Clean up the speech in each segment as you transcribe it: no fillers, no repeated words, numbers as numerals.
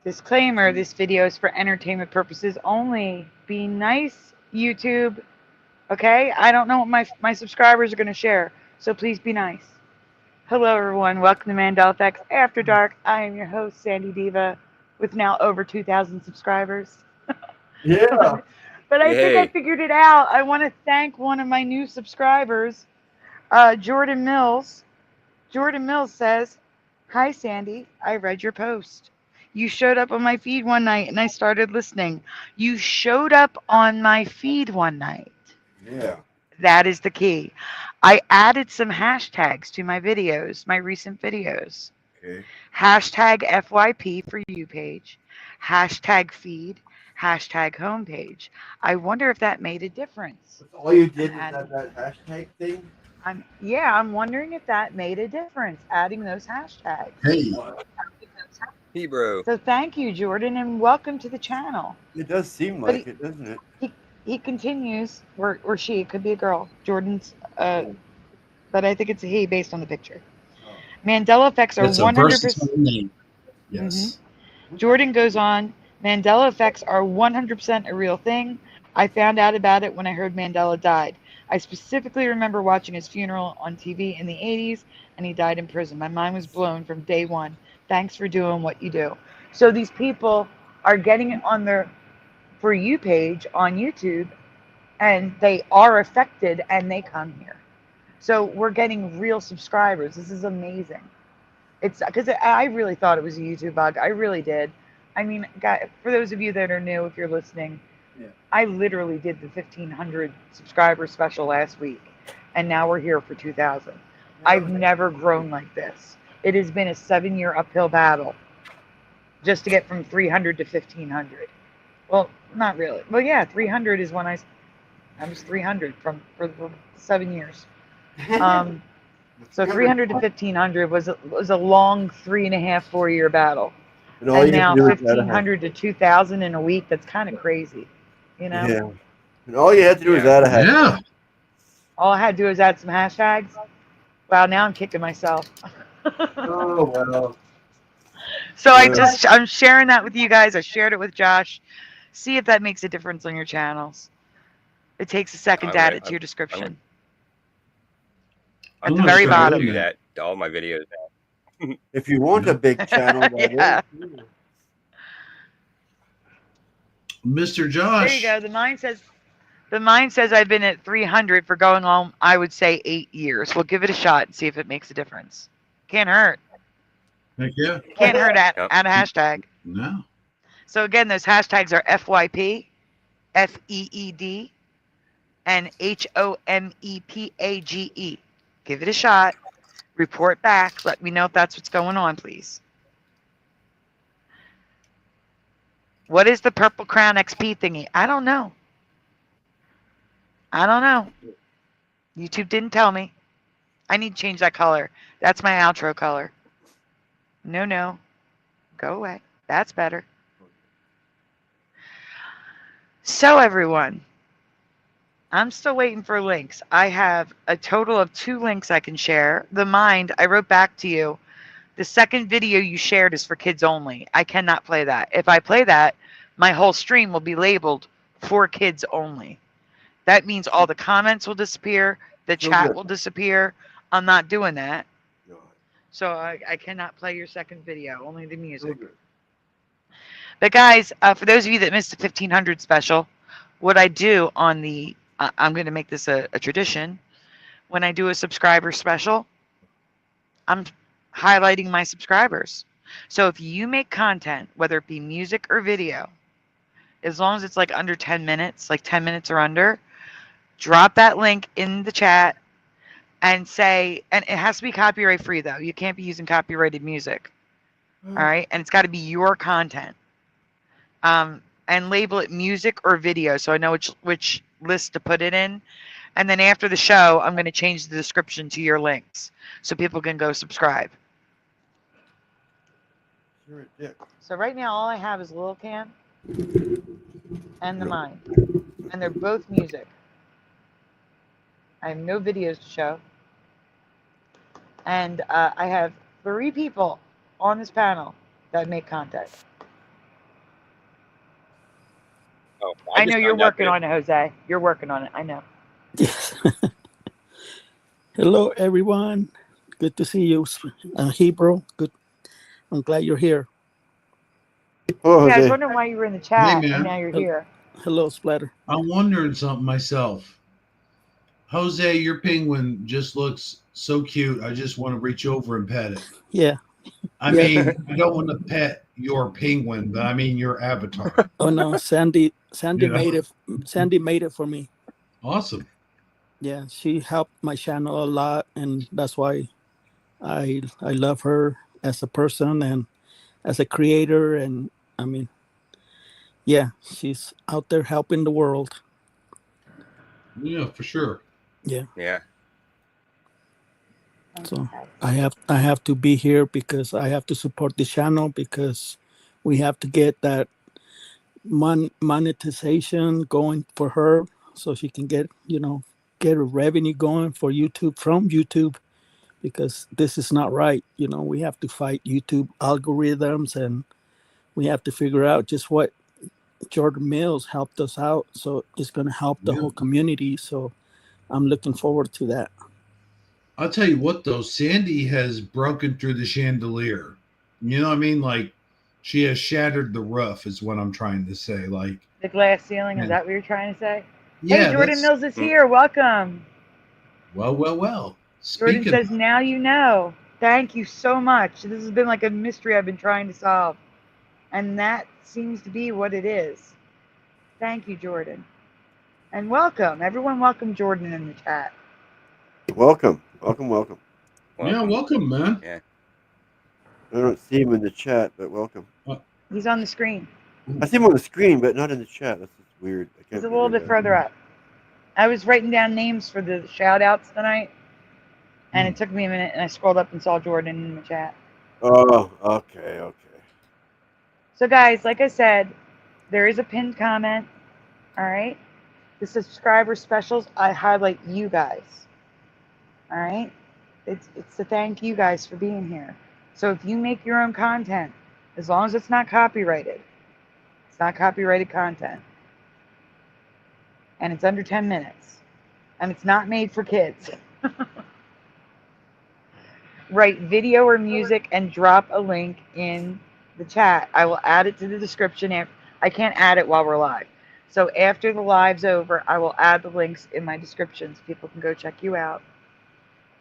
Disclaimer, this video is for entertainment purposes only. Be nice, YouTube. Okay? I don't know what my subscribers are going to share, so please be nice. Hello, everyone. Welcome to Mandela Effects After Dark. I am your host, Sandy Diva, with now over 2,000 subscribers. Yeah. But I think I figured it out. I want to thank one of my new subscribers, Jordan Mills. Jordan Mills says, "Hi, Sandy. I read your post. You showed up on my feed one night and I started listening." You showed up on my feed one night. Yeah. That is the key. I added some hashtags to my videos, my recent videos. Okay. Hashtag FYP for you page, hashtag feed, hashtag homepage. I wonder if that made a difference. That's all you did was that hashtag thing? I'm wondering if that made a difference, adding those hashtags. Hey. Hebro. So thank you, Jordan, and welcome to the channel. It does seem like it, doesn't it? He continues, or she, it could be a girl. Jordan's, but I think it's a he based on the picture. Mandela effects are 100%. Yes. Jordan goes on, Mandela effects are 100% a real thing. I found out about it when I heard Mandela died. I specifically remember watching his funeral on TV in the 80s, and he died in prison. My mind was blown from day one. Thanks for doing what you do. So these people are getting it on their For You page on YouTube, and they are affected, and they come here. So we're getting real subscribers. This is amazing. It's because I really thought it was a YouTube bug. I really did. I mean, for those of you that are new, if you're listening, I literally did the 1,500 subscriber special last week, and now we're here for 2,000. I've never grown like this. It has been a 7-year uphill battle just to get from 300 to 1,500. Well, not really. Well, yeah, 300 is when I was 300 for 7 years. So 300 to 1,500 was a long 3.5, 4-year battle. And now 1,500 to 2,000 in a week. That's kind of crazy, you know? Yeah. And all you had to do is add a hashtag. Yeah. All I had to do is add some hashtags. Wow, now I'm kicking myself. Oh, well. So I'm sharing that with you guys. I shared it with Josh. See if that makes a difference on your channels. It takes a second to add it to your description. At the very bottom. I do that to all my videos. If you want a big channel, yeah. Mr. Josh. There you go. The mind says I've been at 300 for going on, I would say 8 years. We'll give it a shot and see if it makes a difference. Can't hurt. Heck yeah. Can't hurt at a hashtag. No. So again, those hashtags are FYP, FEED, and HOMEPAGE. Give it a shot. Report back. Let me know if that's what's going on, please. What is the Purple Crown XP thingy? I don't know. YouTube didn't tell me. I need to change that color. That's my outro color. No. Go away. That's better. So everyone, I'm still waiting for links. I have a total of 2 links I can share. The Mind, I wrote back to you. The second video you shared is for kids only. I cannot play that. If I play that, my whole stream will be labeled for kids only. That means all the comments will disappear. The chat will disappear. I'm not doing that. So I cannot play your second video, only the music. But guys, for those of you that missed the 1,500 special, what I do on the, I'm going to make this a tradition. When I do a subscriber special, I'm highlighting my subscribers. So if you make content, whether it be music or video, as long as it's like under 10 minutes, like 10 minutes or under, drop that link in the chat and say, and it has to be copyright free though. You can't be using copyrighted music. All right. And it's got to be your content. And label it music or video, so I know which list to put it in. And then after the show, I'm going to change the description to your links so people can go subscribe. So right now, all I have is Lil Cam and The Mind, and they're both music. I have no videos to show, and I have 3 people on this panel that make content. I know just you're found out working that on it, Jose. You're working on it. I know. Yes. Hello, everyone. Good to see you, Hebro. Good. I'm glad you're here. Oh, Yeah, I was Jose. wondering why you were in the chat, man. and now you're here. Hello, Splatter. I'm wondering something myself. Jose, your penguin just looks so cute. I just want to reach over and pet it. Yeah. I Yeah. mean, I don't want to pet your penguin, but I mean your avatar. Oh no, Sandy You know? made it. Sandy made it for me. Awesome. Yeah, she helped my channel a lot, and that's why I love her as a person and as a creator. And I mean, yeah, she's out there helping the world. Yeah, for sure. Yeah. Yeah. So I have to be here because I have to support the channel because we have to get that monetization going for her so she can get a revenue going for YouTube from YouTube, because this is not right. We have to fight YouTube algorithms, and we have to figure out just what Jordan Mills helped us out. So it's going to help the whole community. So I'm looking forward to that. I'll tell you what, though, Sandy has broken through the chandelier. You know what I mean? Like, she has shattered the roof, is what I'm trying to say. Like the glass ceiling. Is that what you're trying to say? Yeah. Hey, Jordan Mills is here. Welcome. Well. Jordan says, now you know. Thank you so much. This has been like a mystery I've been trying to solve. And that seems to be what it is. Thank you, Jordan. And welcome. Everyone welcome Jordan in the chat. Welcome. Yeah, welcome, man. Yeah. I don't see him in the chat, but welcome. He's on the screen. I see him on the screen, but not in the chat. That's just weird. He's a little bit further up. I was writing down names for the shout-outs tonight, and it took me a minute, and I scrolled up and saw Jordan in the chat. Oh, okay. So, guys, like I said, there is a pinned comment, all right? The subscriber specials, I highlight you guys, all right? It's to thank you guys for being here. So if you make your own content, as long as it's not copyrighted, it's not copyrighted content, and it's under 10 minutes, and it's not made for kids, write video or music and drop a link in the chat. I will add it to the description. I can't add it while we're live. So after the live's over, I will add the links in my descriptions. People can go check you out.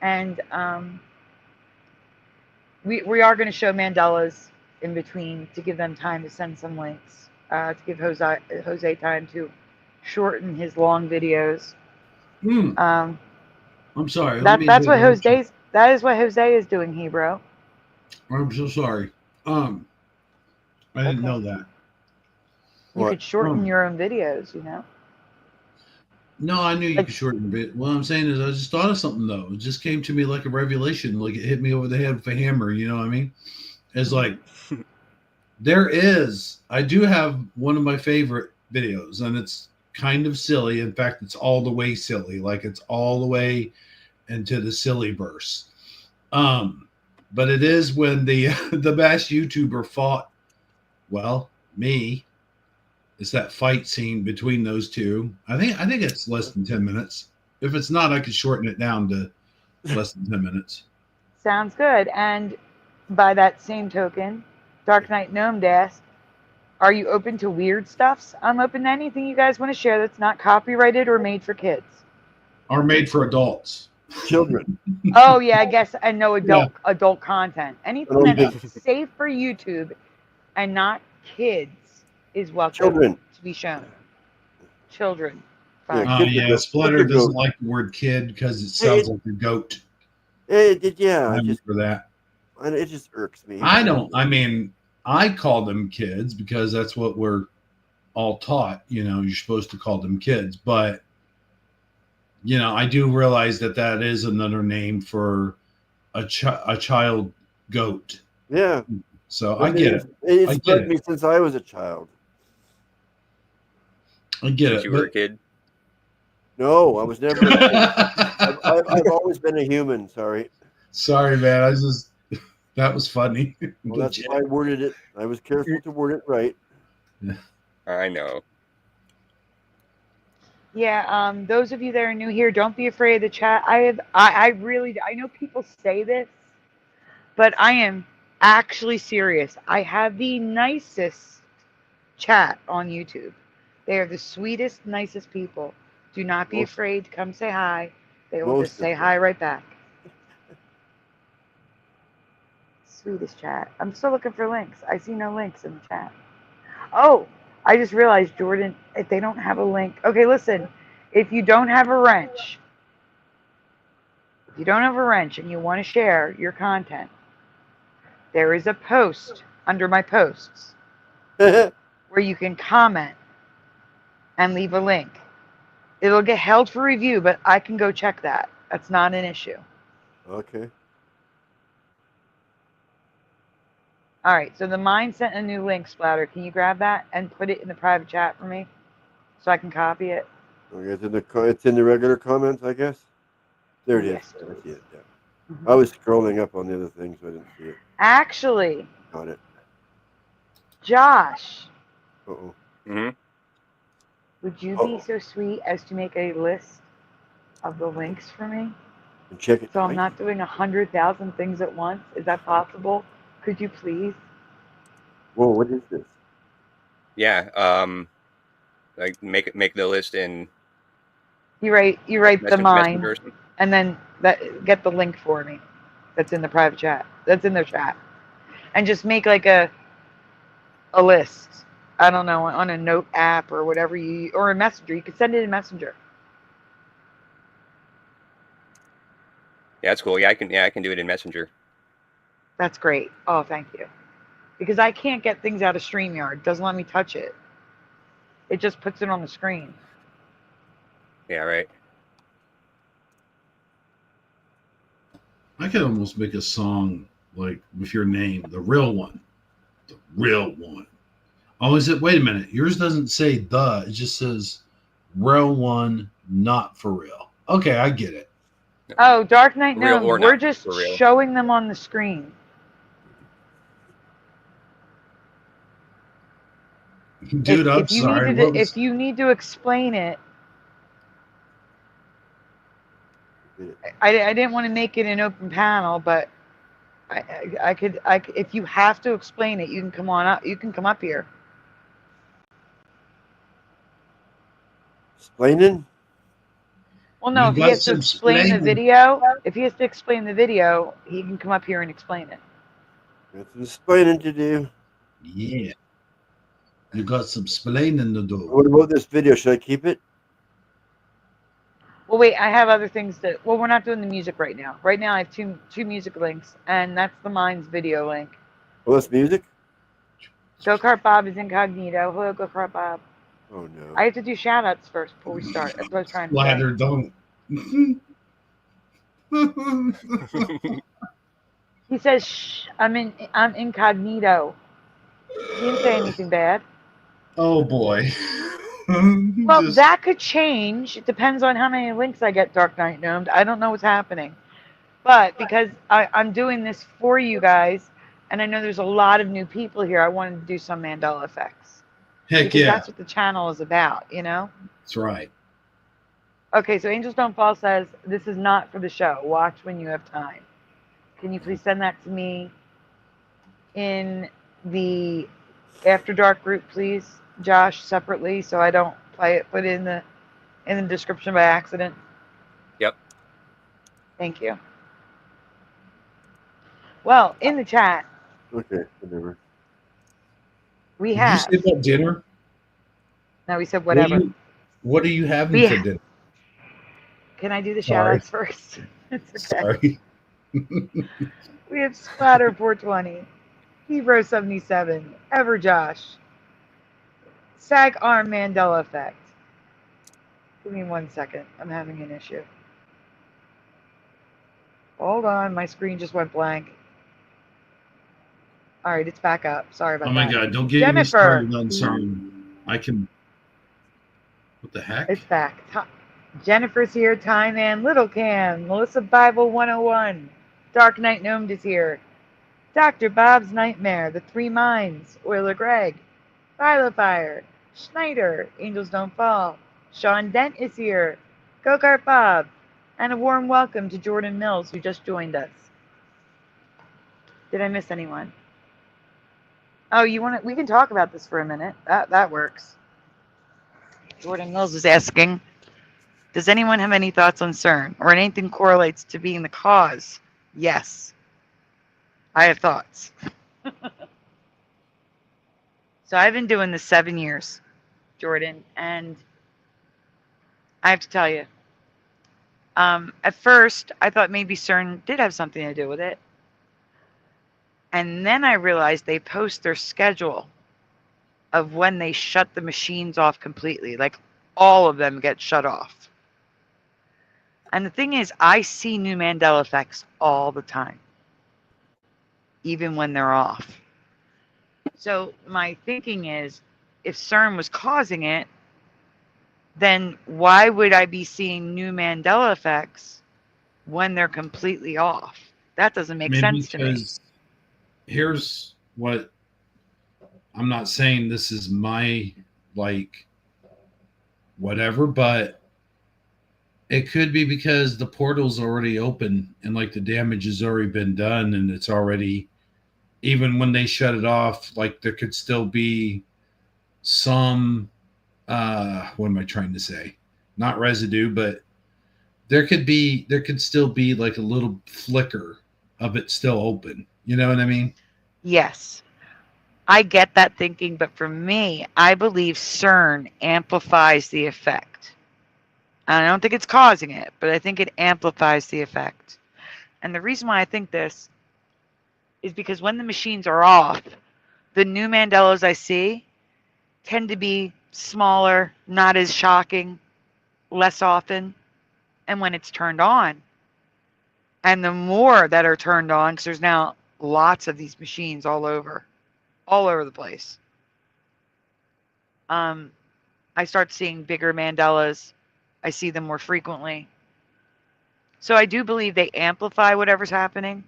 And we are going to show Mandela's in between to give them time to send some links, to give Jose time to shorten his long videos. I'm sorry. That is what Jose is doing, Hebro. I'm so sorry. I didn't know that. You could shorten your own videos, No, I knew you could shorten a bit. What I'm saying is I just thought of something, though. It just came to me like a revelation, like it hit me over the head with a hammer, you know what I mean? It's like, I do have one of my favorite videos, and it's kind of silly. In fact, it's all the way silly. Like, it's all the way into the silly verse. But it is when the best YouTuber fought, me. It's that fight scene between those two. I think it's less than 10 minutes. If it's not, I could shorten it down to less than 10 minutes. Sounds good. And by that same token, Dark Knight Gnome asked, are you open to weird stuffs? I'm open to anything you guys want to share that's not copyrighted or made for kids. Or made for adults. Children. Oh, yeah, I guess. And no adult content. Anything that's safe for YouTube and not kids is welcome to be shown. Children. Splitter doesn't like the word kid because it sounds like a goat. It just irks me. I call them kids because that's what we're all taught. You're supposed to call them kids. But, I do realize that is another name for a child goat. Yeah. So I get it. It's bugged me since I was a child. I get it. You were a kid? No, I was never a kid. I've always been a human. Sorry. Sorry, man. That was funny. Well, that's why I worded it. I was careful to word it right. I know. Yeah, those of you that are new here, don't be afraid of the chat. I really, I know people say this, but I am actually serious. I have the nicest chat on YouTube. They are the sweetest, nicest people. Do not be Most- afraid to come say hi. They will most just of say them. hi right back. Sweetest chat. I'm still looking for links. I see no links in the chat. Oh, I just realized, Jordan, if they don't have a link. Okay, listen. If you don't have a wrench, and you want to share your content, there is a post under my posts where you can comment and leave a link. It'll get held for review, but I can go check that. That's not an issue. Okay. All right, so the Mind sent a new link, Splatter. Can you grab that and put it in the private chat for me so I can copy it? Okay, it's in the regular comments, I guess. There it is. Yes, I see it. Yeah. Mhm. I was scrolling up on the other things, so I didn't see it. Actually, Got it. Josh, Uh-oh. Hmm. would you Oh. be so sweet as to make a list of the links for me? And check it. So I'm not doing 100,000 things at once. Is that possible? Could you please? Whoa, what is this? Yeah. Like make the list in You write the Mind, Messenger or something. and then get the link for me. That's in the private chat. That's in their chat, and just make like a list. I don't know, on a note app or whatever or a messenger. You could send it in Messenger. Yeah, that's cool. Yeah, I can do it in Messenger. That's great. Oh, thank you. Because I can't get things out of StreamYard. It doesn't let me touch it. It just puts it on the screen. Yeah, right. I could almost make a song like with your name, the real one. The real one. Oh, is it? Wait a minute. Yours doesn't say the, it just says real one, not for real. Okay, I get it. Oh, Dark Knight Real Gnomes. or We're not just for real. showing them on the screen. Dude, I'm If you sorry. needed to, if you need to explain it, I didn't want to make it an open panel, but I could if you have to explain it, you can come on up. You can come up here. Explaining? Well, no, You if he got has to some explain the explaining. video, he can come up here and explain it. Got some explaining to do. Yeah. You got some explaining to do. What about this video? Should I keep it? Well, wait, I have other things to. Well, we're not doing the music right now. Right now, I have two music links, and that's the Mind's video link. Oh, that's music? Go Kart Bob is incognito. Hello, Go Kart Bob. Oh, no. I have to do shoutouts first before we start. That's what I was trying to say. Ladder don't. He says, "Shh, I'm incognito." He didn't say anything bad. Oh boy. Well, that could change. It depends on how many links I get, Dark Knight Gnomed. I don't know what's happening. But because I'm doing this for you guys, and I know there's a lot of new people here, I wanted to do some Mandela effects. Heck Because yeah. that's what the channel is about, you know? That's right. Okay, so Angels Don't Fall says, this is not for the show. Watch when you have time. Can you please send that to me in the After Dark group, please, Josh, separately, so I don't put it in the description by accident? Yep. Thank you. Well, in the chat, Okay, whatever. we Did have. you say about dinner? No, we said whatever. What are you having We for ha- dinner? Can I do the Sorry. shoutouts first? It's okay. Sorry. We have Splatter 420, Hebro 77, Ever Josh, Sag Arm Mandela Effect. Give me 1 second. I'm having an issue. Hold on, my screen just went blank. All right, it's back up. Sorry about Oh my that. god, don't get me Jennifer. started on something. I can. What the heck? It's back. Jennifer's here. Time Man, Little Cam, Melissa Bible 101, Dark Knight Gnomed is here. Dr. Bob's Nightmare, The Three Minds, Oiler Greg, Philo Fire, Schneider, Angels Don't Fall, Sean Dent is here. Go-Kart Bob. And a warm welcome to Jordan Mills, who just joined us. Did I miss anyone? Oh, you want to? We can talk about this for a minute. That works. Jordan Mills is asking, does anyone have any thoughts on CERN or anything correlates to being the cause? Yes. I have thoughts. So I've been doing this 7 years, Jordan, and I have to tell you, at first I thought maybe CERN did have something to do with it. And then I realized they post their schedule of when they shut the machines off completely. Like all of them get shut off. And the thing is, I see new Mandela effects all the time, even when they're off. So my thinking is, if CERN was causing it, then why would I be seeing new Mandela effects when they're completely off? That doesn't make sense to me. Here's what, I'm not saying this is my, like, whatever, but it could be because the portal's already open and, like, the damage has already been done, and it's already, even when they shut it off, like, there could still be some, what am I trying to say? Not residue, but there could still be, like, a little flicker of it still open. You know what I mean? Yes. I get that thinking, but for me, I believe CERN amplifies the effect. And I don't think it's causing it, but I think it amplifies the effect. And the reason why I think this is because when the machines are off, the new Mandelas I see tend to be smaller, not as shocking, less often. And when it's turned on, and the more that are turned on, because there's now lots of these machines all over the place, I start seeing bigger Mandelas. I see them more frequently. So I do believe they amplify whatever's happening,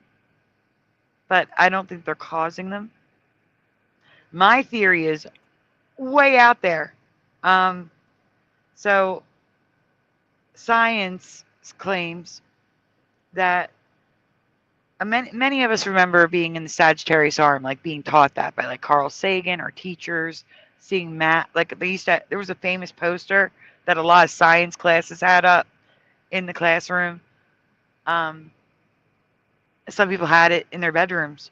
but I don't think they're causing them. My theory is way out there. So science claims that many of us remember being in the Sagittarius arm, like being taught that by like Carl Sagan or teachers, seeing math. Like there was a famous poster that a lot of science classes had up in the classroom. Some people had it in their bedrooms.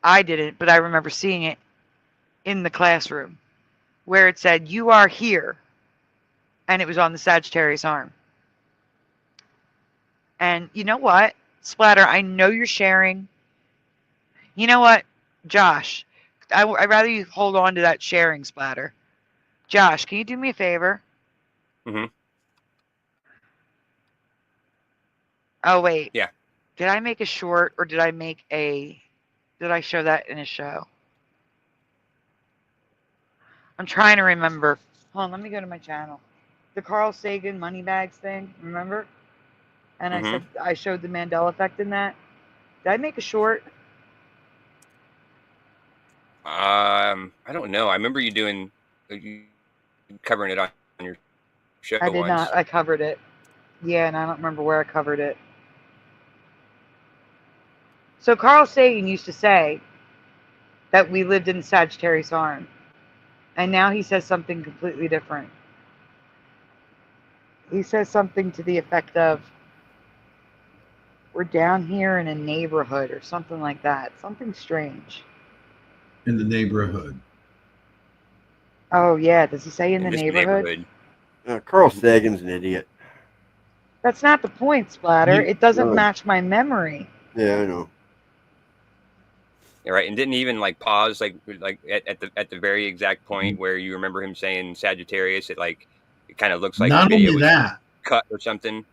I didn't, but I remember seeing it in the classroom where it said, "You are here." And it was on the Sagittarius arm. And you know what, Splatter, I know you're sharing. You know what, Josh, I'd rather you hold on to that sharing, Splatter. Josh, can you do me a favor? Mm-hmm. Oh, wait. Yeah. Did I make a short or did I show that in a show? I'm trying to remember. Hold on, let me go to my channel. The Carl Sagan money bags thing, remember? And I said I showed the Mandela effect in that. Did I make a short? I don't know. I remember you covering it on your show. I did not. I covered it. Yeah, and I don't remember where I covered it. So Carl Sagan used to say that we lived in the Sagittarius arm. And now he says something completely different. He says something to the effect of, we're down here in a neighborhood or something like that. Something strange. In the neighborhood. Oh, yeah. Does he say in the neighborhood? Carl Sagan's an idiot. That's not the point, Splatter. It doesn't match my memory. Yeah, I know. Yeah, right. And didn't he even like pause like at the very exact point where you remember him saying Sagittarius? It kind of looks like not the video only that cut or something.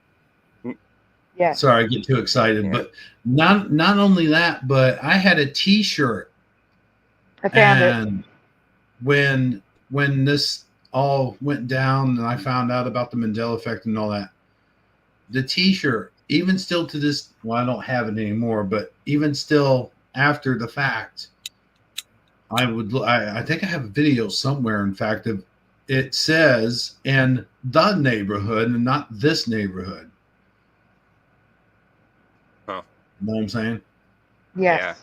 Yeah. Sorry, I get too excited, but not only that, but I had a T-shirt. I found it. When this all went down and I found out about the Mandela effect and all that, the T-shirt, even still to this, well, I don't have it anymore, but even still after the fact, I think I have a video somewhere, in fact, of it says in the neighborhood and not this neighborhood. Huh. You know what I'm saying? Yes. Yeah.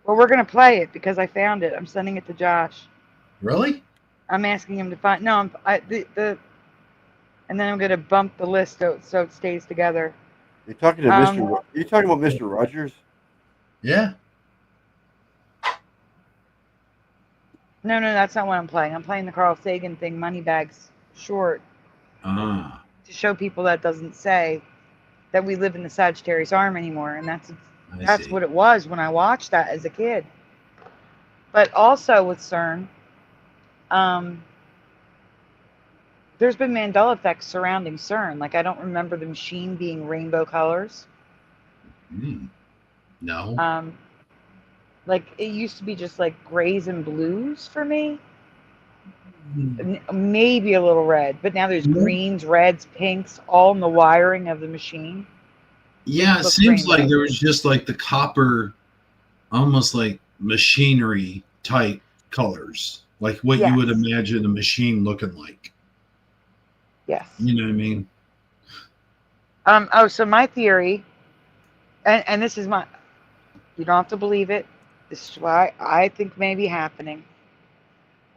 Well, we're gonna play it because I found it. I'm sending it to Josh. Really? I'm asking him to find. No, and then I'm gonna bump the list so it stays together. You're talking to Mr. You're talking about Mr. Rogers? Yeah. No, that's not what I'm playing. I'm playing the Carl Sagan thing, Moneybags short, Ah. to show people that doesn't say that we live in the Sagittarius arm anymore, and that's see. what it was when I watched that as a kid. But also with CERN, there's been Mandela effects surrounding CERN. Like, I don't remember the machine being rainbow colors. No. Like, it used to be just like grays and blues for me. Maybe a little red, but now there's greens, reds, pinks, all in the wiring of the machine. Yeah, it seems like there was just like the copper, almost like machinery type colors, like what you would imagine a machine looking like. Yes. You know what I mean? So my theory, and this is you don't have to believe it. This is why I think may be happening.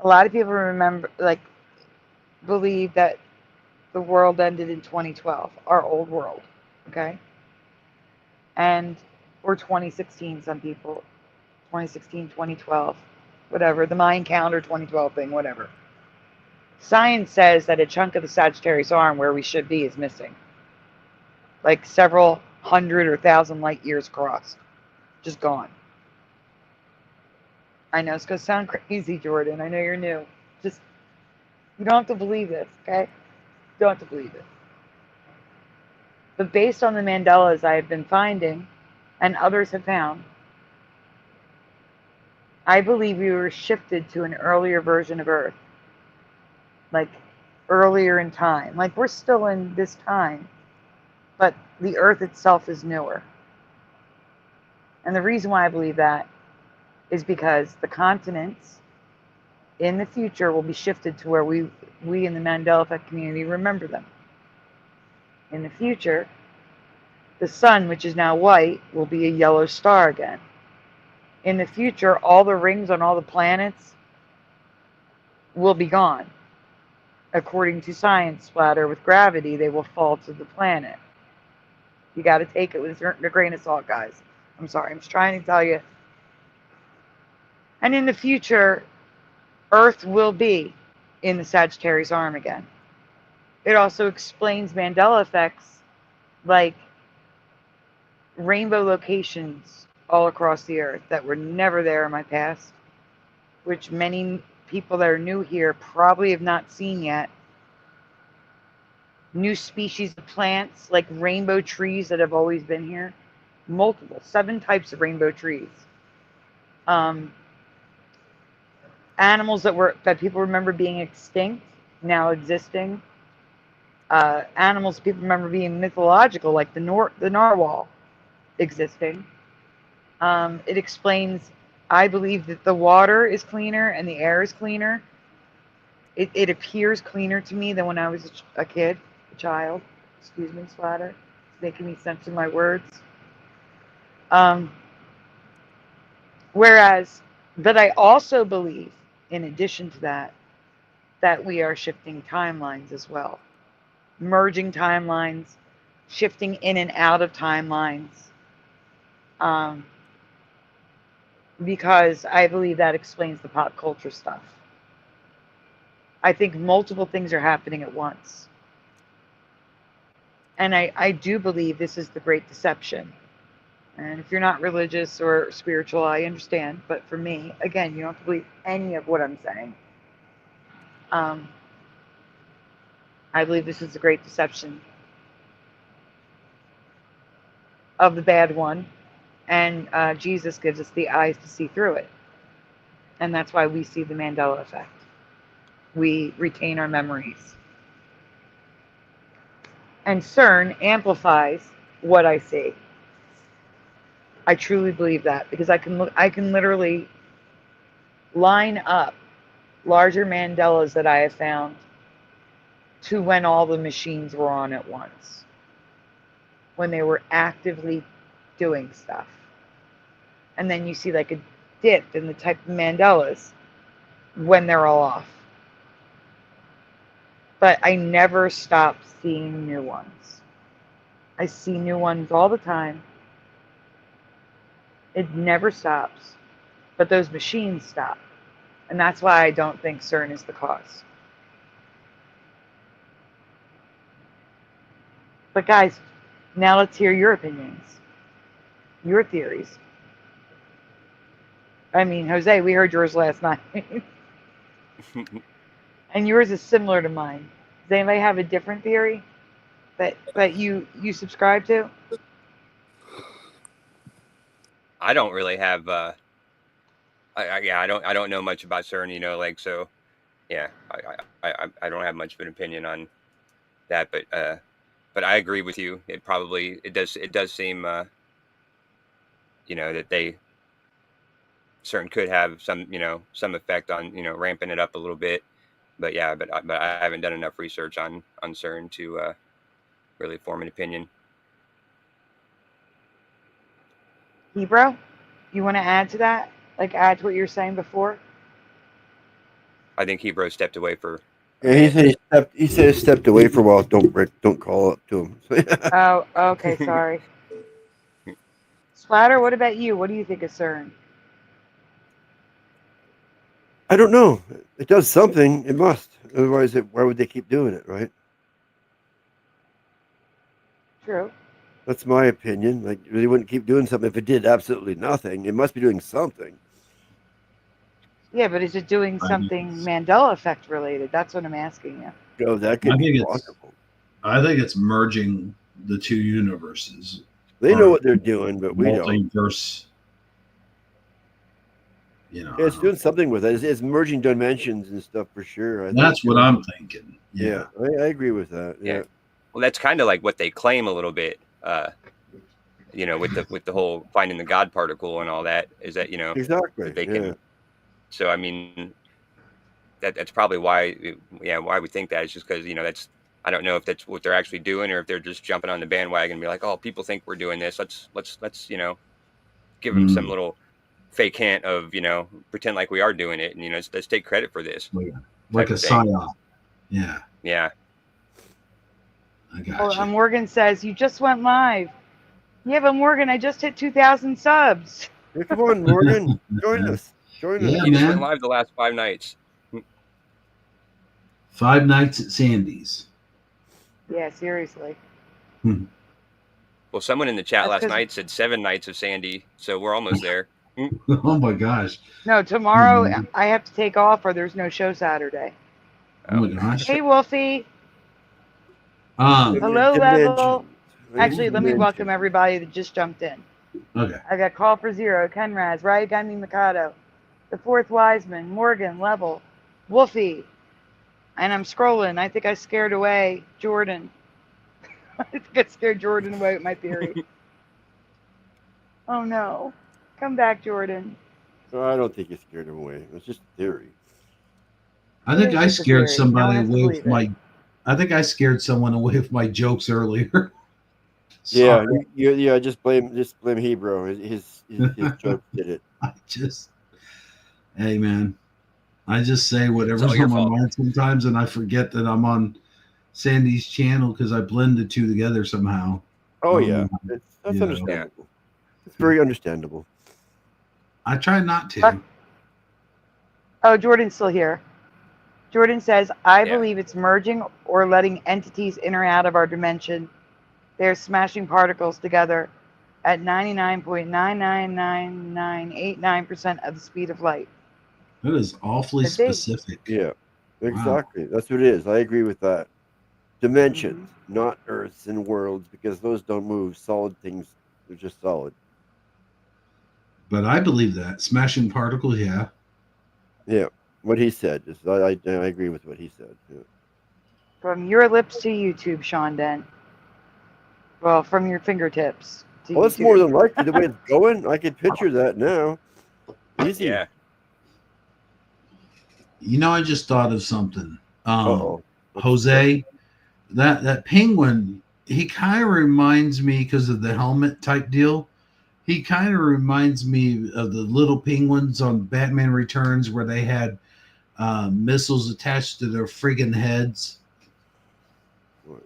A lot of people believe that the world ended in 2012, our old world, okay? Or 2016, some people, 2016, 2012, whatever, the Mayan calendar 2012 thing, whatever. Science says that a chunk of the Sagittarius arm where we should be is missing. Like several hundred or thousand light years across. Just gone. I know it's going to sound crazy, Jordan. I know you're new. You don't have to believe this, okay? You don't have to believe it. But based on the Mandelas I have been finding, and others have found, I believe we were shifted to an earlier version of Earth. Like, earlier in time. Like, we're still in this time, but the Earth itself is newer. And the reason why I believe that is because the continents in the future will be shifted to where we in the Mandela effect community remember them. In the future, the sun, which is now white, will be a yellow star again. In the future, all the rings on all the planets will be gone. According to science splatter, with gravity, they will fall to the planet. You got to take it with a grain of salt, guys. I'm sorry, I'm just trying to tell you. And in the future, Earth will be in the Sagittarius arm again. It also explains Mandela effects, like rainbow locations all across the Earth that were never there in my past, which many people that are new here probably have not seen yet. New species of plants, like rainbow trees that have always been here. Multiple, 7 types of rainbow trees. Animals that people remember being extinct, now existing. Animals people remember being mythological, like the narwhal, existing. It explains, I believe, that the water is cleaner and the air is cleaner. It appears cleaner to me than when I was a child. Excuse me, Splatter. It's making me censor my words. Whereas, but I also believe, in addition to that, that we are shifting timelines as well. Merging timelines, shifting in and out of timelines. Because I believe that explains the pop culture stuff. I think multiple things are happening at once. And I do believe this is the Great Deception. And if you're not religious or spiritual, I understand. But for me, again, you don't have to believe any of what I'm saying. I believe this is the Great Deception of the bad one. And Jesus gives us the eyes to see through it. And that's why we see the Mandela effect. We retain our memories. And CERN amplifies what I see. I truly believe that, because I can literally line up larger mandalas that I have found to when all the machines were on at once, when they were actively doing stuff. And then you see like a dip in the type of mandalas when they're all off. But I never stop seeing new ones. I see new ones all the time. It never stops. But those machines stop. And that's why I don't think CERN is the cause. But guys, now let's hear your opinions, your theories. I mean, Jose, we heard yours last night. And yours is similar to mine. Does anybody have a different theory that you subscribe to? I don't really have. I don't know much about CERN. Like so. Yeah, I don't have much of an opinion on that, but I agree with you. It does seem that CERN could have some effect on ramping it up a little bit. But yeah, but I haven't done enough research on CERN to really form an opinion. Hebro, you want to add to that? Like add to what you were saying before? I think Hebro stepped away for. Yeah, he said he stepped away for a while. Don't call up to him. Oh, okay, sorry. Splatter, what about you? What do you think of CERN? I don't know. It does something. It must. Otherwise, why would they keep doing it, right? True. That's my opinion. Like, they wouldn't keep doing something if it did absolutely nothing. It must be doing something. Yeah, but is it doing something Mandela effect related? That's what I'm asking you. Oh, that could be possible. I think it's merging the two universes. They know what they're doing, but we don't. Multiverse. It's doing something with it. It's merging dimensions and stuff for sure. That's what I'm thinking. Yeah, I agree with that. Yeah. Well, that's kind of like what they claim a little bit. With the whole finding the God particle and all that, is that exactly that they can. So I mean, that's probably why we think that is just because that's, I don't know if that's what they're actually doing or if they're just jumping on the bandwagon and be like, oh, people think we're doing this. Let's give them some little fake hint of pretend like we are doing it, and let's take credit for this. Like a psyop. Yeah. Yeah. I got you. Morgan says you just went live. Yeah, but Morgan, I just hit 2,000 subs. Yeah, come on, Morgan, join us. Join us. You just went live the last 5 nights. 5 nights at Sandy's. Yeah, seriously. Well, someone in the chat last night said 7 nights of Sandy, so we're almost there. Oh my gosh. No, tomorrow I have to take off or there's no show Saturday. Oh my gosh. Hey, Wolfie. Hello, Level. Actually, let me welcome everybody that just jumped in. Okay. I got Call for Zero, Kenraz, Ryugami Mikado, The Fourth Wiseman, Morgan, Level, Wolfie. And I'm scrolling. I think I scared away Jordan. I think I scared Jordan away with my theory. Oh no. Come back, Jordan. No, I don't think you scared him away. It's just theory. I think I scared somebody away with my. I think I scared someone away with my jokes earlier. Yeah, just blame Hebro. His joke did it. Hey man, I just say whatever's on my mind sometimes, and I forget that I'm on Sandy's channel because I blend the two together somehow. Oh yeah, that's understandable. Yeah. It's very understandable. I try not to. Oh, Jordan's still here. Jordan says, I believe it's merging or letting entities in or out of our dimension. They're smashing particles together at 99.99989% of the speed of light. That is awfully specific. Yeah, exactly. Wow. That's what it is. I agree with that. Dimensions, not Earths and worlds, because those don't move. Solid things, they're just solid. But I believe that. Smashing particles, yeah. Yeah, what he said. I agree with what he said. Yeah. From your lips to YouTube, Sean Den. Well, from your fingertips to well, it's more than likely the way it's going. I can picture that now. Easy. Yeah. You know, I just thought of something. Uh-oh. Jose, that penguin, he kind of reminds me, because of the helmet type deal, he kind of reminds me of the little penguins on Batman Returns where they had missiles attached to their friggin' heads.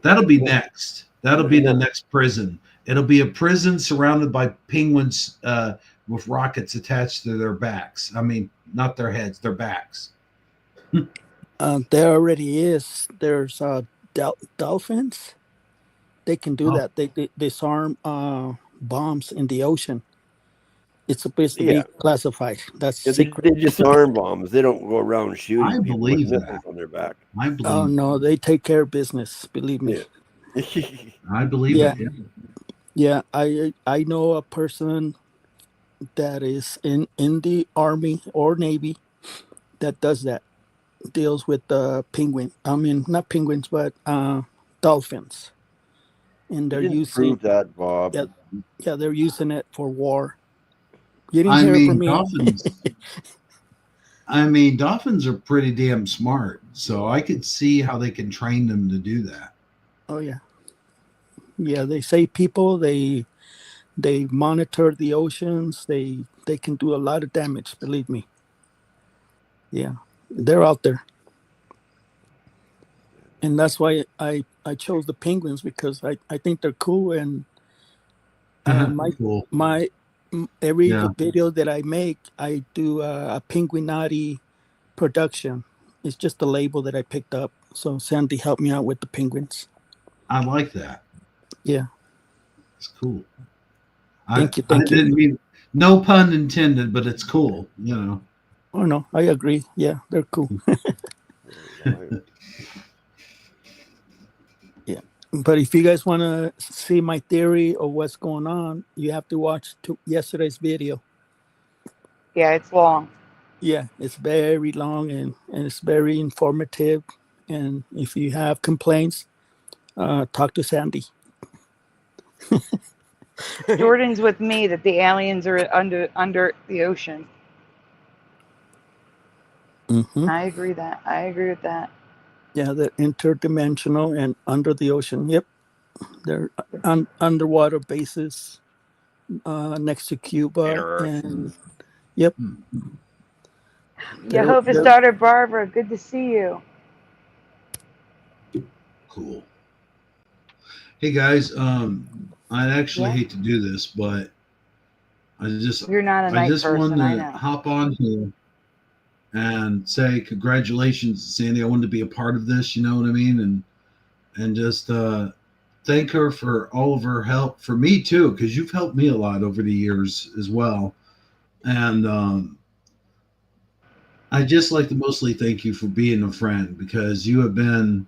That'll be next. That'll be the next prison. It'll be a prison surrounded by penguins with rockets attached to their backs. I mean, not their heads, their backs. There already is. There's dolphins. They can do that. They disarm bombs in the ocean. It's supposed to be classified. That's secret. They disarm bombs. They don't go around shooting I people believe with that. missiles on their back. I believe. Oh no, they take care of business. Believe me. I believe Yeah. it. Yeah, I know a person that is in the Army or Navy that does that. Deals with penguin. I mean, not penguins, but dolphins. And they're using prove that, Bob. Yeah, they're using it for war. You didn't I hear mean, from me. dolphins. I mean, dolphins are pretty damn smart, so I could see how they can train them to do that. Oh yeah, yeah. They save people. They monitor the oceans. They can do a lot of damage. Believe me. Yeah, they're out there, and that's why I chose the penguins, because I think they're cool, and Cool. my every video that I make, I do a penguinati production. It's just a label that I picked up. So Sandy helped me out with the penguins. I like that. Yeah. It's cool. Thank you. I didn't mean, no pun intended, but it's cool, you know. Oh no, I agree. Yeah, they're cool. Yeah. But if you guys want to see my theory of what's going on, you have to watch yesterday's video. Yeah, it's long. Yeah, it's very long and it's very informative. And if you have complaints, talk to Sandy. Jordan's with me that the aliens are under the ocean. Mm-hmm. I agree with that. Yeah, they're interdimensional and under the ocean. Yep. They're underwater bases next to Cuba. And yep. Jehovah's daughter Barbara, good to see you. Cool. Hey guys, I'd actually hate to do this, but You're not a night person, wanted I to know. hop on here and say congratulations, Sandy. I wanted to be a part of this, you know what I mean? And just thank her for all of her help, for me too, because you've helped me a lot over the years as well. And I just like to mostly thank you for being a friend, because you have been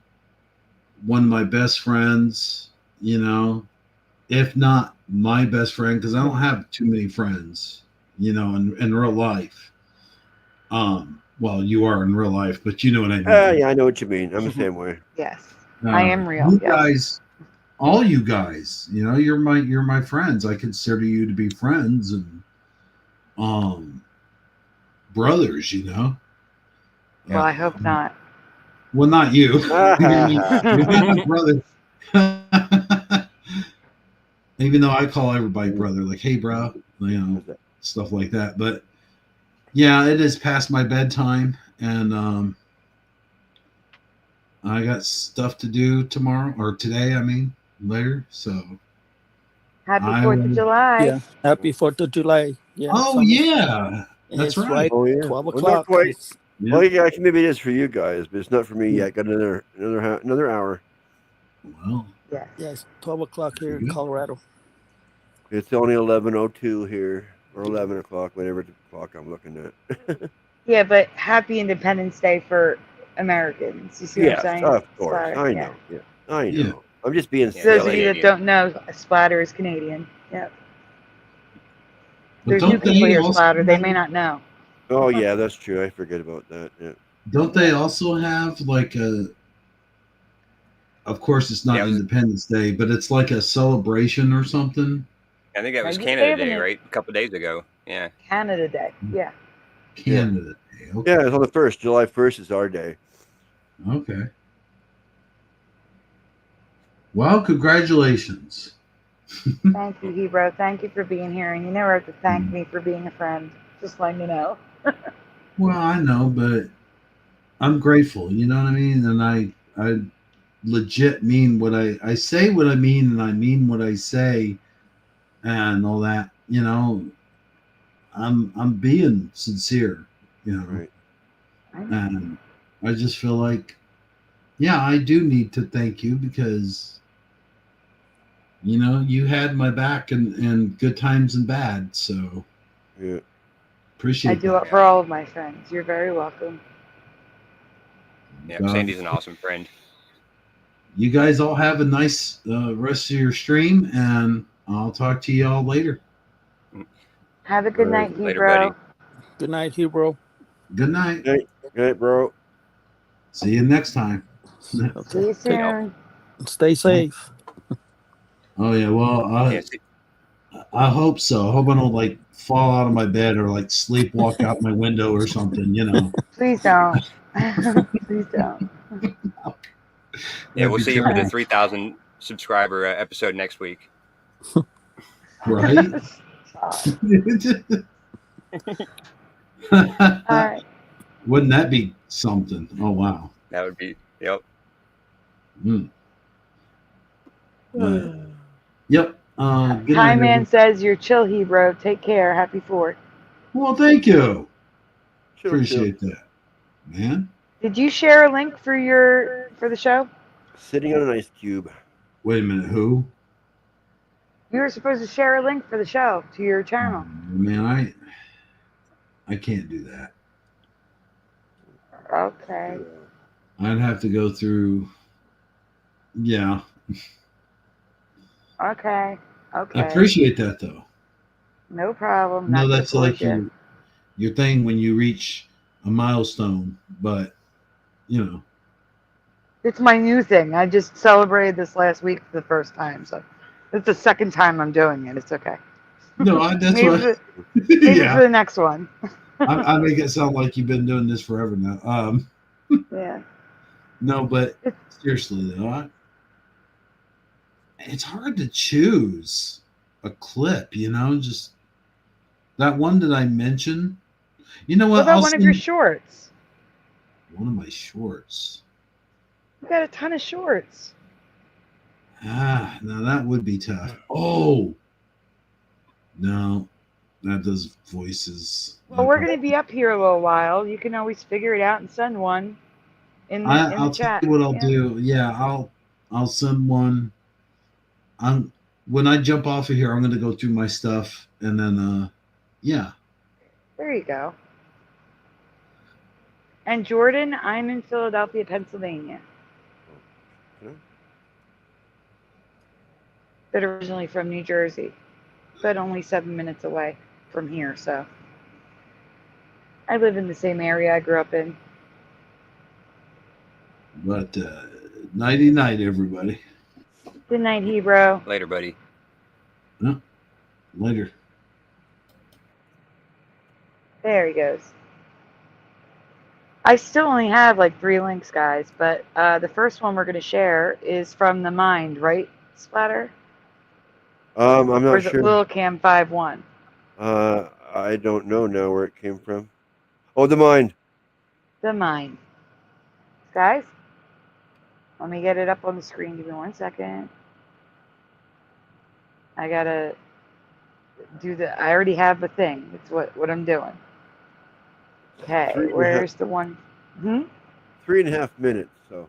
one of my best friends, you know, if not my best friend, because I don't have too many friends, you know, in real life. Well, you are in real life, but you know what I mean. Yeah, I know what you mean. I'm the same way. Yes, I am real. You guys, all you guys, you know, you're my friends. I consider you to be friends and brothers, you know. Well, I hope not. Well, not you. You're my brother. Even though I call everybody brother, like, hey, bro, you know, stuff like that. But yeah, it is past my bedtime, and I got stuff to do tomorrow, or today, I mean, later. So happy 4th of July. Yeah, happy 4th of July. Yeah. Oh, yeah. That's right. Oh, yeah. 12 Well, o'clock. well, yeah, maybe it is for you guys, but it's not for me yet. Got another hour. Well, yeah, it's 12 o'clock here in Colorado. It's only 11:02 here, or 11 o'clock, whatever clock I'm looking at. Yeah, but happy Independence Day for Americans. You see what I'm saying? Of course. I know. Yeah, I know. Yeah. I'm just being Those silly. of you that don't know, Splatter is Canadian. Yep. There's new people here, Splatter. They may not know. Oh, yeah, that's true. I forget about that. Yeah. Don't they also have like of course it's not Independence Day, but it's like a celebration or something? I think that was Canada Day, right? A couple of days ago. Yeah. Canada Day. Yeah. Canada Okay. Yeah, it's on the 1st. July 1st is our day. Okay. Well, congratulations. Thank you, Hebro. Thank you for being here. And you never have to thank me for being a friend. Just letting you know. Well, I know, but I'm grateful. You know what I mean? And I legit mean what I say what I mean, and I mean what I say, and all that. You know, I'm being sincere. You know, Right. and I just feel like, yeah, I do need to thank you because, you know, you had my back in good times and bad. So Yeah. appreciate I do that. it for all of my friends. You're very welcome. Yeah, Sandy's an awesome friend. You guys all have a nice rest of your stream, and I'll talk to you all later. Have a good Right. night, Later, Hebro. buddy. Good night, Hebro. Good night. Good night, bro. See you next time. See you Okay. soon. Stay safe. Oh yeah, well, Yeah, see, I hope so. I hope I don't like fall out of my bed or like sleepwalk out my window or something. You know. Please don't. Please don't. yeah, we'll That'd be see you for the terrible. 3,000 subscriber episode next week. Right? All right. Wouldn't that be something? Oh wow. That would be, yep. Mm. Yep. Good Hi night, Man everyone. says you're chill, Hebro. Take care. Happy 4th. Well, thank you. Chill, Appreciate that, man. Did you share a link for the show? Sitting on an ice cube. Wait a minute. Who? You were supposed to share a link for the show to your channel. Man, I can't do that. Okay. I'd have to go through. Yeah. Okay. Okay. I appreciate that though. No problem. No, Not gonna that's like force you. your thing when you reach a milestone, but you know. It's my new thing. I just celebrated this last week for the first time, so it's the second time I'm doing it. It's okay. No, that's Maybe what. maybe Yeah, for the next one. I make it sound like you've been doing this forever now. Yeah. No, but seriously though, it's hard to choose a clip. You know, just that one that I mentioned. You know What what? about I'll one of your send shorts? one of my shorts. You got a ton of shorts. Ah, now that would be tough. Oh, no, that does voices. Well, we're gonna be up here a little while. You can always figure it out and send one in the I'll tell chat. you what I'll Yeah. do. Yeah, I'll send one. When I jump off of here, I'm gonna go through my stuff and then yeah. There you go. And Jordan, I'm in Philadelphia, Pennsylvania. Okay. But originally from New Jersey, but only 7 minutes away from here. So I live in the same area I grew up in. But nighty night, everybody. Good night, Hebro. Later, buddy. Later. There he goes. I still only have like 3 links, guys, but the first one we're going to share is from the Mind, right, Splatter? I'm Or not is it sure. Lil Cam 51? I don't know now where it came from. Oh, the Mind. The Mind. Guys, let me get it up on the screen. Give me 1 second. I gotta do I already have the thing. It's what I'm doing. Okay, 3.5 where's the one? 3.5 minutes. So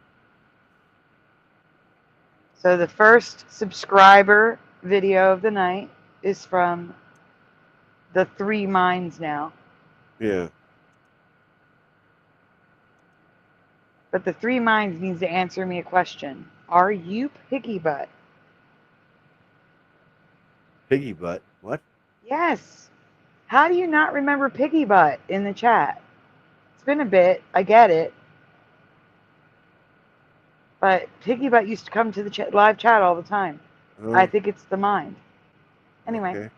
the first subscriber video of the night is from the 3 Minds now. Yeah. But the 3 Minds needs to answer me a question. Are you Piggy Butt? Piggy butt. What? Yes. How do you not remember Piggy Butt in the chat? It's been a bit. I get it. But Piggy Butt used to come to the live chat all the time. Oh, I think it's the Mind. Anyway, Okay.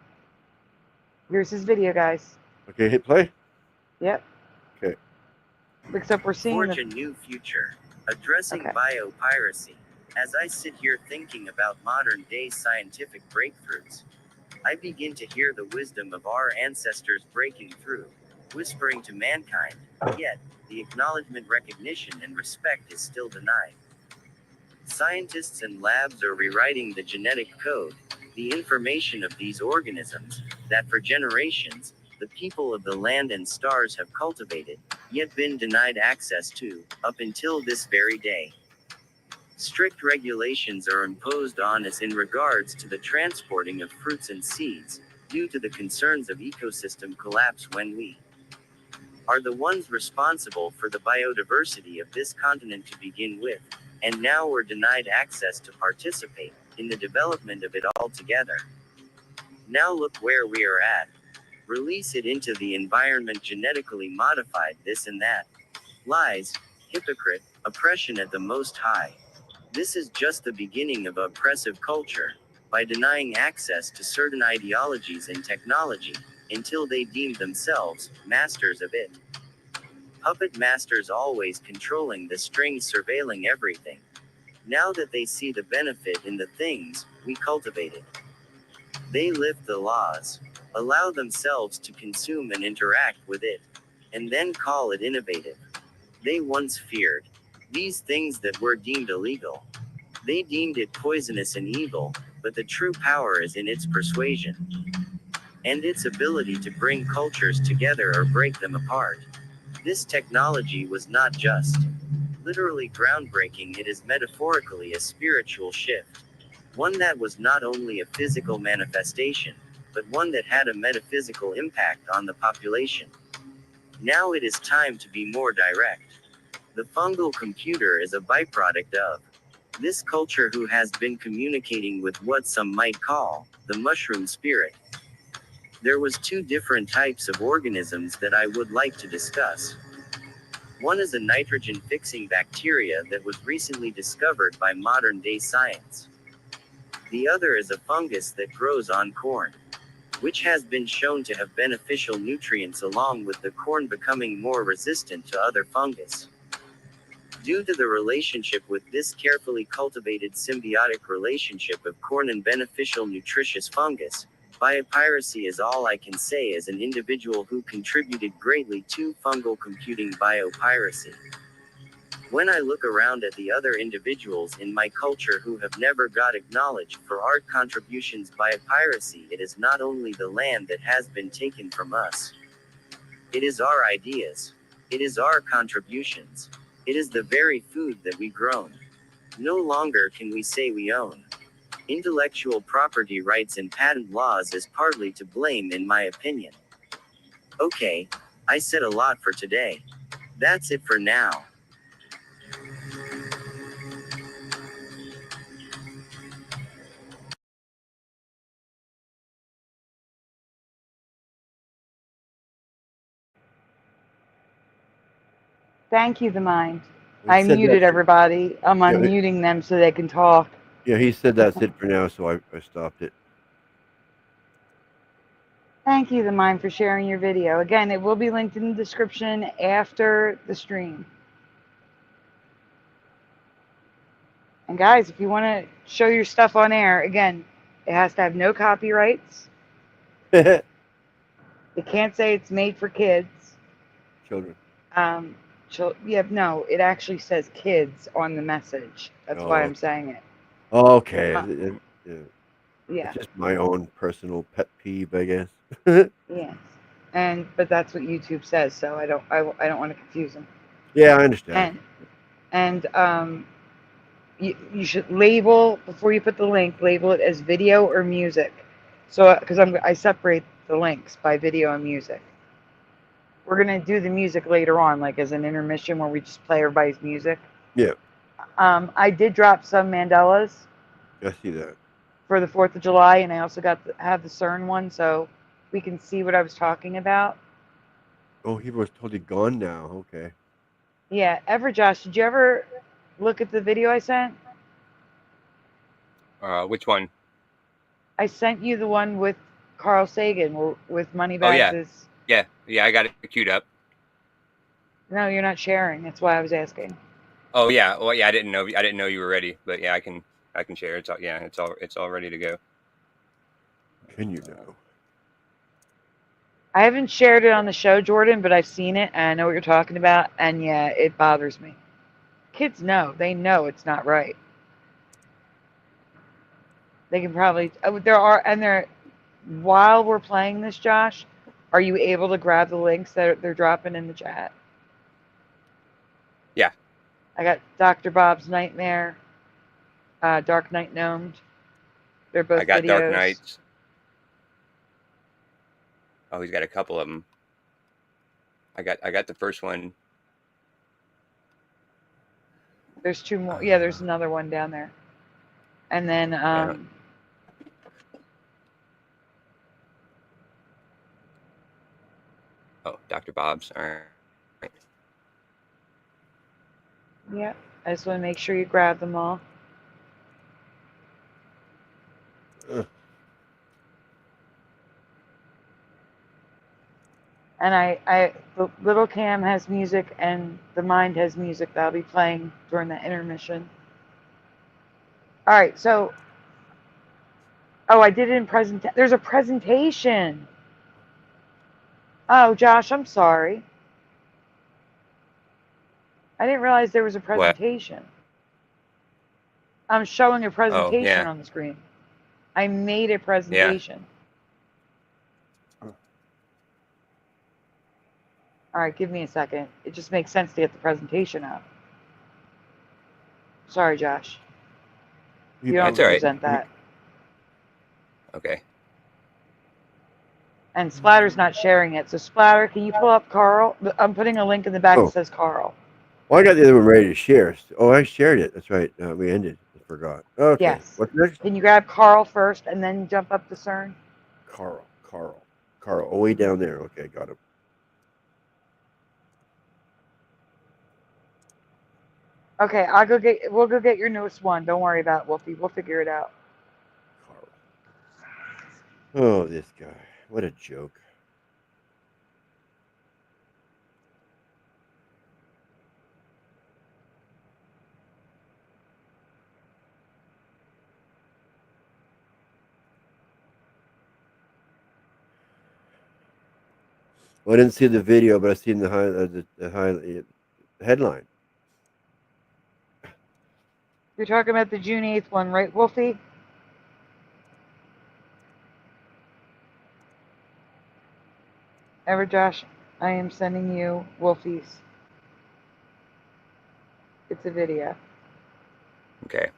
here's his video, guys. Okay. Hit play. Yep. Okay. Except we're seeing Forge a new future. Addressing Okay. biopiracy. As I sit here thinking about modern-day scientific breakthroughs, I begin to hear the wisdom of our ancestors breaking through, whispering to mankind, yet, the acknowledgement, recognition, and respect is still denied. Scientists and labs are rewriting the genetic code, the information of these organisms, that for generations, the people of the land and stars have cultivated, yet been denied access to, up until this very day. Strict regulations are imposed on us in regards to the transporting of fruits and seeds, due to the concerns of ecosystem collapse when we are the ones responsible for the biodiversity of this continent to begin with, and now we're denied access to participate in the development of it altogether. Now look where we are at. Release it into the environment, genetically modified this and that. Lies, hypocrite, oppression at the most high. This is just the beginning of oppressive culture, by denying access to certain ideologies and technology, until they deem themselves masters of it. Puppet masters always controlling the strings, surveilling everything. Now that they see the benefit in the things we cultivated, they lift the laws, allow themselves to consume and interact with it, and then call it innovative. They once feared these things that were deemed illegal. They deemed it poisonous and evil, but the true power is in its persuasion and its ability to bring cultures together or break them apart. This technology was not just literally groundbreaking, it is metaphorically a spiritual shift. One that was not only a physical manifestation, but one that had a metaphysical impact on the population. Now it is time to be more direct. The fungal computer is a byproduct of this culture who has been communicating with what some might call the mushroom spirit. There was two different types of organisms that I would like to discuss. One is a nitrogen-fixing bacteria that was recently discovered by modern-day science. The other is a fungus that grows on corn, which has been shown to have beneficial nutrients along with the corn becoming more resistant to other fungus. Due to the relationship with this carefully cultivated symbiotic relationship of corn and beneficial nutritious fungus, biopiracy is all I can say as an individual who contributed greatly to fungal computing biopiracy. When I look around at the other individuals in my culture who have never got acknowledged for art contributions biopiracy, it is not only the land that has been taken from us. It is our ideas. It is our contributions. It is the very food that we grown. No longer can we say we own. Intellectual property rights and patent laws is partly to blame in my opinion. Okay, I said a lot for today. That's it for now. Thank you, the mind. He I said muted that's it. everybody. I'm Yeah, unmuting them so they can talk. Yeah, he said that's it for now, so I stopped it. Thank you, the mind, for sharing your video. Again, it will be linked in the description after the stream. And guys, if you want to show your stuff on air, again, it has to have no copyrights. It can't say it's made for kids. Children. Yeah, no, it actually says kids on the message. That's why I'm saying it. Okay. Yeah. Yeah. It's just my own personal pet peeve, I guess. Yes. But that's what YouTube says, so I don't want to confuse them. Yeah, I understand. And you should label, before you put the link, label it as video or music. So because I separate the links by video and music. We're gonna do the music later on, like as an intermission where we just play everybody's music. Yeah. I did drop some Mandelas I see that. for the 4th of July, and I also have the CERN one, so we can see what I was talking about. Oh, he was totally gone now. Okay. Yeah, Josh, did you ever look at the video I sent? Which one? I sent you the one with Carl Sagan with Moneybags. Oh, yeah. Yeah, I got it queued up. No, you're not sharing. That's why I was asking. Oh yeah, well yeah, I didn't know you were ready, but yeah, I can share. It's all ready to go. Can you know? I haven't shared it on the show, Jordan, but I've seen it and I know what you're talking about. And yeah, it bothers me. Kids know. They know it's not right. They can probably. While we're playing this, Josh, are you able to grab the links that they're dropping in the chat? Yeah. I got Dr. Bob's Nightmare, Dark Knight Gnomed. They're both I got videos. Dark Knights. Oh, he's got a couple of them. I got the first one. There's two more. Yeah, there's another one down there. And then oh, Dr. Bob's. All right. Yeah, I just want to make sure you grab them all. And the little Cam has music and the Mind has music that I'll be playing during the intermission. All right, so, I did it in presentation. There's a presentation. Oh, Josh, I'm sorry. I didn't realize there was a presentation. What? I'm showing a presentation on the screen. I made a presentation. Yeah. All right, give me a second. It just makes sense to get the presentation up. Sorry, Josh. You don't have to present that. Okay. And Splatter's not sharing it. So, Splatter, can you pull up Carl? I'm putting a link in the back that says Carl. Well, I got the other one ready to share. Oh, I shared it. That's right. We ended. I forgot. Okay. Yes. What's next? Can you grab Carl first and then jump up to CERN? Carl. Oh, way down there. Okay, got him. Okay, we'll go get your newest one. Don't worry about it, Wolfie. We'll figure it out. Carl. Oh, this guy. What a joke. Well, I didn't see the video, but I seen the headline. You're talking about the June 8th one, right, Wolfie? Josh, I am sending you Wolfie's. It's a video. Okay.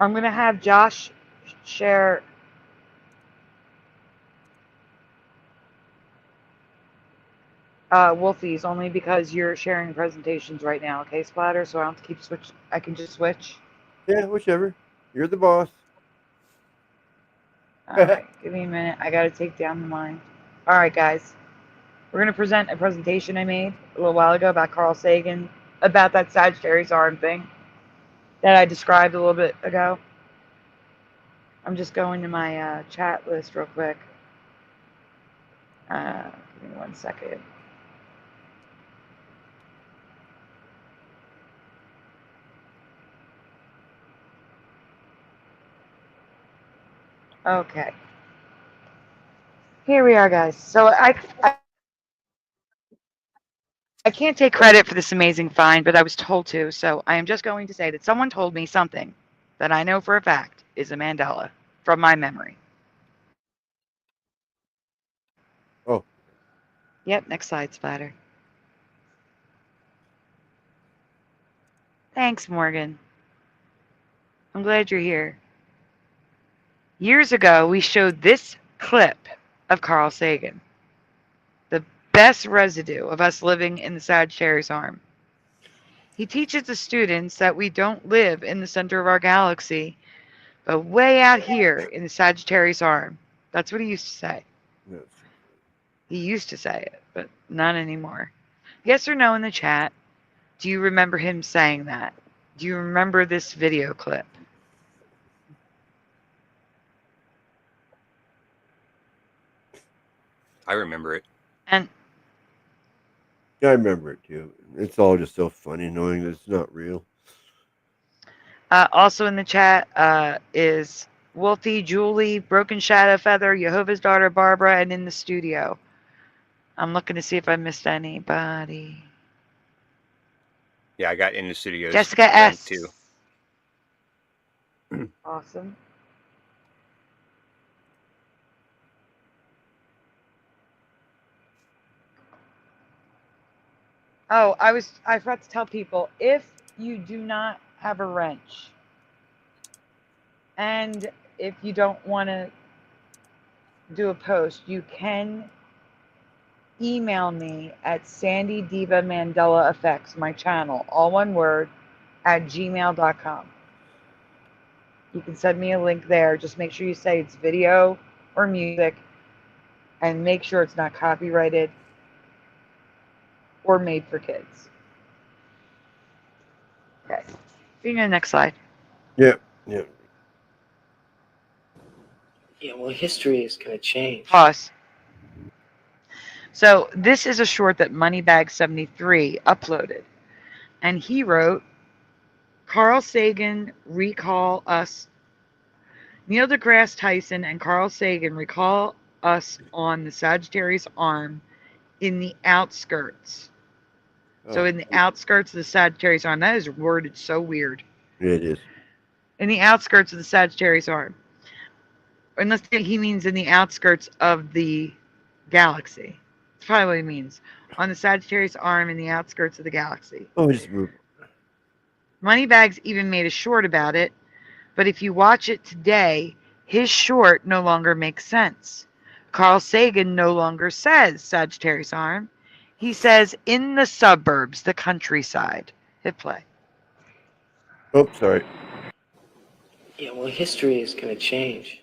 I'm going to have Josh share Wolfie's only because you're sharing presentations right now, okay, Splatter? So I don't have to keep switch. I can just switch. Yeah, whichever. You're the boss. All right, give me a minute. I got to take down the Mind. All right, guys. We're going to present a presentation I made a little while ago about Carl Sagan, about that Sagittarius arm thing that I described a little bit ago. I'm just going to my chat list real quick. Give me 1 second. Okay. Here we are, guys. So I can't take credit for this amazing find, but I was told to. So I am just going to say that someone told me something that I know for a fact is a Mandela from my memory. Oh. Yep, next slide, Splatter. Thanks, Morgan. I'm glad you're here. Years ago, we showed this clip of Carl Sagan, the best residue of us living in the Sagittarius arm. He teaches the students that we don't live in the center of our galaxy, but way out here in the Sagittarius arm. That's what he used to say. Yes. He used to say it, but not anymore. Yes or no in the chat. Do you remember him saying that? Do you remember this video clip? I remember it. And I remember it too. It's all just so funny knowing that it's not real. also in the chat is Wolfie, Julie, Broken Shadow Feather, Jehovah's Daughter Barbara, and in the studio. I'm looking to see if I missed anybody. Yeah, I got in the studio. Jessica S. Too. Awesome. Oh, I forgot to tell people, if you do not have a wrench and if you don't want to do a post, you can email me at sandydivamandelaeffects, my channel, all one word, at gmail.com. You can send me a link there. Just make sure you say it's video or music and make sure it's not copyrighted or made for kids. Okay. Being the next slide. Yeah. Yeah, well, history is going to change. Pause. So this is a short that Moneybag73 uploaded. And he wrote, Carl Sagan recall us. Neil deGrasse Tyson and Carl Sagan recall us on the Sagittarius arm in the outskirts. So in the outskirts of the Sagittarius arm. That is worded so weird. It is. In the outskirts of the Sagittarius arm. Unless he means in the outskirts of the galaxy. That's probably what he means. On the Sagittarius arm in the outskirts of the galaxy. Oh, just move. Moneybags even made a short about it. But if you watch it today, his short no longer makes sense. Carl Sagan no longer says Sagittarius arm. He says in the suburbs, the countryside. Hit play. Oh, sorry. Yeah, well, history is going to change.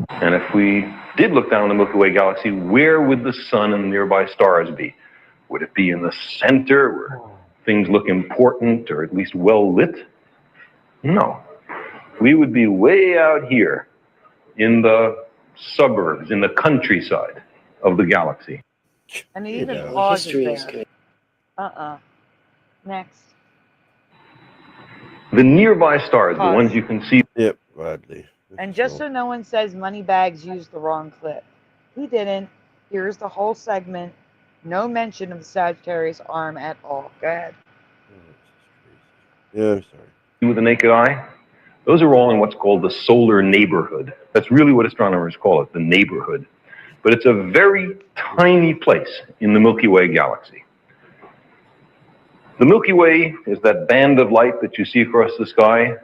And if we did look down the Milky Way galaxy, where would the sun and nearby stars be? Would it be in the center where things look important or at least well lit? No. We would be way out here in the suburbs, in the countryside of the galaxy. And it even know. pauses History is there. Next. The nearby stars, the Pause. ones you can see. Yep, gladly. And just so no one says Moneybags used the wrong clip. He didn't. Here's the whole segment. No mention of the Sagittarius arm at all. Go ahead. Yeah, I'm sorry. With the naked eye, those are all in what's called the solar neighborhood. That's really what astronomers call it, the neighborhood. But it's a very tiny place in the Milky Way galaxy. The Milky Way is that band of light that you see across the sky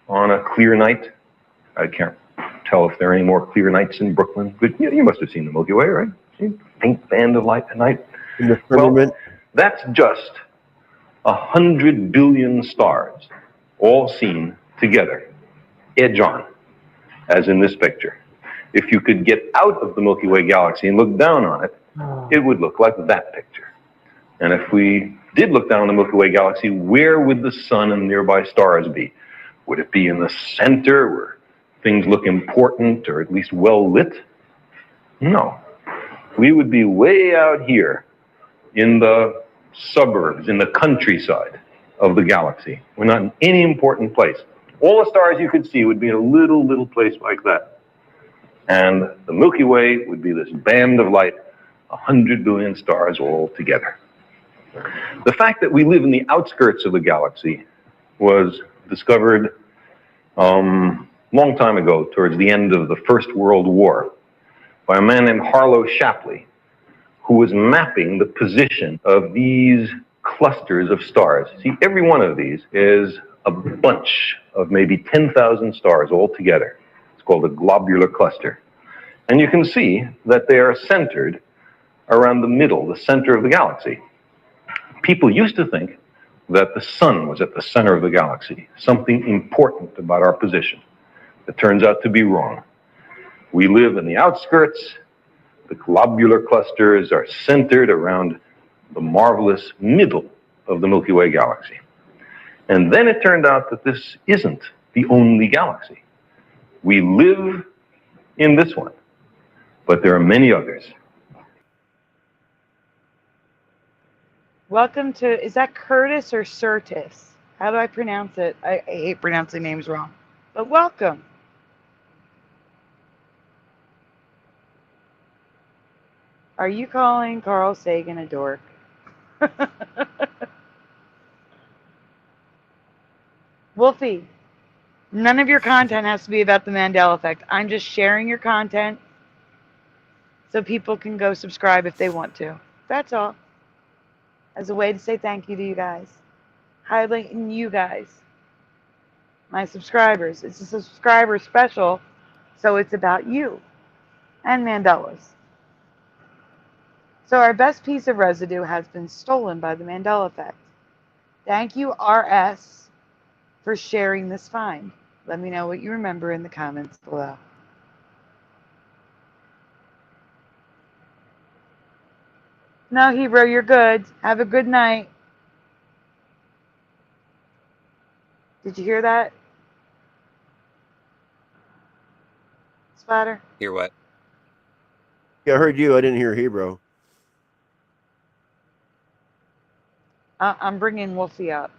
on a clear night. I can't tell if there are any more clear nights in Brooklyn, but you must have seen the Milky Way, right? Faint band of light at night. In the firmament. Well, that's just 100 billion stars, all seen together, edge on, as in this picture. If you could get out of the Milky Way galaxy and look down on it, it would look like that picture. And if we did look down the Milky Way galaxy, where would the sun and nearby stars be? Would it be in the center where things look important or at least well lit? No. We would be way out here in the suburbs, in the countryside of the galaxy. We're not in any important place. All the stars you could see would be in a little place like that. And the Milky Way would be this band of light, 100 billion stars all together. The fact that we live in the outskirts of the galaxy was discovered long time ago, towards the end of the First World War, by a man named Harlow Shapley, who was mapping the position of these clusters of stars. See, every one of these is a bunch of maybe 10,000 stars all together. It's called a globular cluster. And you can see that they are centered around the middle, the center of the galaxy. People used to think that the sun was at the center of the galaxy, something important about our position. It turns out to be wrong. We live in the outskirts. The globular clusters are centered around the marvelous middle of the Milky Way galaxy. And then it turned out that this isn't the only galaxy. We live in this one. But there are many others. Welcome to, is that Curtis or Curtis? How do I pronounce it? I hate pronouncing names wrong. But welcome. Are you calling Carl Sagan a dork? Wolfie, none of your content has to be about the Mandela effect. I'm just sharing your content so people can go subscribe if they want to. That's all. As a way to say thank you to you guys. Highlighting you guys. My subscribers. It's a subscriber special, so it's about you and Mandelas. So our best piece of residue has been stolen by the Mandela effect. Thank you, RS, for sharing this find. Let me know what you remember in the comments below. No, Hebro, you're good. Have a good night. Did you hear that? Splatter? Hear what? Yeah, I heard you. I didn't hear Hebro. I'm bringing Wolfie up.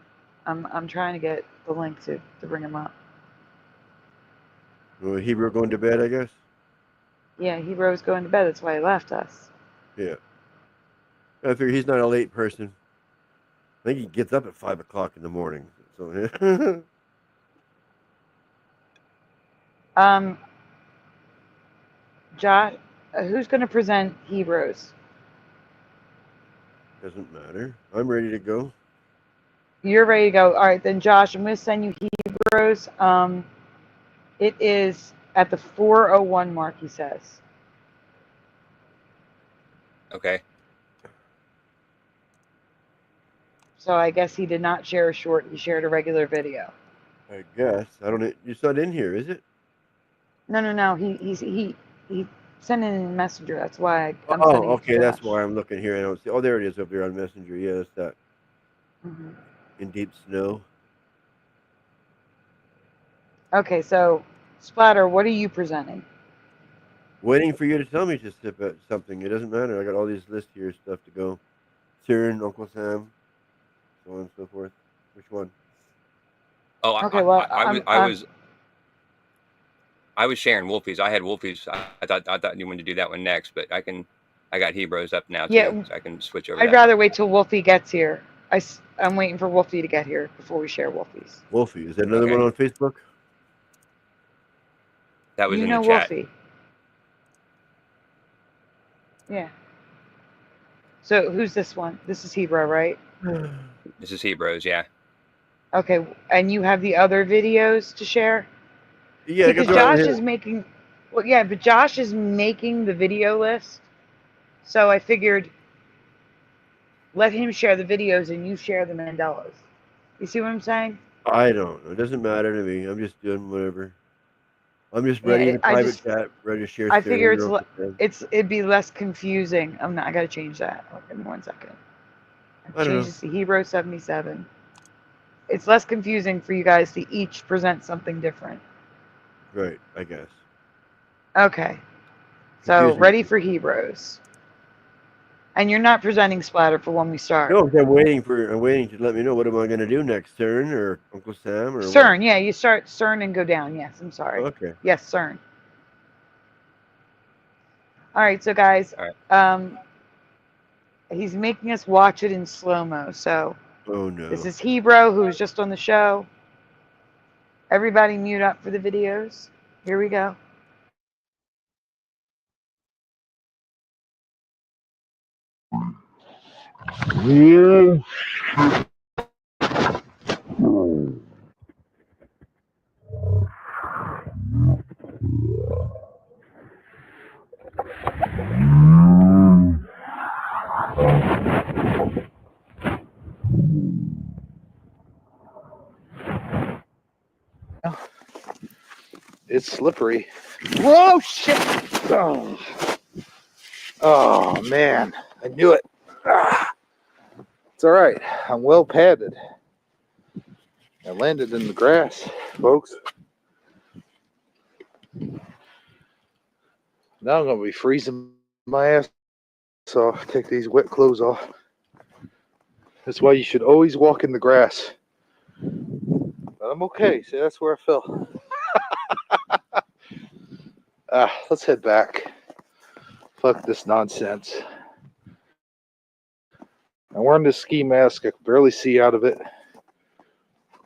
I'm trying to get the link to bring him up. Well, Hebro going to bed, I guess? Yeah, Hebro's going to bed. That's why he left us. Yeah. I figure he's not a late person. I think he gets up at 5 o'clock in the morning. So, Josh, who's going to present Hebrews? doesn't matter. I'm ready to go. You're ready to go. All right, then, Josh, I'm going to send you Hebrews. It is at the 4:01 mark, he says. Okay. So I guess he did not share a short. He shared a regular video. I guess. I don't know. It's not in here, is it? No. He sent it in Messenger. That's why I'm Oh, sending it okay. to That's Josh. why I'm looking here. I don't see. Oh, there it is up there on Messenger. Yeah, that's that. Mm-hmm. In deep snow. Okay, so Splatter, what are you presenting? Waiting for you to tell me to sip at something. It doesn't matter. I got all these lists here, stuff to go. CERN, Uncle Sam, so on and so forth. Which one? Oh, Okay, well, I was sharing Wolfie's. I had Wolfie's. I thought you wanted to do that one next, but I got Hebrews up now too, yeah, so I can switch over. I'd rather wait till Wolfie gets here. I'm waiting for Wolfie to get here before we share Wolfie's. Wolfie, is that another one on Facebook? That was you in know the chat. Wolfie. Yeah. So who's this one? This is Hebro, right? This is Hebrews, yeah. Okay, and you have the other videos to share? Yeah, because Josh is making. Well, yeah, but Josh is making the video list, so I figured let him share the videos and you share the Mandelas. You see what I'm saying? I don't know. It doesn't matter to me. I'm just doing whatever. I'm just ready in the private chat, ready to share. I figure it'd be less confusing. I gotta change that. Give me 1 second. Change this to Hebro 77. It's less confusing for you guys to each present something different. Right, I guess. Okay. So ready for Hebrews. And you're not presenting Splatter for when we start. No, I'm waiting to let me know what am I going to do next, CERN or Uncle Sam or CERN, what? yeah, you start CERN and go down. Yes, I'm sorry. Okay. Yes, CERN. All right, so guys, he's making us watch it in slow-mo. So this is Hebro, who was just on the show. Everybody mute up for the videos. Here we go. It's slippery. Whoa, shit! Oh man, I knew it. It's all right. I'm well padded. I landed in the grass, folks. Now I'm going to be freezing my ass off. Take these wet clothes off. That's why you should always walk in the grass. But I'm okay. See, that's where I fell. Let's head back. Fuck this nonsense. I'm wearing this ski mask. I can barely see out of it.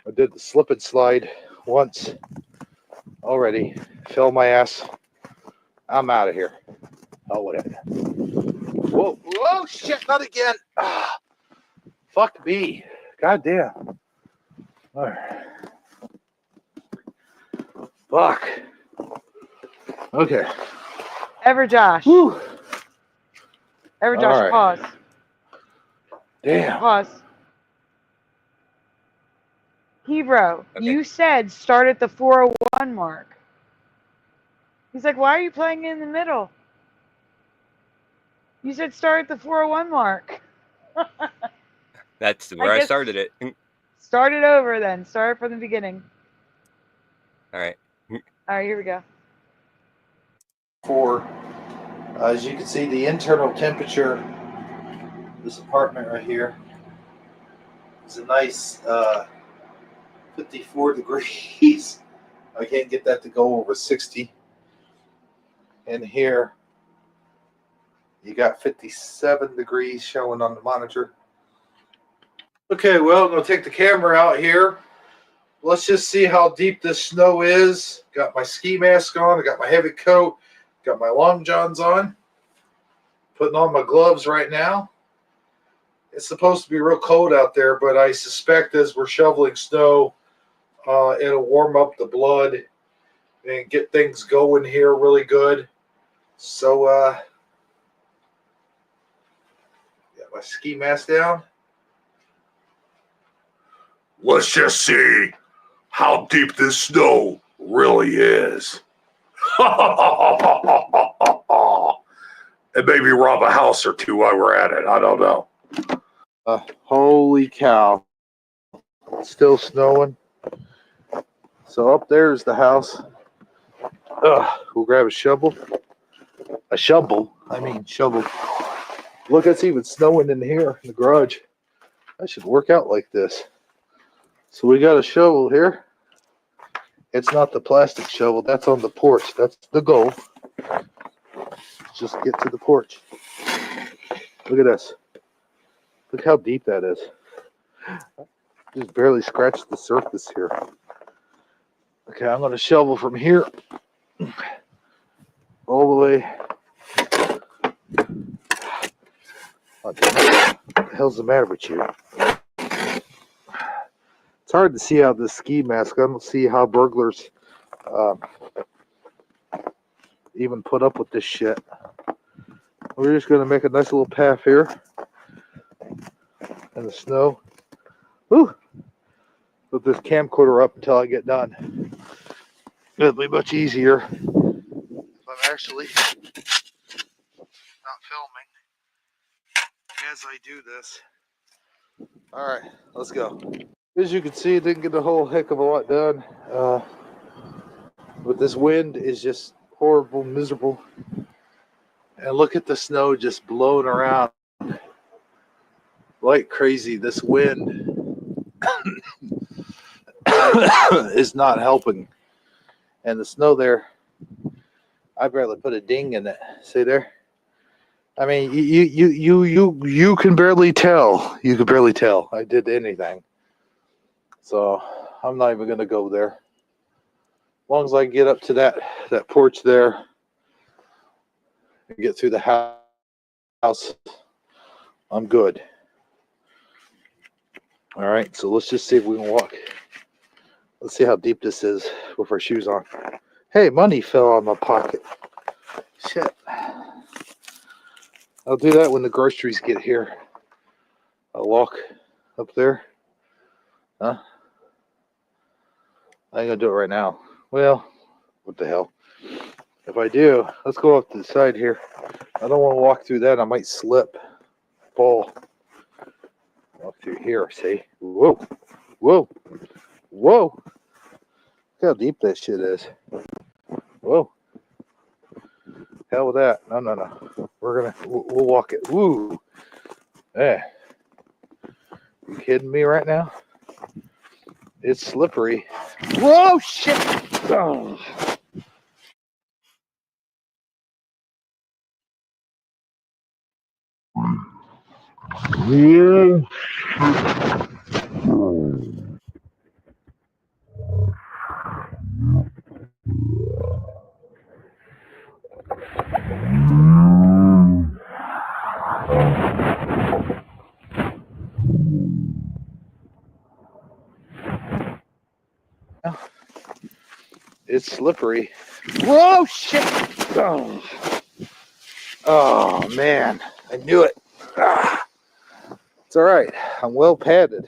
I did the slip and slide once already. Fell my ass. I'm out of here. Oh, whatever. Whoa, whoa, shit, not again. Fuck me. God damn. All right. Fuck. Okay. Josh. Whew. Josh, right. pause. Damn. Pause. Hebro, Okay. you said start at the 401 mark. He's like, why are you playing in the middle? You said start at the 401 mark. That's where I guess- started it. Start it over then. Start from the beginning. All right. All right, here we go. As you can see, the internal temperature of this apartment right here is a nice 54 degrees. I can't get that to go over 60. And here, you got 57 degrees showing on the monitor. Okay, well, I'm going to take the camera out here. Let's just see how deep this snow is. Got my ski mask on. I got my heavy coat. Got my long johns on. Putting on my gloves right now. It's supposed to be real cold out there, but I suspect as we're shoveling snow, it'll warm up the blood and get things going here really good. So, got my ski mask down. Let's just see how deep this snow really is. And maybe rob a house or two while we're at it. I don't know. Holy cow. It's still snowing. So up there is the house. We'll grab a shovel. A shovel? I mean shovel. Look, it's even snowing in here in the garage. I should work out like this. So we got a shovel here. It's not the plastic shovel. That's on the porch. That's the goal. Just get to the porch. Look at this. Look how deep that is. Just barely scratched the surface here. Okay, I'm going to shovel from here all the way. Oh, damn it. What the hell's the matter with you? It's hard to see out of this ski mask. I don't see how burglars even put up with this shit. We're just going to make a nice little path here in the snow. Woo! Put this camcorder up until I get done. It'll be much easier if I'm actually not filming as I do this. All right, let's go. As you can see, it didn't get a whole heck of a lot done. But this wind is just horrible, miserable. And look at the snow just blowing around like crazy. This wind is not helping. And the snow there, I barely put a ding in it. See there? I mean, you can barely tell. You can barely tell I did anything. So I'm not even gonna go there. As long as I get up to that porch there and get through the house, I'm good. All right, so let's just see if we can walk. Let's see how deep this is with our shoes on. Hey, money fell out of my pocket. Shit. I'll do that when the groceries get here. I'll walk up there. Huh? I ain't gonna do it right now. Well, what the hell? If I do, let's go up to the side here. I don't want to walk through that. I might slip, fall. Walk through here, see? Whoa, whoa, whoa. Look how deep that shit is. Whoa. Hell with that. No. We'll walk it. Woo. Hey. You kidding me right now? It's slippery. Whoa, shit. Oh. It's slippery. Whoa, shit. Oh, man. I knew it. It's all right. I'm well padded.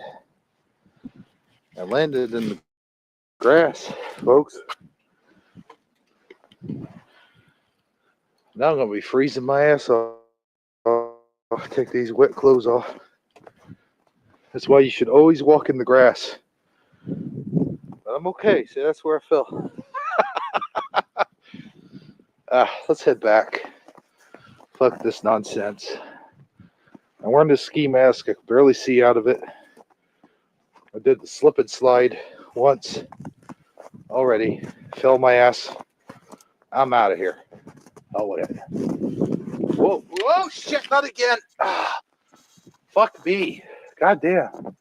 I landed in the grass, folks. Now I'm going to be freezing my ass off. I'll take these wet clothes off. That's why you should always walk in the grass. But I'm okay. See, that's where I fell. Let's head back. Fuck this nonsense. I'm wearing this ski mask. I can barely see out of it. I did the slip and slide once already. Fell my ass. I'm out of here. Oh, whatever. Whoa, shit, not again. Fuck me. God damn.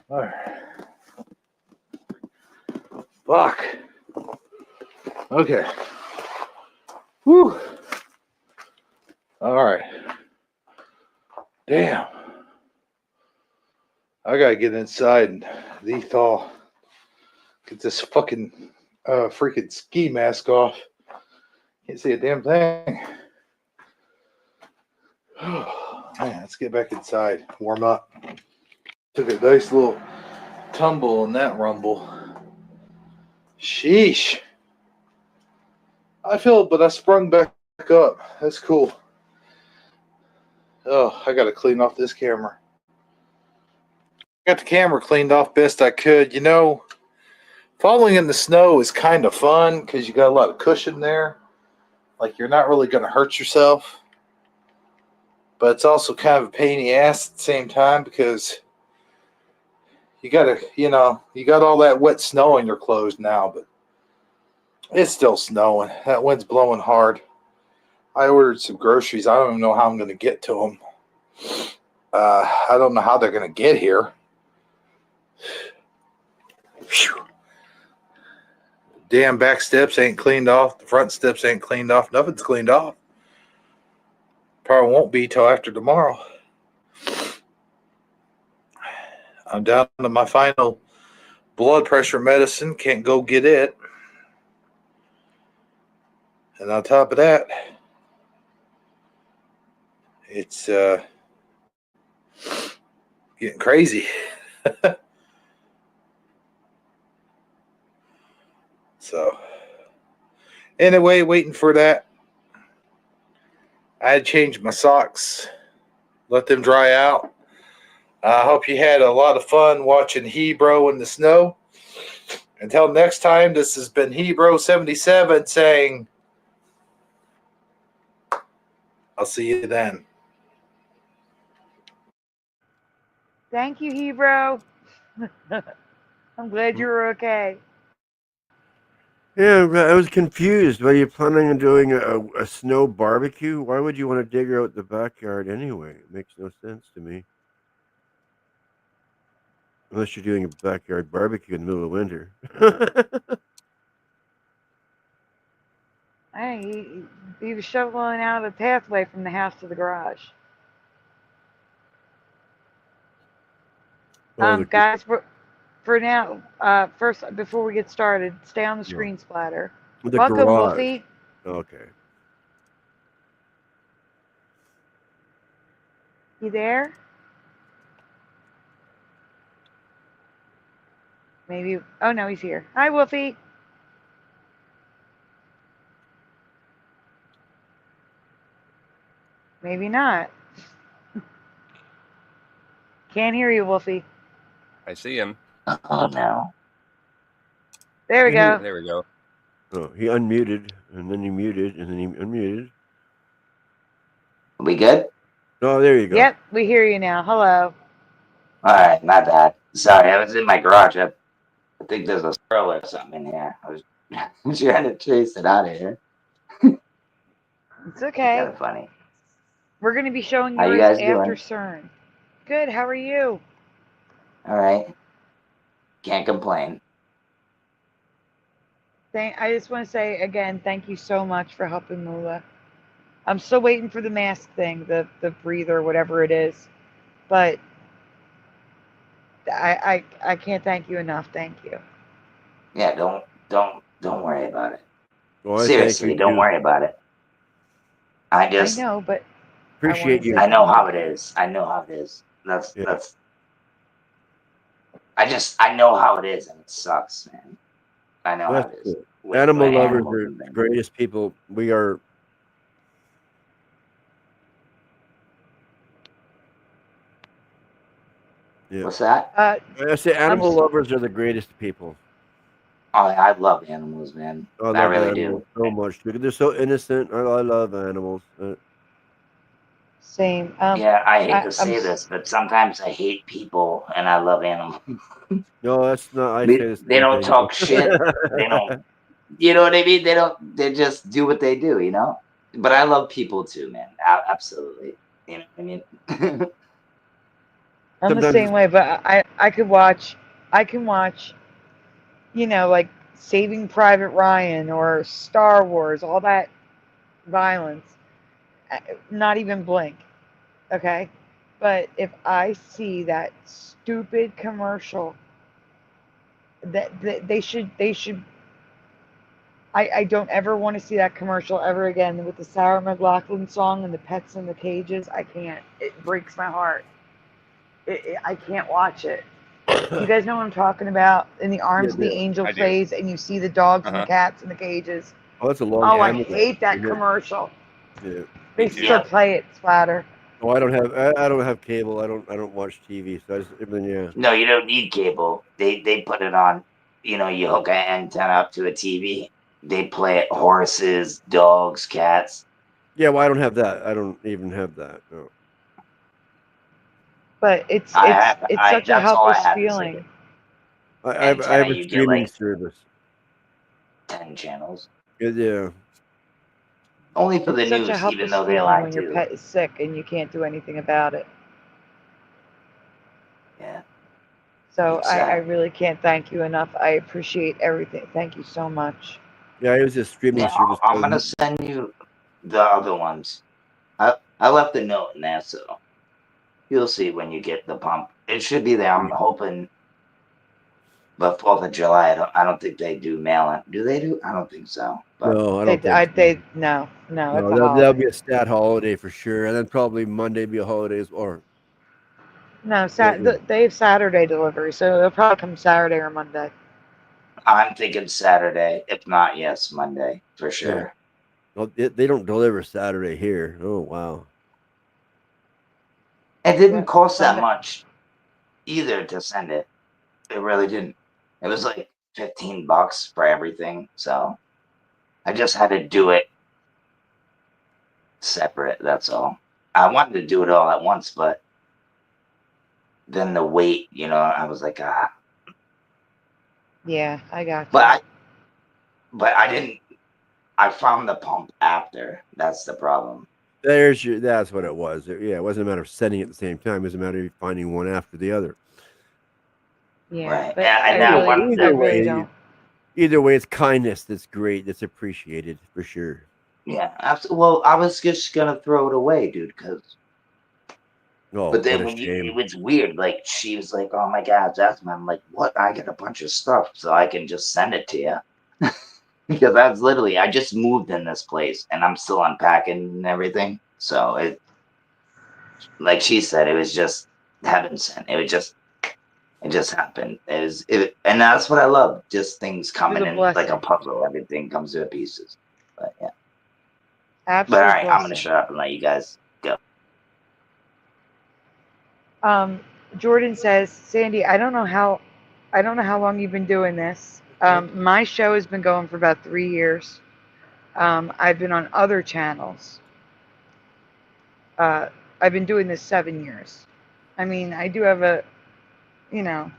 All right. Fuck. Okay. Whew. All right. Damn. I gotta get inside and thaw. Get this fucking freaking ski mask off. Can't see a damn thing. Man, let's get back inside. Warm up. Took a nice little tumble in that rumble. Sheesh. I feel it, but I sprung back up. That's cool. Oh, I gotta clean off this camera. Got the camera cleaned off best I could. You know, falling in the snow is kind of fun because you got a lot of cushion there. Like, you're not really going to hurt yourself. But it's also kind of a pain in the ass at the same time because you got to, you got all that wet snow in your clothes now, but it's still snowing. That wind's blowing hard. I ordered some groceries. I don't even know how I'm going to get to them. I don't know how they're going to get here. Whew. Damn back steps ain't cleaned off. The front steps ain't cleaned off. Nothing's cleaned off. Probably won't be till after tomorrow. I'm down to my final blood pressure medicine. Can't go get it. And on top of that, it's getting crazy. So, anyway, waiting for that. I had changed my socks, let them dry out. I hope you had a lot of fun watching Hebro in the snow. Until next time, this has been Hebro77 saying, I'll see you then. Thank you, Hebro. I'm glad you were okay. Yeah, I was confused. Were you planning on doing a snow barbecue? Why would you want to dig out the backyard anyway? It makes no sense to me. Unless you're doing a backyard barbecue in the middle of winter. Hey, he was shoveling out a pathway from the house to the garage. Guys, for now, first, before we get started, stay on the screen splatter. The Welcome, garage. Wolfie. Okay. You there? Maybe. Oh, no, he's here. Hi, Wolfie. Maybe not. Can't hear you, Wolfie. I see him. Oh, no. There we go. There we go. Oh, he unmuted, and then he muted, and then he unmuted. We good? Oh, there you go. Yep, we hear you now. Hello. All right, my bad. Sorry, I was in my garage. I think there's a squirrel or something in here. I was trying to chase it out of here. It's okay. Kind of funny. We're going to be showing How you yours guys after doing? CERN. Good. How are you? All right. Can't complain. I just want to say again, thank you so much for helping Lula. I'm still waiting for the mask thing, the breather, whatever it is, but I can't thank you enough. Thank you. Yeah, don't worry about it. Well, I Seriously, thank you don't too. worry about it. I know, but appreciate you. I know how it is. I know how it is. That's I know how it is, and it sucks, man. I know how it is. Cool. Animal lovers are the greatest people. We are. Yeah. What's that? I say animal lovers are the greatest people. Oh, I love animals, man. I love really animals do. so much. They're so innocent. I love animals. Same. Yeah, I hate to say this, but sometimes I hate people and I love animals. No, that's not. I say this. They don't talk shit. They don't. You know what I mean? They just do what they do, you know? But I love people too, man. Absolutely. You know what I mean? I'm the same way, but I can watch, you know, like Saving Private Ryan or Star Wars, all that violence, not even blink, okay? But if I see that stupid commercial, that they should, I don't ever want to see that commercial ever again with the Sarah McLachlan song and the pets in the cages. I can't. It breaks my heart. I can't watch it. You guys know what I'm talking about? In the Arms of the Angel plays, and you see the dogs and the cats in the cages. Oh, that's a long Oh, I time ago. hate that commercial. Yeah. They still play it, Splatter. Oh, I don't have cable. I don't watch TV. So yeah. No, you don't need cable. They put it on. You know, you hook an antenna up to a TV. They play it. Horses, dogs, cats. Yeah, well, I don't have that. I don't even have that. No. But it's such a helpless feeling. I have a streaming service. 10 channels. Yeah. Only for the It's such news, a helpless even though they feeling lie when too. your pet is sick and you can't do anything about it. Yeah. So I really can't thank you enough. I appreciate everything. Thank you so much. Yeah, it was a streaming service. I'm gonna send you the other ones. I left a note in there, so you'll see when you get the pump. It should be there. I'm hoping. But 4th of July, I don't think they do mail-in. Do they do? I don't think so. But No, I don't think so. No. That'll be a stat holiday for sure, and then probably Monday be a holiday or. No, they have Saturday delivery, so it'll probably come Saturday or Monday. I'm thinking Saturday. If not, yes, Monday for sure. Yeah. No, they don't deliver Saturday here. Oh wow. It didn't cost that much either to send it. It really didn't. It was like $15 for everything. So I just had to do it separate. That's all. I wanted to do it all at once, but then the wait, you know, I was like, ah. Yeah, I got you. But I didn't. I found the pump after. That's the problem. That's what it was. Yeah, it wasn't a matter of sending it at the same time. It was a matter of finding one after the other. Yeah, right. But either way, it's kindness that's great. That's appreciated for sure. Yeah, absolutely. Well, I was just gonna throw it away, dude, because. Oh, but then it was weird. Like she was like, "Oh my God, Jasmine." I'm like, "What? I got a bunch of stuff, so I can just send it to you." Because that's literally, I just moved in this place and I'm still unpacking and everything. So it, like she said, it was just heaven sent. It just happened. And that's what I love. Just things coming in like a puzzle. Everything comes to pieces. But yeah. Absolutely. But all right, I'm gonna shut up and let you guys go. Jordan says, Sandy, I don't know how long you've been doing this, My show has been going for about 3 years. I've been on other channels. I've been doing this 7 years. I mean, I do have a, you know,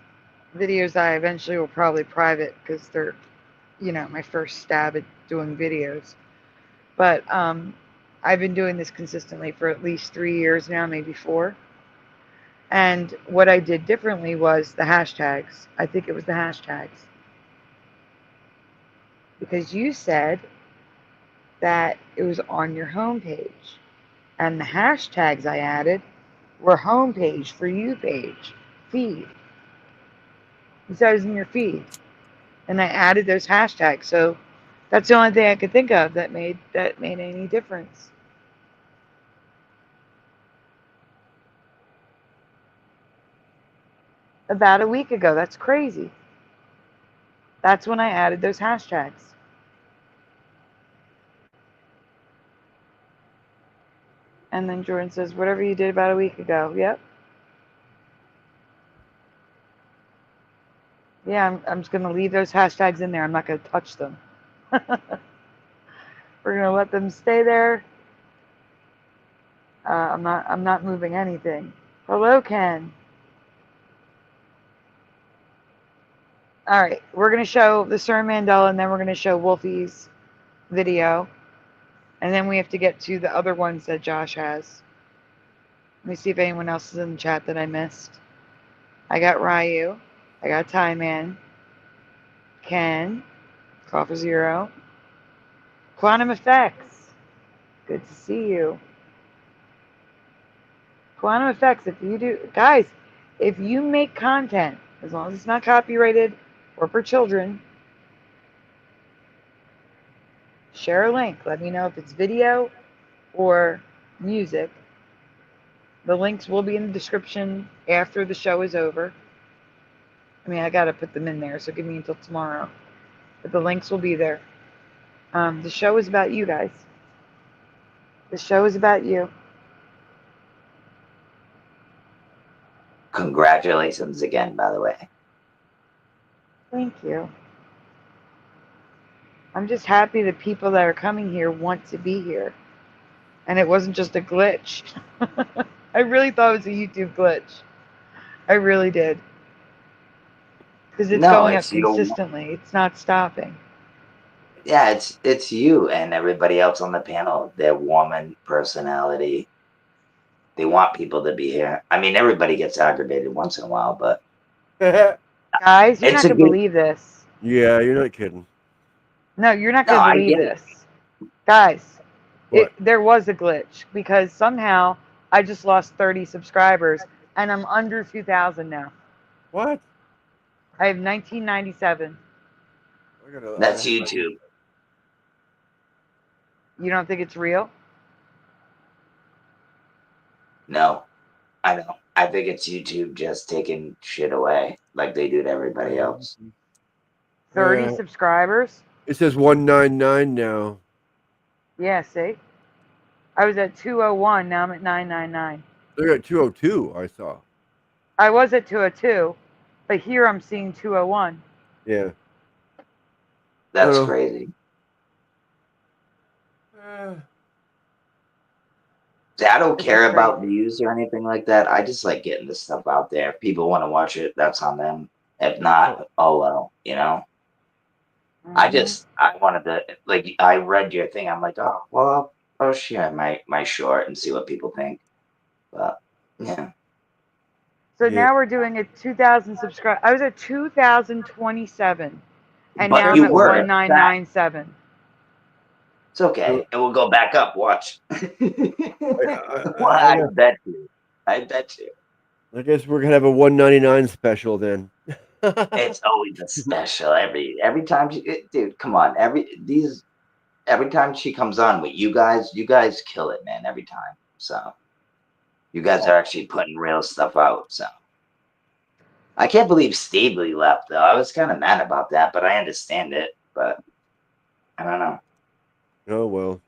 videos I eventually will probably private because they're, you know, my first stab at doing videos. But I've been doing this consistently for at least 3 years now, maybe 4. And what I did differently was the hashtags. I think it was the hashtags. Because you said that it was on your homepage. And the hashtags I added were homepage for you page, feed. You said it was in your feed. And I added those hashtags. So that's the only thing I could think of that made any difference. About a week ago. That's crazy. That's when I added those hashtags. And then Jordan says, whatever you did about a week ago. Yep. Yeah, I'm just going to leave those hashtags in there. I'm not going to touch them. We're going to let them stay there. I'm not moving anything. Hello, Ken. All right, we're going to show the CERN Mandela, and then we're going to show Wolfie's video. And then we have to get to the other ones that Josh has. Let me see if anyone else is in the chat that I missed. I got Ryu. I got Tie Man. Ken. Coffer Zero. Quantum Effects. Good to see you. Quantum Effects, if you do... Guys, if you make content, as long as it's not copyrighted or for children, share a link. Let me know if it's video or music. The links will be in the description after the show is over. I mean, I gotta put them in there, so give me until tomorrow. But the links will be there. The show is about you guys. The show is about you. Congratulations again, by the way. Thank you. I'm just happy the people that are coming here want to be here. And it wasn't just a glitch. I really thought it was a YouTube glitch. I really did. Because it's going up consistently. It's not stopping. Yeah, it's you and everybody else on the panel. They're warming personality. They want people to be here. I mean, everybody gets aggravated once in a while, but... Guys, you're not going to believe this. Yeah, you're not kidding. No, you're not going to believe this. Guys, there was a glitch because somehow I just lost 30 subscribers and I'm under 2,000 now. What? I have 1997. That's YouTube. You don't think it's real? No, I don't. I think it's YouTube just taking shit away like they do to everybody else. 30 subscribers? It says 199 now. Yeah, see? I was at 201, now I'm at 999. They're at 202, I saw. I was at 202, but here I'm seeing 201. Yeah. That's crazy. I don't care about views or anything like that. I just like getting this stuff out there. If people want to watch it, that's on them. If not, oh well, you know. I wanted to, like, I read your thing. I'm like, oh well, I'll share my short and see what people think. But yeah. So now we're doing a 2,000 subscribe. I was at 2,027, and now I'm at 1,997. It's okay. It will go back up. Watch. I bet you. I bet you. I guess we're gonna have a 199 special then. It's always a special every time dude, come on. Every time she comes on with you guys kill it, man, every time. So you guys are actually putting real stuff out. So I can't believe Stably left though. I was kind of mad about that, but I understand it. But I don't know. Oh well,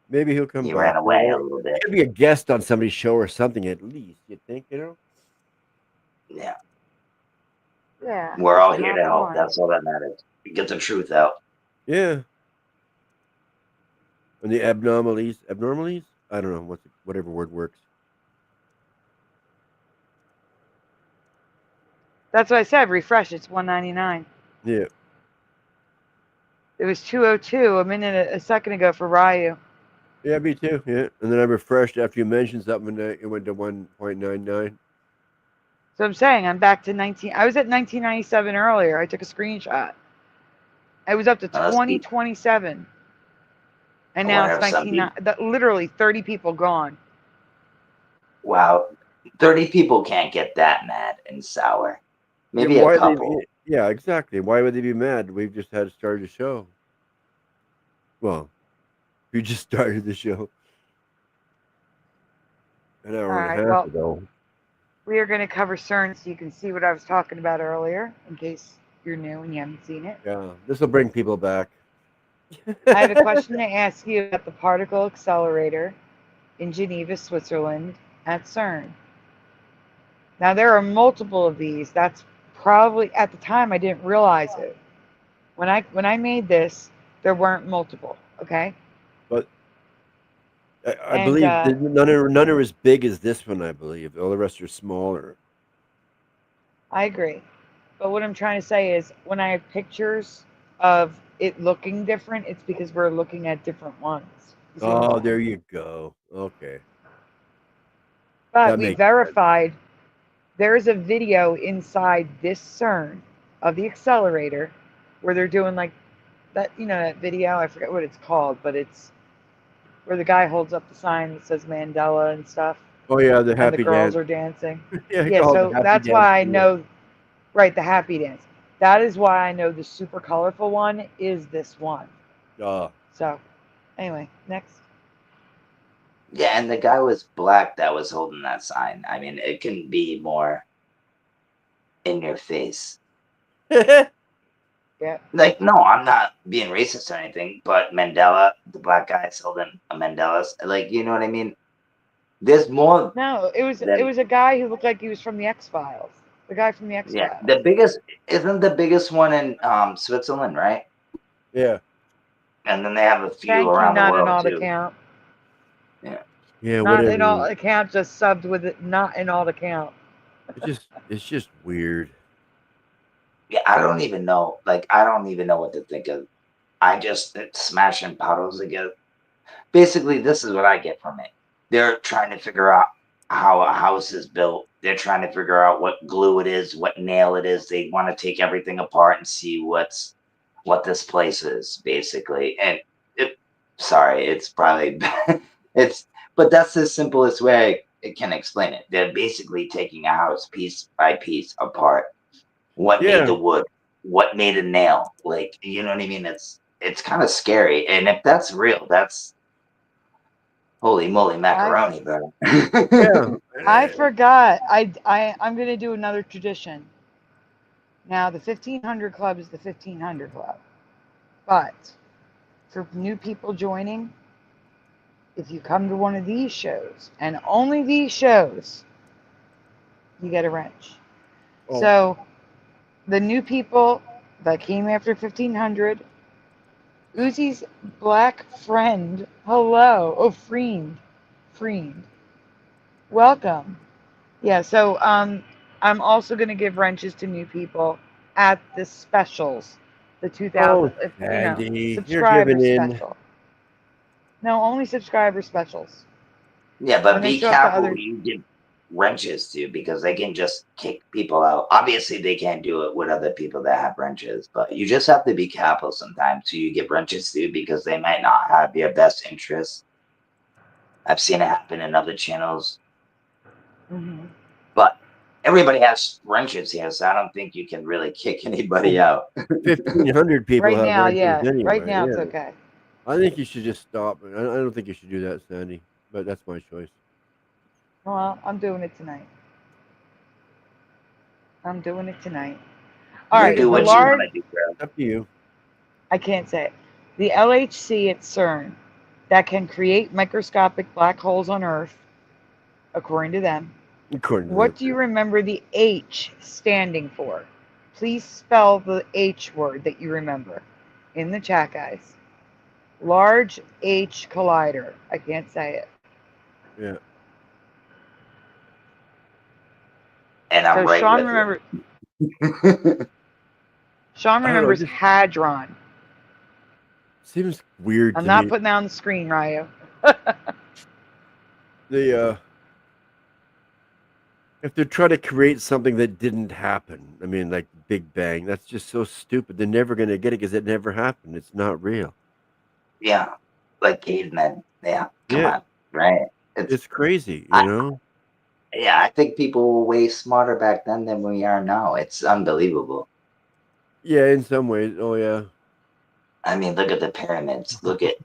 maybe he'll come back. He ran away a little bit. He'll be a guest on somebody's show or something at least. You think, you know? Yeah. Yeah. We're all it's here not to help. fun. That's all that matters. Get the truth out. Yeah. And the abnormalities? I don't know whatever word works. That's what I said. Refresh. It's 199. Yeah. It was 202 a second ago for Ryu. Yeah, me too. Yeah. And then I refreshed after you mentioned something and it went to 1.99. So I'm saying I'm back to 19. I was at 1997 earlier. I took a screenshot. I was up to Now, let's see. 2027. And I now wonder it's if some 19. Literally 30 people gone. Wow, 30 people can't get that mad and sour. Maybe Yeah, a couple. Yeah, exactly. Why would they be mad? We've just had started the show. Well, we just started the show an hour and a Alright, half well, ago. we are going to cover CERN so you can see what I was talking about earlier, in case you're new and you haven't seen it. Yeah, this will bring people back. I have a question to ask you about the particle accelerator in Geneva, Switzerland at CERN. Now, there are multiple of these. That's probably, at the time, I didn't realize it. When I made this, there weren't multiple, okay? But I believe none are as big as this one, I believe. All the rest are smaller. I agree. But what I'm trying to say is when I have pictures of it looking different, it's because we're looking at different ones. Oh, there you go. Okay. But we verified there is a video inside this CERN of the accelerator where they're doing like that, that video. I forget what it's called, but it's where the guy holds up the sign that says Mandela and stuff. Oh yeah, the happy and the girls dance. are dancing. Yeah, so that's why I know. Right, the happy dance. That is why I know the super colorful one is this one. So, anyway, next. Yeah, and the guy was black that was holding that sign. I mean, it can be more in your face. Yeah. Like, no, I'm not being racist or anything, but Mandela, the black guy is holding a Mandela's. Like, you know what I mean? There's more. No, it was a guy who looked like he was from the X-Files. The guy from the X-Files. Yeah, the biggest isn't the biggest one in Switzerland, right? Yeah. And then they have a few around the world not too. Account. Yeah. Yeah, not whatever. in all account, just subbed with it. Not in all account. It's just weird. Yeah, I don't even know. Like, I don't even know what to think of. I just smashing puddles together. Basically, this is what I get from it. They're trying to figure out how a house is built. They're trying to figure out what glue it is, what nail it is. They want to take everything apart and see what this place is, basically. And sorry, it's probably but that's the simplest way I can explain it. They're basically taking a house piece by piece apart. What made the wood? What made a nail? Like, you know what I mean? It's kind of scary. And if that's real, that's holy moly macaroni, bro. Yeah. I forgot. I'm gonna do another tradition. Now the 1500 Club is the 1500 Club, but for new people joining, if you come to one of these shows and only these shows, you get a wrench. Oh. So the new people that came after 1500, Uzi's black friend, hello, oh friend, welcome. Yeah, so I'm also gonna give wrenches to new people at the specials, the 2000, Sandy, subscriber special. No, only subscriber specials. Yeah, but be careful who you give wrenches to, because they can just kick people out. Obviously, they can't do it with other people that have wrenches, but you just have to be careful sometimes who you give wrenches to, because they might not have your best interests. I've seen it happen in other channels. Mm-hmm. But everybody has wrenches here, so I don't think you can really kick anybody out. 1,500 people have now, wrenches anyway. Right now, it's okay. I think you should just stop. I don't think you should do that, Sandy, but that's my choice. Well, I'm doing it tonight. All right, do what you want to do, girl. Up to you. I can't say it. The LHC at CERN that can create microscopic black holes on Earth, according to them. What do you remember the H standing for? please spell the H word that you remember in the chat, guys. Large H collider. I can't say it. Yeah. And I'm So right Sean with remember. you. Sean I don't know, remembers just Hadron. seems weird I'm to not me. putting that on the screen, Ryu. If they're trying to create something that didn't happen, I mean, like Big Bang, that's just so stupid. They're never going to get it because it never happened. It's not real. Yeah, like cavemen. Yeah, come Yeah. on, right? It's crazy, I- you know? Yeah, I think people were way smarter back then than we are now. It's unbelievable. Yeah, in some ways. Oh, yeah. I mean, look at the pyramids. Look at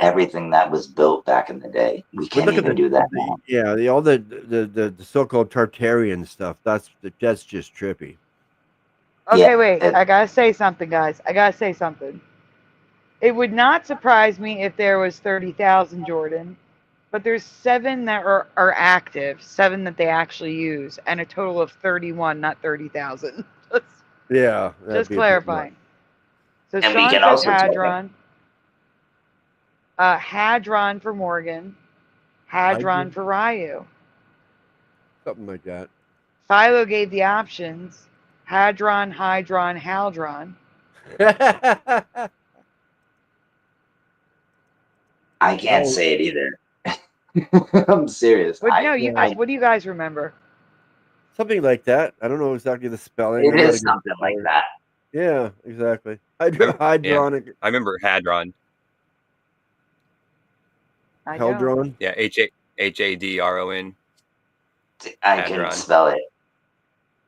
everything that was built back in the day. We But can't look at even do that now. yeah, all the so-called Tartarian stuff. That's just trippy. Okay, Yeah, wait. I gotta say something, guys. I gotta say something. It would not surprise me if there was 30,000, Jordan, but there's 7 that are active, 7 that they actually use, and a total of 31, not 30,000. Yeah. Just clarifying. So And we Sean can says also tell them. Hadron. Hadron for Morgan. Hadron for Ryu. Something like that. Philo gave the options. Hadron, Hydron, Haldron. I can't say it either. I'm serious. But no, what do you guys remember? Something like that. I don't know exactly the spelling. It is something like that. Yeah, exactly. Hydronic. Yeah, I remember Hadron. Hadron? Yeah, Hadron. I can spell it,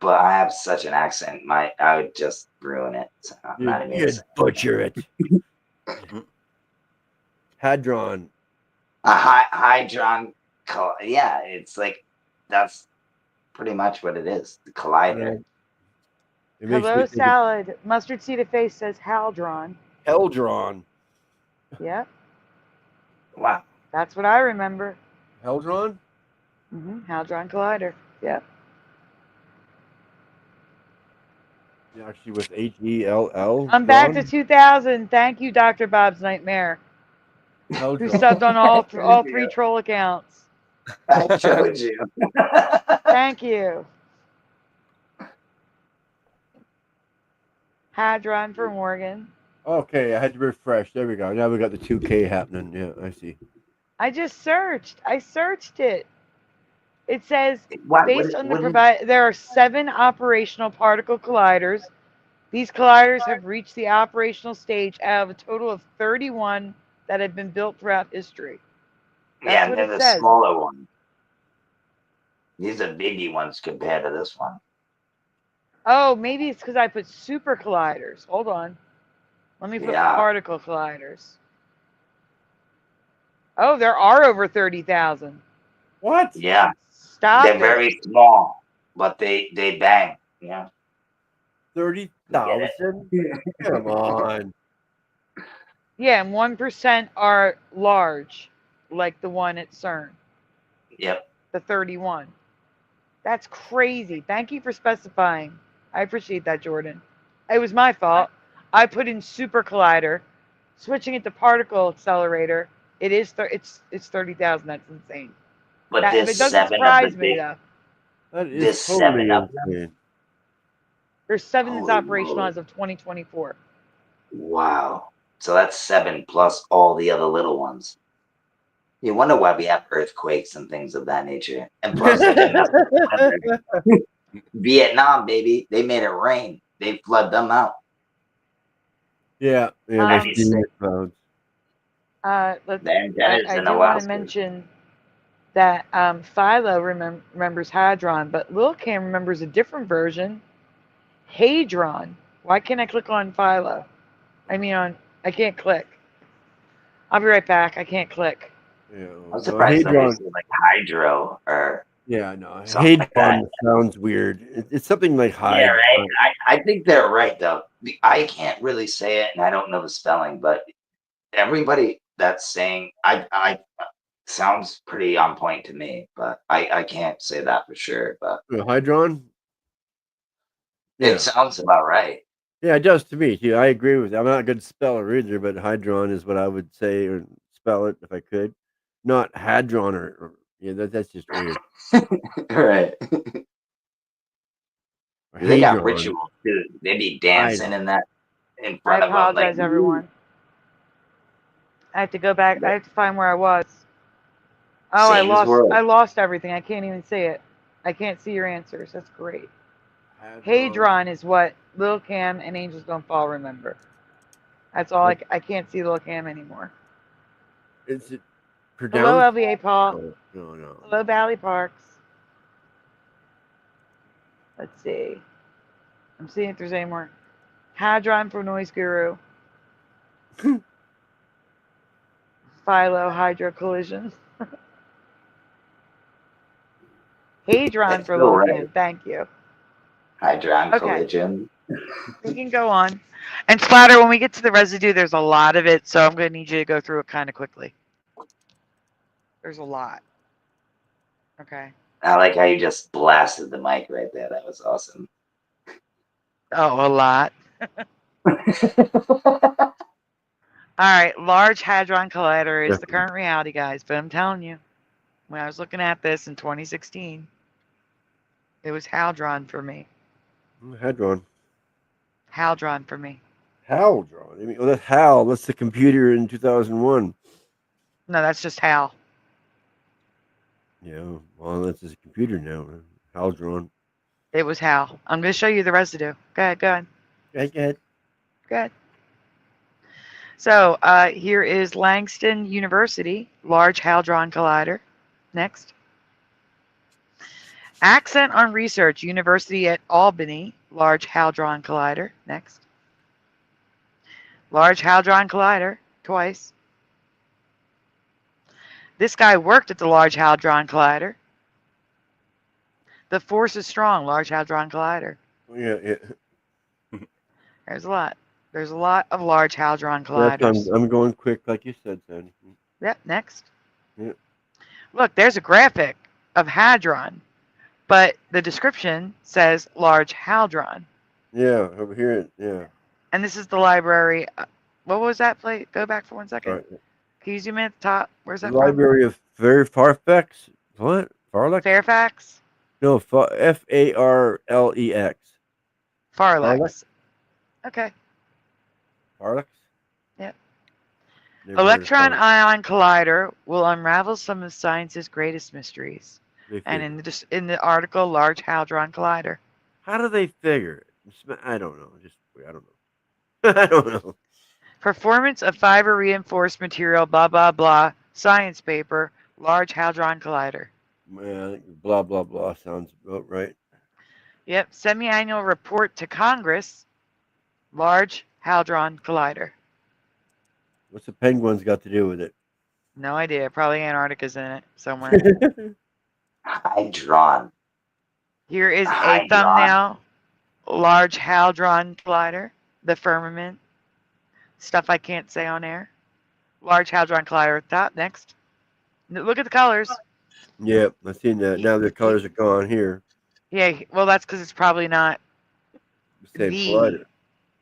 but I have such an accent. I would just ruin it. So I'm not even You'd butcher it. Hadron. Hydron. Yeah, it's like that's pretty much what it is. The collider. Hello, salad. Mustard seed of face says Haldron. Heldron. Yep. Wow. That's what I remember. Heldron? Hadron Collider. Yep. Yeah, actually with H-E-L-L. I'm back to 2000. Thank you, Dr. Bob's Nightmare. Who subbed on all 3 troll accounts. I showed you. Thank you. Hadron for Morgan. Okay, I had to refresh. There we go. Now we got the 2K happening. Yeah, I see. I just searched. I searched it. It says, there are 7 operational particle colliders. These colliders have reached the operational stage out of a total of 31 that have been built throughout history. That's and what they're it the says. smaller ones. These are biggie ones compared to this one. Oh, maybe it's because I put super colliders. Hold on. Let me put particle colliders. Oh, there are over 30,000. What? Yeah. Stop They're it. very small, but they bang. Yeah. 30,000? Come on. Yeah, and 1% are large, like the one at CERN. Yep. The 31. That's crazy. Thank you for specifying. I appreciate that, Jordan. It was my fault. I put in super collider, switching it to particle accelerator. It is it's 30,000. That's insane. But it doesn't surprise me though. That is totally insane. There's 7 that's operational as of 2024. Wow. So that's 7 plus all the other little ones. You wonder why we have earthquakes and things of that nature. And plus, Vietnam, baby, they made it rain. They flood them out. Yeah. I do want to mention that Philo remembers Hadron, but Lil Cam remembers a different version, Hadron. Why can't I click on Philo? I can't click. I'll be right back. I can't click. Yeah, I'm surprised somebody said like hydro or no. Hadron sounds weird. It's something like hydro. Yeah, right. I think they're right though. I can't really say it, and I don't know the spelling, but everybody that's saying I sounds pretty on point to me, but I can't say that for sure. But Hydron. Yeah. It sounds about right. Yeah, it does to me too. I agree with you. I'm not a good speller either, but Hydron is what I would say or spell it if I could. Not Hadron or yeah, that's just weird. Right. Or They got Hadron. rituals too. They be dancing in that in front I of them. Like, apologize, everyone. I have to go back. I have to find where I was. Oh, Sam's world. I lost everything. I can't even see it. I can't see your answers. That's great. Hadron is what Lil Cam and Angels Don't Fall remember. That's all. I can't see Lil Cam anymore. Is it Hello, pronounced? LVA Paul. No. Hello, Bally Parks. Let's see. I'm seeing if there's any more. Hadron for Noise Guru. Philo Hydro Collision. Hadron for Lil Cam. Thank you. Hydron collision. We can go on. And Splatter, when we get to the residue, there's a lot of it, so I'm going to need you to go through it kind of quickly. There's a lot. Okay. I like how you just blasted the mic right there. That was awesome. Oh, a lot. All right. Large Hadron Collider is the current reality, guys. But I'm telling you, when I was looking at this in 2016, it was Hadron for me. Hadron. Hadron for me. Hadron. I mean, that's HAL. That's the computer in 2001. No, that's just Hal. Yeah, well, that's his computer now. Hadron. It was Hal. I'm going to show you the residue. Go ahead. Go ahead. Go ahead. So here is Langston University, Large Hadron Collider. Next. Accent on Research, University at Albany, Large Hadron Collider. Next. Large Hadron Collider, twice. This guy worked at the Large Hadron Collider. The force is strong, Large Hadron Collider. Yeah. There's a lot. There's a lot of Large Hadron Colliders. I'm going quick, like you said, Sandy. Yep, next. Yep. Look, there's a graphic of Hadron, but the description says Large Hadron. Yeah, over here, yeah. And this is the library. What was that play? Go back for 1 second. Right. Can you zoom in at the top? Where's that Library of Fairfax? What? from? Fairfax? No, Farlex. Farlex. Okay. Farlex? Yep. Electron-ion collider will unravel some of science's greatest mysteries. And in the article, Large Hadron Collider. How do they figure it? I don't know. I don't know. I don't know. Performance of fiber reinforced material, blah, blah, blah. Science paper, Large Hadron Collider. Yeah, blah, blah, blah sounds about right. Yep. Semi-annual report to Congress, Large Hadron Collider. What's the penguins got to do with it? No idea. Probably Antarctica's in it somewhere. Hydron. Here is a thumbnail. Large Hadron Collider. The firmament. Stuff I can't say on air. Large Hadron Collider at the top. Next. Look at the colors. Yep, I've seen that. Now the colors are gone here. Yeah, well, that's because it's probably not Same the collider.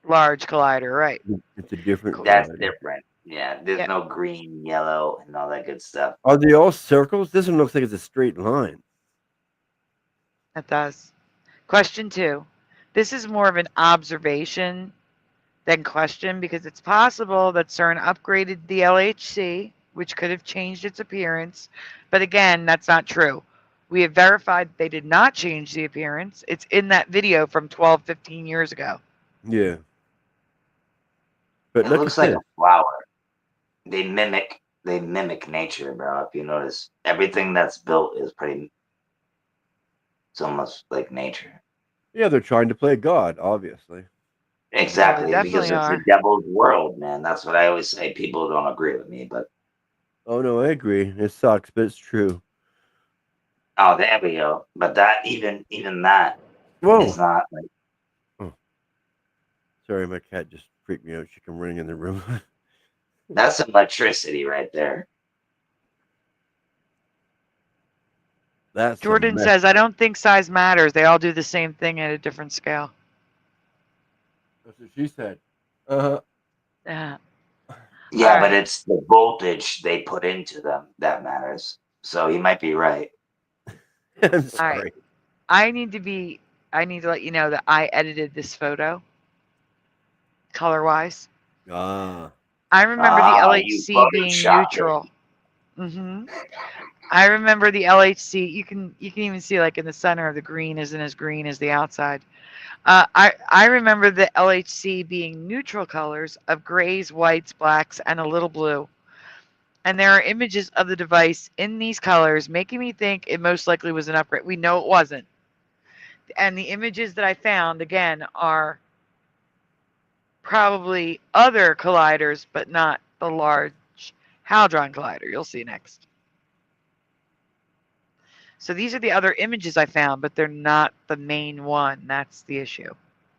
Large Collider, right? It's a different That's collider. different. Yeah, there's no green, yellow, and all that good stuff. Are they all circles? This one looks like it's a straight line. It does. Question 2. This is more of an observation than question because it's possible that CERN upgraded the LHC, which could have changed its appearance. But again, that's not true. We have verified they did not change the appearance. It's in that video from 12, 15 years ago. Yeah. But It looks like a flower. They mimic nature, bro. If you notice, everything that's built is pretty. It's almost like nature. Yeah, they're trying to play God, obviously. Exactly, Well, because it's definitely the devil's world, man. That's what I always say. People don't agree with me, but Oh no, I agree. It sucks, but it's true. oh, there we go. But that even that is not like. Oh. Sorry, my cat just freaked me out. She came running in the room. That's electricity right there. That's Jordan says, I don't think size matters. They all do the same thing at a different scale. That's what she said. Uh-huh. Yeah. Yeah, All but right. it's the voltage they put into them that matters. So he might be right. I'm All sorry. right. I need to let you know that I edited this photo color wise. Ah. I remember the You LHC being photoshopped it. neutral. I remember the LHC. You can even see like in the center of the green isn't as green as the outside. I remember the LHC being neutral colors of grays, whites, blacks, and a little blue. And there are images of the device in these colors, making me think it most likely was an upgrade. We know it wasn't. And the images that I found again are probably other colliders, but not the large Hadron collider. You'll see next. So these are the other images I found, but they're not the main one. That's the issue.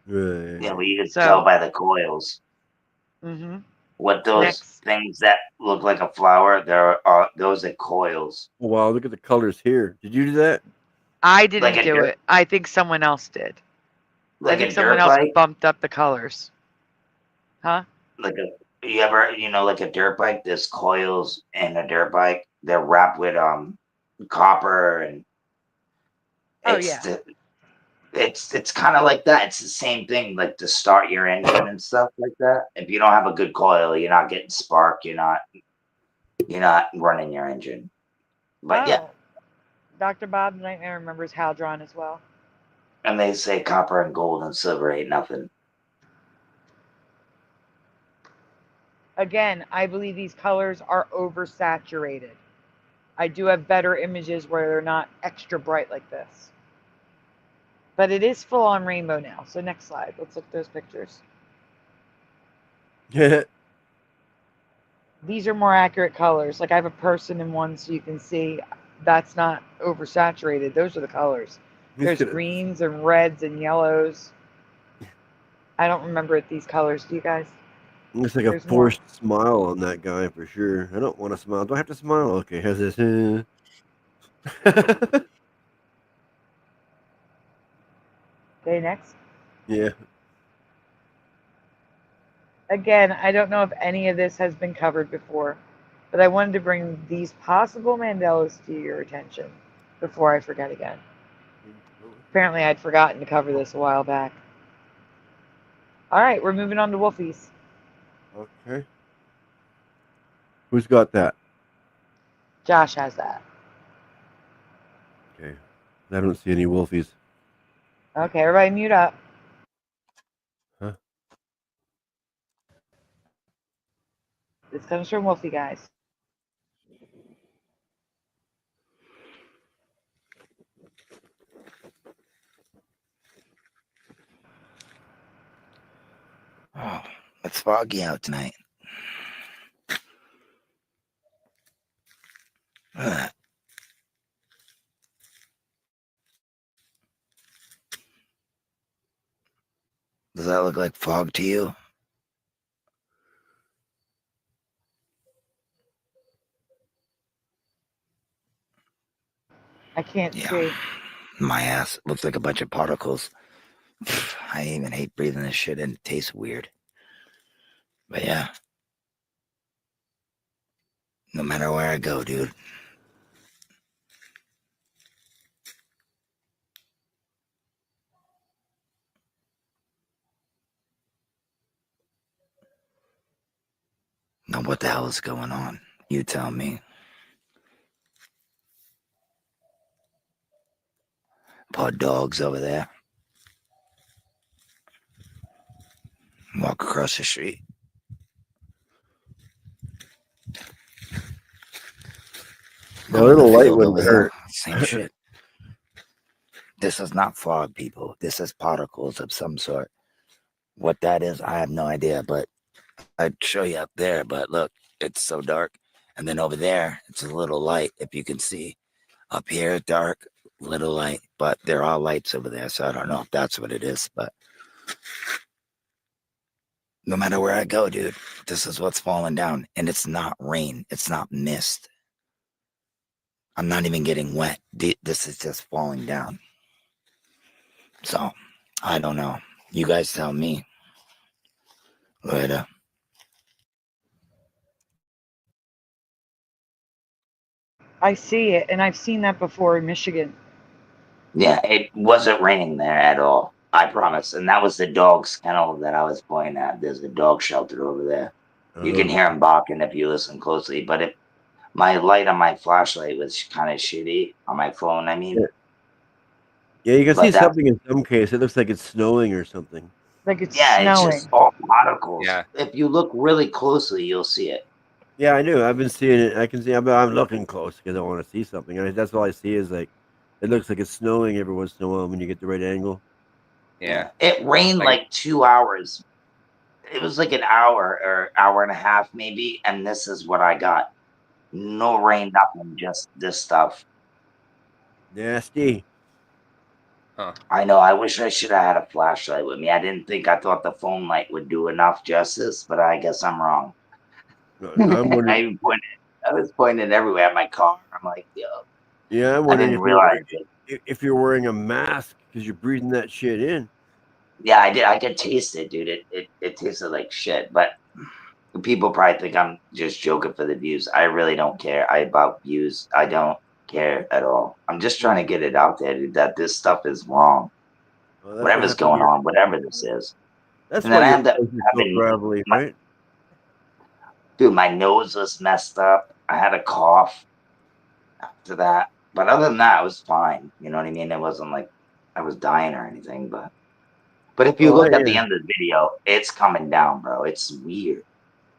Right. Yeah, well, you can So- tell by the coils. Mm-hmm. What those Next. things that look like a flower, there are those are coils. Wow, look at the colors here. Did you do that? I didn't Like a do dirt- it. I think someone else did. I Like think a someone dirt else bike. bumped up the colors. Huh? Like like a dirt bike. There's coils in a dirt bike. They're wrapped with copper and. Oh, It's yeah. it's kind of like that. It's the same thing, like to start your engine and stuff like that. If you don't have a good coil, you're not getting spark. You're not running your engine. But yeah, Dr. Bob the Nightmare remembers Hadron as well. and they say copper and gold and silver ain't nothing. Again, I believe these colors are oversaturated. I do have better images where they're not extra bright like this. But it is full on rainbow now. So next slide. Let's look at those pictures. Yeah. These are more accurate colors. Like I have a person in one so you can see that's not oversaturated. Those are the colors. There's greens and reds and yellows. I don't remember these colors. Do you guys? Looks like There's a more. forced smile on that guy for sure. I don't want to smile. Do I have to smile? Okay, how's this? Okay, next. Yeah. Again, I don't know if any of this has been covered before, but I wanted to bring these possible Mandelas to your attention before I forget again. Apparently, I'd forgotten to cover this a while back. All right, we're moving on to Wolfies. Okay. Who's got that? Josh has that. Okay. I don't see any Wolfies. Okay, everybody mute up. Huh? This comes from Wolfie, guys. Oh, it's foggy out tonight. Ugh. Does that look like fog to you? I can't see. My ass looks like a bunch of particles. I even hate breathing this shit in. It tastes weird. But yeah. No matter where I go, dude. Now what the hell is going on? You tell me. Paw dogs over there. Walk across the street. A little light wouldn't over hurt. there. Same shit. This is not fog, people. This is particles of some sort. What that is, I have no idea, but I'd show you up there. But look, it's so dark. And then over there, it's a little light, if you can see. Up here, dark, little light, but they're all lights over there, so I don't know if that's what it is, but no matter where I go, dude, this is what's falling down. And it's not rain. It's not mist. I'm not even getting wet. This is just falling down. So, I don't know. You guys tell me. Later. I see it, and I've seen that before in Michigan. Yeah, it wasn't raining there at all. I promise. And that was the dog's kennel that I was pointing at. There's a dog shelter over there. You can hear him barking if you listen closely. But if my light on my flashlight was kind of shitty on my phone, I mean. Yeah, you can But see that's- something in some case. It looks like it's snowing or something. Like it's Yeah, it's snowing. just all particles. Yeah. If you look really closely, you'll see it. Yeah, I do. I've been seeing it. I can see. I'm looking close because I want to see something. And that's all I see is like, it looks like it's snowing every once in a while when you get the right angle. Yeah. It rained like 2 hours. It was like an hour or hour and a half maybe, and this is what I got. No rain, nothing, just this stuff. Nasty. Huh. I know. I wish I should have had a flashlight with me. I thought the phone light would do enough justice, but I guess I'm wrong. I'm wondering. I was pointing everywhere at my car. I'm like, yo. Yeah, I'm I wondering didn't realize if you're wearing a mask because you're breathing that shit in. Yeah, I did. I could taste it, dude. It tasted like shit. But people probably think I'm just joking for the views. I really don't care. About views. I don't care at all. I'm just trying to get it out there, dude, that this stuff is wrong. Well, Whatever's going on, whatever this is. That's and why then I your ended up nose is so having gravelly, right? Dude, my nose was messed up. I had a cough after that. But other than that, it was fine. You know what I mean? It wasn't like I was dying or anything. But if you look at the end of the video, it's coming down, bro. It's weird.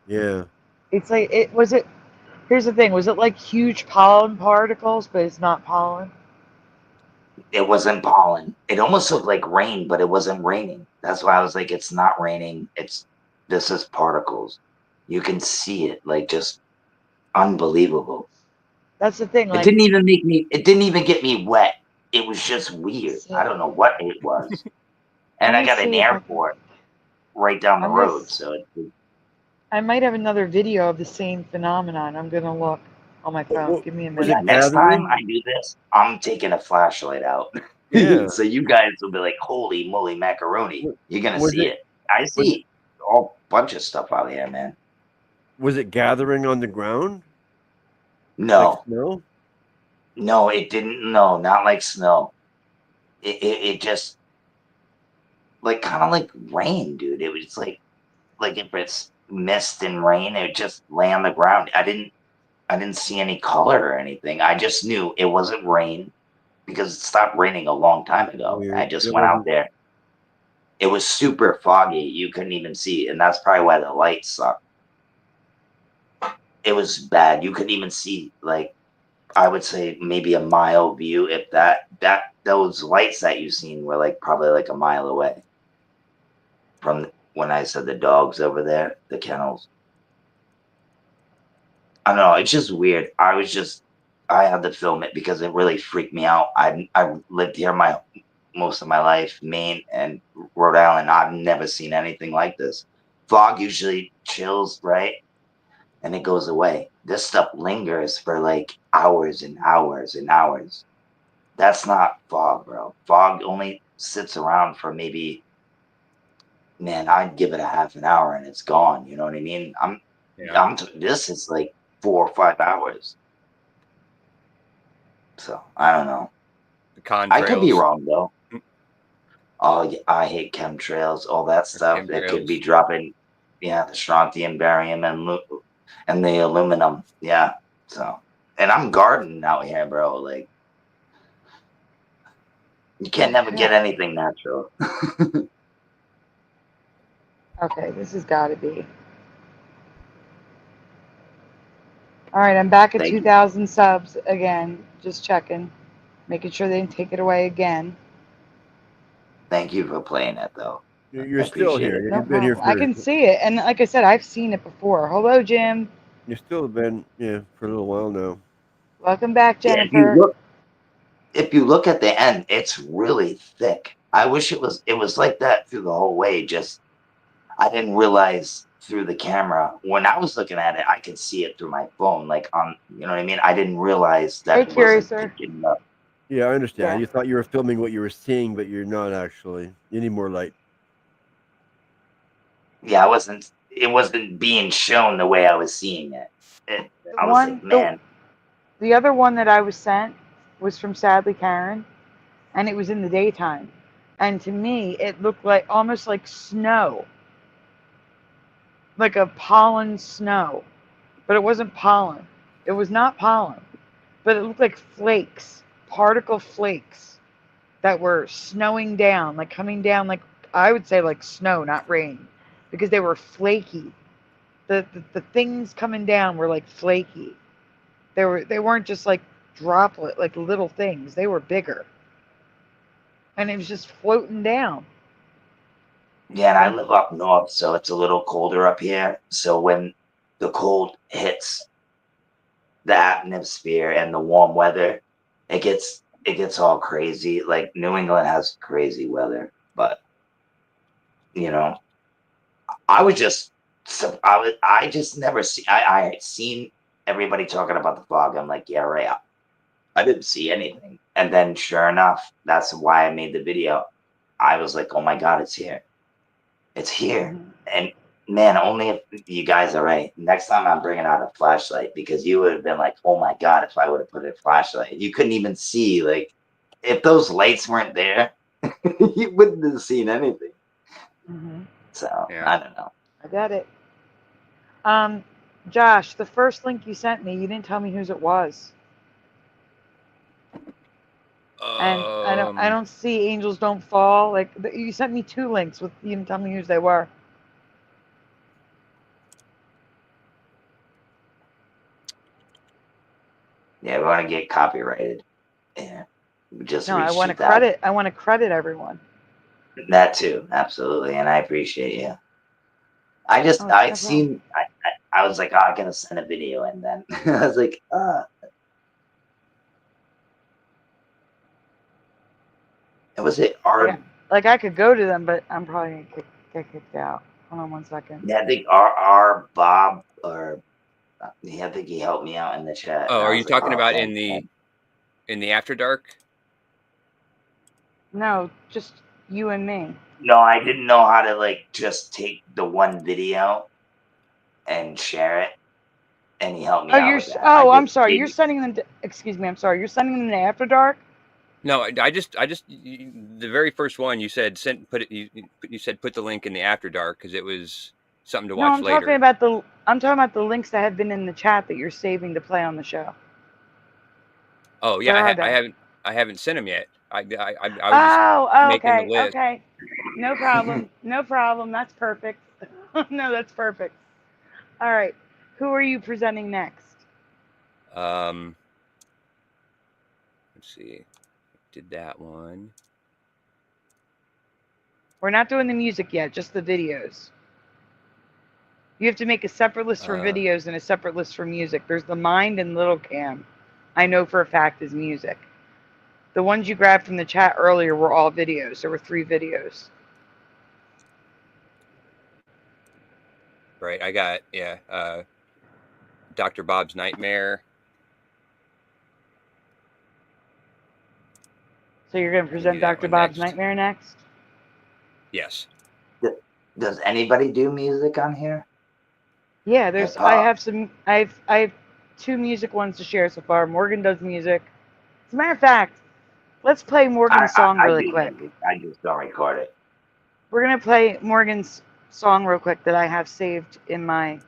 Yeah. It's like here's the thing, was it like huge pollen particles, but it's not pollen? It wasn't pollen. It almost looked like rain, but it wasn't raining. That's why I was like, it's not raining. This is particles. You can see it, like just unbelievable. That's the thing. Like, it didn't even get me wet. It was just weird. I don't know what it was. And I got an airport right down the road. So I might have another video of the same phenomenon. I'm gonna look on my phone. Give me a minute. Next time I do this, I'm taking a flashlight out. Yeah. So you guys will be like, holy moly macaroni. You're gonna Was see it. I see a bunch of stuff out here, man. Was it gathering on the ground? No. Like snow? No, it didn't. No, not like snow. It just like kind of like rain, dude. It was like if it's mist and rain, it would just lay on the ground. I didn't see any color or anything. I just knew it wasn't rain because it stopped raining a long time ago. I just went out there. It was super foggy. You couldn't even see, and that's probably why the light sucked. It was bad. You couldn't even see, like, I would say maybe a mile view. If those lights that you've seen were like probably like a mile away from when I said the dogs over there, the kennels. I don't know. It's just weird. I had to film it because it really freaked me out. I lived here most of my life, Maine and Rhode Island. I've never seen anything like this. Fog usually chills, right? And it goes away. This stuff lingers for like hours and hours and hours. That's not fog, bro. Fog only sits around for maybe, man, I'd give it a half an hour and it's gone. You know what I mean? This is like 4 or 5 hours. So I don't know. I could be wrong though. Oh, I hate chemtrails, all that stuff. It could be dropping, the strontium, barium, and the aluminum. Yeah. So, and I'm gardening out here, bro. Like, you can't never get anything natural. Okay, this has got to be. All right, I'm back at 2,000 subs again. Just checking, making sure they didn't take it away again. Thank you for playing it, though. You're still here. No You've been here I can see it, and like I said, I've seen it before. Hello, Jim. You've still been for a little while now. Welcome back, Jennifer. Yeah, if you look at the end, it's really thick. I wish it was like that through the whole way. Just I didn't realize through the camera when I was looking at it, I could see it through my phone, like on, you know what I mean? I didn't realize that it wasn't picking up. Yeah, I understand. Yeah. You thought you were filming what you were seeing, but you're not actually. You need more light. Yeah, it wasn't being shown the way I was seeing it. I was like, man. The other one that I was sent was from Sadly Karen, and it was in the daytime. And to me, it looked like almost like snow, like a pollen snow. But it wasn't pollen. It was not pollen, but it looked like flakes, particle flakes that were snowing down, like coming down, like I would say like snow, not rain, because they were flaky. The things coming down were like flaky. They weren't just like droplet, like little things. They were bigger. And it was just floating down. Yeah, and I live up north, so it's a little colder up here. So when the cold hits the atmosphere and the warm weather, it gets all crazy. Like New England has crazy weather, but you know, I just never see. I had seen everybody talking about the fog. I'm like, yeah, right. I didn't see anything. And then sure enough, that's why I made the video. I was like, oh my God, it's here. It's here. And man, only if you guys are right. Next time I'm bringing out a flashlight, because you would have been like, oh my God, if I would have put a flashlight. You couldn't even see, like, if those lights weren't there, you wouldn't have seen anything. So, yeah. I don't know. I got it. Josh, the first link you sent me, you didn't tell me whose it was. And I don't see Angels Don't Fall. Like you sent me 2 links with you didn't tell me whose they were. Yeah, we want to get copyrighted. Yeah, just no. I want to credit. I want to credit everyone. That too, absolutely, and I appreciate you. I was like, oh, I'm gonna send a video, and then I was like, was it our? Like I could go to them, but I'm probably gonna get kicked out. Hold on 1 second. Yeah, I think our Bob or I think he helped me out in the chat. Oh, are you talking about in the After Dark? No, just you and me. No, I didn't know how to like just take the one video and share it, and he helped me out. I'm sorry. You're sending them to. Excuse me. I'm sorry. You're sending them to After Dark. No, I just the very first one you said you said put the link in the After Dark because it was something to watch later. I'm talking about the links that have been in the chat that you're saving to play on the show. Oh yeah, I haven't sent them yet. I was making the list. Okay. No problem. No problem. That's perfect. No, that's perfect. All right. Who are you presenting next? Let's see. Did that one. We're not doing the music yet, just the videos. You have to make a separate list for videos and a separate list for music. There's the Mind and Little Cam. I know for a fact is music. The ones you grabbed from the chat earlier were all videos. There were 3 videos. Right. I got, Dr. Bob's Nightmare. So you're going to present Dr. Bob's Nightmare next? Yes. Does anybody do music on here? Yeah, I have 2 music ones to share so far. Morgan does music. As a matter of fact, let's play Morgan's song really quick. I just don't record it. We're going to play Morgan's song real quick that I have saved in my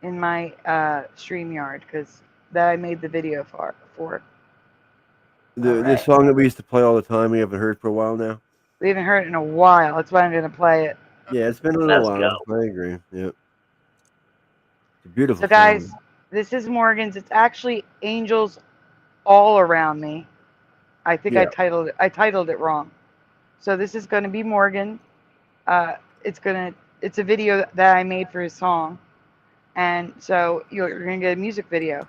StreamYard because that I made the video for. The song that we used to play all the time, we haven't heard for a while now. We haven't heard it in a while. That's why I'm going to play it. Yeah, it's been a little while. I agree. Yeah. It's a beautiful song. So guys, song. This is Morgan's. It's actually Angels All Around Me. I think I titled it wrong. So this is going to be Morgan. It's a video that I made for his song. And so you're going to get a music video.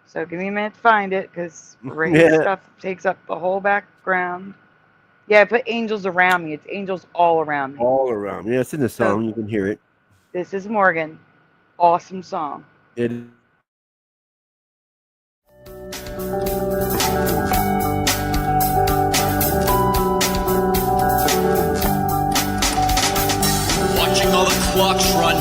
So give me a minute to find it because radio stuff takes up the whole background. Yeah, I put Angels Around Me. It's Angels All Around Me. All around. Yeah, it's in the song. So, you can hear it. This is Morgan. Awesome song. It Watching all the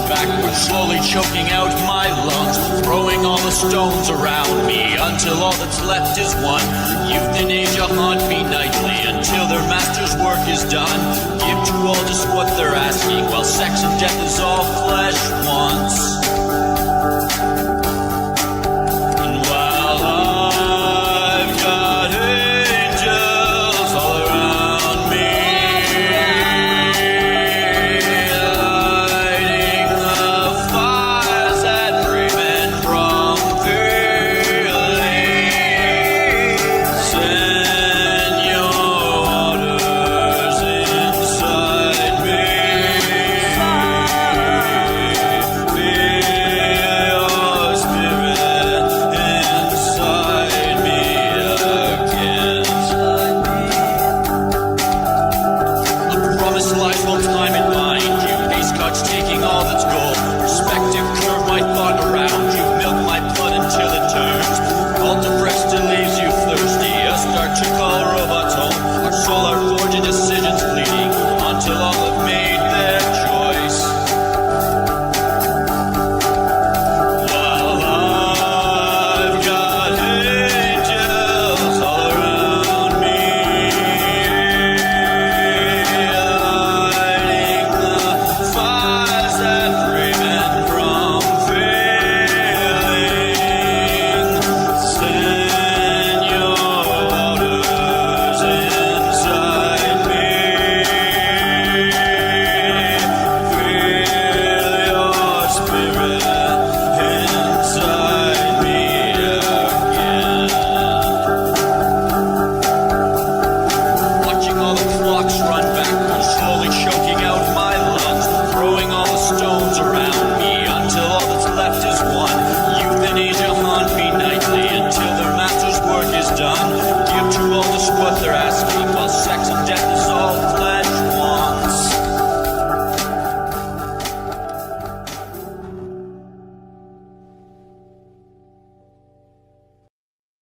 backward, slowly choking out my lungs, throwing all the stones around me until all that's left is one. Youth and age haunt me nightly until their master's work is done. Give to all just what they're asking, while sex and death is all flesh once. And while I've got angels all around me, lighting the fires that prevent from feeling, send your waters inside me.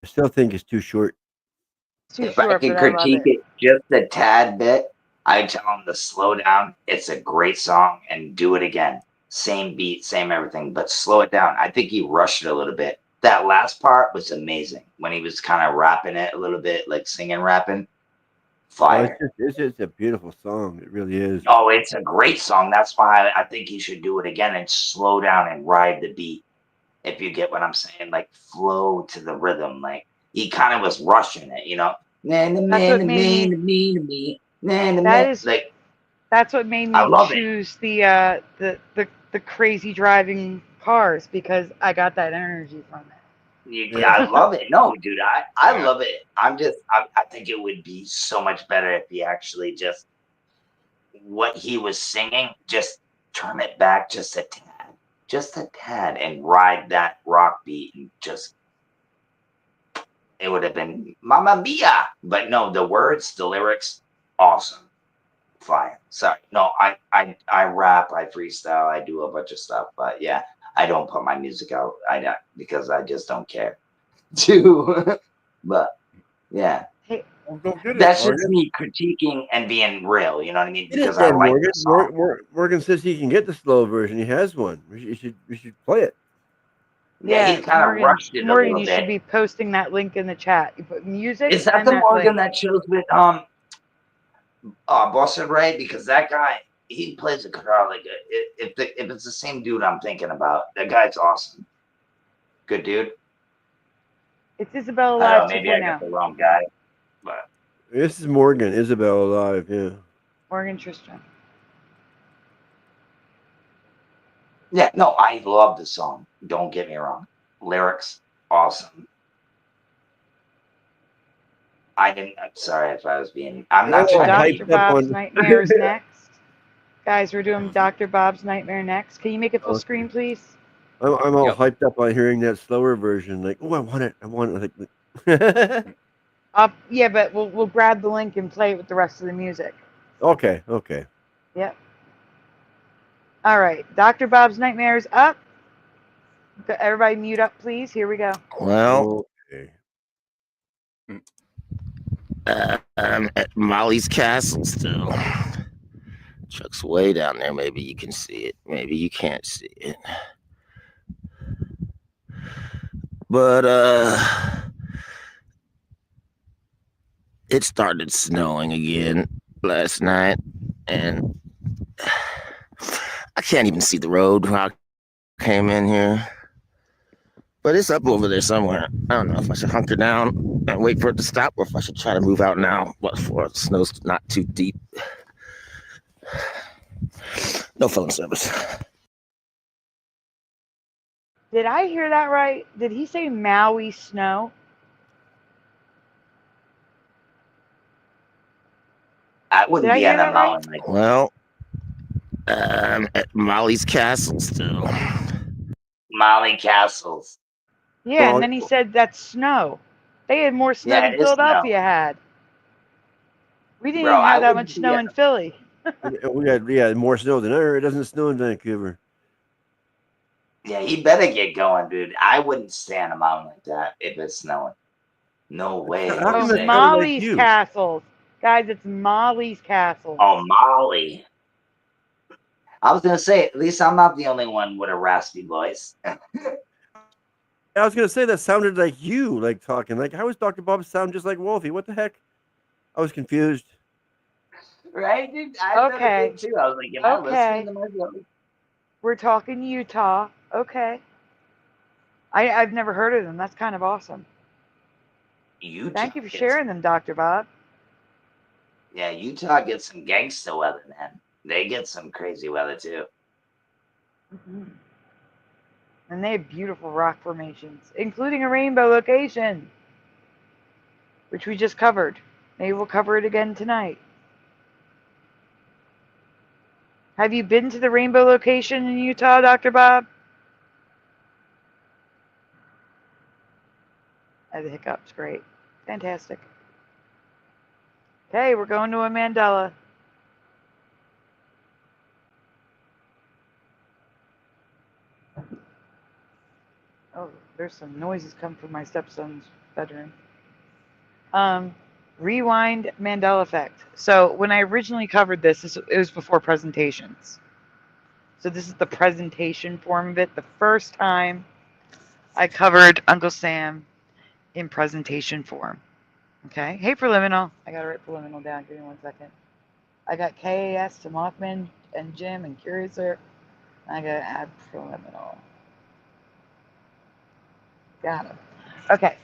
I still think it's too short. Too If I short, can but I love critique it. it just a tad bit, I tell them to slow down. It's a great song and do it again. Same beat, same everything, but slow it down. I think he rushed it a little bit. That last part was amazing when he was kind of rapping it a little bit, like singing, rapping. Fire. It's just a beautiful song. It really is. Oh, it's a great song. That's why I think he should do it again and slow down and ride the beat. If you get what I'm saying, like flow to the rhythm. Like he kind of was rushing it, you know. That's what made me choose the crazy driving cars, because I got that energy from it. Yeah, I love it. No, dude, I love it. I think it would be so much better if he actually just what he was singing, just turn it back just a tad, and ride that rock beat, and just it would have been Mamma Mia. But no, the words, the lyrics, awesome, fire. Sorry, no, I rap, I freestyle, I do a bunch of stuff, but yeah. I don't put my music out. Because I just don't care to. But yeah, hey, that's just me critiquing and being real. You know what I mean? Because I like Morgan. the song. Morgan says he can get the slow version. He has one. We should play it. Yeah, he kind of rushed it a little bit. You should be posting that link in the chat. You put music. Is that the Morgan that shows with Boston Ray? Because that guy, he plays the guitar like if it's the same dude I'm thinking about, that guy's awesome. Good dude. It's Isabella I Live. don't know, maybe I got the wrong guy. But this is Morgan, Isabella Live, yeah. Morgan Tristan. Yeah, no, I love the song. Don't get me wrong. Lyrics, awesome. I'm sorry if I was being. I'm not trying to. Dr. Bob's Nightmare is next. Guys, we're doing Dr. Bob's Nightmare next. Can you make it full screen, please? I'm all hyped up on hearing that slower version. Like, oh, I want it. Like, yeah, but we'll grab the link and play it with the rest of the music. Okay. Yep. All right, Dr. Bob's Nightmare is up. Everybody mute up, please. Here we go. Well, I'm at Molly's castle still. Truck's way down there. Maybe you can see it. Maybe you can't see it. But it started snowing again last night, and I can't even see the road when I came in here. But it's up over there somewhere. I don't know if I should hunker down and wait for it to stop, or if I should try to move out now before the snow's not too deep. No phone service. Did I hear that right? Did he say Maui snow? I wouldn't Did I be hear on a that right? mountain like that. Well, at Molly's Castle still. Molly Castles. Yeah, Well, and then he said that's snow. They had more snow Yeah, than it is snow. Philadelphia had. We didn't Bro, even I have that wouldn't much be snow on in a- Philly. we got more snow than ever. It doesn't snow in Vancouver. Yeah, he better get going, dude. I wouldn't stay on a mountain like that if it's snowing. No way. How come Oh, that sounded like Molly's you? Castles. Guys, it's Molly's Castles. Oh, Molly. I was gonna say, at least I'm not the only one with a raspy voice. I was gonna say that sounded like you, like talking. Like, how does Dr. Bob sound just like Wolfie? What the heck? I was confused. Right, dude? I never Okay. did too. I was like, am I Okay. listening to myself? We're talking Utah. Okay. I've never heard of them. That's kind of awesome. Utah. Thank you for gets- sharing them, Dr. Bob. Yeah, Utah gets some gangsta weather, man. They get some crazy weather too. Mhm. And they have beautiful rock formations, including a rainbow location, which we just covered. Maybe we'll cover it again tonight. Have you been to the rainbow location in Utah, Dr. Bob? I had the hiccups. Great. Fantastic. Okay, we're going to a Mandela. Oh, there's some noises coming from my stepson's bedroom. Rewind Mandela effect. So when I originally covered this, it was before presentations. So this is the presentation form of it. The first time I covered Uncle Sam in presentation form. Okay. Hey, Preliminal. I got to write Preliminal down. Give me 1 second. I got KAS to Mothman and Jim and Curiouser. I got to add Preliminal. Got him. Okay.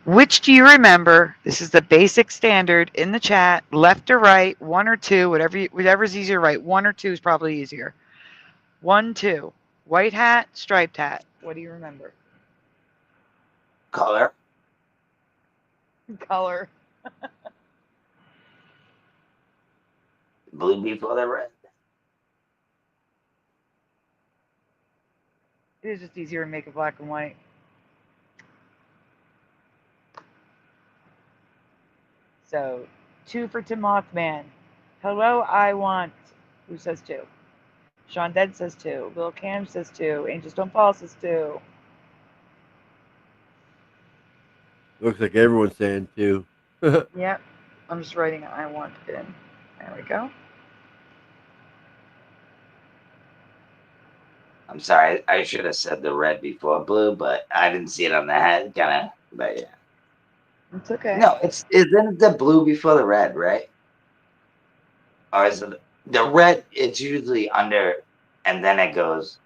Which do you remember? This is the basic standard in the chat. Left or right, 1 or 2, whatever's easier to write. 1 or 2 is probably easier. 1, 2. White hat, striped hat. What do you remember? Color. Color. Blue before the red. It is just easier to make it black and white. So, 2 for Tim Mothman. Hello, I want. Who says 2? Sean Dead says 2. Lil Cam says 2. Angels Don't Fall says 2. Looks like everyone's saying too. Yep. I'm just writing I want in. There we go. I'm sorry, I should have said the red before blue, but I didn't see it on the head, kind of. But yeah. It's okay. No, isn't it the blue before the red, right? Or is it the red? It's usually under, and then it goes.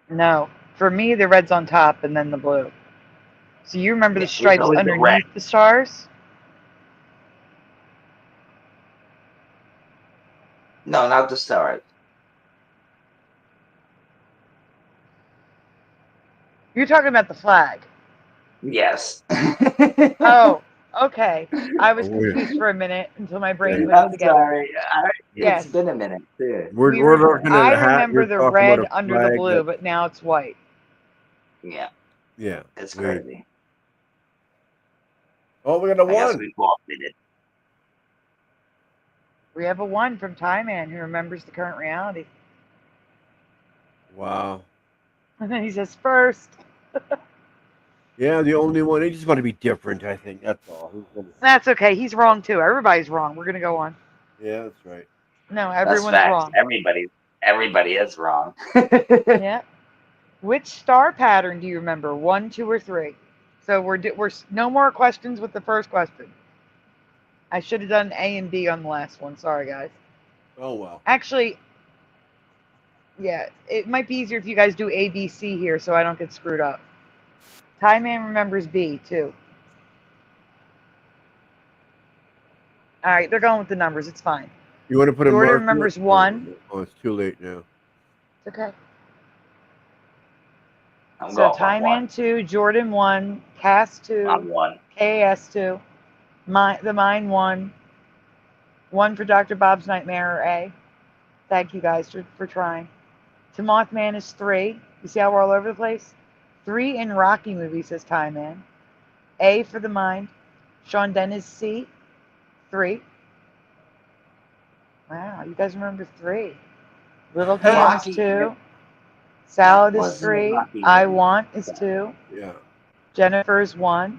No. For me, the red's on top and then the blue. So you remember the stripes always the underneath red. the stars? No, not the stars. You're talking about the flag. Yes. Oh, okay. I was confused for a minute until my brain put it I'm together. sorry. Yes. It's been a minute too. We're looking at I a hat. remember You're the talking red about a under the flag blue, that- but now it's white. Yeah, Yeah. it's weird. crazy. Oh, we got a I guess 1. we forfeited. We have a 1 from Tie Man who remembers the current reality. Wow. And then he says first. Yeah, the only one. They just want to be different, I think. That's all. That's okay. He's wrong too. Everybody's wrong. We're going to go on. Yeah, that's right. No, That's everyone's facts. wrong. Everybody is wrong. Yeah. Which star pattern do you remember? 1, 2, or 3? So we're no more questions with the first question. I should have done A and B on the last one. Sorry, guys. Oh well. Actually, yeah, it might be easier if you guys do A, B, C here, so I don't get screwed up. Tie Man remembers B too. All right, they're going with the numbers. It's fine. You want to put a Jordan marker? remembers 1. Oh, it's too late now. It's okay. I'm So going Tie with Man 1. 2, Jordan 1, Cass 2, I'm 1. KAS 2, the Mind 1, 1 for Dr. Bob's Nightmare or A. Thank you guys for trying. To Mothman is 3. You see how we're all over the place? 3 in Rocky movie, says Tie Man. A for the Mind. Sean Den is C. 3. Wow, you guys remember 3. Little Cam is 2. Salad is Wasn't a 3. Rocky I movie. Want is 2. Yeah. Jennifer's 1.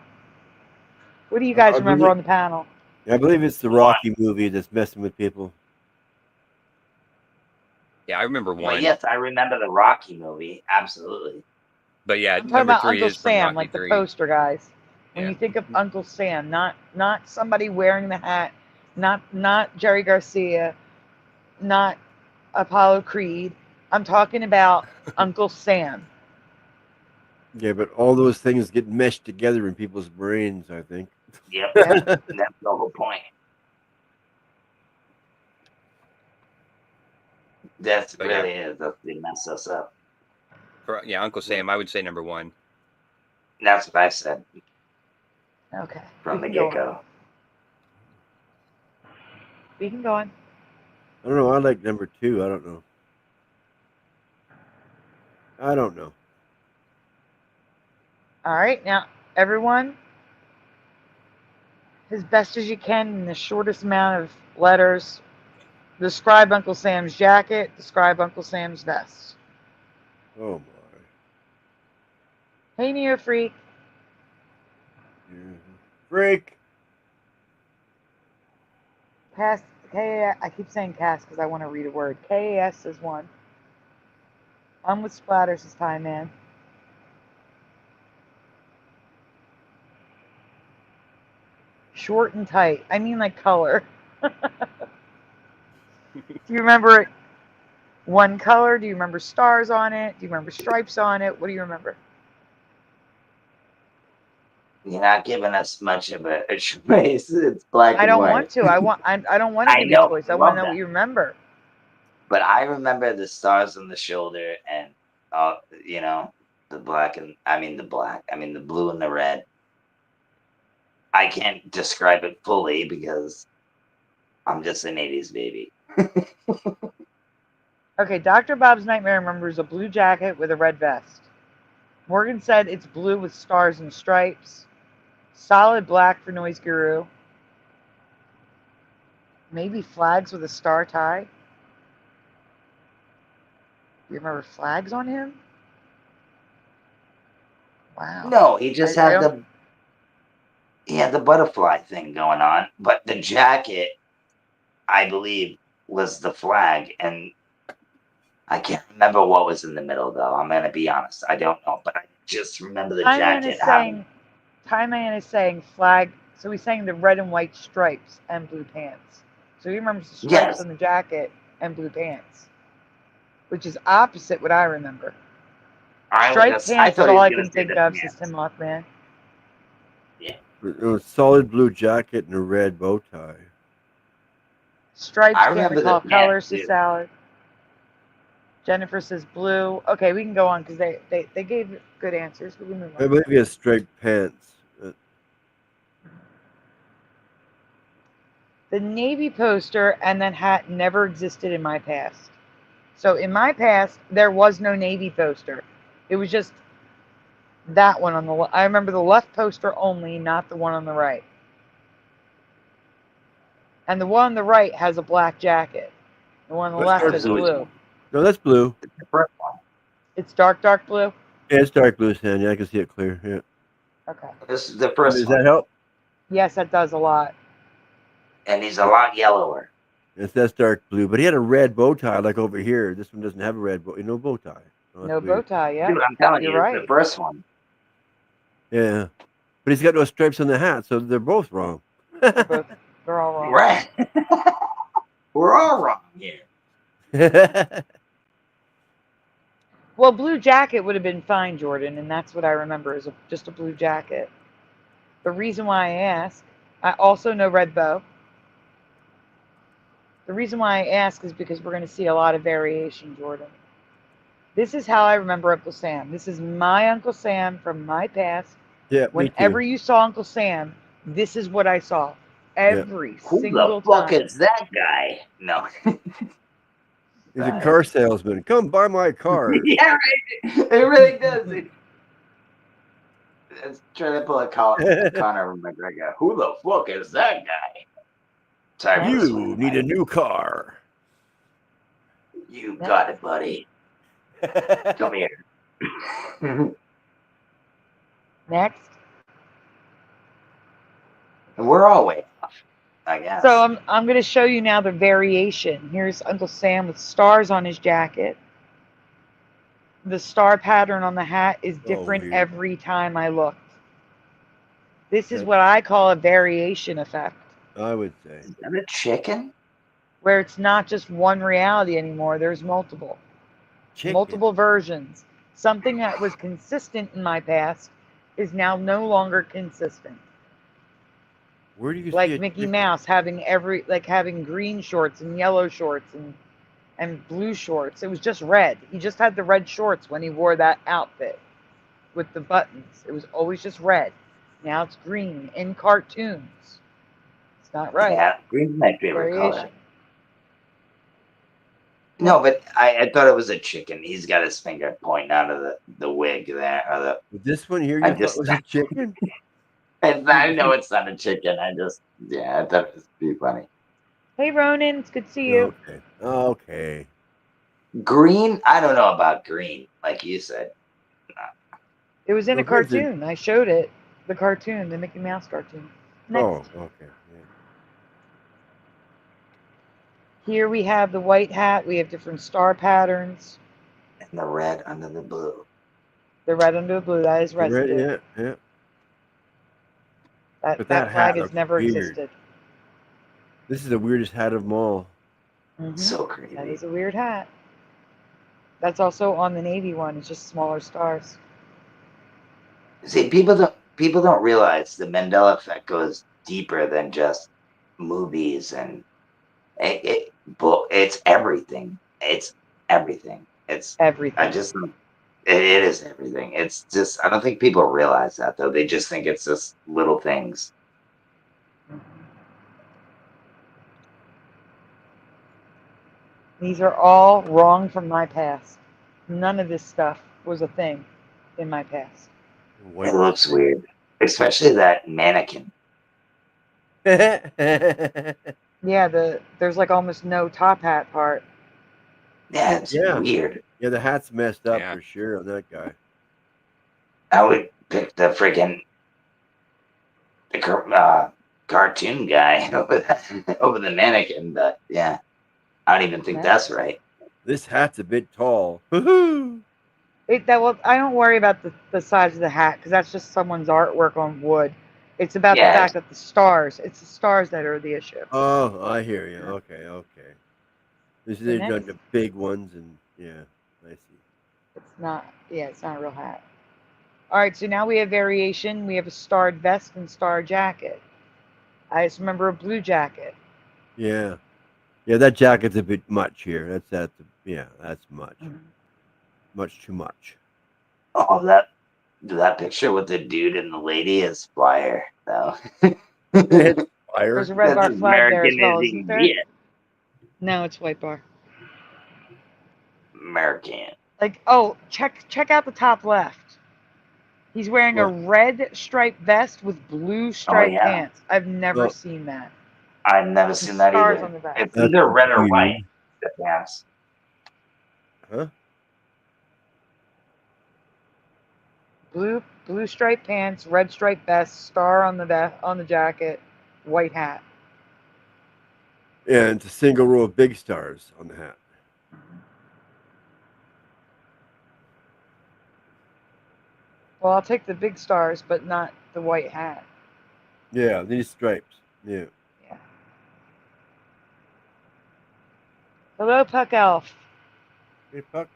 What do you guys remember on the panel? I believe it's the Rocky movie that's messing with people. Yeah, I remember 1. Well, yes, I remember the Rocky movie. Absolutely. But yeah, I'm talking number about 3 Uncle is from Sam, Rocky like 3. the poster, guys. When Yeah. you think of Uncle Sam, not somebody wearing the hat, not Jerry Garcia, not Apollo Creed. I'm talking about Uncle Sam. Yeah, but all those things get meshed together in people's brains, I think. Yep. Yeah. That's the whole point. That's But really is. That's what mess us up. Yeah, Uncle Sam, I would say number 1. That's what I said Okay. from the we can go get on. go. We can go on. I don't know. I like number 2. I don't know. I don't know. All right, now everyone, as best as you can in the shortest amount of letters, describe Uncle Sam's jacket, describe Uncle Sam's vest. Oh my. Hey, Neo Freak. Freak. Cass, I keep saying Cass because I want to read a word. KAS is 1. I'm with Splatter, says Tie Man. Short and tight. I mean like color. Do you remember one color? Do you remember stars on it? Do you remember stripes on it? What do you remember? You're not giving us much of a choice. It's black I and don't white. want to. I don't want to I give you know, a choice. I I want love to know that. what you remember. But I remember the stars on the shoulder and, the blue and the red. I can't describe it fully because I'm just an 80s baby. Okay, Dr. Bob's Nightmare remembers a blue jacket with a red vest. Morgan said it's blue with stars and stripes. Solid black for Noise Guru. Maybe flags with a star tie. You remember flags on him? Wow. No, he just had the butterfly thing going on, but the jacket, I believe, was the flag, and I can't remember what was in the middle, though. I'm gonna be honest, I don't know, but I just remember the jacket having. Tie Man is saying flag, so he's saying the red and white stripes and blue pants. So he remembers the stripes on the jacket and blue pants, which is opposite what I remember. Striped pants is all I can think of, says Tim Mothman. Yeah. It was solid blue jacket and a red bow tie. Stripes, I can't remember recall the colors, pants, says Salad. Jennifer says blue. Okay, we can go on because they gave good answers. We can move on. I believe he has striped pants. The Navy poster and that hat never existed in my past. So in my past, there was no Navy poster. It was just that one on the left. I remember the left poster only, not the one on the right. And the one on the right has a black jacket. The one on the left is blue. No, that's blue. It's the first one. It's dark blue? Yeah, it's dark blue, Sandy. I can see it clear. Yeah. Okay. This is the first Does one. that help? Yes, that does a lot. And he's a lot yellower. That's dark blue, but he had a red bow tie like over here. This one doesn't have a red bow, no bow tie. Oh, No that's bow weird. tie, yeah. Dude, I'm telling You're you, right. the first one. Yeah, but he's got no stripes on the hat, so they're both wrong. They're all wrong. Right. We're all wrong here. Well, blue jacket would have been fine, Jordan, and that's what I remember is just a blue jacket. The reason why I ask, I also know red bow. The reason why I ask is because we're going to see a lot of variation, Jordan. This is how I remember Uncle Sam. This is my Uncle Sam from my past. Yeah, Whenever me too. you saw Uncle Sam, this is what I saw every Who single the fuck time. is that guy? No. He's a car salesman. Come buy my car. Yeah, right. It really does. It's trying to pull a Conor McGregor. Who the fuck is that guy? Sorry, You need a new car. You got it, buddy. Come here. Next. And we're all way off, I guess. So I'm going to show you now the variation. Here's Uncle Sam with stars on his jacket. The star pattern on the hat is different weird. every time I looked. This is what I call a variation effect. I would say. Is that a chicken? Where it's not just one reality anymore. There's multiple. Multiple versions. Something that was consistent in my past is now no longer consistent. Where do you like see Mickey Mouse having having green shorts and yellow shorts and blue shorts. It was just red. He just had the red shorts when he wore that outfit with the buttons. It was always just red. Now it's green in cartoons. It's not right. Yeah, green's my favorite Variation. color. No, but I thought it was a chicken. He's got his finger pointing out of the wig there. Or the, this one here, you I thought was a chicken? I know it's not a chicken. I thought it was pretty funny. Hey, Ronan, it's good to see you. Okay. Okay. Green? I don't know about green, like you said. No. It was in a Well, here's cartoon. I showed it. The cartoon, the Mickey Mouse cartoon. Next. Oh, okay. Yeah. Here we have the white hat. We have different star patterns. And the red under the blue. The red under the blue. That is The red, residue. yeah. That But flag hat has looks never weird. existed. This is the weirdest hat of them all. Mhm. So crazy. That is a weird hat. That's also on the Navy one. It's just smaller stars. See, people don't realize the Mandela effect goes deeper than just movies, and it's everything. It's everything. It's everything. It is everything. It's just, I don't think people realize that, though. They just think it's just little things. These are all wrong from my past. None of this stuff was a thing in my past. It looks weird, especially that mannequin. Yeah, there's like almost no top hat part. Yeah, it's weird. Yeah, the hat's messed up for sure on that guy. I would pick the freaking cartoon guy over the mannequin, but yeah, I don't even think that's right. This hat's a bit tall. I don't worry about the size of the hat because that's just someone's artwork on wood. It's about the fact that it's the stars that are the issue. Oh, I hear you. Okay. They've done the big ones, and yeah, I see. It's not a real hat. All right, so now we have variation. We have a starred vest and starred jacket. I just remember a blue jacket. Yeah, that jacket's a bit much here. That's much. Mm-hmm. Much too much. Oh, that picture with the dude and the lady is fire, though. Fire. There's a red bar flag there as well, isn't there? No, it's white bar. American. Like, oh, check out the top left. He's wearing a red striped vest with blue striped pants. I've never seen that. I've never seen that stars either. on the back. It's either red or white. The pants. Huh? Blue striped pants, red striped vest, star on the jacket, white hat. And it's a single row of big stars on the hat. Well, I'll take the big stars, but not the white hat. Yeah, these stripes. Yeah. Yeah. Hello, Puck Elf. Hey, Puck.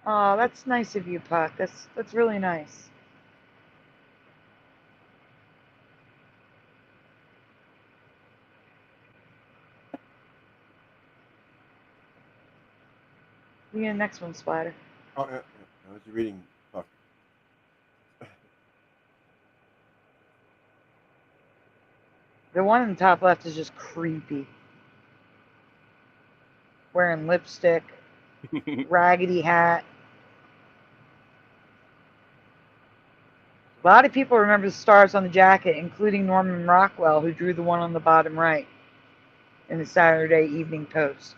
Oh, that's nice of you, Puck. That's really nice. You get the next one, Splatter. Oh, yeah. I was reading Puck. The one in the top left is just creepy. Wearing lipstick, raggedy hat. A lot of people remember the stars on the jacket, including Norman Rockwell, who drew the one on the bottom right in the Saturday Evening Post.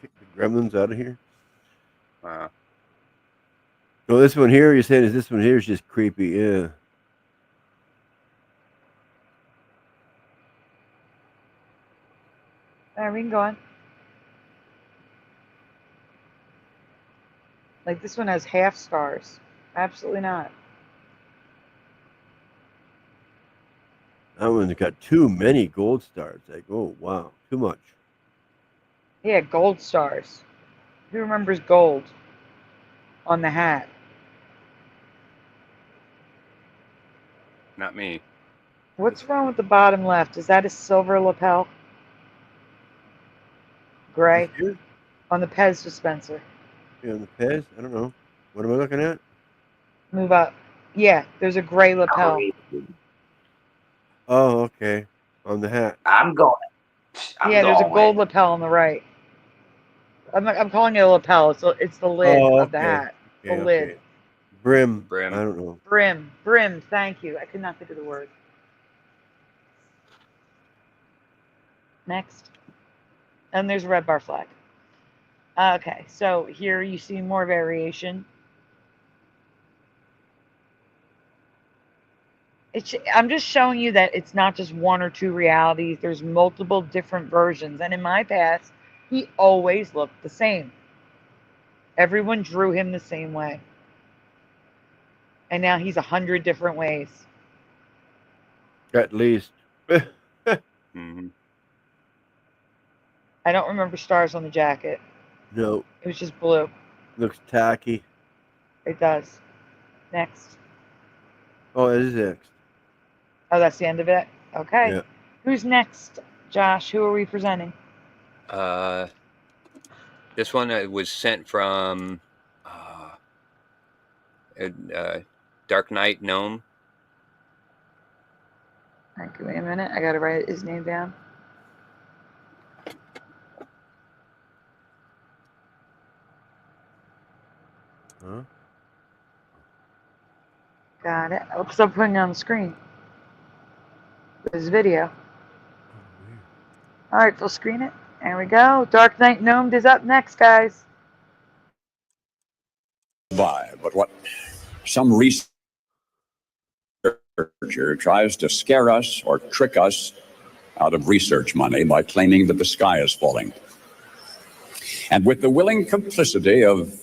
Kick the gremlins out of here. Wow. No, this one here, you're saying is this one here is just creepy, yeah. All right, we can go on. Like this one has half stars. Absolutely not. That one's got too many gold stars. Like, oh, wow, too much. Yeah, gold stars. Who remembers gold on the hat? Not me. What's wrong with the bottom left? Is that a silver lapel? Gray? Here? On the Pez dispenser. Yeah, on the Pez? I don't know. What am I looking at? Move up. Yeah, there's a gray lapel. Oh, okay. On the hat. I'm going. Yeah, there's a gold lapel on the right. I'm calling it a lapel. It's the lid of the hat. The lid. Brim. Brim. I don't know. Brim. Brim. Thank you. I could not think of the word. Next. And there's a red bar flag. Okay, so here you see more variation. I'm just showing you that it's not just one or two realities. There's multiple different versions. And in my past, he always looked the same. Everyone drew him the same way. And now he's 100 different ways. At least. Mm-hmm. I don't remember stars on the jacket. No. It was just blue. Looks tacky. It does. Next. Oh, it is next. Oh, that's the end of it? Okay. Yeah. Who's next, Josh? Who are we presenting? This one was sent from Dark Knight Gnome. All right, give me a minute. I got to write his name down. Huh? Got it. Oh, because I'm putting it on the screen. This video. All right, full screen it. There we go. Dark Knight Gnome is up next, guys. But what some researcher tries to scare us or trick us out of research money by claiming that the sky is falling. And with the willing complicity of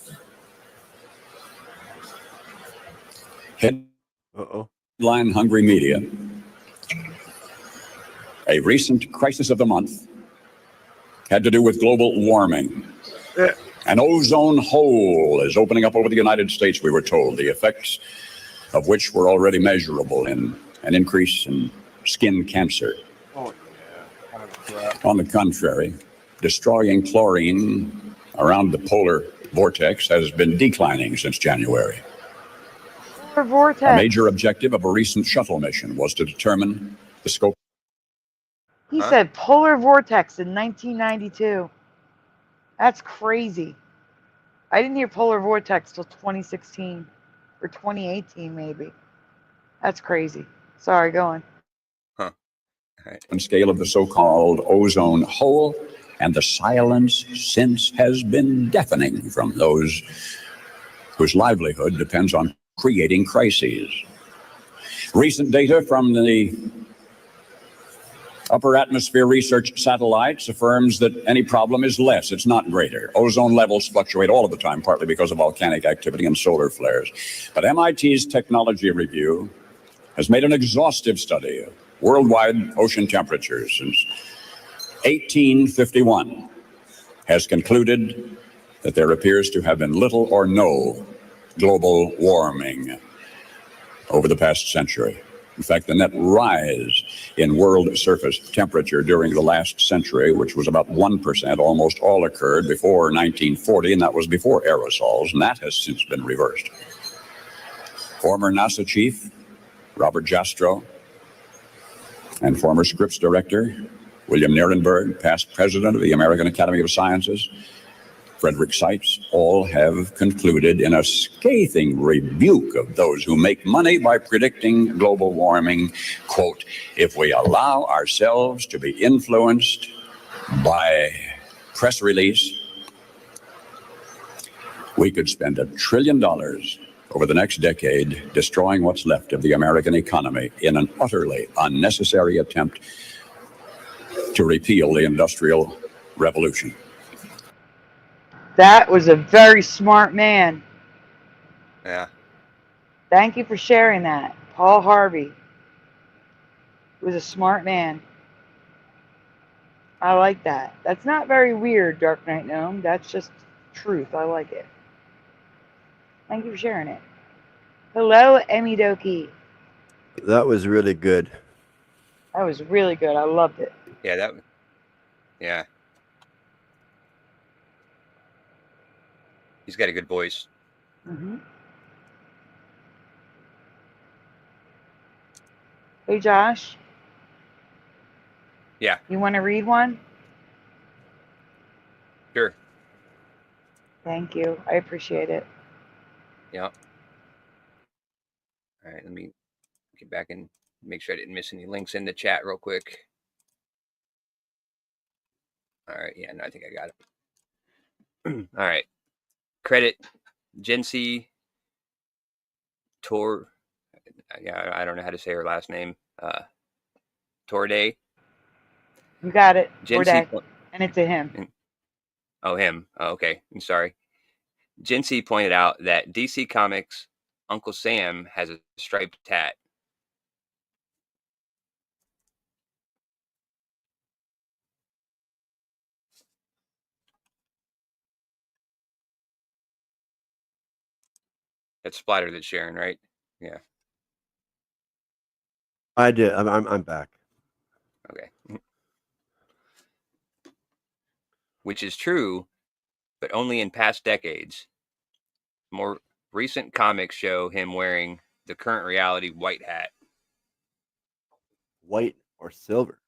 headline-hungry media, a recent crisis of the month had to do with global warming. An ozone hole is opening up over the United States, we were told, the effects of which were already measurable in an increase in skin cancer. Oh, yeah. On the contrary, destroying chlorine around the polar vortex has been declining since January. Polar vortex. A major objective of a recent shuttle mission was to determine the scope. He said polar vortex in 1992. That's crazy. I didn't hear polar vortex till 2016 or 2018 maybe. That's crazy. Sorry, go on. Huh. All right. On scale of the so-called ozone hole, and the silence since has been deafening from those whose livelihood depends on creating crises. Recent data from the Upper Atmosphere Research Satellites affirms that any problem is less, it's not greater. Ozone levels fluctuate all of the time, partly because of volcanic activity and solar flares. But MIT's Technology Review has made an exhaustive study of worldwide ocean temperatures since 1851, has concluded that there appears to have been little or no global warming over the past century. In fact, the net rise in world surface temperature during the last century, which was about 1%, almost all occurred before 1940, and that was before aerosols, and that has since been reversed. Former NASA chief Robert Jastrow and former Scripps director William Nierenberg, past president of the American Academy of Sciences, Frederick Seitz, all have concluded in a scathing rebuke of those who make money by predicting global warming, quote, if we allow ourselves to be influenced by press release, we could spend $1 trillion over the next decade destroying what's left of the American economy in an utterly unnecessary attempt to repeal the Industrial Revolution. That was a very smart man. Yeah. Thank you for sharing that. Paul Harvey was a smart man. I like that. That's not very weird, Dark Knight Gnome. That's just truth. I like it. Thank you for sharing it. Hello, Emmy Doki. That was really good. That was really good. I loved it. Yeah, yeah. He's got a good voice. Mm-hmm. Hey, Josh. Yeah. You want to read one? Sure. Thank you. I appreciate it. Yeah. All right, let me get back and make sure I didn't miss any links in the chat real quick. All right, yeah, no, I think I got it. All right. Credit Jency Tor. Yeah, I don't know how to say her last name. Torday. You got it. Jency, and it's a him. Oh, him. Oh, okay. I'm sorry. Jency pointed out that DC Comics' Uncle Sam has a striped tat. That's Splatter that's sharing, right? Yeah. I did. I'm back. Okay. Which is true, but only in past decades. More recent comics show him wearing the current reality white hat. White or silver?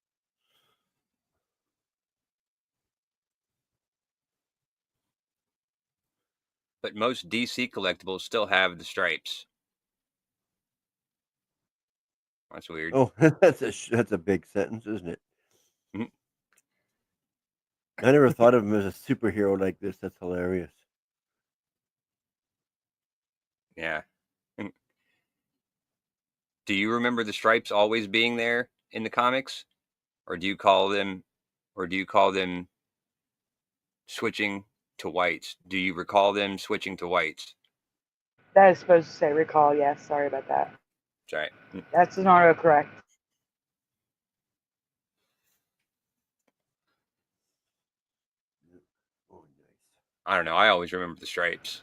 But most DC collectibles still have the stripes. That's weird. Oh, that's a big sentence, isn't it? Mm-hmm. I never thought of him as a superhero like this. That's hilarious. Yeah. Do you remember the stripes always being there in the comics? Or do you call them switching to whites? Do you recall them switching to whites? That is supposed to say recall, yes. Sorry about that. That's right. That's an autocorrect. I don't know. I always remember the stripes.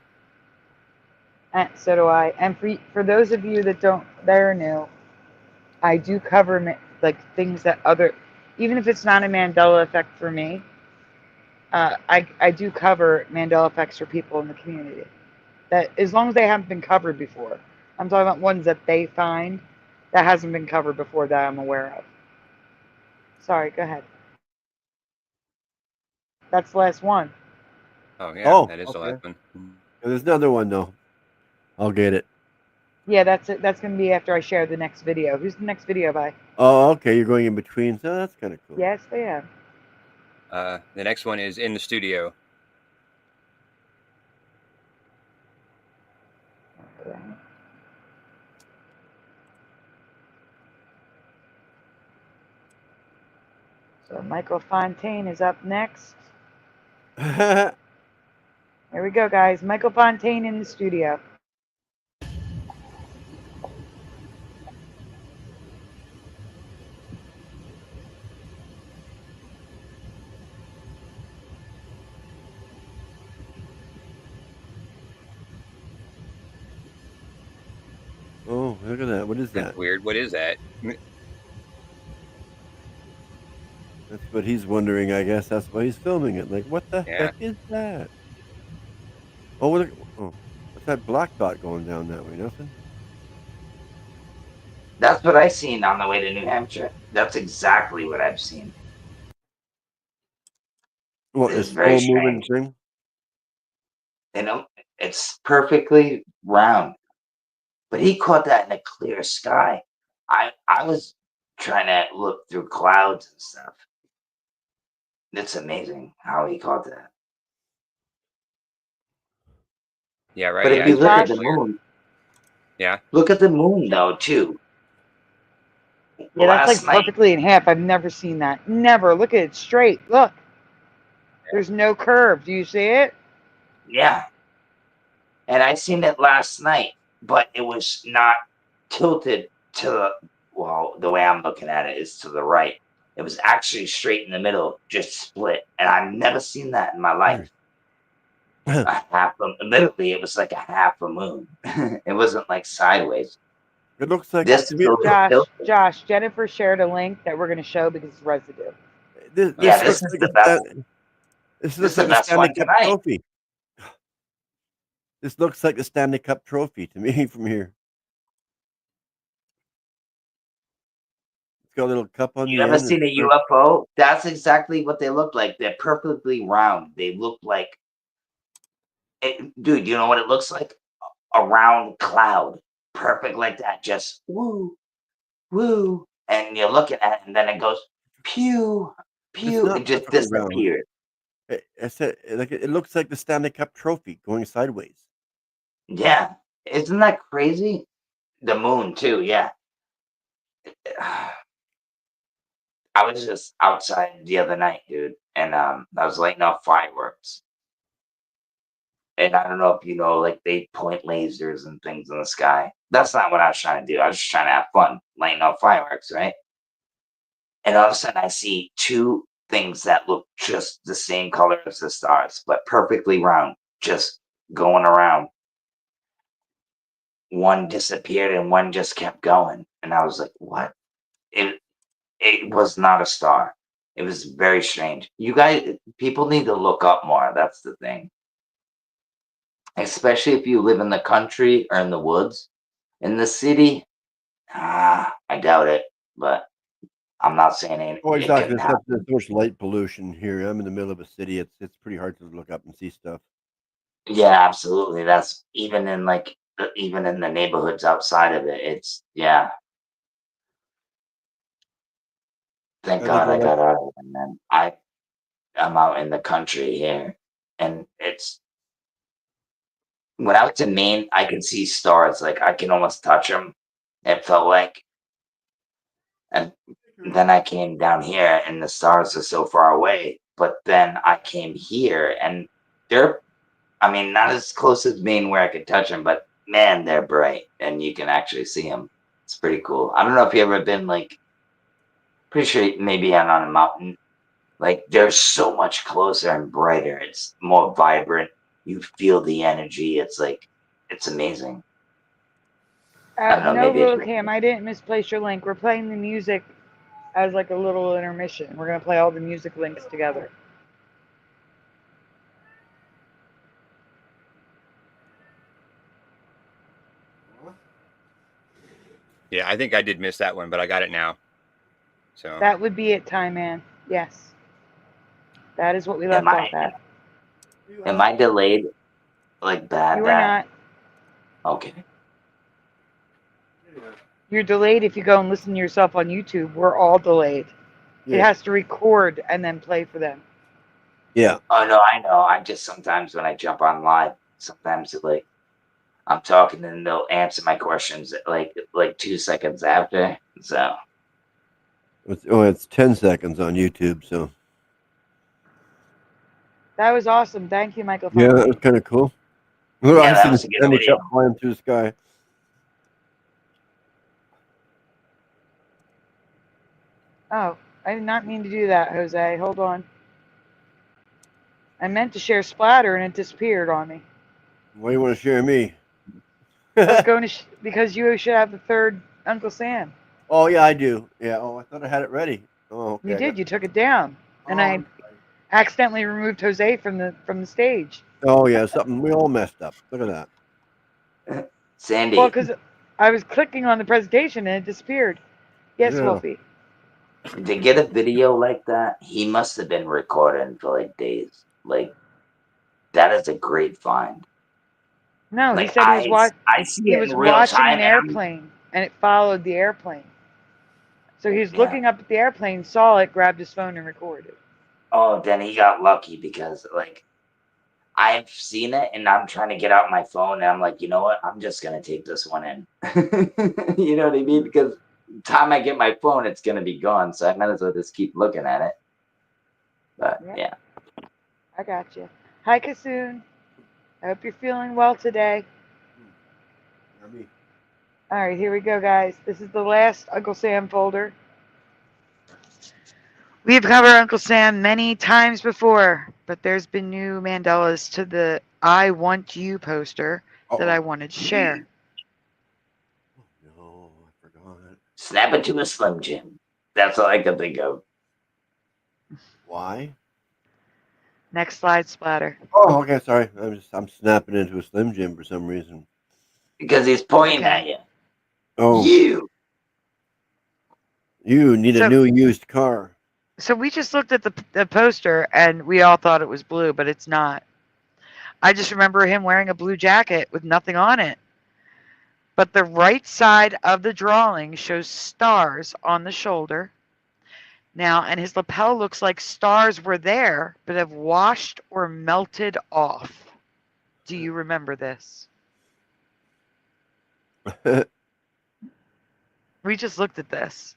And so do I. And for those of you that are new, I do cover like things that even if it's not a Mandela effect for me, I do cover Mandela effects for people in the community. That as long as they haven't been covered before. I'm talking about ones that they find that hasn't been covered before that I'm aware of. Sorry, go ahead. That's the last one. Oh yeah, that is the last one. There's another one though. I'll get it. Yeah, that's it. That's gonna be after I share the next video. Who's the next video by? Oh, okay. You're going in between, so that's kind of cool. Yes, I am. The next one is in the studio. Okay. So Michael Fontaine is up next. Oh, Here we go, guys. Michael Fontaine in the studio. look at that. What is That's that? weird. What is that? That's what he's wondering, I guess. That's why he's filming it. Like, what the Yeah. heck is that? Oh, look. Oh, what's that black dot going down that way? Nothing? That's what I seen on the way to New Hampshire. That's exactly what I've seen. What, It's this very slow moving strange. thing? You know, it's perfectly round. But he caught that in a clear sky. I was trying to look through clouds and stuff. It's amazing how he caught that. Yeah, right. But if Yeah, you it's look very at the weird. moon, Yeah. look at the moon though too. Yeah, that's Last like night, perfectly in half. I've never seen that. Never. Look at it straight. Look. There's no curve. Do you see it? yeah. And I seen it last night, but it was not tilted to the, well, the way I'm looking at it is to the right. It was actually straight in the middle, just split. And I've never seen that in my life. A half of, literally, it was like a half a moon. It wasn't like sideways. It looks like This to me, Josh, Jennifer shared a link that we're going to show because it's residue. This Yeah, looks this is like the best. this This looks is the like the best Stanley one Cup tonight. trophy. This looks like the Stanley Cup trophy to me from here. It's got a little cup on You the ever end. seen a UFO? That's exactly what they look like. They're perfectly round. They look like, dude, you know what it looks like? A round cloud. Perfect like that. Just woo, woo. And you're looking at it, and then it goes pew, It's pew. not It just perfectly round. disappeared. I said, like it looks like the Stanley Cup trophy going sideways. Yeah. Isn't that crazy? The moon, too. Yeah. I was just outside the other night, dude, and I was lighting off fireworks. And I don't know if you know, like they point lasers and things in the sky. That's not what I was trying to do. I was just trying to have fun, lighting off fireworks, right? And all of a sudden, I see two things that look just the same color as the stars, but perfectly round, just going around. One disappeared and one just kept going, and I was like, "What?" It was not a star. It was very strange. You guys, people need to look up more. That's the thing. Especially if you live in the country or in the woods. In the city, I doubt it, but I'm not saying it, Oh, it exactly. couldn't happen. There's so much light pollution here. I'm in the middle of a city. It's pretty hard to look up and see stuff. Yeah, absolutely. That's even in like even in the neighborhoods outside of it. It's yeah. Thank I God think I got out of it, man. I'm out in the country here, and it's when I was in Maine, I could see stars. Like I can almost touch them. It felt like, and then I came down here, and the stars are so far away. But then I came here, and they're, I mean, not as close as Maine where I could touch them, but man, they're bright, and you can actually see them. It's pretty cool. I don't know if you ever been like, pretty sure maybe on a mountain. Like they're so much closer and brighter. It's more vibrant. You feel the energy. It's like, it's amazing. I don't know. No, Maybe it's Lil Cam, I didn't misplace your link. We're playing the music as like a little intermission. We're going to play all the music links together. Yeah, I think I did miss that one, but I got it now. So That would be it, Time Man. Yes. That is what we left off at. Am I delayed? Like bad? You are not. Okay. You're delayed if you go and listen to yourself on YouTube. We're all delayed. It Yeah. has to record and then play for them. Yeah. Oh no, I know. I just sometimes when I jump on live, sometimes it, like I'm talking and they'll answer my questions like 2 seconds after. So It's 10 seconds on YouTube, so. That was awesome. Thank you, Michael. Yeah, that was kind of cool. Look, Yeah, I that see the was a good sun video. kept flying through the sky. Oh, I did not mean to do that, Jose. Hold on. I meant to share splatter and it disappeared on me. Why do you want to share me? I was going to because you should have the third Uncle Sam. Oh, yeah, I do. Yeah. Oh, I thought I had it ready. Oh, okay. You did. You took it down, and I accidentally removed Jose from the stage. Oh, yeah, something. We all messed up. Look at that. Sandy. Well, because I was clicking on the presentation and it disappeared. Yes, Yeah. Wolfie. To get a video like that, he must have been recording for like days. Like, that is a great find. No, Like, he said he was I see he it was in real watching time, an airplane and it followed the airplane. So he was Yeah. looking up at the airplane, saw it, grabbed his phone and recorded. Oh, then he got lucky because, like, I've seen it and I'm trying to get out my phone and I'm like, you know what? I'm just going to take this one in. You know what I mean? Because the time I get my phone, it's going to be gone. So I might as well just keep looking at it. But, yeah. I got you. Hi, Kasoon. I hope you're feeling well today. All right, here we go, guys. This is the last Uncle Sam folder. We've covered Uncle Sam many times before, but there's been new Mandelas to the I Want You poster that I wanted to share. No, I forgot. Snap it to a Slim Jim. That's all I can think of. Why? Next slide, Splatter. Oh, okay, sorry. I'm snapping into a Slim Jim for some reason. Because he's pointing at you. Oh. You need a new used car. So we just looked at the poster and we all thought it was blue, but it's not. I just remember him wearing a blue jacket with nothing on it. But the right side of the drawing shows stars on the shoulder. Now, and his lapel looks like stars were there, but have washed or melted off. Do you remember this? We just looked at this.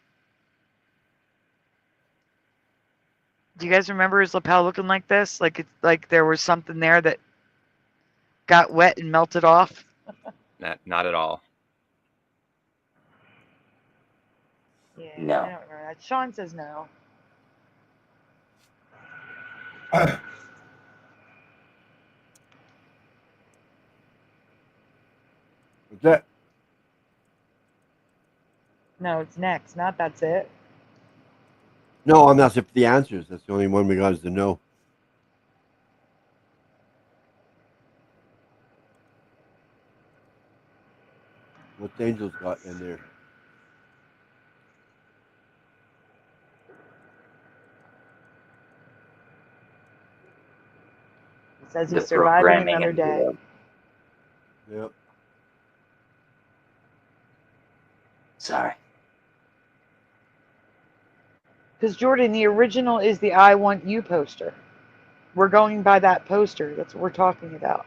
Do you guys remember his lapel looking like this? Like it's like there was something there that got wet and melted off? Not at all. Yeah, No. I don't remember that. Sean says no. What's that? No, it's next. Not that's it. No, I'm not for the answers. That's the only one we got is the no. What's Angel's got in there? It says The he's surviving programming another and day. Yep. Sorry. Because Jordan, the original is the I Want You poster. We're going by that poster. That's what we're talking about.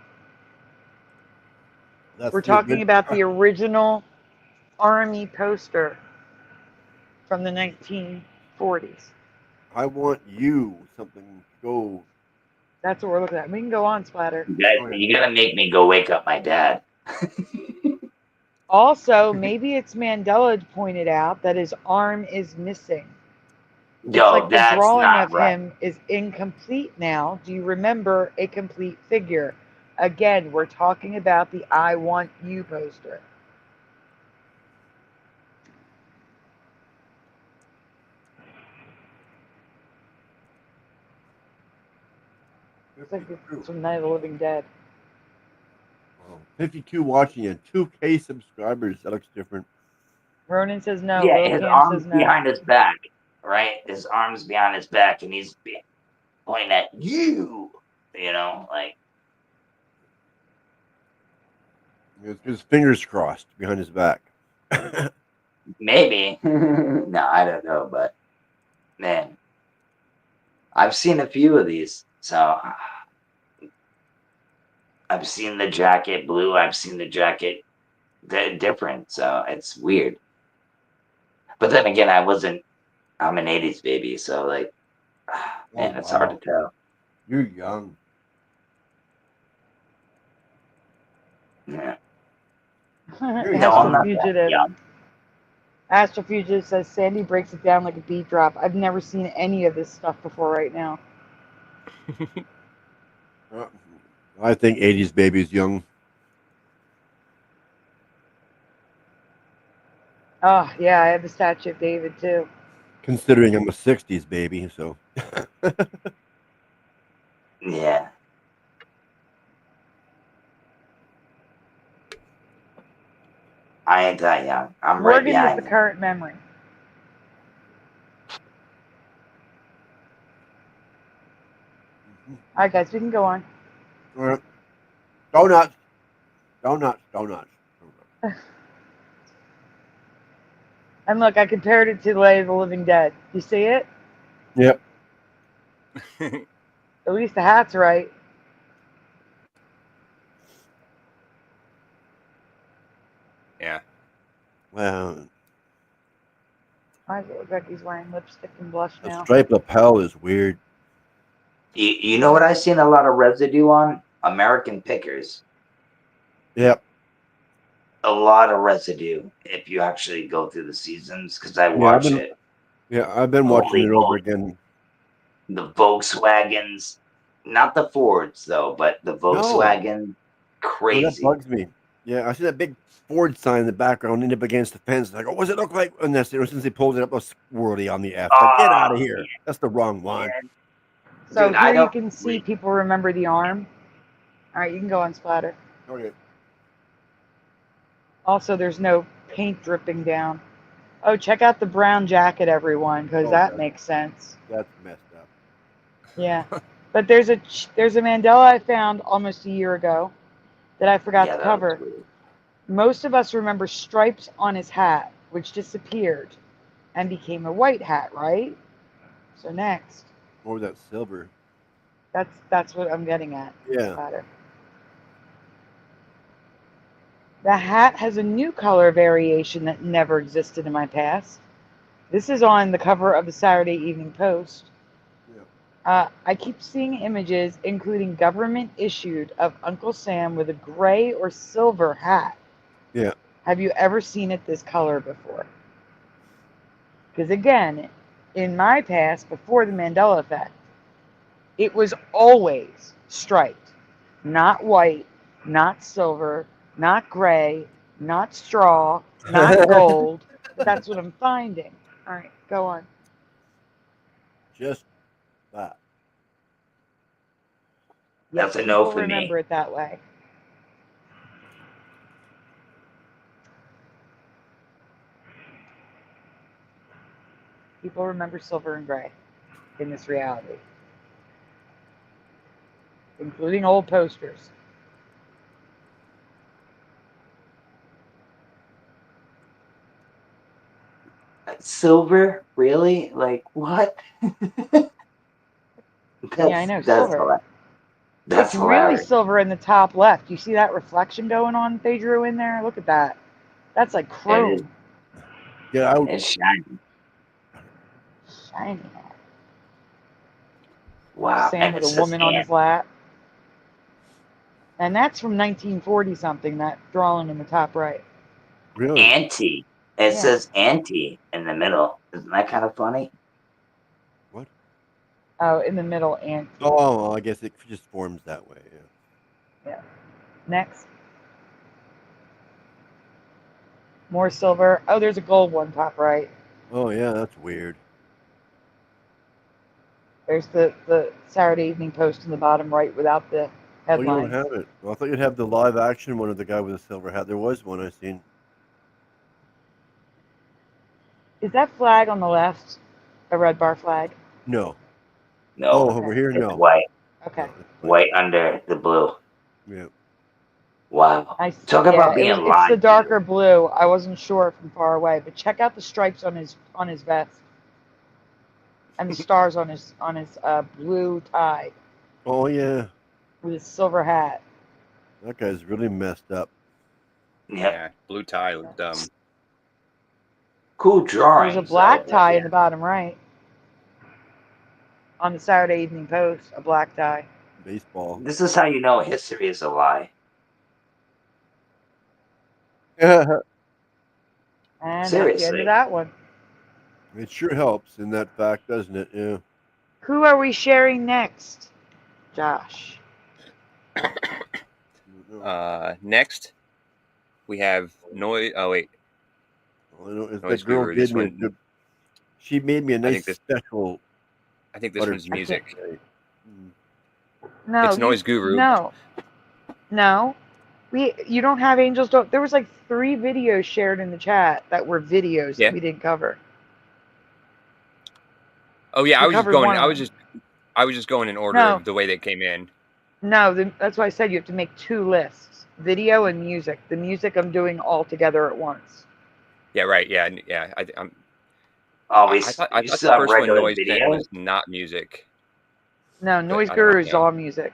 We're talking about the original Army poster from the 1940s. I want you something gold. That's what we're looking at. We can go on, Splatter. You gotta make me go wake up my dad. Also, maybe it's Mandela pointed out that his arm is missing. It's Yo, like the that's drawing not of right. him is incomplete now. Do you remember a complete figure? Again, we're talking about the I Want You poster. It's like it's from Night of the Living Dead. 52 watching and 2K subscribers. That looks different. Ronan says no. Yeah, Lil his Cam arms says no. behind his back, right? His arms behind his back, and he's pointing at you. You know, like His fingers crossed behind his back. maybe. No, I don't know, but man, I've seen a few of these. So I've seen the jacket blue. I've seen the jacket different. So it's weird. But then again, I I'm an 80s baby, so like, man, it's hard to tell. You're young. Yeah. No, I'm not that young. Astrofugitive says Sandy breaks it down like a beat drop. I've never seen any of this stuff before right now. I think 80s baby's young. Oh, yeah, I have the statue of David, too. Considering I'm a 60s baby, so. Yeah. I ain't that young. I'm right Morgan is behind the you. current memory. All right, guys, we can go on. All right. Donuts. Donuts. Donuts. And look, I compared it to the Day of the Living Dead. You see it? Yep. At least the hat's right. Yeah. Well, Why does it look like he's wearing lipstick and blush the now? striped lapel is weird. You know what I've seen a lot of residue on? American Pickers. Yep. A lot of residue if you actually go through the seasons, because I watch it. Yeah, I've been watching Holy it over moly. again. The Volkswagens, not the Fords though, but the Volkswagen, No, crazy. that bugs me. Yeah, I see that big Ford sign in the background, and up against the fence. Like, oh, what's it look like? And that's since they pulled it up, a swirly on the F. Like, get out of here. Yeah. That's the wrong one. So Dude, I here you don't can see people remember the arm. All right, you can go on Splatter. Okay. Also, there's no paint dripping down. Oh, check out the brown jacket, everyone, because that makes sense. That's messed up. Yeah, but there's a Mandela I found almost a year ago that I forgot to cover. Most of us remember stripes on his hat, which disappeared and became a white hat, right? So next. Or that silver. That's what I'm getting at. Yeah. Splatter. The hat has a new color variation that never existed in my past. This is on the cover of the Saturday Evening Post. I keep seeing images, including government issued, of Uncle Sam with a gray or silver hat. Yeah. Have you ever seen it this color before? Because again, in my past, before the Mandela effect, it was always striped. Not white, not silver, not gray, not straw, not gold. But that's what I'm finding. All right, go on. Just that. That's a no People for remember me. it that way. People remember silver and gray in this reality, including old posters. Silver? Really? Like what? Yeah, I know, That's silver. hilarious. That's It's really hilarious. silver in the top left. You see that reflection going on they drew in there? Look at that. That's like chrome. Yeah, It's shiny. Shiny. Wow. Sam And with it a says woman on his lap. And that's from 1940 something, that drawing in the top right. Really? Auntie. It Yeah. says auntie in the middle. Isn't that kind of funny? What? Oh, in the middle, and Oh, well, I guess it just forms that way. Yeah. yeah. Next. More silver. Oh, there's a gold one top right. Oh, yeah, that's weird. There's the Saturday Evening Post in the bottom right without the Oh, you headline. don't have it. Well, I thought you'd have the live action one of the guy with a silver hat. There was one I seen. Is that flag on the left a red bar flag? No. No. Oh, over here? It's No. white. Okay. White under the blue. Yeah. Wow. Talk Yeah, about being it's lied the to. darker blue. I wasn't sure from far away, but check out the stripes on his vest and the stars on his blue tie Oh, yeah. with his silver hat. That guy's really messed up. Yeah, blue tie looked dumb. Cool drawings. There's a black tie in the bottom right. On the Saturday Evening Post, a black tie. Baseball. This is how you know history is a lie. And that's the end Seriously. of that one. It sure helps in that fact, doesn't it? Yeah. Who are we sharing next? Josh. Next, we have Noise. Oh, wait. All I know is Noise that girl Guru. This did me a one, good. She made me a nice this- special. I think this butter one's music. cake. No. It's Noise Guru. No. You don't have Angels Don't. There was like 3 videos shared in the chat that were videos that we didn't cover. Oh yeah, We I was just covered going. one of I was just going in order No. of the way they came in. No, that's why I said you have to make 2 lists: video and music. The music I'm doing all together at once. Yeah, right. Yeah, yeah. I'm. Oh, I thought the still have first one regular Noise sent videos? was not music. No, Noise I don't know, Guru is yeah. all music.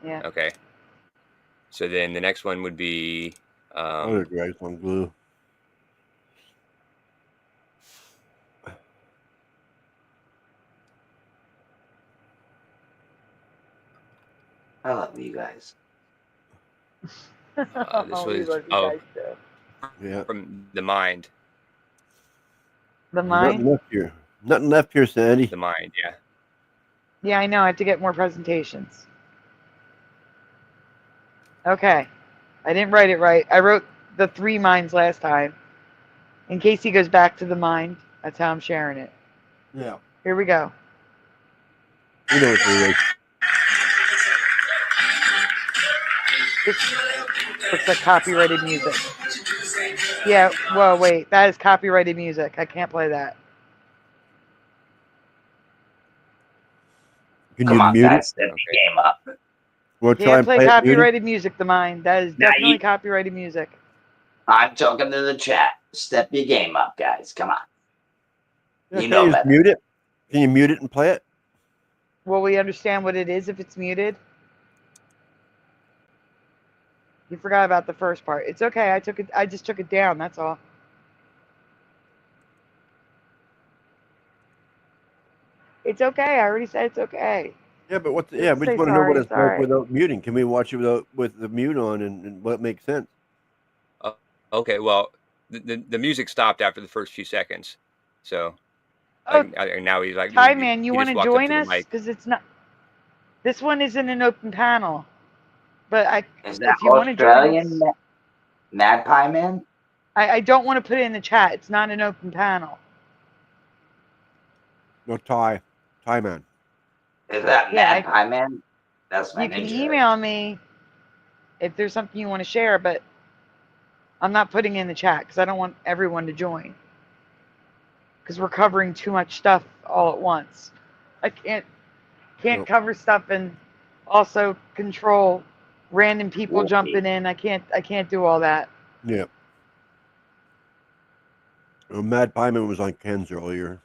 Yeah. Okay. So then the next one would be. Other guys on glue. I love you guys. This We was love you guys too. Yeah. from the mind. The Nothing mind? left here. Nothing left here, Sandy. The mind. Yeah. Yeah, I know. I have to get more presentations. Okay. I didn't write it right. I wrote the 3 minds last time. In case he goes back to the mind, that's how I'm sharing it. Yeah. Here we go. You know what it is. This looks like copyrighted music. Yeah, well, wait. That is copyrighted music. I can't play that. Can Come you on, mute guys, it? step the game up. We'll try Can't and play play it muted. copyrighted music, the mind. That is Now definitely you- copyrighted music. I'm talking to the chat. Step your game up, guys. Come on. Yeah, You can know you just better. mute it? Can you mute it and play it? Will we understand what it is if it's muted? You forgot about the first part. It's okay. I just took it down. That's all. It's okay. I already said it's okay. Yeah, but what's Just yeah? We say just want to know what sorry, it's it's all like right. without muting. Can we watch it with the mute on and what makes sense? Okay. Well, the music stopped after the first few seconds, so. Oh, Now he's like. Ty Man, you he want just to walked up join the us? mic. Because it's not. This one isn't an open panel. But Is that if you want to join Australian us, Mad Pie Man? I don't want to put it in the chat. It's not an open panel. No, Ty Man. Is that Yeah, Mad Pie Man? That's my You can ninja. email me if there's something you want to share, but I'm not putting it in the chat because I don't want everyone to join. Because we're covering too much stuff all at once. I can't Nope. cover stuff and also control random people Wolfie. jumping in. I can't do all that. Yeah. Mad Pieman was on Ken's earlier.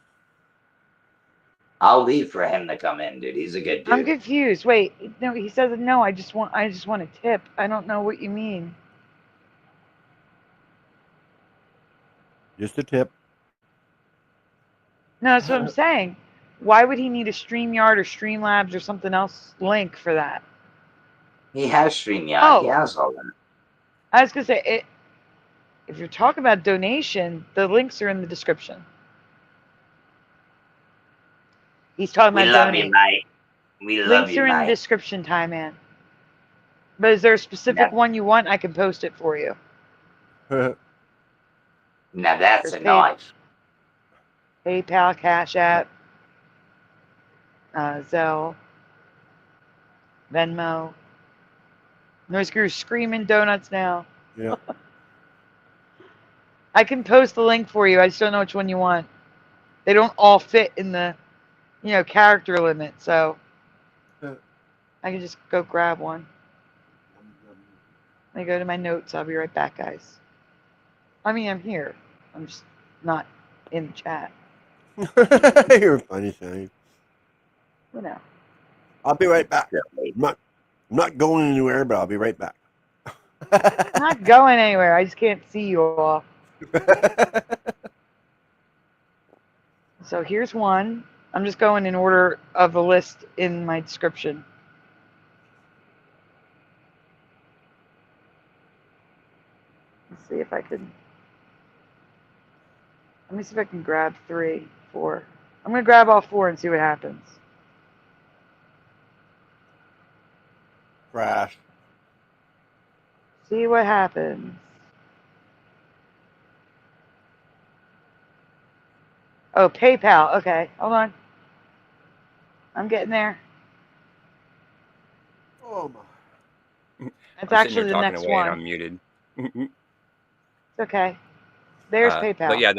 I'll leave for him to come in, dude. He's a good dude. I'm confused. Wait, no, he says no. I just want a tip. I don't know what you mean. Just a tip. No, that's what I'm saying. Why would he need a StreamYard or Streamlabs or something else link for that? He has StreamYard. Oh. He has all that. I was gonna say if you're talking about donation, the links are in the description. He's talking We about love donate. you, mate. We love Links you, are in the mate. description, Ty Man. But is there a specific one you want? I can post it for you. Now that's There's a knife. PayPal, Cash App, Zelle, Venmo. Noise Guru screaming donuts now. Yeah. I can post the link for you. I just don't know which one you want. They don't all fit in the, character limit. So I can just go grab one. Let me go to my notes. I'll be right back, guys. I mean, I'm here. I'm just not in the chat. You're funny, Sandy. I'll be right back. I'm not going anywhere, but I'll be right back. I'm not going anywhere. I just can't see you all. So here's one. I'm just going in order of the list in my description. Let's see if I can. Let me see if I can grab 3, 4. I'm going to grab all 4 and see what happens. Crash. See what happens. Oh, PayPal. Okay, hold on. I'm getting there. Oh my. That's I'm sitting actually here the talking next away and one. I'm muted. It's okay. There's PayPal. But yeah,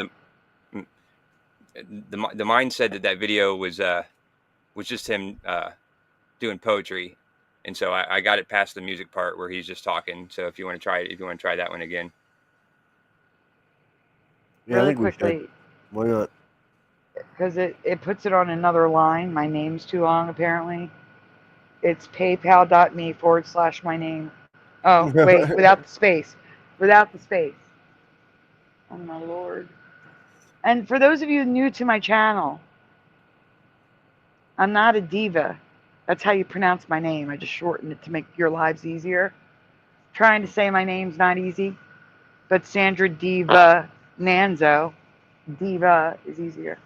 the mind said that video was just him doing poetry, and so I got it past the music part where he's just talking. So if you want to try that one again. Yeah, Really I think quickly. we should. Why not? Because it puts it on another line. My name's too long, apparently. It's paypal.me/my name. Oh, wait, without the space. Without the space. Oh, my Lord. And for those of you new to my channel, I'm not a diva. That's how you pronounce my name. I just shortened it to make your lives easier. Trying to say my name's not easy. But Sandra Diva Nanzo, Diva is easier.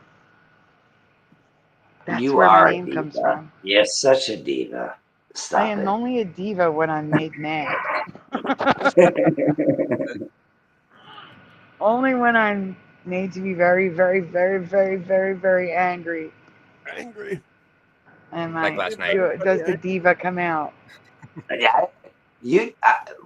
That's You where my are a name comes diva. from. You're such a diva. I Stop am only a diva when I'm made mad. Only when I'm made to be very, very, very, very, very, very angry. Angry. And Like last night. does the diva come out? Yeah,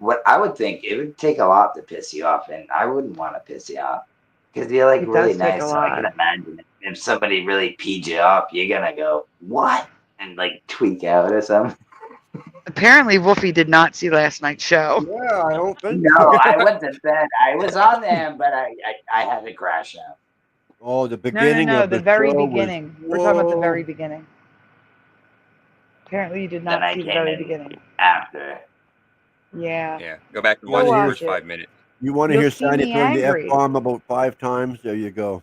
what I would think, it would take a lot to piss you off, and I wouldn't want to piss you off because you're like It really does take nice. a So I can lot. imagine if somebody really peed you off, you're gonna go what and like tweak out or something. Apparently, Wolfie did not see last night's show. Yeah, I don't think. No, I went to bed. I was on there, but I had to crash out. Oh, the No, beginning of the the very show beginning. was. We're talking about the Whoa. very beginning. Apparently, you did Then not I see the came very in beginning. after. Yeah. Yeah, go back and Go watch the watch first it. 5 minutes. You want to You'll hear see Sandy me throwing the angry. F-bomb about 5 times? There you go.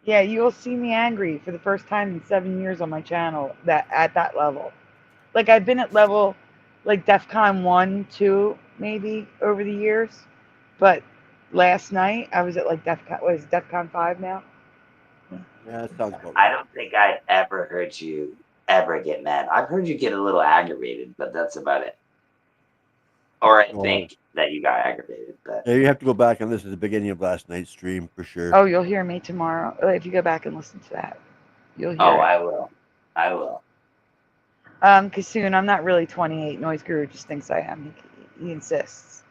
Yeah, you will see me angry for the first time in 7 years on my channel at that level. Like, I've been at level, like, DEFCON 1, 2, maybe, over the years. But last night, I was at, like, DEFCON 5 now? Yeah, that sounds about I right. don't think I ever heard you ever get mad. I've heard you get a little aggravated, but that's about it. Or I think that you got aggravated, but Yeah, you have to go back and listen to the beginning of last night's stream for sure. Oh, you'll hear me tomorrow. If you go back and listen to that, you'll hear oh, it. I will. I will. Kassoon, I'm not really 28. Noise Guru just thinks I am. He insists.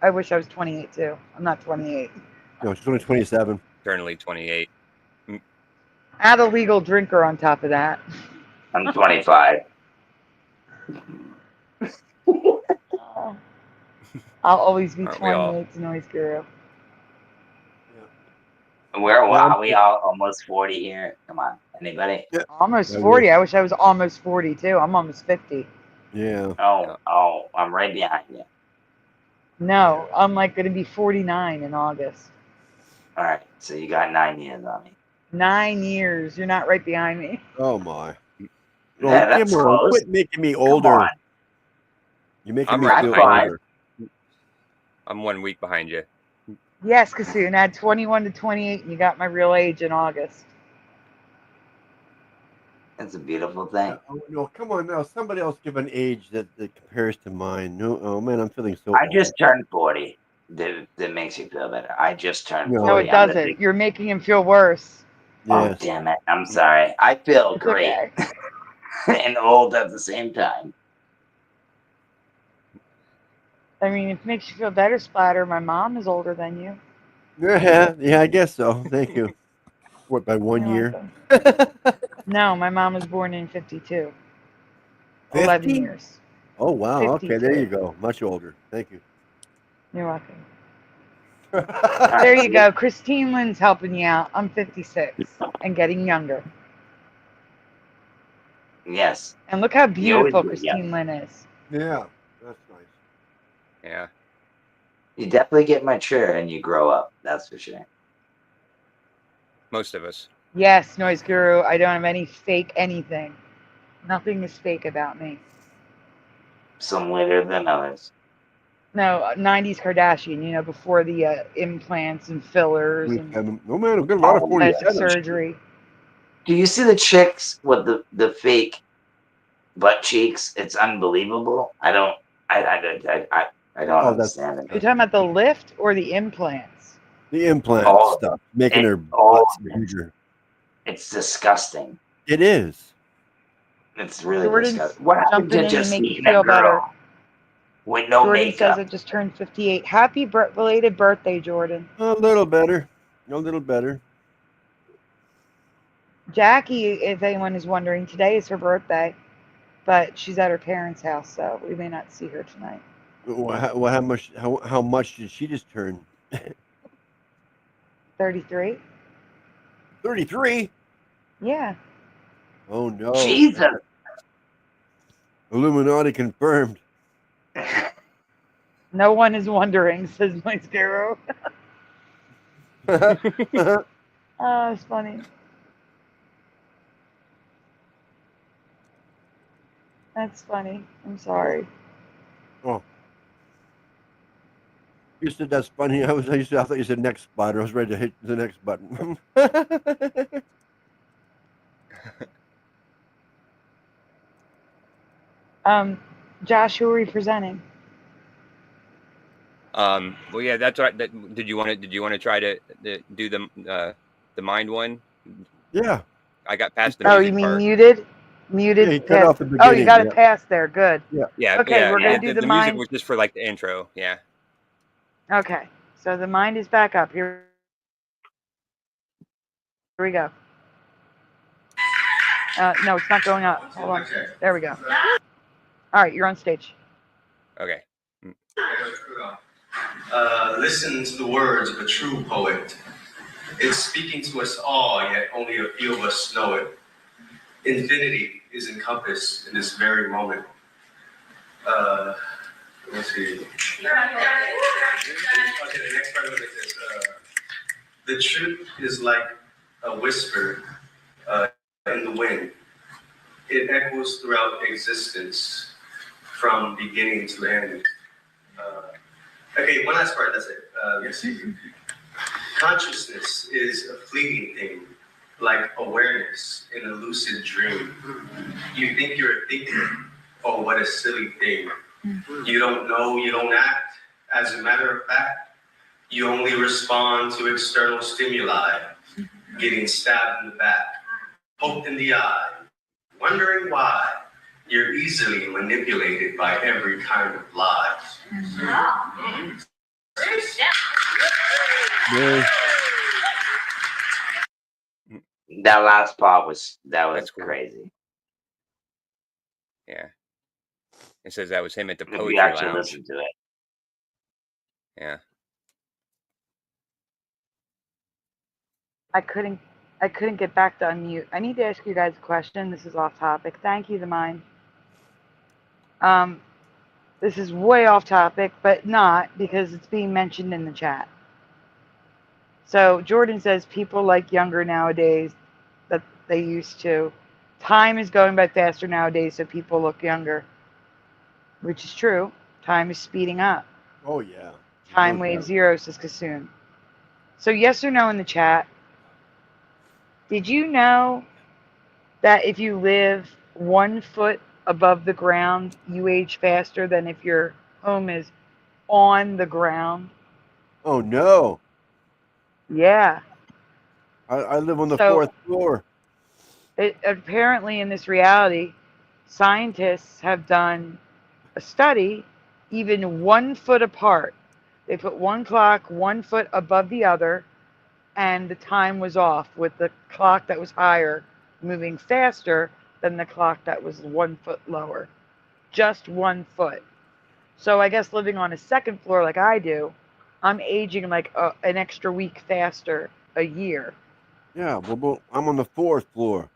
I wish I was 28 too. I'm not 28. No, she's only 27. Eternally 28. Add a legal drinker on top of that. I'm 25. I'll always be Aren't we all? 28 to Noise Guru. Are we all almost 40 here? Come on. Anybody? Yeah. Almost 40. I wish I was almost 40 too. I'm almost 50. Yeah. Oh, I'm right behind you. No, I'm like going to be 49 in August. All right. So you got 9 years on me. 9 years. You're not right behind me. Oh my. Yeah, that's come on, close. quit making me older. on. You're making I'm me right feel behind older. you. I'm 1 week behind you. Yes, Kassoon. Add 21 to 28 and you got my real age in August. That's a beautiful thing. Oh, no, come on now. Somebody else give an age that compares to mine. No, oh man, I'm feeling so I old. just turned 40. That makes you feel better. I just turned 40. No, it doesn't. You're making him feel worse. Oh, Yes. damn it. I'm sorry. I feel It's great okay. and old at the same time. I mean, if it makes you feel better, Splatter, my mom is older than you. Yeah, I guess so. Thank you. What, by 1 You're year? welcome. No, my mom was born in 52. 11 50? years. Oh, wow. Okay, there 52. you go. Much older. Thank you. You're welcome. There you go. Christine Lynn's helping you out. I'm 56 and getting younger. Yes. And look how You always beautiful do, Christine Lynn is. Yeah, that's nice. Yeah. You definitely get mature and you grow up. That's for sure. Most of us. Yes, Noise Guru. I don't have any fake anything. Nothing is fake about me. Some later than others. No, 90s Kardashian, you know, before the implants and fillers and No man, I've got a lot of plastic 47s. surgery. Do you see the chicks with the fake butt cheeks? It's unbelievable. I don't understand it. You're talking about the lift or the implants? The implant All- stuff, making their all butts of it. huger. It's disgusting. It is. It's really Jordan's disgusting. What happened jumping to in to just make you being a feel better. girl with no Jordan makeup? says it just turned 58. Happy belated birthday, Jordan. A little better. A little better. Jackie, if anyone is wondering, today is her birthday, but she's at her parents' house, so we may not see her tonight. Well, how much did she just turn? 33? 33? Yeah. Oh no. Jesus. Illuminati confirmed. No one is wondering, says my Scarrow. Oh, it's funny. That's funny. I'm sorry. Oh. You said that's funny. I thought you said next spotter. I was ready to hit the next button. Josh, who are we presenting? Well, yeah, that's right. Did you want to try to do the mind one? Yeah. I got past the Oh, music you mean part. muted? Muted. Yeah, you cut past off the oh, you beginning, got it yeah. past there. Good. Yeah. Yeah. Okay, yeah, we're yeah, gonna do the music mind. was just for like the intro. Yeah. Okay, so the mind is back up. Here we go. No, it's not going up. Hold on. There we go. All right, you're on stage. Okay. Listen to the words of a true poet. It's speaking to us all, yet only a few of us know it. Infinity is encompassed in this very moment. Let's see. Okay, the next part of it is the truth is like a whisper in the wind. It echoes throughout existence from beginning to end. Okay, one last part, that's it. Let's see. Consciousness is a fleeting thing, like awareness in a lucid dream. You think you're a thinker, oh, what a silly thing. You don't know, you don't act. As a matter of fact, you only respond to external stimuli, getting stabbed in the back, poked in the eye, wondering why. You're easily manipulated by every kind of lie. That last part was That's cool. crazy. Yeah. It says that was him at the If Poetry you actually Lounge. listen to it. Yeah. I couldn't get back to unmute. I need to ask you guys a question. This is off topic. Thank you, the mind. This is way off topic, but not because it's being mentioned in the chat. So Jordan says people like younger nowadays that they used to. Time is going by faster nowadays, so people look younger, which is true. Time is speeding up. Oh yeah. Time wave zero, says Kasoon. So yes or no in the chat. Did you know that if you live 1 foot above the ground, you age faster than if your home is on the ground? Oh no. Yeah. I live on the So- 4th floor. Apparently, in this reality, scientists have done a study even 1 foot apart. They put one clock 1 foot above the other, and the time was off, with the clock that was higher moving faster than the clock that was 1 foot lower. Just 1 foot. So I guess living on a second floor like I do, I'm aging like an extra week faster a year. Yeah, well, I'm on the 4th floor.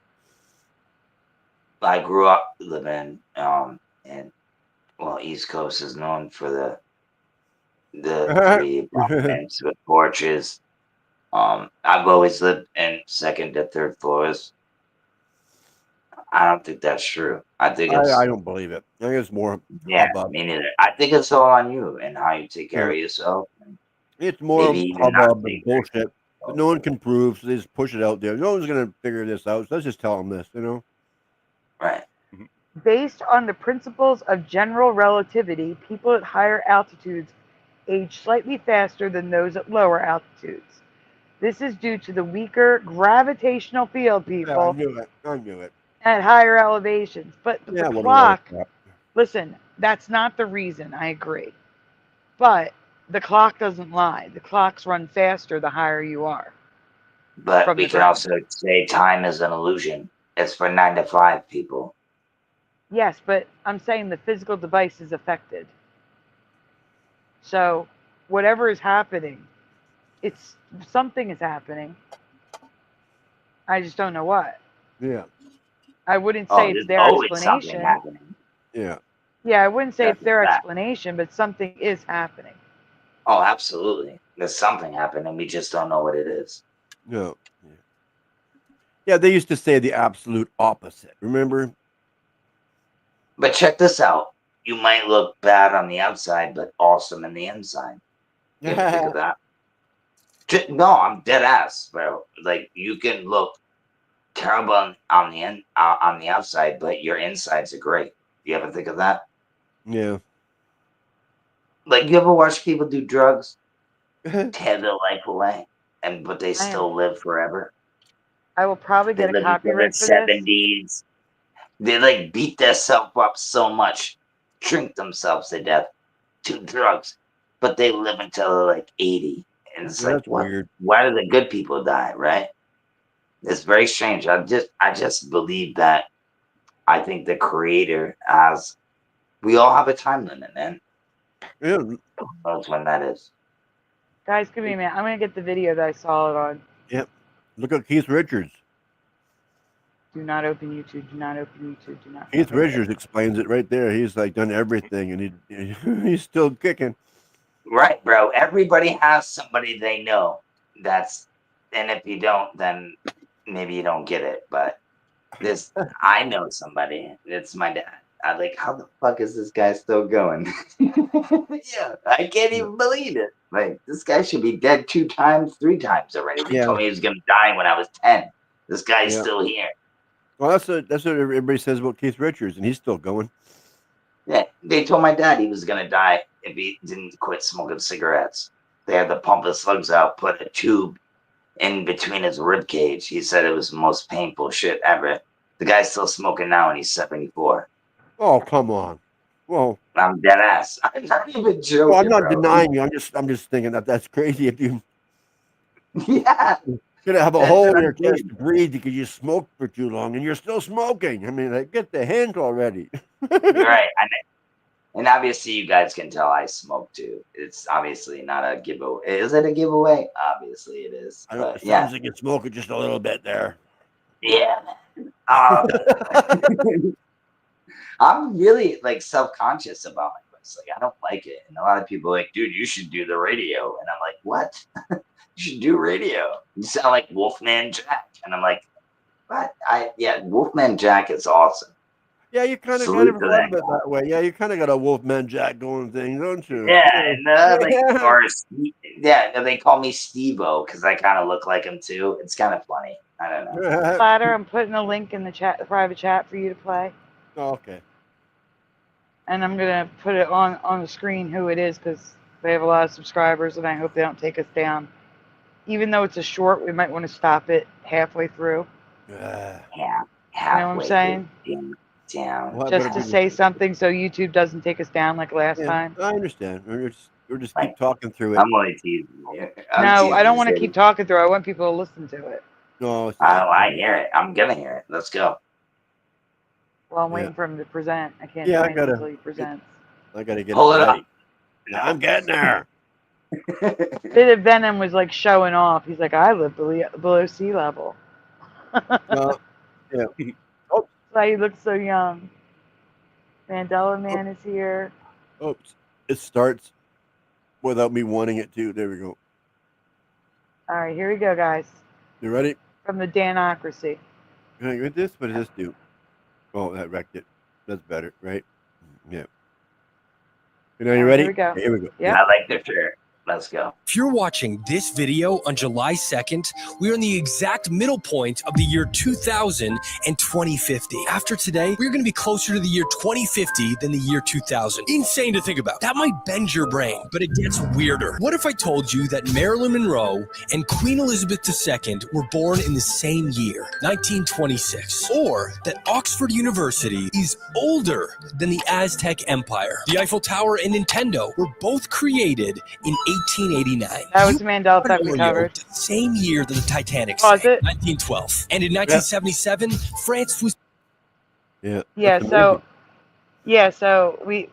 I grew up living and East Coast is known for the 3 apartments with porches. I've always lived in second to third floors. I don't think that's true. I think it's I don't believe it. I think it's more hubbub. me neither. I think it's all on you and how you take care Yeah. of yourself. It's more Maybe even not hubbub and take care of bullshit that no one can prove, so they just push it out there. No one's gonna figure this out, so let's just tell them this, you know? Right. Based on the principles of general relativity, people at higher altitudes age slightly faster than those at lower altitudes. This is due to the weaker gravitational field, Yeah, I people, knew it. I knew it. at higher elevations. But Yeah, the well, clock, yeah. listen, that's not the reason, I agree. But the clock doesn't lie. The clocks run faster the higher you are. But from we the can ground. also say time is an illusion. It's for 9 to 5 people. Yes, but I'm saying the physical device is affected. So whatever is happening, it's something is happening. I just don't know what. Yeah. I wouldn't Oh, say it's there's their always something explanation. happening. Yeah. Yeah, I wouldn't say it's That's a their fact. explanation, but something is happening. Oh, absolutely. There's something happening. We just don't know what it is. No. Yeah, they used to say the absolute opposite. Remember? But check this out. You might look bad on the outside, but awesome in the inside. You ever think of that? No, I'm dead ass, bro. Like you can look terrible on the outside, but your insides are great. You ever think of that? Yeah. Like you ever watch people do drugs, tear their life away, but they still live forever? I will probably They get a live until their copyright for this. 70s. They like beat themselves up so much, drink themselves to death, do drugs, but they live until they're like 80. And it's like, That's what? weird. Why do the good people die? Right? It's very strange. I just believe that. I think the creator has. We all have a time limit, man. Yeah. Who knows when that is? Guys, give me a minute. I'm gonna get the video that I saw it on. Yep. Look at Keith Richards. Do not open YouTube. Do not open YouTube. Do not. Keith Richards explains it right there. He's like done everything, and he's still kicking. Right, bro. Everybody has somebody they know. And if you don't, then maybe you don't get it. But I know somebody. It's my dad. I'm like, how the fuck is this guy still going? Yeah, I can't even believe it. Like, this guy should be dead 2 times, 3 times already. They told me he was gonna die when I was 10. This guy's still here. Well, that's what everybody says about Keith Richards, and he's still going. Yeah, they told my dad he was gonna die if he didn't quit smoking cigarettes. They had to pump his lungs out, put a tube in between his rib cage. He said it was the most painful shit ever. The guy's still smoking now, and he's 74. Oh, come on. Well, I'm dead ass. I'm not even joking. well, I'm not bro. denying you. I'm just thinking that's crazy. If you Yeah, could have a That's hole what in your I'm chest to breathe because you smoked for too long, and you're still smoking. I mean, like, get the hint already. right. And obviously, you guys can tell I smoke too. It's obviously not a giveaway. Is it a giveaway? Obviously, it is. I don't. But It yeah, sounds like you're smoking just a little bit there. yeah. I'm really like self-conscious about my voice. Like I don't like it, and a lot of people are like, dude, you should do the radio, and I'm like, what? You should do radio. You sound like Wolfman Jack, and I'm like, what? Wolfman Jack is awesome. Yeah, you kind of Salute to thought that of it that way. Yeah, you kind of got a Wolfman Jack going thing, don't you? Yeah, and they call me Steve-O because I kind of look like him too. It's kind of funny. I don't know. Platter, I'm putting a link in the chat, the private chat for you to play. Oh, okay. And I'm gonna put it on the screen who it is because they have a lot of subscribers, and I hope they don't take us down. Even though it's a short, we might want to stop it halfway through. Yeah, You know what I'm saying? Down. Well, Just to say something so YouTube doesn't take us down like last time. I understand. We're just keep talking through it. I'm only teasing you. No, I don't want to keep talking through. I want people to listen to it. No, I hear it. I'm gonna hear it. Let's go. Well, I'm waiting for him to present. I can't Yeah, I join him gotta- until he presents. I gotta get Hold it ready. up. I'm getting there. Bit of Venom was like showing off. He's like, I live below sea level. Well, yeah. That's why he looks so young. Mandela Man is here. Oops. It starts without me wanting it to. There we go. All right, here we go, guys. You ready? From the Danocracy. Can I get this? What does this do? Oh, that wrecked it. That's better, right? Yeah. You know, you ready? Here we go. Okay, here we go. Yep. I like the shirt. Let's go. If you're watching this video on July 2nd, we're in the exact middle point of the year 2000 and 2050. After today, we're going to be closer to the year 2050 than the year 2000. Insane to think about. That might bend your brain, but it gets weirder. What if I told you that Marilyn Monroe and Queen Elizabeth II were born in the same year, 1926? Or that Oxford University is older than the Aztec Empire? The Eiffel Tower and Nintendo were both created in 1889. That was the Mandela effect we covered. The same year that the Titanic Was sank, it? 1912. And in 1977, France was... Yeah. So we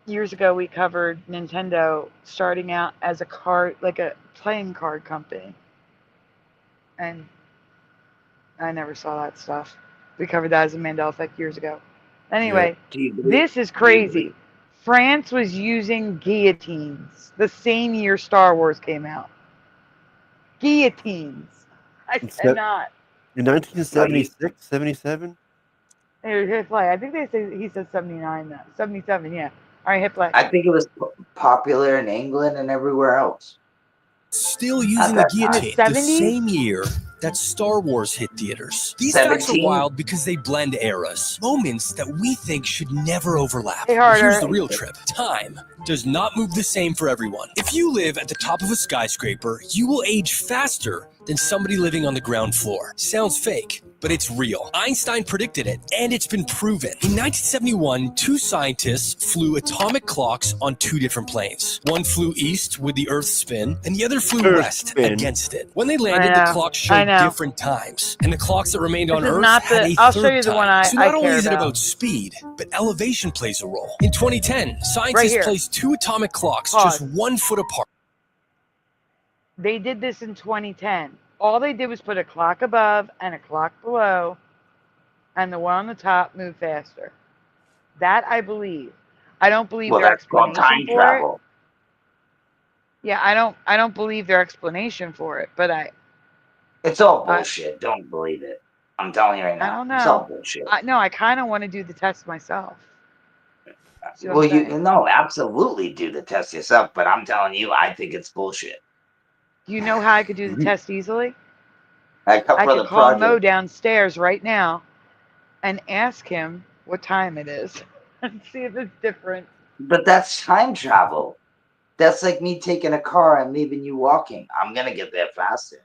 years ago we covered Nintendo starting out as a card, like a playing card company. And I never saw that stuff. We covered that as a Mandela effect years ago. Anyway, this is crazy. France was using guillotines the same year Star Wars came out. Guillotines. I cannot. In 1976, 77? Hey, hit play. I think he said 79 though. 77, yeah. All right, hit play. I think it was popular in England and everywhere else. Still using the guillotine the same year that Star Wars hit theaters. These facts are wild because they blend eras. Moments that we think should never overlap. Hey, But here's the real trip. Time does not move the same for everyone. If you live at the top of a skyscraper, you will age faster than somebody living on the ground floor. Sounds fake, but it's real. Einstein predicted it, and it's been proven. In 1971, two scientists flew atomic clocks on two different planes. One flew east with the Earth's spin, and the other flew west against it. When they landed, the clocks showed different times, and the clocks that remained on Earth had a I'll third show you the time. one I So not only care is it about. about speed, but elevation plays a role. In 2010, scientists placed two atomic clocks just 1 foot apart. They did this in 2010. All they did was put a clock above and a clock below, and the one on the top moved faster. That I believe. I don't believe their That's called explanation time for travel. it. Yeah, I don't believe their explanation for it, but It's all bullshit. Don't believe it. I'm telling you right now. I don't It's all know. bullshit. I kind of want to do the test myself. See what Well, I'm saying? no, absolutely do the test yourself, but I'm telling you, I think it's bullshit. Do you know how I could do the test easily? I could call Mo downstairs right now and ask him what time it is and see if it's different. But that's time travel. That's like me taking a car and leaving you walking. I'm going to get there faster.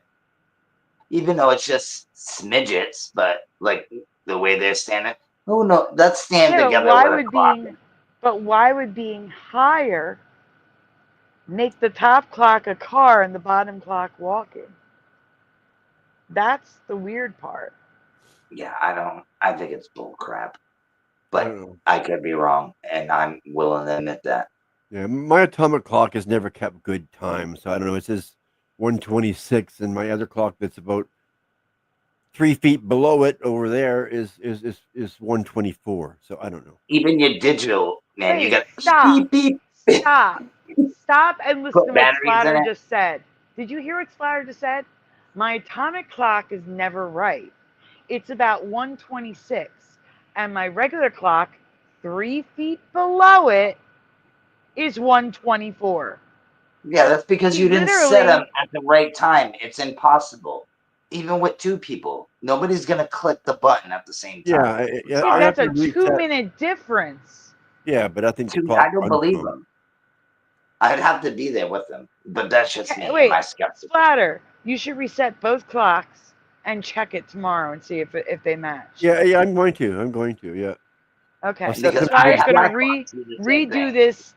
Even though it's just smidgets, but like the way they're standing. Oh, no, let's stand together with a clock. But why would being higher make the top clock a car and the bottom clock walking? That's the weird part. Yeah, I think it's bull crap. But I could be wrong, and I'm willing to admit that. Yeah, my atomic clock has never kept good time, so I don't know. It says 126, and my other clock that's about 3 feet below it over there is 124. So I don't know. Even your digital, man, Wait, you got stop. beep beep. Stop and listen Put to what batteries in Splatter it. just said. Did you hear what Splatter just said? My atomic clock is never right. It's about 126. And my regular clock, 3 feet below it, is 124. Yeah, that's because you didn't set them at the right time. It's impossible. Even with two people, nobody's gonna click the button at the same time. Yeah, That's a 2-minute difference. Yeah, but I think the clock I don't runs believe wrong. them. I'd have to be there with them, but that's just me. Wait, My skepticism. Splatter, you should reset both clocks and check it tomorrow and see if they match. Yeah, I'm going to. Yeah. Okay. I'll set So them- Splatter's I- gonna redo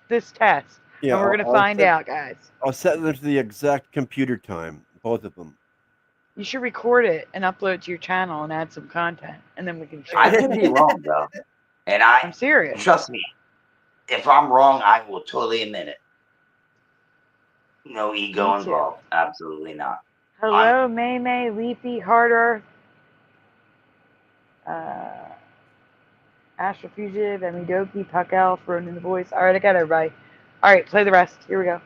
this test, Yeah, and we're gonna I'll find set- out, guys. I'll set them to the exact computer time, both of them. You should record it and upload it to your channel and add some content, and then we can share I it. could be wrong though, and I'm serious. Trust me, if I'm wrong, I will totally admit it. No ego Me too. involved. Absolutely not. Hello, May May, Leafy, Hard Earth, Astral Fugitive, Emidoki, Puck Elf, Ronin in the Voice. Alright, I got everybody. Alright, play the rest. Here we go.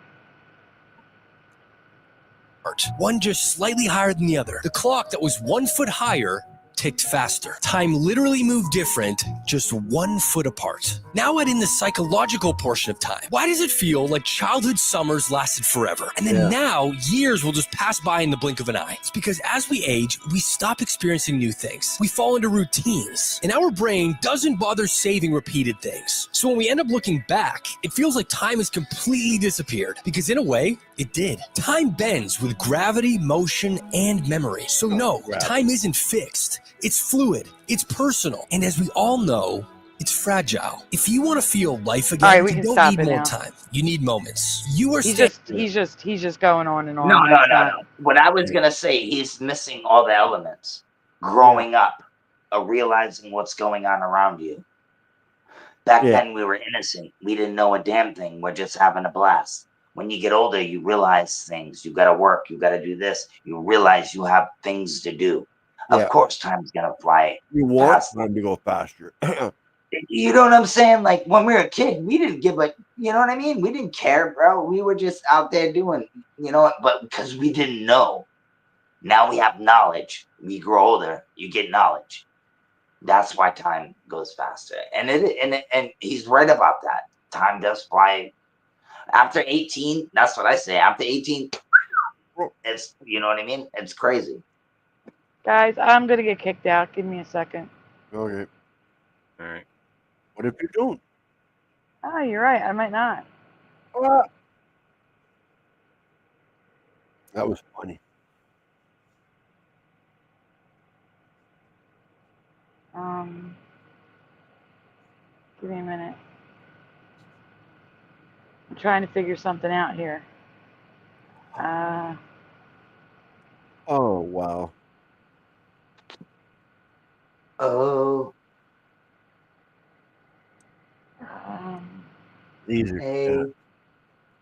apart, one just slightly higher than the other. The clock that was 1 foot higher ticked faster. Time literally moved different, just 1 foot apart. Now add in the psychological portion of time. Why does it feel like childhood summers lasted forever? And then now, years will just pass by in the blink of an eye. It's because as we age, we stop experiencing new things. We fall into routines, and our brain doesn't bother saving repeated things. So when we end up looking back, it feels like time has completely disappeared, because in a way, it did. Time bends with gravity, motion, and memory. So no, time isn't fixed. It's fluid, it's personal, and as we all know, it's fragile. If you want to feel life again, All right, we you can don't stop need it more now. time. You need moments. You are He's just going on and on. No, It's not- no. What I was gonna say, he's missing all the elements. Growing up, realizing what's going on around you. Back then, we were innocent. We didn't know a damn thing. We're just having a blast. When you get older, you realize things. You got to work. You got to do this. You realize you have things to do. Of course, time's gonna fly. You want time to go faster. You know what I'm saying? Like when we were a kid, we didn't give a, you know what I mean? We didn't care, bro. We were just out there doing, you know, but because we didn't know. Now we have knowledge. We grow older, you get knowledge. That's why time goes faster. And and he's right about that. Time does fly. After 18, that's what I say. After 18, it's, you know what I mean? It's crazy. Guys, I'm gonna get kicked out. Give me a second. Okay. All right. What if you don't? Oh, you're right. I might not. That was funny. Give me a minute. I'm trying to figure something out here. Oh, wow. Oh. These are Hey.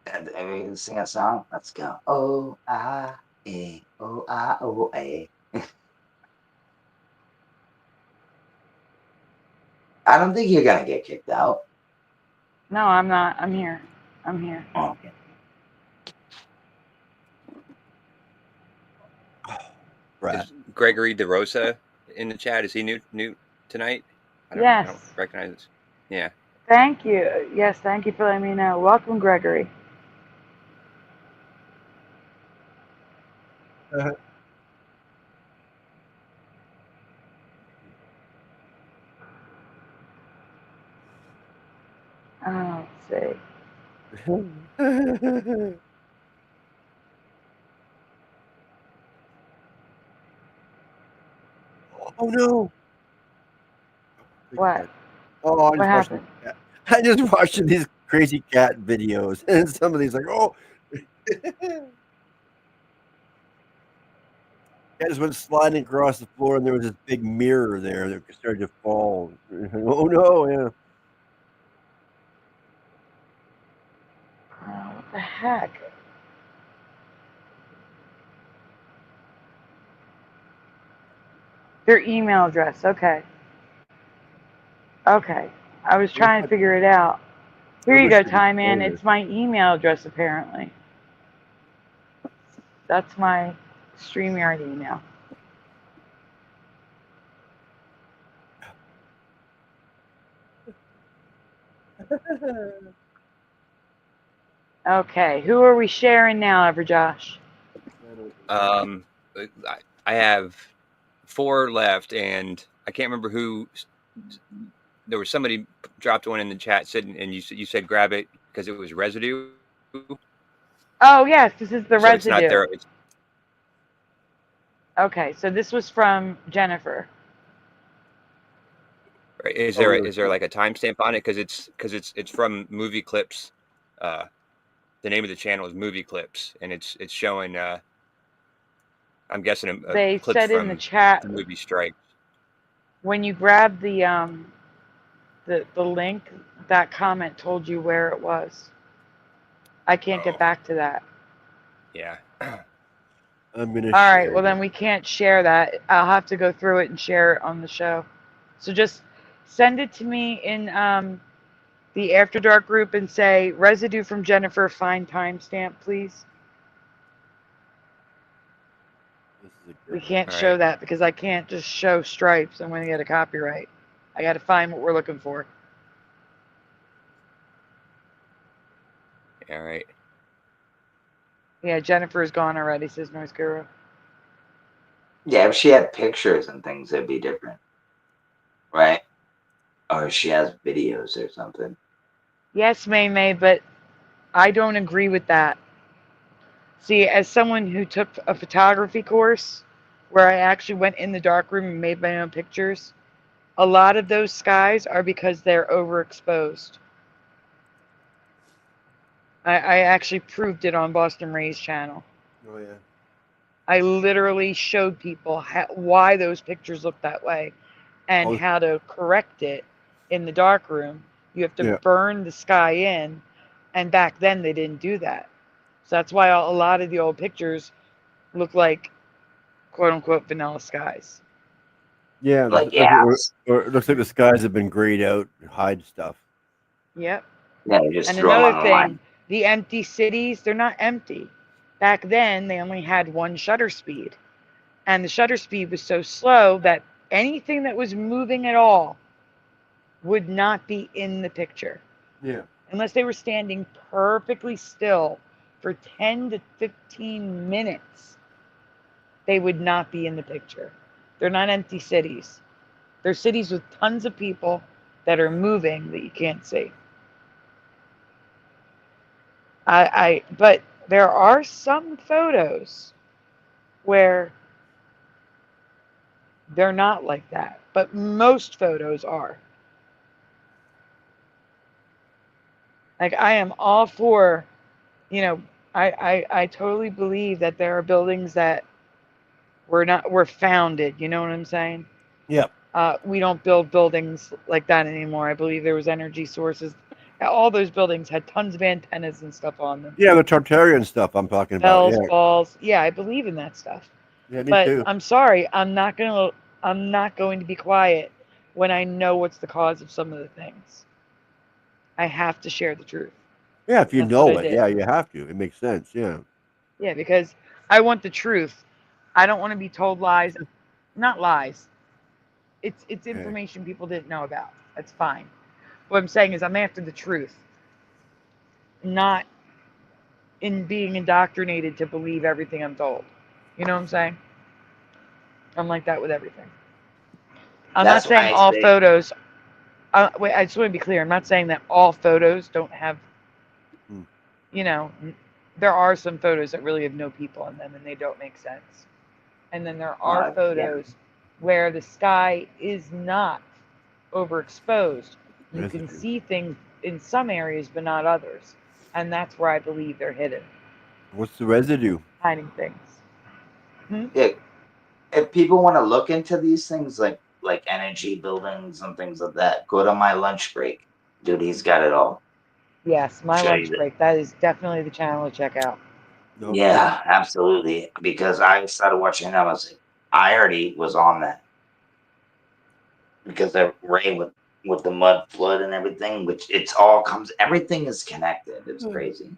And we can sing a song. Let's go. Oh, ah, eh, oh, ah, oh, eh. I don't think you're gonna get kicked out. No, I'm not. I'm here. I'm here. Oh, okay. Is Gregory DeRosa in the chat? Is he new tonight? I don't Yes. recognize this. Yeah. Thank you. Yes, thank you for letting me know. Welcome, Gregory. Let's see. Oh no! What? Oh, What happened? I just watching these crazy cat videos, and some of these like, oh, cat just went sliding across the floor, and there was this big mirror there that started to fall. Oh no! Yeah. Oh, what the heck? Their email address. Okay. Okay. I was trying to figure it out. Here you go, Time Man. It's my email address, apparently. That's my StreamYard email. Okay. Who are we sharing now, Everjosh? I have 4 left, and I can't remember who. There was somebody dropped one in the chat, and you said grab it because it was residue. Oh yes, this is the So residue. it's not there. Okay, so this was from Jennifer. Right. Is there like a timestamp on it? Because it's from Movie Clips. The name of the channel is Movie Clips, and it's showing. I'm guessing They clips said from in the chat the movie Strike. when you grab the link, that comment told you where it was. I can't get back to that. Yeah. I'm gonna. All right, well then we can't share that. I'll have to go through it and share it on the show. So just send it to me in the After Dark group and say residue from Jennifer, find timestamp, please. We can't show that because I can't just show stripes. I'm going to get a copyright. I got to find what we're looking for. All right. Yeah, Jennifer is gone already, says Noise Guru. Yeah, if she had pictures and things, it'd be different. Right? Or if she has videos or something. Yes, May, but I don't agree with that. See, as someone who took a photography course where I actually went in the darkroom and made my own pictures, a lot of those skies are because they're overexposed. I actually proved it on Boston Ray's channel. Oh, yeah. I literally showed people why those pictures look that way and how to correct it in the darkroom. You have to burn the sky in, and back then they didn't do that. So that's why a lot of the old pictures look like quote-unquote vanilla skies. Yeah, Like or it looks like the skies have been grayed out and hide stuff. Yep. Yeah, you just And throw them another on the thing, line. the empty cities, they're not empty. Back then, they only had one shutter speed. And the shutter speed was so slow that anything that was moving at all would not be in the picture. Yeah. Unless they were standing perfectly still for 10 to 15 minutes, they would not be in the picture. They're not empty cities. They're cities with tons of people that are moving that you can't see. But there are some photos where they're not like that, but most photos are. Like, I am all for, you know, I totally believe that there are buildings that were founded, you know what I'm saying? Yep. We don't build buildings like that anymore. I believe there was energy sources. All those buildings had tons of antennas and stuff on them. Yeah, the Tartarian stuff I'm talking about. Bells, Yeah. balls. Yeah, I believe in that stuff. Yeah, me But too. I'm sorry, I'm not going to be quiet when I know what's the cause of some of the things. I have to share the truth. Yeah, if you That's know what I it, did. yeah, you have to. It makes sense. Yeah. Yeah, because I want the truth. I don't want to be told lies. Not lies. It's information people didn't know about. That's fine. What I'm saying is I'm after the truth. Not in being indoctrinated to believe everything I'm told. You know what I'm saying? I'm like that with everything. I'm not saying all photos. Wait, I just want to be clear. I'm not saying that all photos don't have, you know, there are some photos that really have no people in them and they don't make sense. And then there are photos where the sky is not overexposed. You can see things in some areas but not others. And that's where I believe they're hidden. What's the residue? Hiding things. Yeah, if people want to look into these things like energy buildings and things like that, go to my lunch break. Dude, he's got it all. Yes, my Show lunch you break. That is definitely the channel to check out. Yeah, absolutely. Because I started watching him. I was like, I already was on that. Because the rain with the mud flood and everything, which everything is connected. It's crazy.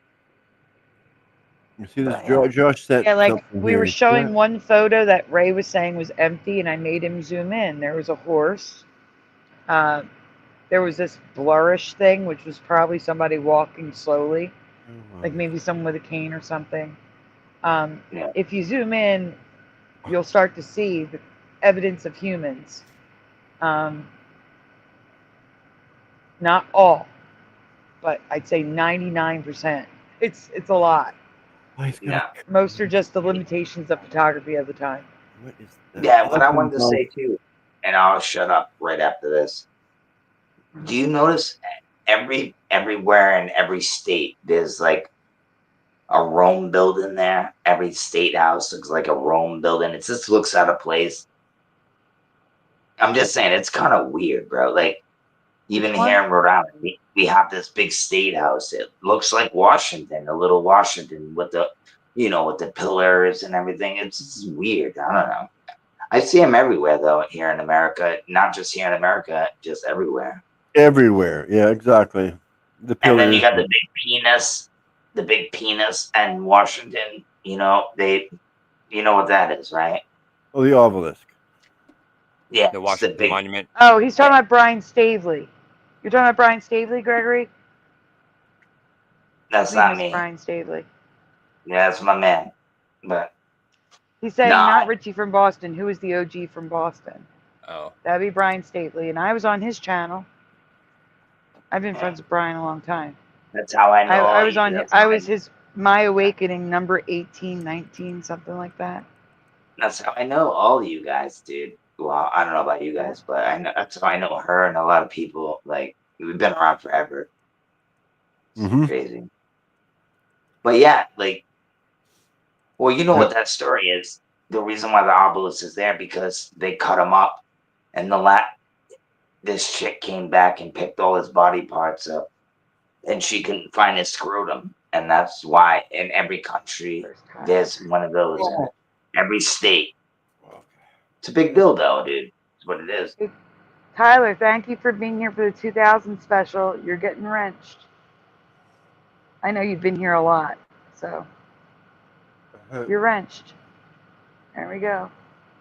You see this? Josh said Yeah, like something we here. were showing one photo that Ray was saying was empty, and I made him zoom in. There was a horse. There was this blurrish thing, which was probably somebody walking slowly, like maybe someone with a cane or something. If you zoom in, you'll start to see the evidence of humans. Not all, but I'd say 99%. It's a lot. Yeah. Most are just the limitations of photography of the time. What is Yeah, what I wanted to say too, and I'll shut up right after this. Do you notice everywhere in every state there's like a Rome building there? Every state house looks like a Rome building. It just looks out of place. I'm just saying it's kind of weird, bro. Like even here in Rhode Island, we have this big state house. It looks like Washington, a little Washington with the pillars and everything. It's just weird. I don't know. I see them everywhere though here in America, not just here in America, just everywhere. Everywhere. Yeah, exactly. The pillars. And then you got the big penis and Washington. You know, You know what that is, right? Oh, the obelisk. Yeah, The it's the Washington big. Monument. Oh, he's talking about Brian Stavely. You're talking about Brian Stavely, Gregory? That's I think not it's me. Brian Stavely. Yeah, that's my man. But He's saying nah, not Richie from Boston. Who is the OG from Boston? Oh, That'd be Brian Stavely. And I was on his channel. I've been yeah, friends with Brian a long time. that's how I know I all was you. on. That's I how was his My Awakening number 18, 19, something like that. That's how I know all you guys, dude. Well, I don't know about you guys, but I know that's how I know her and a lot of people. Like we've been around forever. Mm-hmm. Crazy. But yeah, like, well, you know Yeah. what that story is. The reason why the obelisk is there because they cut him up, and this chick came back and picked all his body parts up, and she couldn't find his scrotum, and that's why in every country there's one of those in every state. It's a big deal, though, dude. It's what it is. Tyler, thank you for being here for the 2000 special. You're getting wrenched. I know you've been here a lot, so you're wrenched. There we go.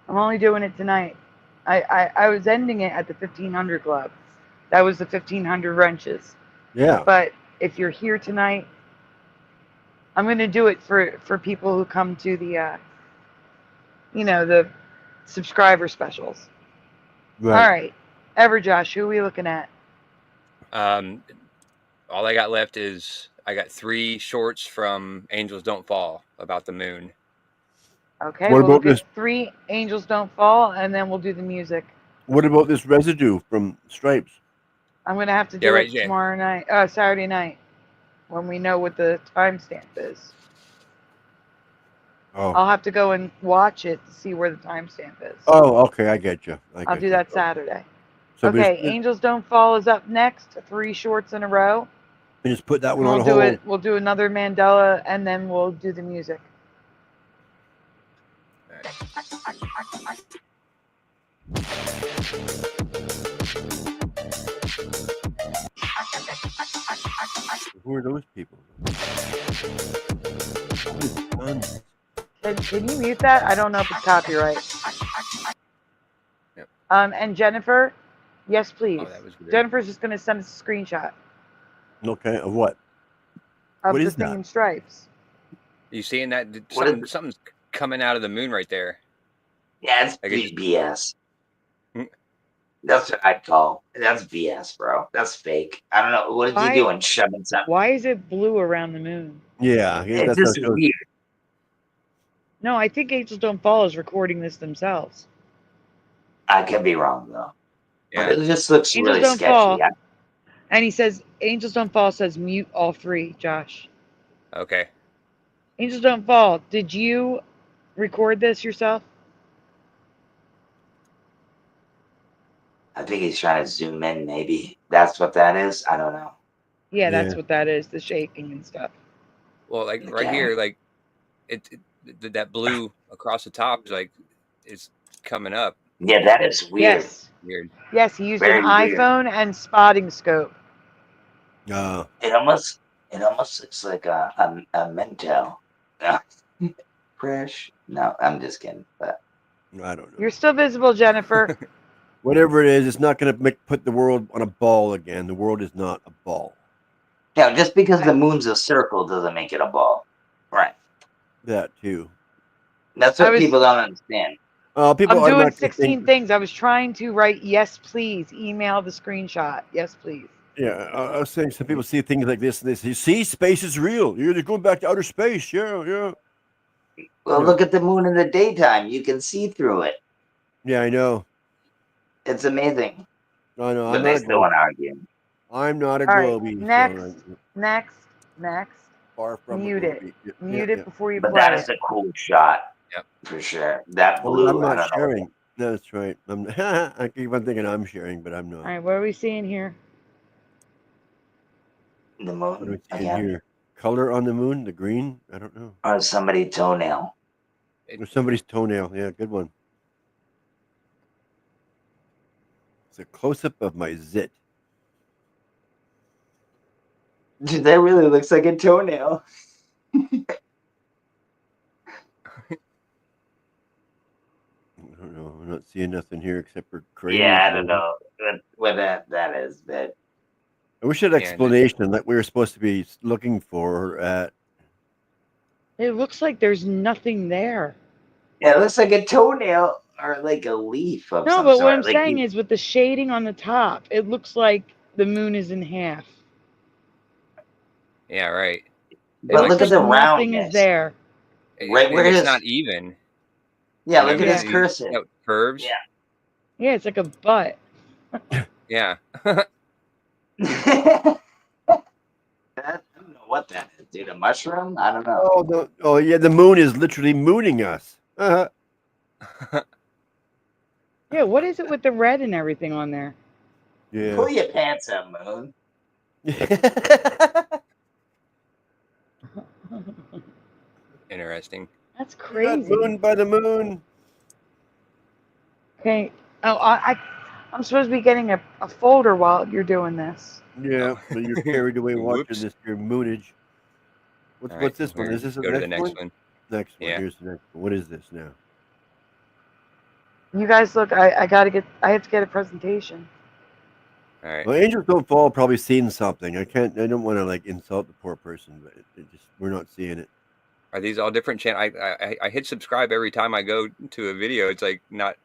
I'm only doing it tonight. I was ending it at the 1500 club. That was the 1500 wrenches. Yeah. But if you're here tonight, I'm going to do it for people who come to the, the subscriber specials. Right. All right. Everjosh, who are we looking at? All I got left is I got 3 shorts from Angels Don't Fall about the moon. Okay, What we'll about look this? at 3 Angels Don't Fall, and then we'll do the music. What about this residue from Stripes? I'm going to have to Yeah, do right, it yeah. tomorrow night, Saturday night, when we know what the timestamp is. Oh. I'll have to go and watch it to see where the timestamp is. Oh, okay, I get you. I'll do that Saturday. So Okay, Angels Don't Fall is up next. 3 shorts in a row. just put that And one on we'll do hold. it. We'll do another Mandela, and then we'll do the music. Who are those people? Can you mute that? I don't know if it's copyright. Yep. And Jennifer, yes, please. Oh, that was weird. Jennifer's just going to send us a screenshot Okay, of what? of What the is thing that? in Stripes. You seeing that? What is Something's coming out of the moon right there. Yeah, it's Like it just- BS. Hmm. That's what I'd call. That's BS, bro. That's fake. I don't know. What is he doing? Shoving something? Why is it blue around the moon? Yeah, It's that's how just it shows. weird. No, I think Angels Don't Fall is recording this themselves. I could be wrong though. Yeah. But it just looks Angels really Don't sketchy. Fall. And he says, Angels Don't Fall says mute all 3, Josh. Okay. Angels Don't Fall, did you record this yourself? I think he's trying to zoom in. Maybe that's what that is. I don't know. Yeah, that's what that is, the shaking and stuff. Well, like right Okay. here, like that blue across the top is like is coming up. Yeah, that is weird. Yes. Weird. Yes, he used Very an weird. iPhone and spotting scope. It almost looks like a Mentel. Fresh. No, I'm just kidding. But I don't know. You're still visible, Jennifer. Whatever it is, it's not going to put the world on a ball again. The world is not a ball. yeah, just because the moon's a circle doesn't make it a ball, right? That too. That's what people don't understand. People I'm doing automatically 16 think, things. I was trying to write yes, please. Email the screenshot. Yes, please. yeah, I was saying some people see things like this and they say, "See, space is real. You're going back to outer space." Yeah, yeah. Well, Yeah. look at the moon in the daytime. You can see through it. Yeah, I know. It's amazing. I know. But they still want to argue. I'm not a All right, globie. next. Far from Mute a it. globie. Yeah, Mute yeah, it before you But play that is it. a cool shot. Yep. For sure. That Oh, blue. I'm I not don't know. sharing. No, that's right. I keep on thinking I'm sharing, but I'm not. All right, what are we seeing here? The What do we moon see in again. here? Color on the moon? The green? I don't know. Or somebody's toenail. Or somebody's toenail. Yeah, good one. It's a close-up of my zit. Dude, that really looks like a toenail. know. I'm not seeing nothing here except for crazy. Yeah, I don't know what that is, but I wish I had an explanation that we were supposed to be looking for at. It looks like there's nothing there. yeah, it looks like a toenail or like a leaf of No, some but sort. what I'm Like saying is with the shading on the top, it looks like the moon is in half. Yeah, right. But look at the nothing is roundness. there. Right where it's his not even. Yeah, You look know, at his see cursor. how it curves. Yeah. Yeah, it's like a butt. Yeah. I don't know what that is, dude. A mushroom? I don't know. Oh, oh yeah, the moon is literally mooning us. Yeah, what is it with the red and everything on there? Yeah. Pull your pants up, Moon. Interesting. That's crazy. Moon by the moon. Okay. Oh, I'm supposed to be getting a folder while you're doing this. Yeah, but you're carried away watching Whoops. this your moonage. All right, What's this one? here, Is this the go to the next next one? one. Next one. Yeah. Here's the next one. What is this now? You guys look. I have to get a presentation. All right. Well, Angels Don't Fall probably seen something. I don't want to like insult the poor person, but we're not seeing it. Are these all different channels? I hit subscribe every time I go to a video. It's like not.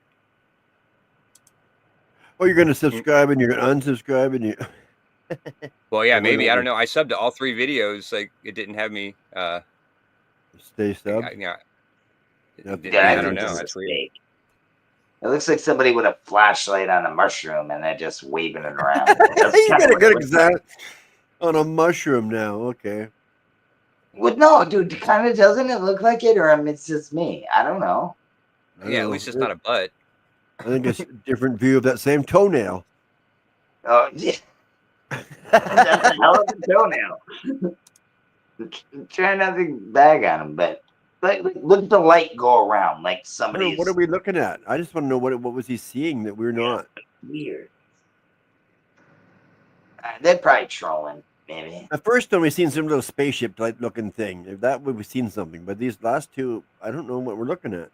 Oh, you're going to subscribe and you're going to unsubscribe and you. Well, yeah, maybe. I don't know. I subbed to all 3 videos. Like it didn't have me. Stay sub. Yeah. I don't know. That's weird. It looks like somebody with a flashlight on a mushroom and they're just waving it around. You got a good example on a mushroom now. Okay. Well, no, dude, kind of doesn't it look like it, or it's just me? I don't know. Yeah, at least it's not a butt. I think it's a different view of that same toenail. Oh, yeah. That's a hell of a toenail. Try not to bag on him, but look at the light go around like somebody's. What are we looking at? I just want to know what was he seeing that we're not. Weird. They're probably trolling, maybe. At first one we seen some little spaceship type looking thing. If that we've seen something, but these last two, I don't know what we're looking at.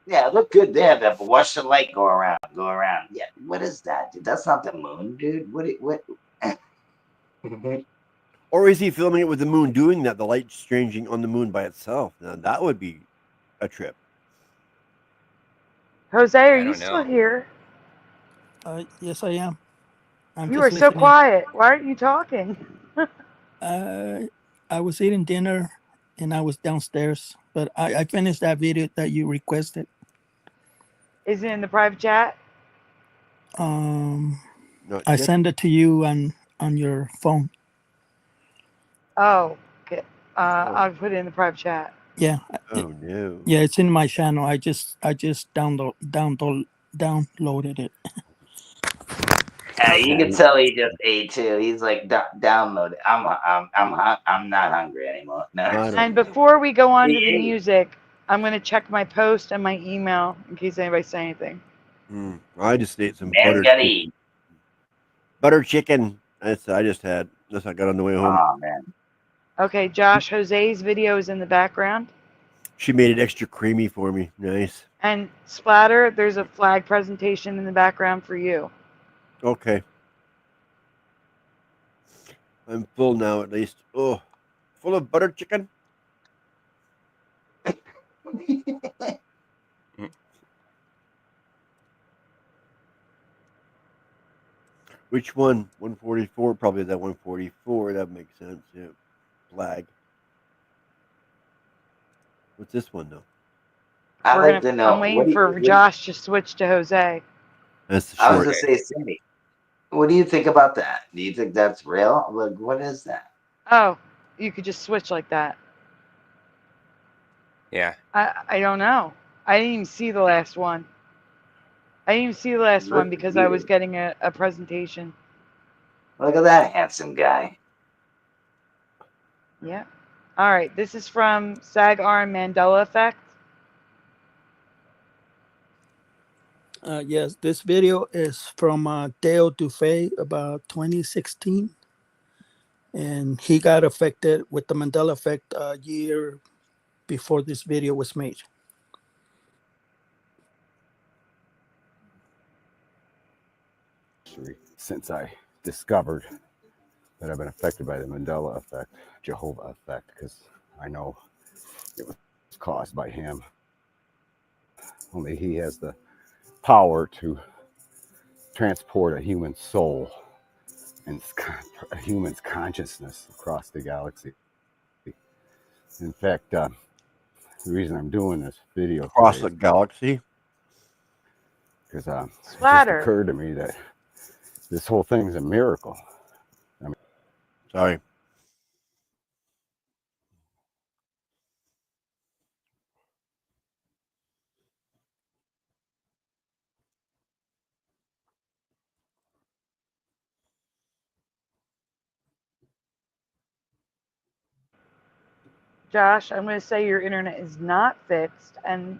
Yeah, it looked good there, but watch the light go around. Yeah, what is that, dude? That's not the moon, dude. What? Or is he filming it with the moon doing that? The light changing on the moon by itself. Now that would be a trip. Jose, are you still here? Yes, I am. You are so quiet. Why aren't you talking? I was eating dinner and I was downstairs, but I finished that video that you requested. Is it in the private chat? I send it to you on your phone. Oh, okay. I'll put it in the private chat. Yeah. Oh no. Yeah, it's in my channel. I just downloaded it. You can tell he just ate too. He's like, download it. I'm not hungry anymore. No. And before we go on to the music, I'm going to check my post and my email in case anybody say anything. I just ate some butter chicken. That's I just had. That's I got on the way home. Oh man. Okay, Josh, Jose's video is in the background. She made it extra creamy for me. Nice. And Splatter, there's a flag presentation in the background for you. Okay. I'm full now at least. Oh, full of butter chicken. Which one? 144? Probably that 144. That makes sense. Yeah. Flag. What's this one though? I'd like to know. I'm waiting for Josh to switch to Jose. That's the I short. was gonna say, Cindy, what do you think about that? Do you think that's real? Like, what is that? Oh, you could just switch like that. Yeah. I don't know. I didn't even see the last one. I didn't even see the last one because I was getting a presentation. Look at that handsome guy. Yeah. All right. This is from CERN and Mandela effect. Yes, this video is from Dale Dufay about 2016. And he got affected with the Mandela effect a year before this video was made. anniversary since I discovered that I've been affected by the Mandela effect, Jehovah effect, because I know it was caused by him. Only he has the power to transport a human soul and a human's consciousness across the galaxy. In fact, the reason I'm doing this video across the galaxy, because it just Splatter. occurred to me that this whole thing's a miracle. I mean, Sorry. Josh, I'm going to say your internet is not fixed, and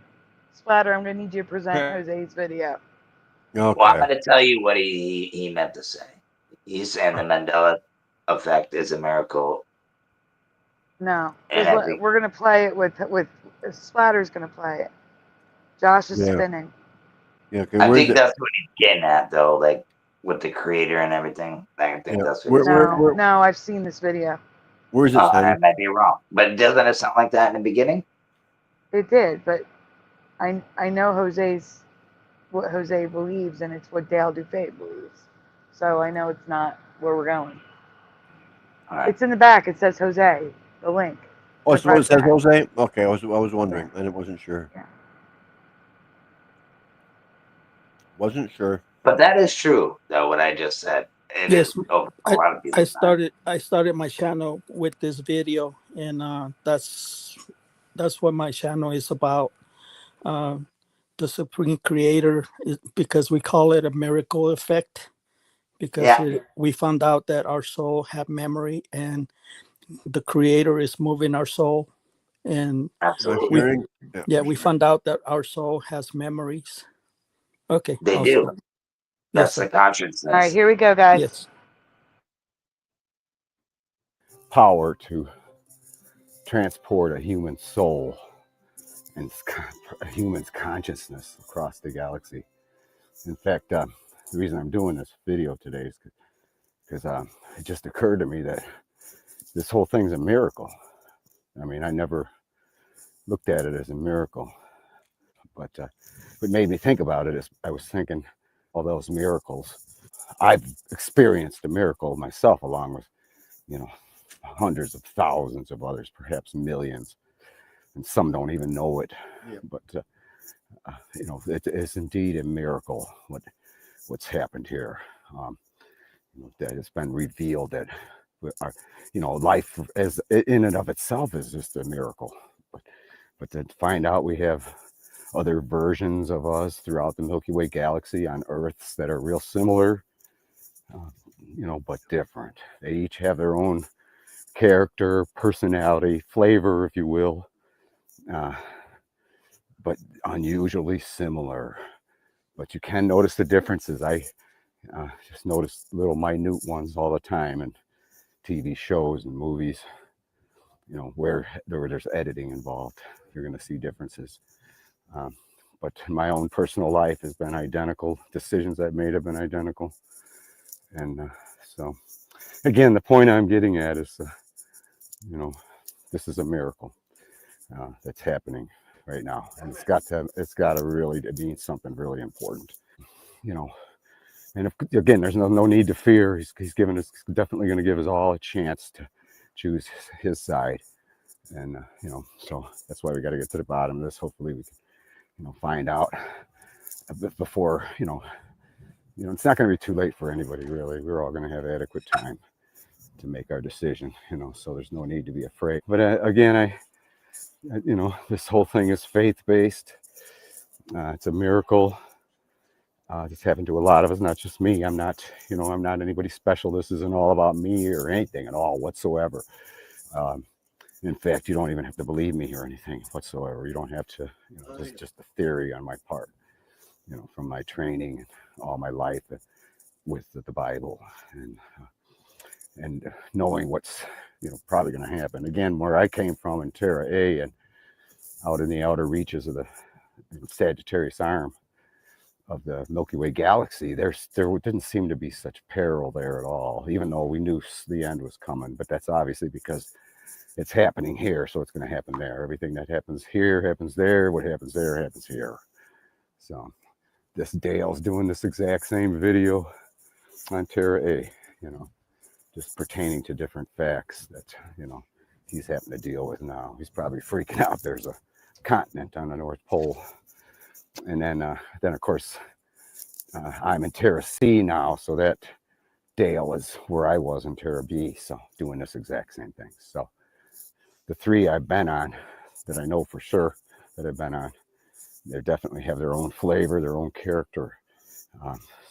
Splatter, I'm going to need you to present Jose's video. Okay. Well, I'm going to tell you what he meant to say. He's saying the Mandela effect is a miracle. No, And I think, we're going to play it with Splatter's going to play it. Josh is spinning. Yeah, I think that's what he's getting at, though, like with the creator and everything. I think that's what he's No, I've seen this video. Where's it? I might be wrong, but doesn't it sound like that in the beginning? It did, but I know what Jose believes, and it's what Dale Dufay believes. So I know it's not where we're going. Right. It's in the back. It says Jose, the link. Oh, so it says Jose? Okay, I was wondering. I wasn't sure. Yeah. Wasn't sure. But that is true, though, what I just said. It Yes, is a lot of people. I started my channel with this video, and that's what my channel is about. The Supreme Creator, because we call it a miracle effect, because we found out that our soul have memory, and the Creator is moving our soul, and we found out that our soul has memories. Okay, they do. That's the consciousness. All right, here we go, guys. Yes. Power to transport a human soul and a human's consciousness across the galaxy. In fact, the reason I'm doing this video today is because it just occurred to me that this whole thing's a miracle. I mean, I never looked at it as a miracle, but what made me think about it is I was thinking all those miracles. I've experienced a miracle myself, along with, hundreds of thousands of others, perhaps millions, and some don't even know it. Yeah. But it is indeed a miracle what's happened here. That it's been revealed that our, life as in and of itself is just a miracle. But to find out we have other versions of us throughout the Milky Way galaxy on Earths that are real similar, but different. They each have their own character, personality, flavor, if you will, but unusually similar. But you can notice the differences. I just notice little minute ones all the time in TV shows and movies, where there's editing involved. You're going to see differences. But my own personal life has been identical. Decisions I've made have been identical. And so, again, the point I'm getting at is, this is a miracle that's happening right now. And it's got to really mean something really important, And again, there's no need to fear. He's definitely going to give us all a chance to choose his side. And, so that's why we got to get to the bottom of this. Hopefully we can, find out a bit before, it's not going to be too late for anybody, really. We're all going to have adequate time to make our decision, so there's no need to be afraid. But again, this whole thing is faith-based. It's a miracle. It's happened to a lot of us, not just me. I'm not anybody special. This isn't all about me or anything at all whatsoever. In fact, you don't even have to believe me or anything whatsoever. You don't have to, just a theory on my part, from my training and all my life with the Bible and knowing what's, probably going to happen. Again, where I came from in Terra A and out in the outer reaches of the Sagittarius Arm, of the Milky Way galaxy, there didn't seem to be such peril there at all, even though we knew the end was coming. But that's obviously because it's happening here, so it's going to happen there. Everything that happens here happens there. What happens there happens here. So this Dale's doing this exact same video on Terra A, you know, just pertaining to different facts that, you know, he's having to deal with now. He's probably freaking out. There's a continent on the North Pole. And then of course, I'm in Terra C now, so that Dale is where I was in Terra B, so doing this exact same thing. So the 3 I've been on, that I know for sure that I've been on, they definitely have their own flavor, their own character.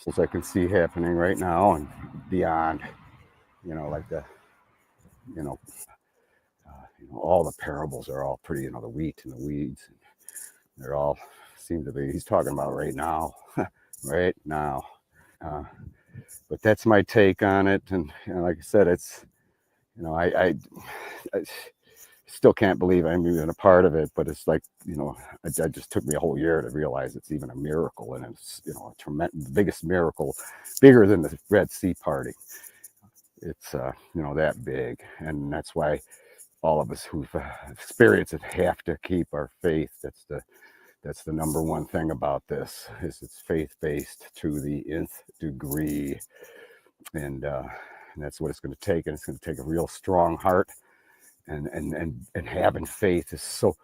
As I can see happening right now and beyond, you know, like all the parables are all pretty, you know, the wheat and the weeds, and they're all seem to be, he's talking about right now, right now. But that's my take on it. And, you know, like I said, it's, you know, I still can't believe I'm even a part of it, but it's like, you know, it just took me a whole year to realize it's even a miracle, and it's, you know, a tremendous, biggest miracle, bigger than the Red Sea parting. It's, you know, that big, and that's why all of us who've experienced it have to keep our faith. That's the number one thing about this, is it's faith-based to the nth degree, and that's what it's going to take, and it's going to take a real strong heart. And having faith is so,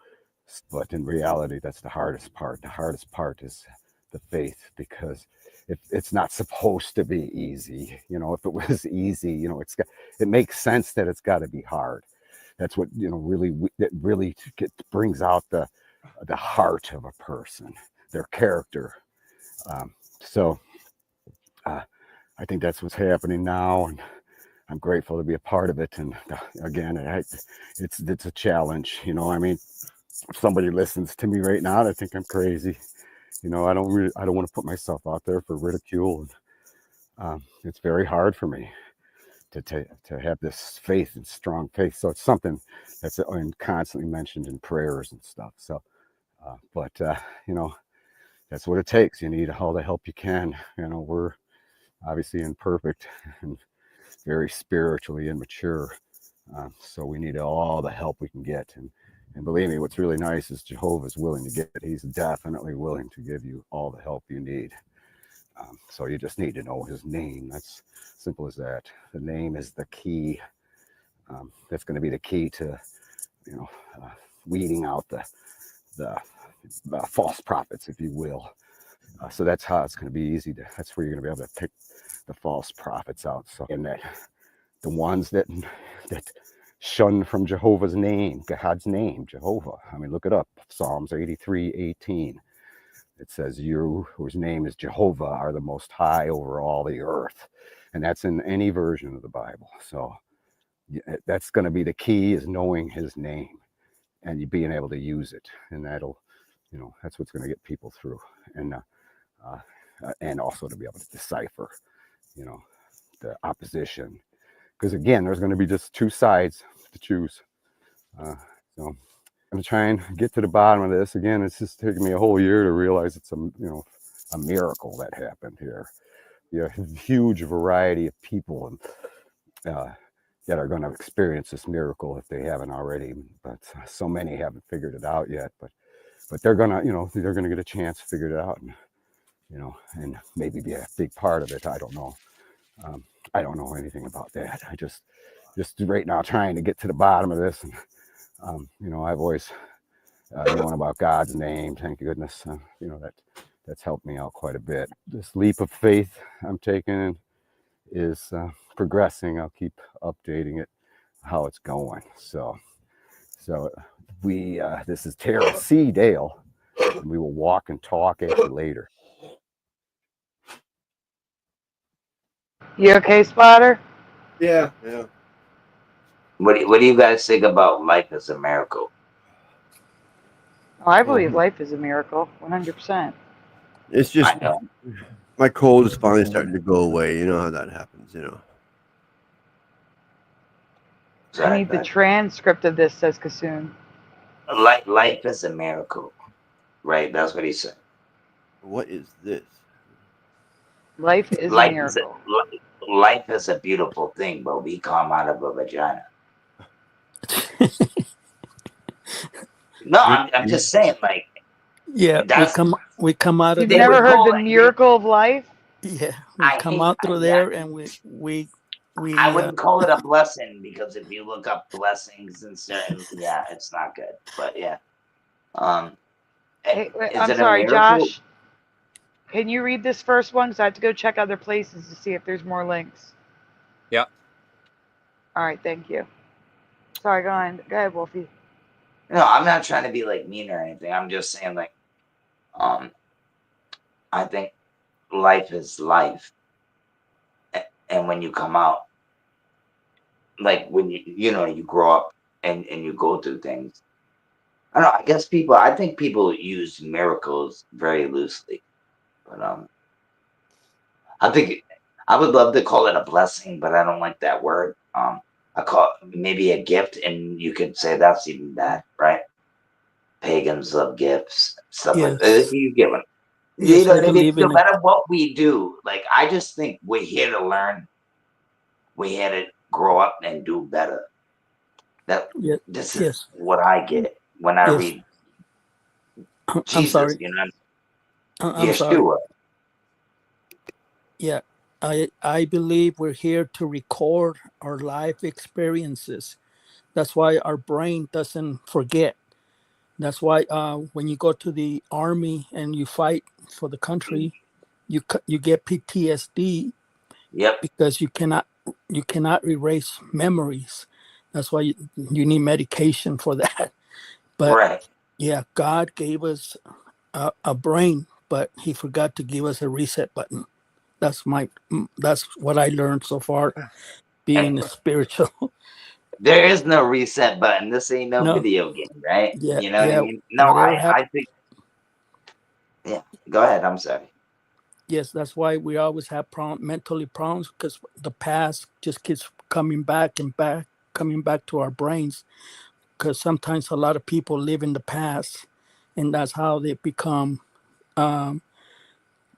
but in reality, that's the hardest part. The hardest part is the faith, because it's not supposed to be easy. You know, if it was easy, you know, it makes sense that it's got to be hard. That's what, you know, really brings out the heart of a person, their character. So I think that's what's happening now, and I'm grateful to be a part of it. And again, it's a challenge. You know, I mean, if somebody listens to me right now, they think I'm crazy. You know, I don't want to put myself out there for ridicule. And, it's very hard for me to have this faith and strong faith. So it's something that's constantly mentioned in prayers and stuff. So, you know, that's what it takes. You need all the help you can. You know, we're obviously imperfect and very spiritually immature, so we need all the help we can get. And believe me, what's really nice is Jehovah's willing to get it. He's definitely willing to give you all the help you need. So you just need to know his name. That's simple as that. The name is the key. That's going to be the key to, you know, weeding out the false prophets, if you will. So that's how it's going to be easy to, that's where you're going to be able to pick the false prophets out. So, and that the ones that shun from Jehovah's name, God's name, Jehovah. I mean, look it up. Psalms 83:18. It says, "You whose name is Jehovah are the most high over all the earth," and that's in any version of the Bible. So that's going to be the key, is knowing his name and you being able to use it, and that'll, you know, that's what's going to get people through, and also to be able to decipher, you know, the opposition, because again, there's going to be just two sides to choose. So I'm going to try and get to the bottom of this. Again, it's just taken me a whole year to realize it's a miracle that happened here. You have a huge variety of people that are going to experience this miracle if they haven't already, but so many haven't figured it out yet. But they're gonna, you know, they're gonna get a chance to figure it out, and, you know, and maybe be a big part of it. I don't know. I don't know anything about that. I just right now trying to get to the bottom of this, and you know, I've always known about God's name. Thank goodness. You know, that's helped me out quite a bit. This leap of faith I'm taking is progressing. I'll keep updating it, how it's going. So we this is Terra C, Dale, and we will walk and talk at you later. You okay, Spotter? Yeah. What do you guys think about life as a miracle? Oh, I believe life is a miracle, 100%. It's just, my cold is finally starting to go away. You know how that happens, you know. I need the transcript of this, says Kassoon. Life is a miracle, right? That's what he said. What is this? Life is a Life is miracle. life is a beautiful thing, but we come out of a vagina. No, I'm just saying, like, Yeah, that's we come out of You've they there. never would heard call the it. miracle of life? Yeah, we come out through there, and we I wouldn't call it a blessing, because if you look up blessings and certain, yeah, it's not good. But yeah, Hey, wait, is I'm it a sorry, miracle? Josh. Can you read this first one? Because I have to go check other places to see if there's more links. Yeah. All right, thank you. Sorry, go ahead, Wolfie. No, I'm not trying to be like mean or anything. I'm just saying, like, I think life is life, and when you come out, like when you grow up and you go through things. I don't know. I think people use miracles very loosely, but I think I would love to call it a blessing, but I don't like that word. I call it maybe a gift, and you could say that's even bad, right? Pagans love gifts, stuff like that. Yes. You get what? You Yes, know I what I mean? believe No in it. matter what we do, like, I just think we're here to learn. We're here to grow up and do better. This is Yes. what I get when I Yes. read I'm Jesus. sorry. You know, I'm sorry. Yeshua. Yeah, I believe we're here to record our life experiences. That's why our brain doesn't forget. That's why when you go to the army and you fight for the country, you get PTSD. Yep. Because you cannot erase memories. That's why you need medication for that. But Right. yeah, God gave us a brain, but He forgot to give us a reset button. That's what I learned so far, being a spiritual. There is no reset button. This ain't no No. video game, right? Yeah, You know what I yeah. mean? No, Whatever I happened. think. Yeah. Go ahead. I'm sorry. Yes, that's why we always have mentally problems, because the past just keeps coming back and back, coming back to our brains. Because sometimes a lot of people live in the past, and that's how they become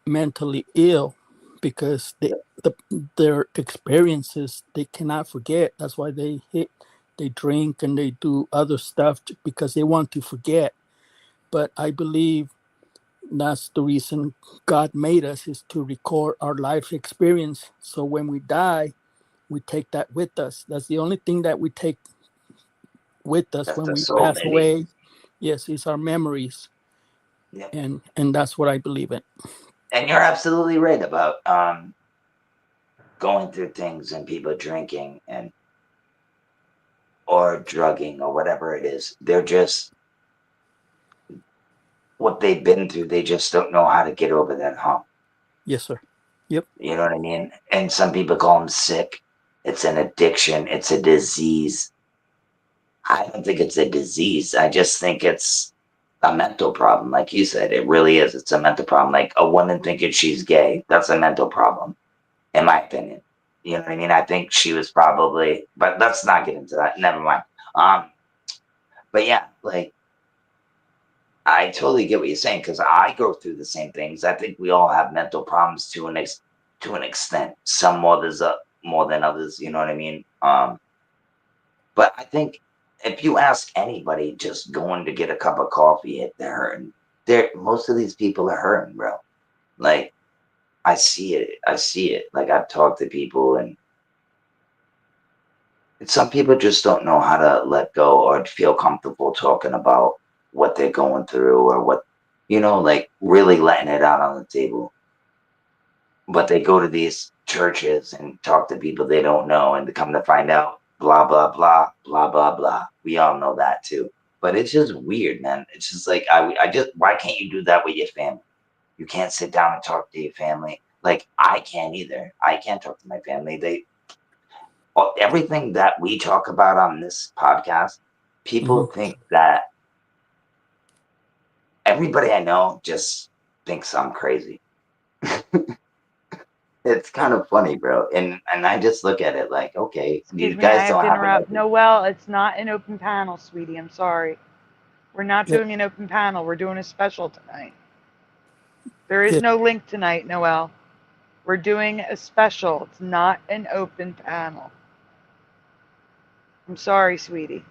mentally ill, because their experiences they cannot forget. That's why they drink and they do other stuff because they want to forget. But I believe that's the reason God made us, is to record our life experience. So when we die, we take that with us. That's the only thing that we take with us That's when the we soul, pass baby. away. Yes, it's our memories. Yep. And that's what I believe in. And you're absolutely right about going through things and people drinking or drugging or whatever it is. They're just what they've been through. They just don't know how to get over that hump. Yes, sir. Yep. You know what I mean? And some people call them sick. It's an addiction. It's a disease. I don't think it's a disease. I just think it's a mental problem. Like you said, it really is. It's a mental problem. Like a woman thinking she's gay, that's a mental problem, in my opinion. You know what I mean? I think she was probably, but let's not get into that. Never mind. But yeah, like, I totally get what you're saying, because I go through the same things. I think we all have mental problems to an extent. Some more than others. You know what I mean? But I think if you ask anybody just going to get a cup of coffee, they're hurting. Most of these people are hurting, bro. Like, I see it. Like, I've talked to people, and some people just don't know how to let go or feel comfortable talking about what they're going through, or what, like really letting it out on the table. But they go to these churches and talk to people they don't know, and to come to find out, blah, blah, blah, blah, blah, blah. We all know that too. But it's just weird, man. It's just like, why can't you do that with your family? You can't sit down and talk to your family. Like, I can't either. I can't talk to my family. Everything that we talk about on this podcast, people think that everybody I know just thinks I'm crazy. It's kind of funny, bro. And I just look at it like, okay, Excuse you me, I guys have don't to have interrupt. enough. Noel, it's not an open panel, sweetie. I'm sorry. We're not Yep. doing an open panel. We're doing a special tonight. There is Yep. no link tonight, Noel. We're doing a special. It's not an open panel. I'm sorry, sweetie.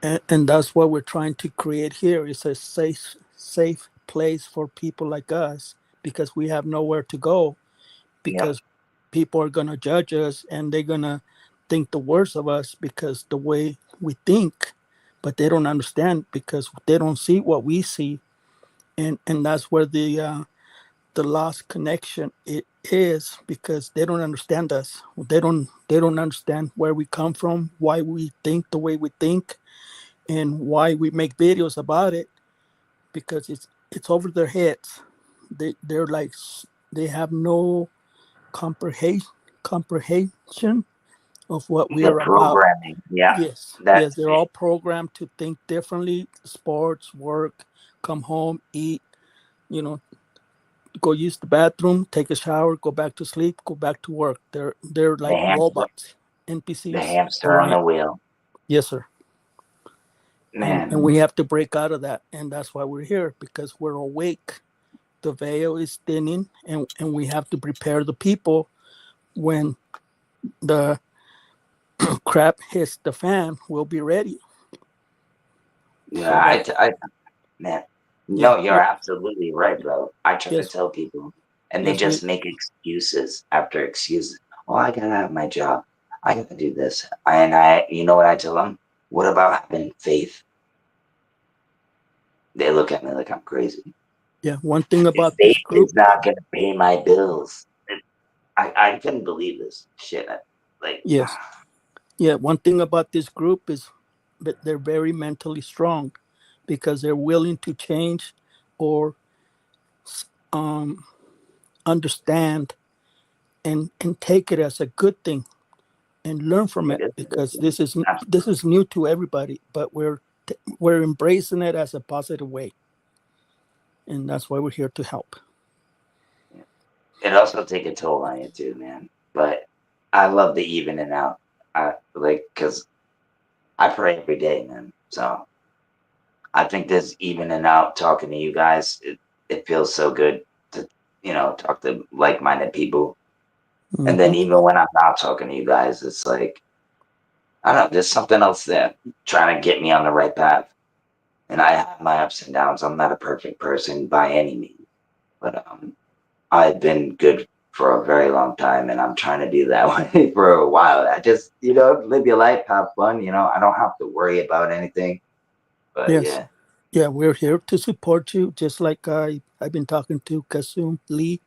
And that's what we're trying to create here. It's a safe place for people like us because we have nowhere to go because people are going to judge us and they're going to think the worst of us because the way we think, but they don't understand because they don't see what we see. And that's where the lost connection it is because they don't understand us. They don't understand where we come from, why we think the way we think, and why we make videos about it because it's over their heads. They're like they have no comprehension of what we The are about. programming, yeah. Yes, That's they're all programmed to think differently. Sports, work, come home, eat, go use the bathroom, take a shower, go back to sleep, go back to work. They're the like hamster, robots, NPCs. the hamster on the wheel. Yes, sir. Man. And we have to break out of that. And that's why we're here, because we're awake. The veil is thinning, and we have to prepare the people when the crap hits the fan. We'll be ready. Yeah, man, no, you're absolutely right, bro. I try to tell people, and they just make excuses after excuses. Oh, I gotta have my job. I gotta do this. And you know what I tell them? What about having faith? They look at me like I'm crazy. Yeah, one thing about Faith this group is not gonna pay my bills. I couldn't believe this shit. Like, yes. Yeah, one thing about this group is that they're very mentally strong because they're willing to change or understand and take it as a good thing and learn from it because this is new to everybody, but we're embracing it as a positive way, and that's why we're here to help. it also take a toll on you too, man. But I love the evening out. Because I pray every day, man. So I think this evening out, talking to you guys, it feels so good to talk to like-minded people. Mm-hmm. And then even when I'm not talking to you guys, it's like, I don't know, there's something else there trying to get me on the right path. And I have my ups and downs. I'm not a perfect person by any means, but I've been good for a very long time, and I'm trying to do that way for a while. I just, live your life, have fun. I don't have to worry about anything. But yes. Yeah, we're here to support you. Just like I've been talking to Kasum Lee.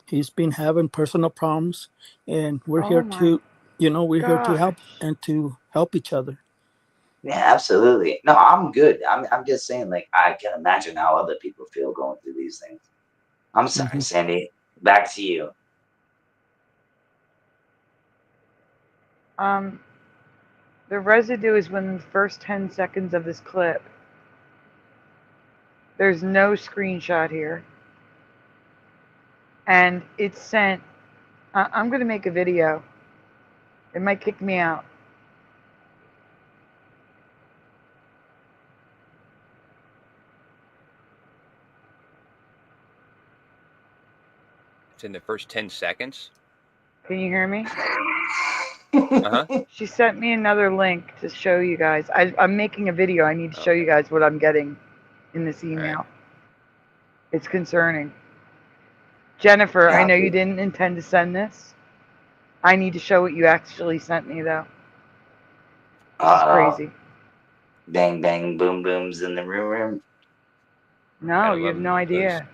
He's been having personal problems, and we're here to, we're here to help and to help each other. Yeah, absolutely. No, I'm good. I'm just saying, like, I can imagine how other people feel going through these things. I'm sorry, Sandy. Back to you. The residue is within the first 10 seconds of this clip. There's no screenshot here. And it's sent. I'm going to make a video. It might kick me out. It's in the first 10 seconds. Can you hear me? She sent me another link to show you guys. I'm making a video. I need to show you guys what I'm getting in this email. Right. It's concerning. Jennifer, I know you didn't intend to send this. I need to show what you actually sent me, though. It's crazy. Bang, bang, boom, booms in the room. No, you have no idea.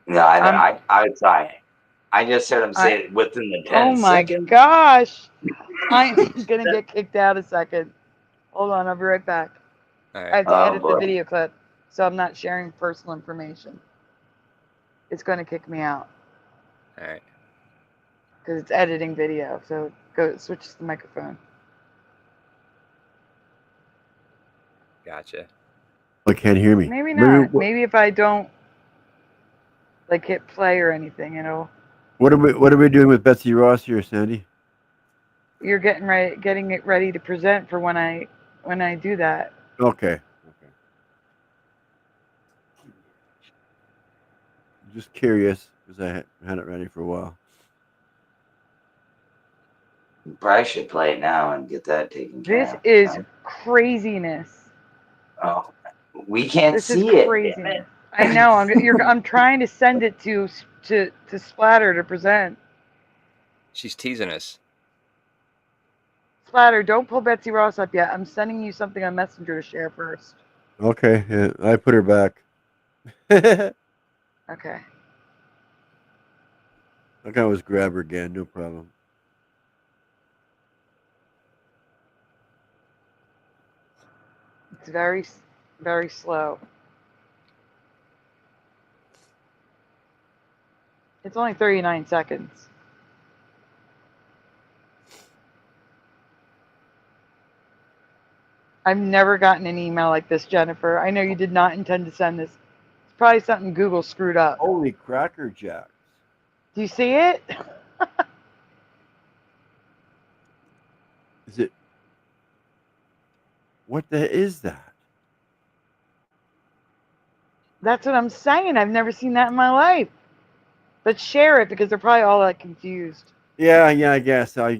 No, I try. I just heard him say it within the 10 seconds. Oh my gosh. I'm going to get kicked out a second. Hold on, I'll be right back. Right. I have to edit the video clip, so I'm not sharing personal information. It's going to kick me out. All right. Because it's editing video, so switch to the microphone. Gotcha. I can't hear me. Maybe not. Maybe if I don't hit play or anything, What are we doing with Betsy Ross here, Sandy? You're getting it ready to present for when I do that. Okay. Just curious because I had it ready for a while. You probably should play it now and get that taken care This of. is Right? craziness. Oh, we can't This is see it. craziness. I know. I'm trying to send it to Splatter to present. She's teasing us. Splatter, don't pull Betsy Ross up yet. I'm sending you something on Messenger to share first. Okay, yeah, I put her back. I Okay. can always grab her again, no problem. It's very, very slow. It's only 39 seconds. I've never gotten an email like this, Jennifer. I know you did not intend to send this. It's probably something Google screwed up. Holy cracker jacks. Do you see it? Is it? What the is that? That's what I'm saying. I've never seen that in my life. Let's share it because they're probably all like confused. Yeah, I guess. I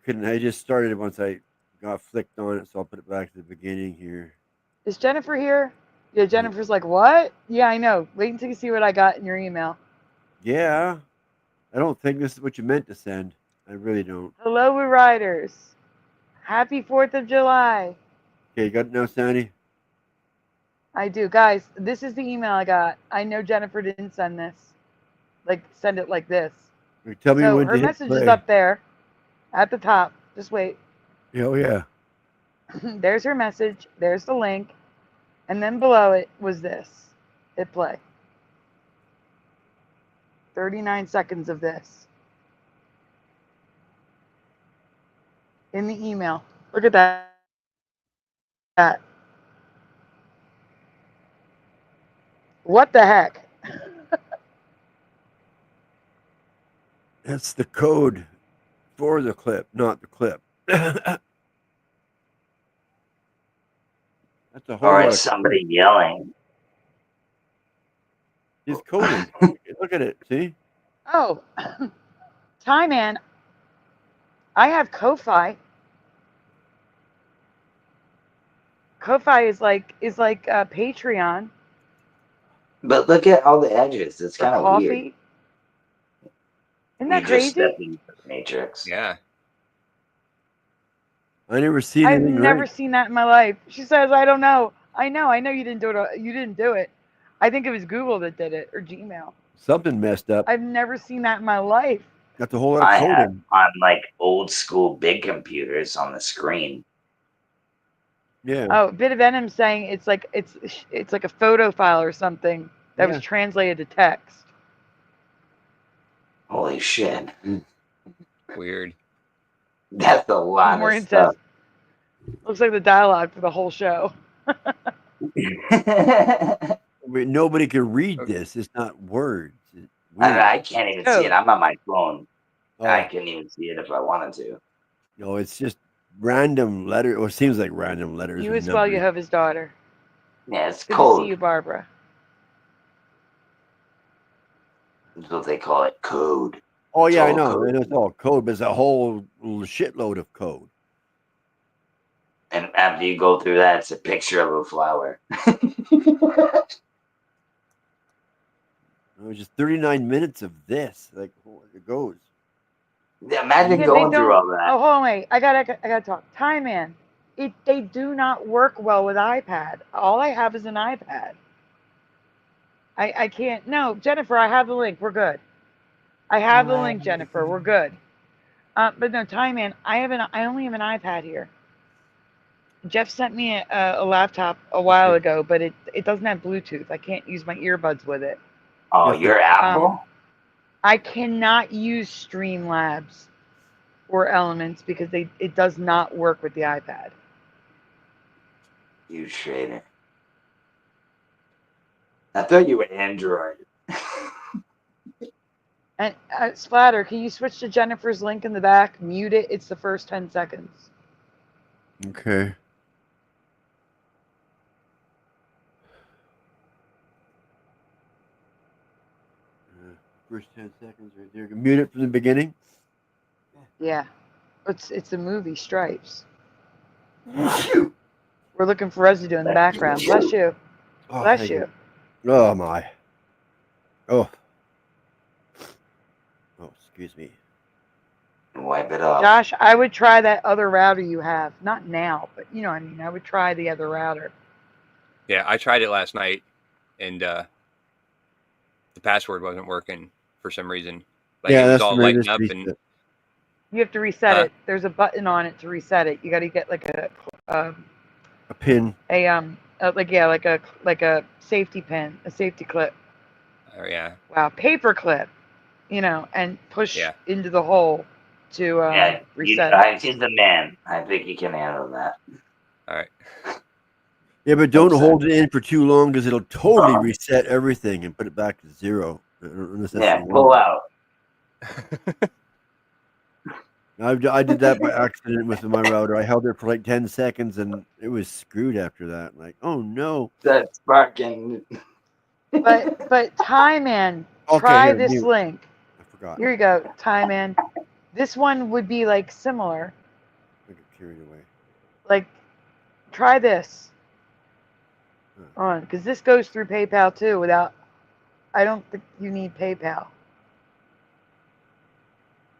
couldn't. I just started it once I got flicked on it, so I'll put it back to the beginning here. Is Jennifer here? Yeah, Jennifer's like, what? Yeah, I know. Wait until you see what I got in your email. Yeah. I don't think this is what you meant to send. I really don't. Hello, we riders. Happy 4th of July. Okay, you got it now, Sandy? I do. Guys, this is the email I got. I know Jennifer didn't send this. Like, send it like this. Tell me So when her to hit message is play. up there at the top. Just wait. Yeah, oh, yeah. There's her message. There's the link. And then below it was this. Hit play. 39 seconds of this. In the email. Look at that. What the heck? That's the code for the clip, not the clip. That's a whole Or lot it's of somebody yelling. It's coded. Look at it. See? Oh, Ty Man. I have Ko-Fi. Ko-Fi is like Patreon. But look at all the edges. It's for kind of coffee. weird. Isn't that You just crazy? stepped into the Matrix. Yeah. I never see I've anything never right. seen that in my life. She says, I don't know. I know you didn't do it. You didn't do it. I think it was Google that did it or Gmail. Something messed up. I've never seen that in my life. That's a whole lot of I have coding. on like old school big computers on the screen. Yeah. Oh, Bit of Venom saying it's like a photo file or something that was Yeah. translated to text. Holy shit. Weird. That's a lot More of intense. stuff. Looks like the dialogue for the whole show. I mean, nobody can read this. It's not words. It's weird. I can't even see it. I'm on my phone. I Oh. couldn't even see it if I wanted to. No, it's just random letters. Or it seems like random letters. You and as well, numbers. Jehovah's daughter. Yeah, it's Good code. to see you, Barbara. That's what they call it, code. Oh It's yeah, I all know. code. I know it's all code, but it's a whole shitload of code. And after you go through that, it's a picture of a flower. It was just 39 minutes of this. Like it goes. Yeah, imagine Yeah, going they through don't. all that. Oh, hold on, wait. I gotta talk. Time Man. They do not work well with iPad. All I have is an iPad. I can't. No, Jennifer, I have the link. We're good. I have the link, Jennifer. We're good. But no, Time Man. I only have an iPad here. Jeff sent me a laptop a while ago, but it doesn't have Bluetooth. I can't use my earbuds with it. Oh, you're Apple? I cannot use Streamlabs or Elements because it does not work with the iPad. You traitor. I thought you were Android. And Splatter, can you switch to Jennifer's link in the back? Mute it. It's the first 10 seconds. Okay. First 10 seconds right there. Mute it from the beginning. Yeah. It's a movie, Stripes. We're looking for residue in the background. Bless you. Oh, Bless thank you. Oh my. Oh. Oh, excuse me. Wipe it off. Josh, I would try that other router you have. Not now, but you know what I mean. I would try the other router. Yeah, I tried it last night, and the password wasn't working for some reason. Like Yeah, it was that's all the lighting reason. up, and You have to reset Huh? it. There's a button on it to reset it. You got to get like A pin. like a safety pin, a safety clip. oh yeah, Wow, paper clip. You know, and push Yeah. into the hole to Yeah, reset. he's the man. I think he can handle that. all right. Yeah, but don't Oops, hold it in for too long because it'll totally reset everything and put it back to zero. Unless that's Yeah, the pull one. out. I did that by accident with my router. I held it for like 10 seconds and it was screwed after that. Like, oh no. That's fucking. But Tie Man, Okay, try here, this mute. link. I forgot. Here you go, Tie Man. This one would be like similar. I got carried away. Like, try this on, because this goes through PayPal too. Without, I don't think you need PayPal.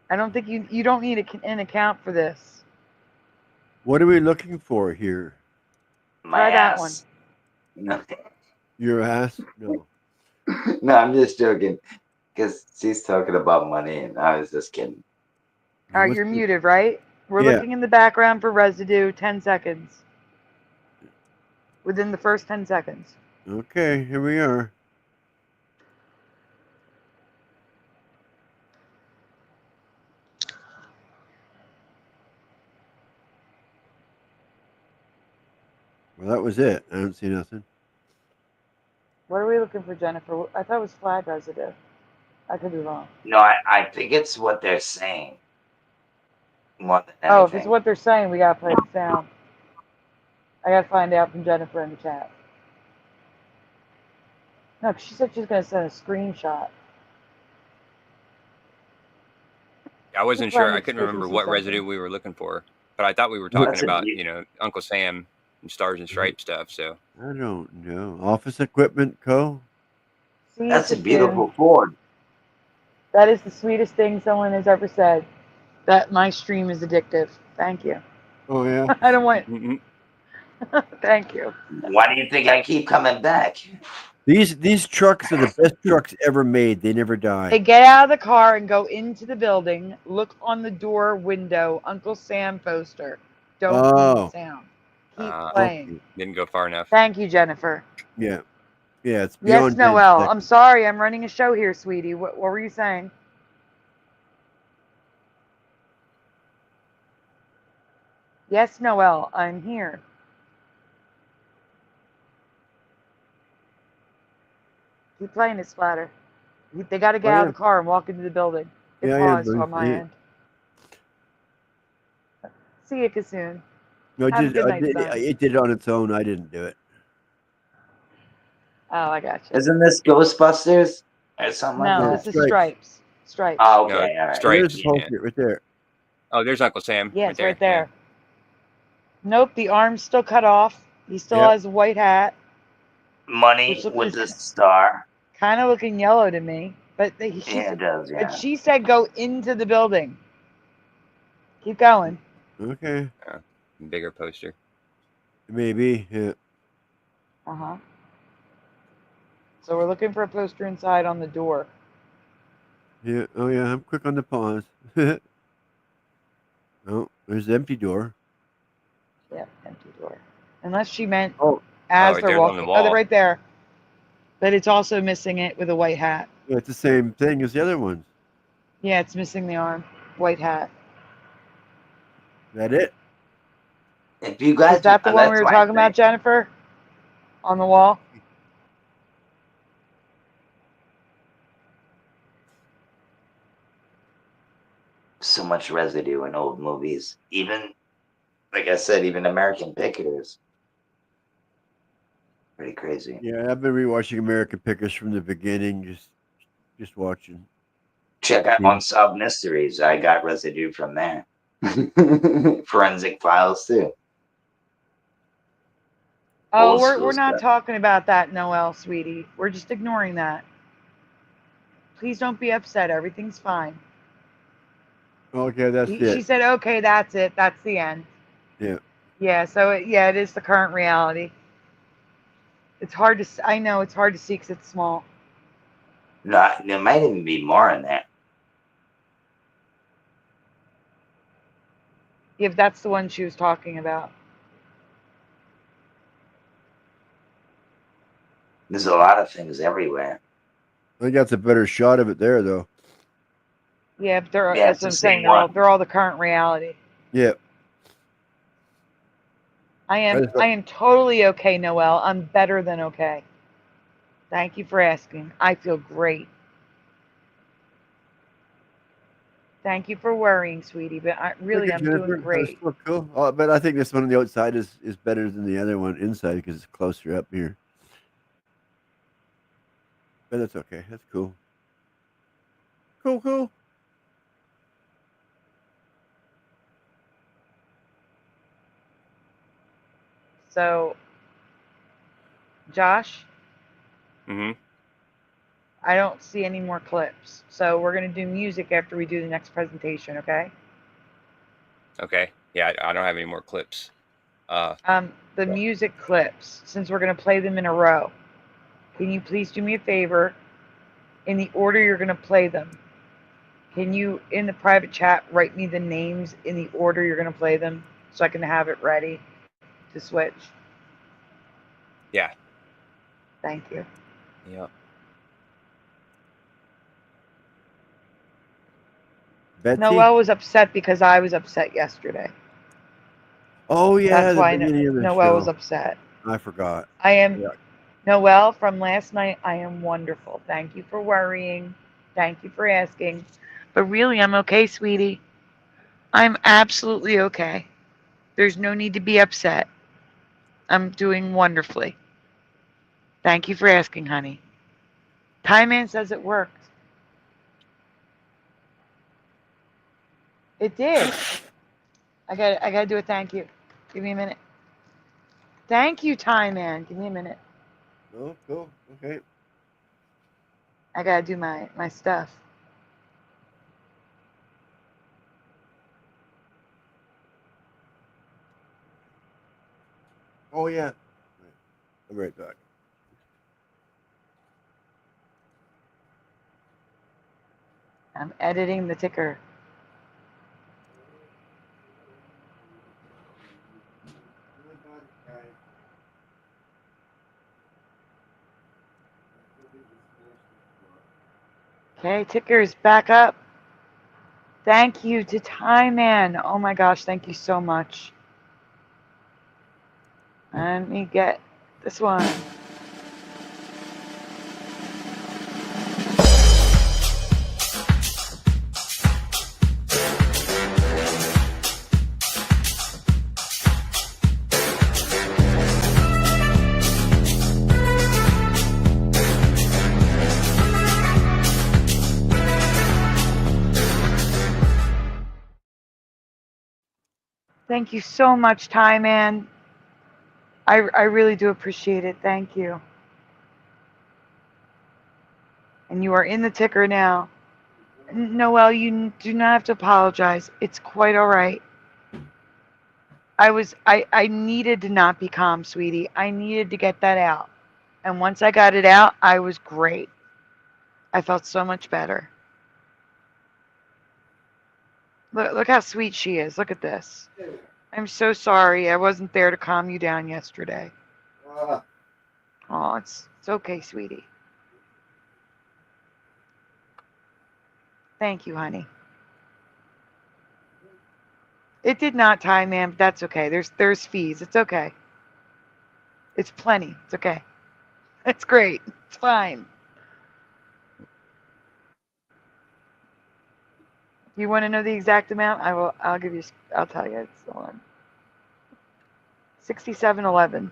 I don't think you don't need an account for this. What are we looking for here? Try that one. No. Your ass? No. No, I'm just joking. Because she's talking about money, and I was just kidding. All right, you're muted, right? We're Yeah. looking in the background for residue. 10 seconds. Within the first 10 seconds. Okay, here we are. Well, that was it. I don't see nothing. What are we looking for, Jennifer? I thought it was flag residue. I could be wrong. No, I think it's what they're saying. More than anything. Oh, if it's what they're saying, we gotta play the sound. I gotta find out from Jennifer in the chat. No, 'cause she said she's gonna send a screenshot. I wasn't That's why sure. I'm I couldn't speaking remember to what something. residue we were looking for, but I thought we were What's talking it? about, you know, Uncle Sam and Stars and Stripes stuff. So I don't know. Office Equipment Co. See, That's a Christine. beautiful Ford. That is the sweetest thing someone has ever said. That my stream is addictive. Thank you. Oh yeah. I don't want. Thank you. Why do you think I keep coming back? These trucks are the best trucks ever made. They never die. They get out of the car and go into the building. Look on the door window. Uncle Sam poster. Don't Oh. need sound. Keep uh, playing. didn't go far enough. Thank you, Jennifer. Yeah. Yeah, it's Yes, beyond 10 Noel. seconds. I'm sorry. I'm running a show here, sweetie. What were you saying? Yes, Noel. I'm here. Keep playing it, Splatter. They got to get I out of am. the car and walk into the building. It Yeah, I am, paused buddy. on my Yeah. end. See you, Kasoon. No, Have a good night, son. it did it on its own. I didn't do it. Oh, I got you. Isn't this Ghostbusters or something No, like this that? is Stripes. Stripes. Oh, No, okay, all right. Stripes. There's the post-it right there. Oh, there's Uncle Sam. Yeah, it's right there. Nope, the arm's still cut off. He still Yep. has a white hat. Money Which looks with the star. kind of looking yellow to me. But Yeah, it does, yeah. But she said go into the building. Keep going. Okay. Yeah. Bigger poster. Maybe. Yeah. Uh-huh. So we're looking for a poster inside on the door. Yeah. Oh yeah. I'm quick on the pause. Oh, there's the empty door. Yep, empty door. Unless she meant Oh. as right they're there on walking. the Oh, they're wall. right there. But it's also missing it with a white hat. Yeah, it's the same thing as the other ones. Yeah, it's missing the arm. White hat. Is that it? If you guys, Is that the one we that's were my talking about, thing. Jennifer? On the wall? So much residue in old movies. Even, like I said, even American Pickers. Pretty crazy. Yeah, I've been rewatching American Pickers from the beginning, just watching. Check out Yeah. Unsolved Mysteries. I got residue from there. Forensic files too. Oh, Old we're school not stuff. talking about that, Noelle, sweetie. We're just ignoring that. Please don't be upset. Everything's fine. Okay, that's She it. said, okay, that's it. That's the end. Yeah. Yeah, so it is the current reality. It's hard to, I know it's hard to see because it's small. No, there might even be more in there. If that's the one she was talking about. There's a lot of things everywhere. I think that's a better shot of it there, though. Yeah, but they're, Yeah, that's it's what the I'm saying. same one. They're all the current reality. Yeah. I am totally okay, Noelle. I'm better than okay. Thank you for asking. I feel great. Thank you for worrying, sweetie. But I'm doing Jennifer. That's great. still cool. But I think this one on the outside is better than the other one inside because it's closer up here. But that's okay. That's cool. Cool. So, Josh, Mm-hmm. I don't see any more clips. So we're going to do music after we do the next presentation, okay? Okay. Yeah, I don't have any more clips. The music clips, since we're going to play them in a row, can you please do me a favor? In the order you're going to play them, can you, in the private chat, write me the names in the order you're going to play them so I can have it ready to switch? Yeah. Thank you. Yeah. Betsy? Noelle was upset because I was upset yesterday. Oh yeah, That's the why beginning of the Noelle show. was upset. I forgot. I am Yeah. Noelle from last night. I am wonderful. Thank you for worrying. Thank you for asking. But really, I'm okay, sweetie. I'm absolutely okay. There's no need to be upset. I'm doing wonderfully. Thank you for asking, honey. Time Man says it worked. It did. I gotta do a thank you. Give me a minute. Thank you, Time Man. Give me a minute. Oh, cool. Okay. I gotta do my stuff. Oh yeah. I'm right back. I'm editing the ticker. Okay, ticker's back up. Thank you to Time Man. Oh my gosh, thank you so much. Let me get this one. Thank you so much, Time Man. I really do appreciate it. Thank you. And you are in the ticker now. Noelle, you do not have to apologize. It's quite all right. I needed to not be calm, sweetie. I needed to get that out. And once I got it out, I was great. I felt so much better. Look how sweet she is. Look at this. I'm so sorry. I wasn't there to calm you down yesterday. Oh, it's okay, sweetie. Thank you, honey. It did not, Time Man, but that's okay. There's fees. It's okay. It's plenty. It's okay. It's great. It's fine. You want to know the exact amount? I'll give you. I'll tell you. It's on 67.11.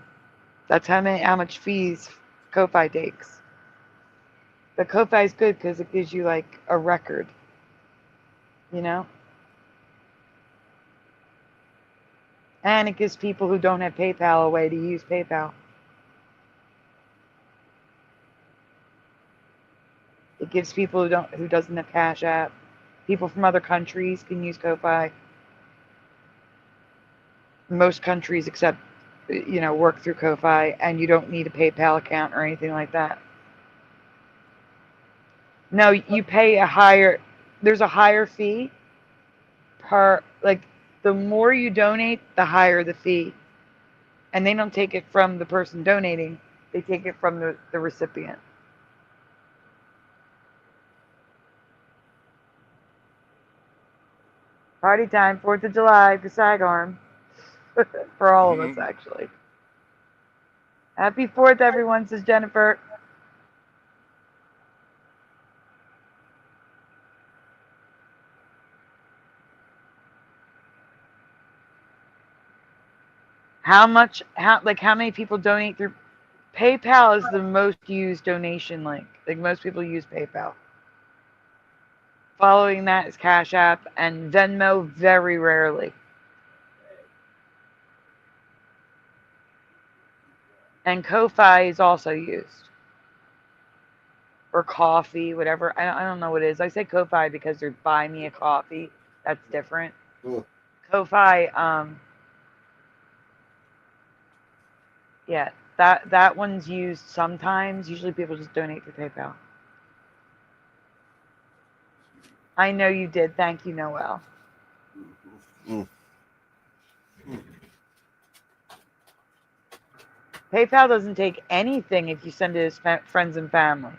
That's how much fees Ko-Fi takes. But Ko-Fi is good because it gives you like a record. You know. And it gives people who don't have PayPal a way to use PayPal. It gives people who doesn't have Cash App. People from other countries can use Ko-Fi. Most countries accept, work through Ko-Fi, and you don't need a PayPal account or anything like that. No, you pay there's a higher fee the more you donate, the higher the fee. And they don't take it from the person donating, they take it from the recipient. Party time, 4th of July, the sidearm. For all of us, actually. Happy 4th, everyone, says Jennifer. How many people donate through PayPal is the most used donation link. Like, most people use PayPal. Following that is Cash App, and Venmo very rarely. And Ko-Fi is also used. Or coffee, whatever. I don't know what it is. I say Ko-Fi because they're buy me a coffee. That's different. Cool. Ko-Fi, yeah, that one's used sometimes. Usually people just donate through PayPal. I know you did. Thank you, Noel. PayPal doesn't take anything if you send it as friends and family.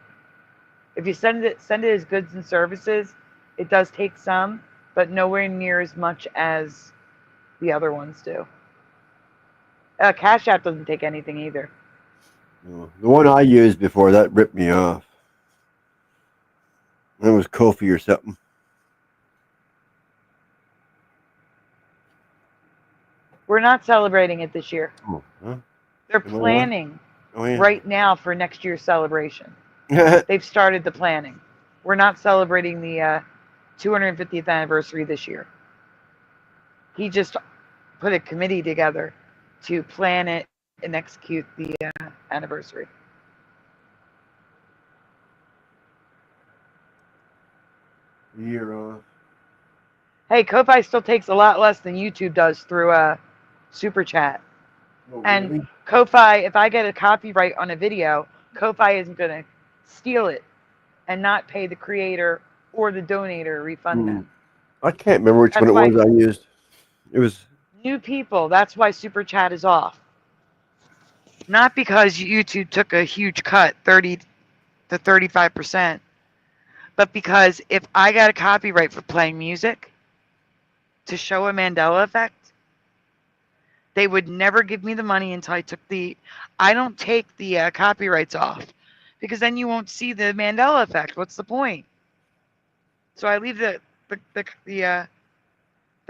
If you send it as goods and services, it does take some, but nowhere near as much as the other ones do. Cash App doesn't take anything either. The one I used before, that ripped me off. That was Kofi or something. We're not celebrating it this year. Oh, huh? They're planning yeah. right now for next year's celebration. They've started the planning. We're not celebrating the 250th anniversary this year. He just put a committee together to plan it and execute the anniversary. Year off. Hey, Ko-Fi still takes a lot less than YouTube does through Super Chat. Oh, And really? Ko-Fi, if I get a copyright on a video, Ko-Fi isn't going to steal it and not pay the creator or the donator refund them. I can't remember which That's one why- it was I used. It was New people, that's why Super Chat is off. Not because YouTube took a huge cut, 30 to 35%, but because if I got a copyright for playing music to show a Mandela effect, they would never give me the money until I don't take the copyrights off, because then you won't see the Mandela effect. What's the point? So I leave the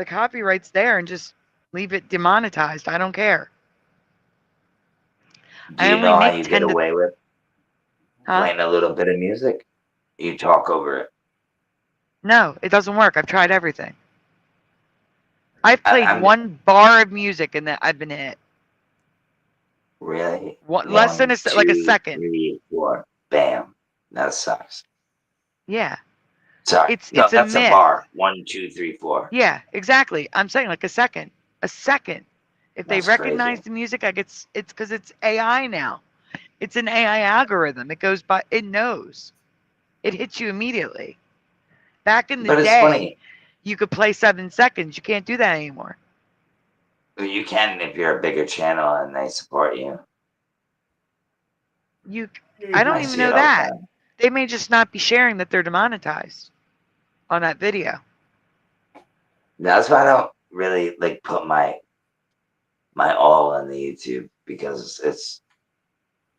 copyrights there and just leave it demonetized. I don't care. Do you know how you get away with playing a little bit of music? You talk over it. No, it doesn't work. I've tried everything. I've played one bar of music and I've been in it. Really? Less than a second. 3, 4. Bam. That sucks. Yeah. Sorry. It's no, a that's myth. a bar. 1, 2, 3, 4. Yeah, exactly. I'm saying like a second. A second. If they That's recognize crazy. the music, it's because it's AI now. It's an AI algorithm. It goes by. It knows. It hits you immediately. Back in the But it's day, funny. you could play 7 seconds. You can't do that anymore. You can if you're a bigger channel and they support you. I don't I even see know it all the that. time. They may just not be sharing that they're demonetized on that video. That's why I don't really like put my all on the YouTube, because it's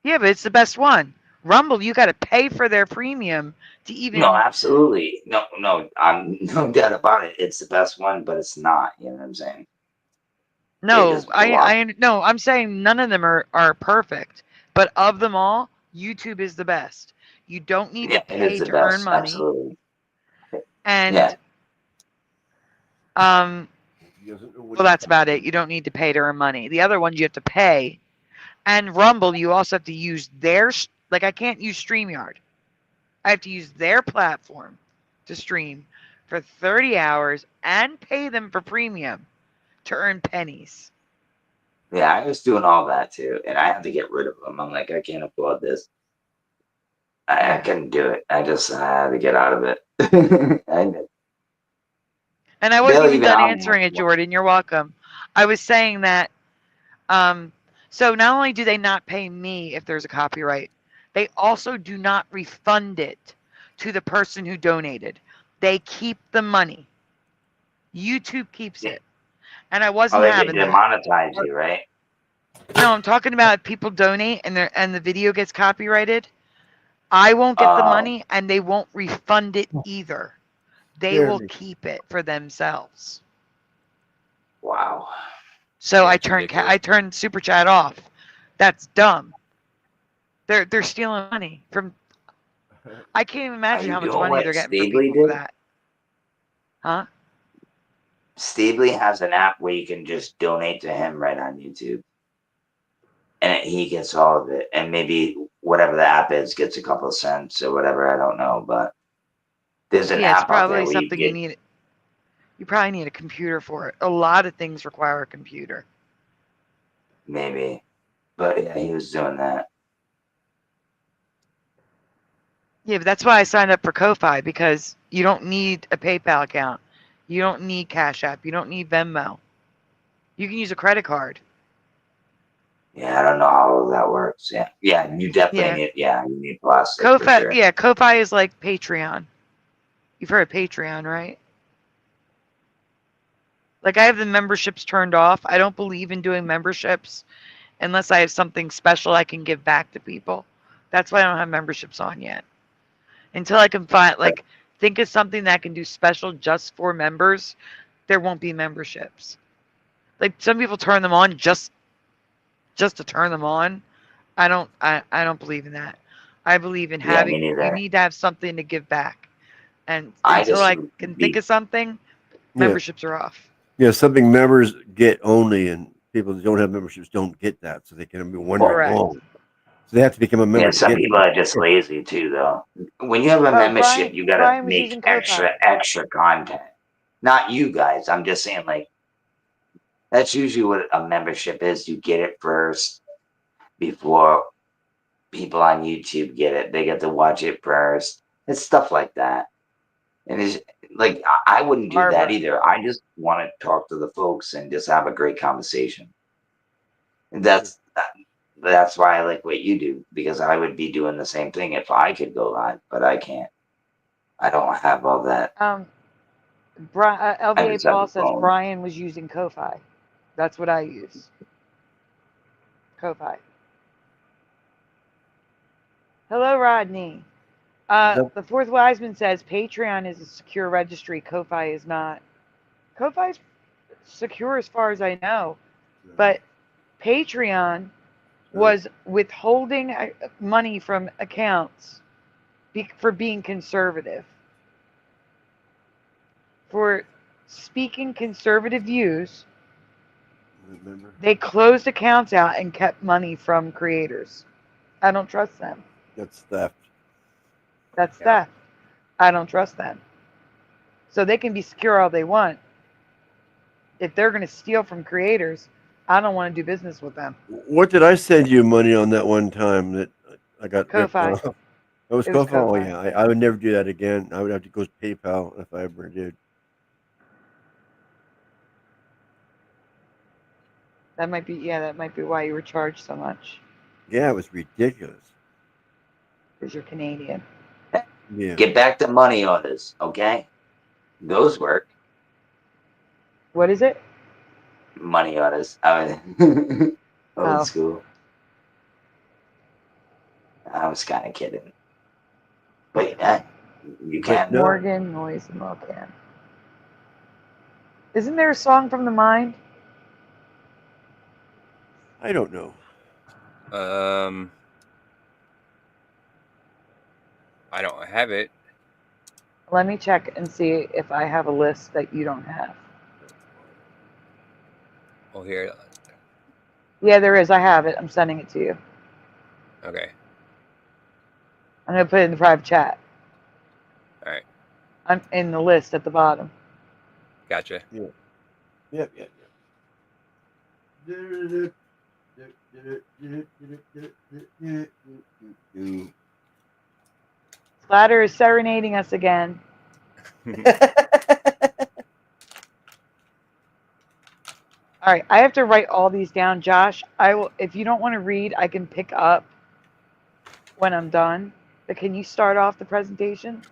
Yeah, but it's the best one. Rumble, you got to pay for their premium to even. no, absolutely no. I'm no doubt about it. It's the best one, but it's not. You know what I'm saying? No, just block. no. I'm saying none of them are perfect, but of them all, YouTube is the best. You don't need Yeah, to it is pay the to earn best. money, Absolutely. and Yeah. Well, that's about it. You don't need to pay to earn money. The other ones you have to pay. And Rumble, you also have to use their, like I can't use StreamYard. I have to use their platform to stream for 30 hours and pay them for premium to earn pennies. Yeah, I was doing all that too, and I had to get rid of them. I'm like, I can't afford this. I couldn't do it. I had to get out of it. And I wasn't even done answering it, Jordan. You're welcome. I was saying that, so not only do they not pay me if there's a copyright, they also do not refund it to the person who donated. They keep the money. YouTube keeps it. And I wasn't having they that. monetize you, right? No, I'm talking about if people donate and the video gets copyrighted, I won't get the money and they won't refund it either. They will keep it for themselves. Wow. So I turned Super Chat off. That's dumb. They're stealing money from. I can't even imagine how much money they're getting from people for that. Huh? Stably has an app where you can just donate to him right on YouTube. And he gets all of it. And maybe whatever the app is gets a couple of cents or whatever. I don't know. But there's an app out there where something you need. You probably need a computer for it. A lot of things require a computer. Maybe. But yeah, he was doing that. Yeah, but that's why I signed up for Ko-Fi, because you don't need a PayPal account. You don't need Cash App. You don't need Venmo. You can use a credit card. Yeah, I don't know how that works. Yeah, you definitely need. Yeah, you need plastic. Ko-Fi, for sure. yeah, Ko-Fi is like Patreon. You've heard of Patreon, right? Like, I have the memberships turned off. I don't believe in doing memberships unless I have something special I can give back to people. That's why I don't have memberships on yet. Until I can think of something that I can do special just for members, there won't be memberships. Like, some people turn them on just to turn them on. I don't believe in that. I believe in having, you need to have something to give back. And until I can think of something, memberships are off. Yeah, something members get only, and people that don't have memberships don't get that, so they can be wondering. Oh, so they have to become a member. Yeah, some people are just lazy too, though. When you have a membership, you gotta make extra content. Not you guys. I'm just saying, like, that's usually what a membership is. You get it first before people on YouTube get it. They get to watch it first. It's stuff like that. And it's like, I wouldn't do that either. I just want to talk to the folks and just have a great conversation. And that's why I like what you do, because I would be doing the same thing if I could go live, but I can't. I don't have all that. LVA Paul says Brian was using Ko-Fi. That's what I use. Ko-Fi. Hello, Rodney. The Fourth Wiseman says Patreon is a secure registry. Ko-Fi is not. Ko-Fi is secure as far as I know, but Patreon was withholding money from accounts for being conservative. For speaking conservative views, they closed accounts out and kept money from creators. I don't trust them. That's theft. That's theft. I don't trust them. So they can be secure all they want. If they're going to steal from creators, I don't want to do business with them. What did I send you money on that one time that I got? Ko-Fi. That was Ko-Fi. Oh yeah, I would never do that again. I would have to go to PayPal if I ever did. That might be why you were charged so much. Yeah, it was ridiculous. Because you're Canadian. Yeah. Get back to money orders, okay? Those work. What is it? Money orders. Old school. I was kind of kidding. But you can't. Morgan, Noise, and Mocan. Isn't there a song from The Mind? I don't know. I don't have it. Let me check and see if I have a list that you don't have. Well, here. Yeah, there is. I have it. I'm sending it to you. Okay. I'm gonna put it in the private chat. All right. I'm in the list at the bottom. Gotcha. Yeah. Yep. Splatter is serenading us again. All right, I have to write all these down, Josh. I will. If you don't want to read, I can pick up when I'm done. But can you start off the presentation?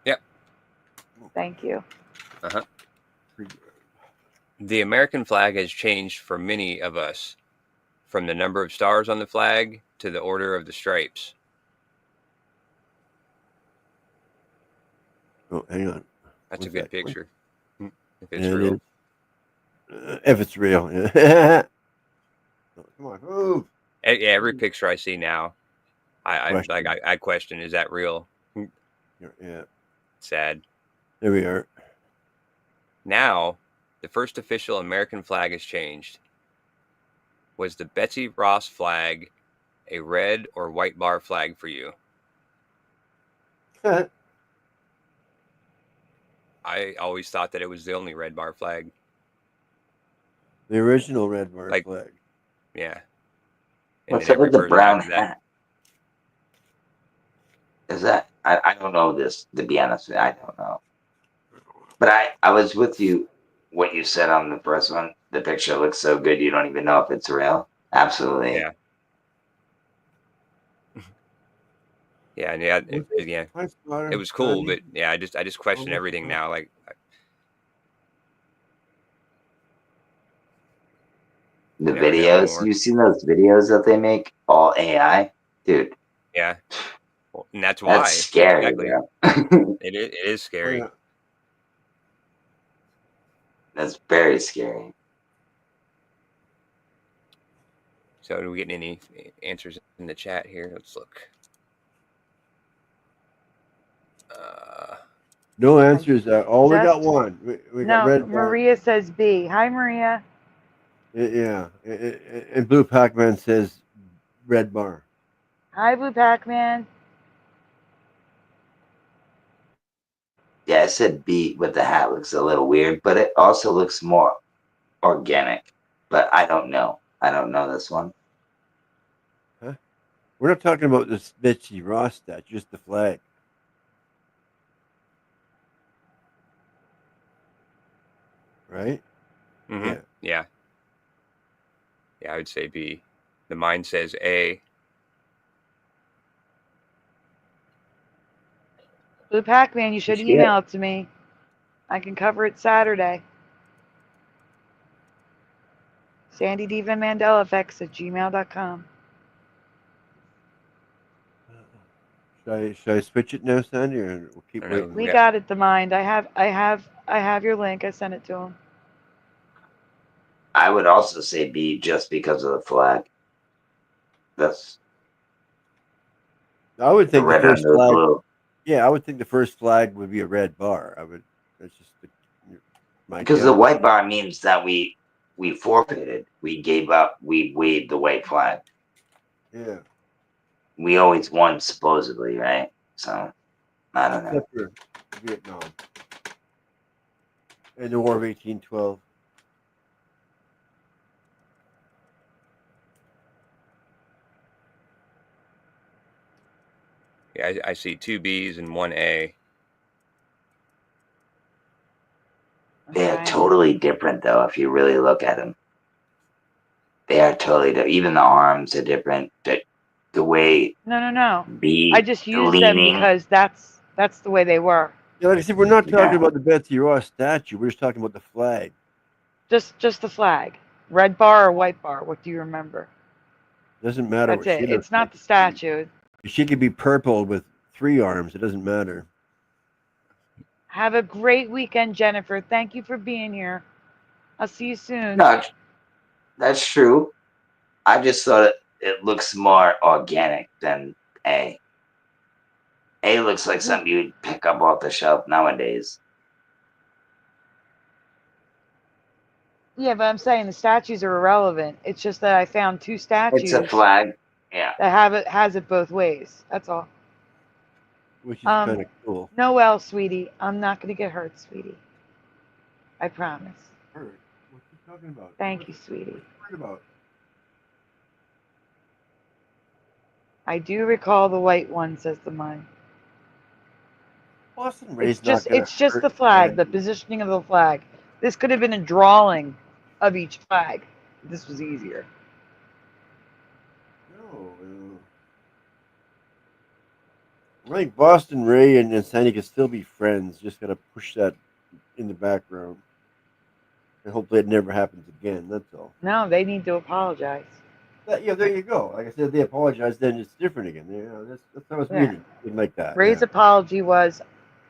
Yep. Thank you. Uh-huh. The American flag has changed for many of us, from the number of stars on the flag to the order of the stripes. Oh, hang on. That's a What's good that? picture. If it's Yeah, real. If it's real. Yeah. Oh, come on, move. Yeah, every picture I see now, I question, is that real? Yeah. Sad. There we are. Now, the first official American flag has changed. Was the Betsy Ross flag a red or white bar flag for you? I always thought that it was the only red bar flag. The original red bar Like, flag. Yeah. And What's then up with every the version brown after that. hat? Is that I don't know this, to be honest with you. I don't know. But I was with you what you said on the first one. The picture looks so good you don't even know if it's real. Absolutely. Yeah. Yeah, and yeah, it was cool, but yeah, I just question everything now. Like, The never know videos, anymore. you seen those videos that they make all AI, dude? Yeah, well, and that's That's why. scary, Exactly. bro. It is scary. That's very scary. So, are we getting any answers in the chat here? Let's look. No answers. We got one. We got No, red bar. Maria says B. Hi, Maria. Yeah. And Blue Pac-Man says red bar. Hi, Blue Pac-Man. Yeah, I said B with the hat looks a little weird, but it also looks more organic. But I don't know. I don't know this one. Huh? We're not talking about this Betsy Ross statue, just the flag. Right? Mm-hmm. Yeah. I would say B. The mine says A. Blue Pac-Man, you should Shit. email it to me. I can cover it Saturday. sandydivamandelaeffects at gmail.com. Should I switch it now, Sandy, or we'll keep waiting? We got it, the mind. I have your link. I sent it to him. I would also say B just because of the flag. I would think the red first under flag. blue. Yeah, I would think the first flag would be a red bar. That's just my Because guess. the white bar means that we forfeited. We gave up. We waved the white flag. Yeah. We always won, supposedly, right? So, I don't know. Except for Vietnam and the War of 1812. Yeah, I see 2 B's and 1 A. They're totally different, though, if you really look at them. They are totally different. Even the arms are different. The way No. B I just used them leaning. because that's the way they were. Yeah, like I said, we're not talking about the Betsy Ross statue. We're just talking about the flag. Just the flag. Red bar or white bar? What do you remember? Doesn't matter That's what she it. looks It's not like. the statue. She could be purple with 3 arms. It doesn't matter. Have a great weekend, Jennifer. Thank you for being here. I'll see you soon. No, that's true. I just thought it looks more organic than A. A looks like something you'd pick up off the shelf nowadays. Yeah, but I'm saying the statues are irrelevant. It's just that I found two It's statues a flag. Yeah. that have it has it both ways. That's all. Which is kind of cool. Noelle, sweetie, I'm not gonna get hurt, sweetie. I promise. Hurt? What you talking about? Thank you, sweetie. What you talking about? I do recall the white one, says the mine. Boston Ray's not gonna It's just hurt the flag, the Sandy. positioning of the flag. This could have been a drawing of each flag. This was easier. No. I think Boston Ray and Sandy can still be friends. Just gotta push that in the background, and hopefully it never happens again. That's all. No, they need to apologize. Yeah, there you go. Like I said, if they apologize, then it's different again. You know, that's how it's Yeah. meaning. Like that. Ray's Yeah. apology was,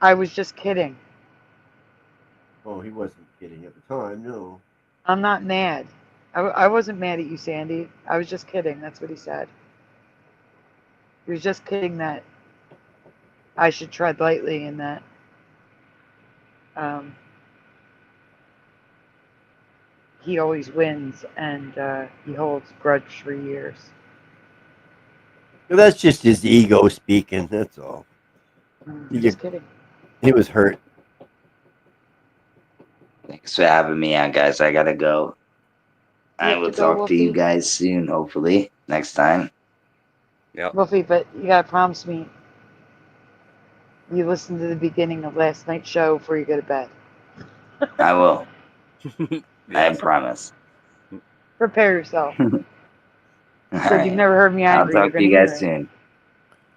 I was just kidding. Oh, he wasn't kidding at the time. No. I'm not mad. I wasn't mad at you, Sandy. I was just kidding. That's what he said. He was just kidding that I should tread lightly and that he always wins and he holds grudge for years. No, that's just his ego speaking. That's all. Just kidding. He was hurt. Thanks for having me on, guys. I gotta go. I will talk to you Wolfie? guys soon, hopefully, next time. Yeah. Wolfie, but you gotta promise me you listen to the beginning of last night's show before you go to bed. I will. I promise. Prepare yourself. All Said right. you've never heard me I'll angry. You're talk to gonna you hear guys it. soon.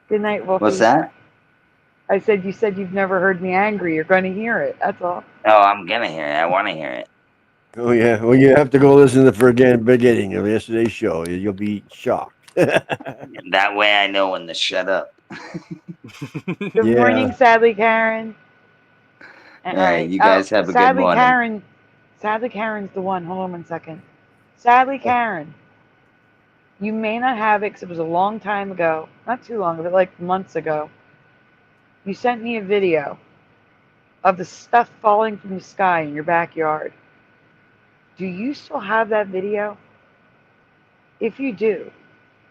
Good night, Wolfie. What's that? I said you said you've never heard me angry. You're going to hear it. That's all. Oh, I'm gonna hear it. I want to hear it. Oh yeah. Well, you have to go listen to the beginning of yesterday's show. You'll be shocked. That way I know when to shut up. Good morning, sadly, Karen. All right, you guys have a good morning. Sadly, Karen's the one. Hold on 1 second. Sadly, Karen, you may not have it because it was a long time ago. Not too long, but like months ago. You sent me a video of the stuff falling from the sky in your backyard. Do you still have that video? If you do,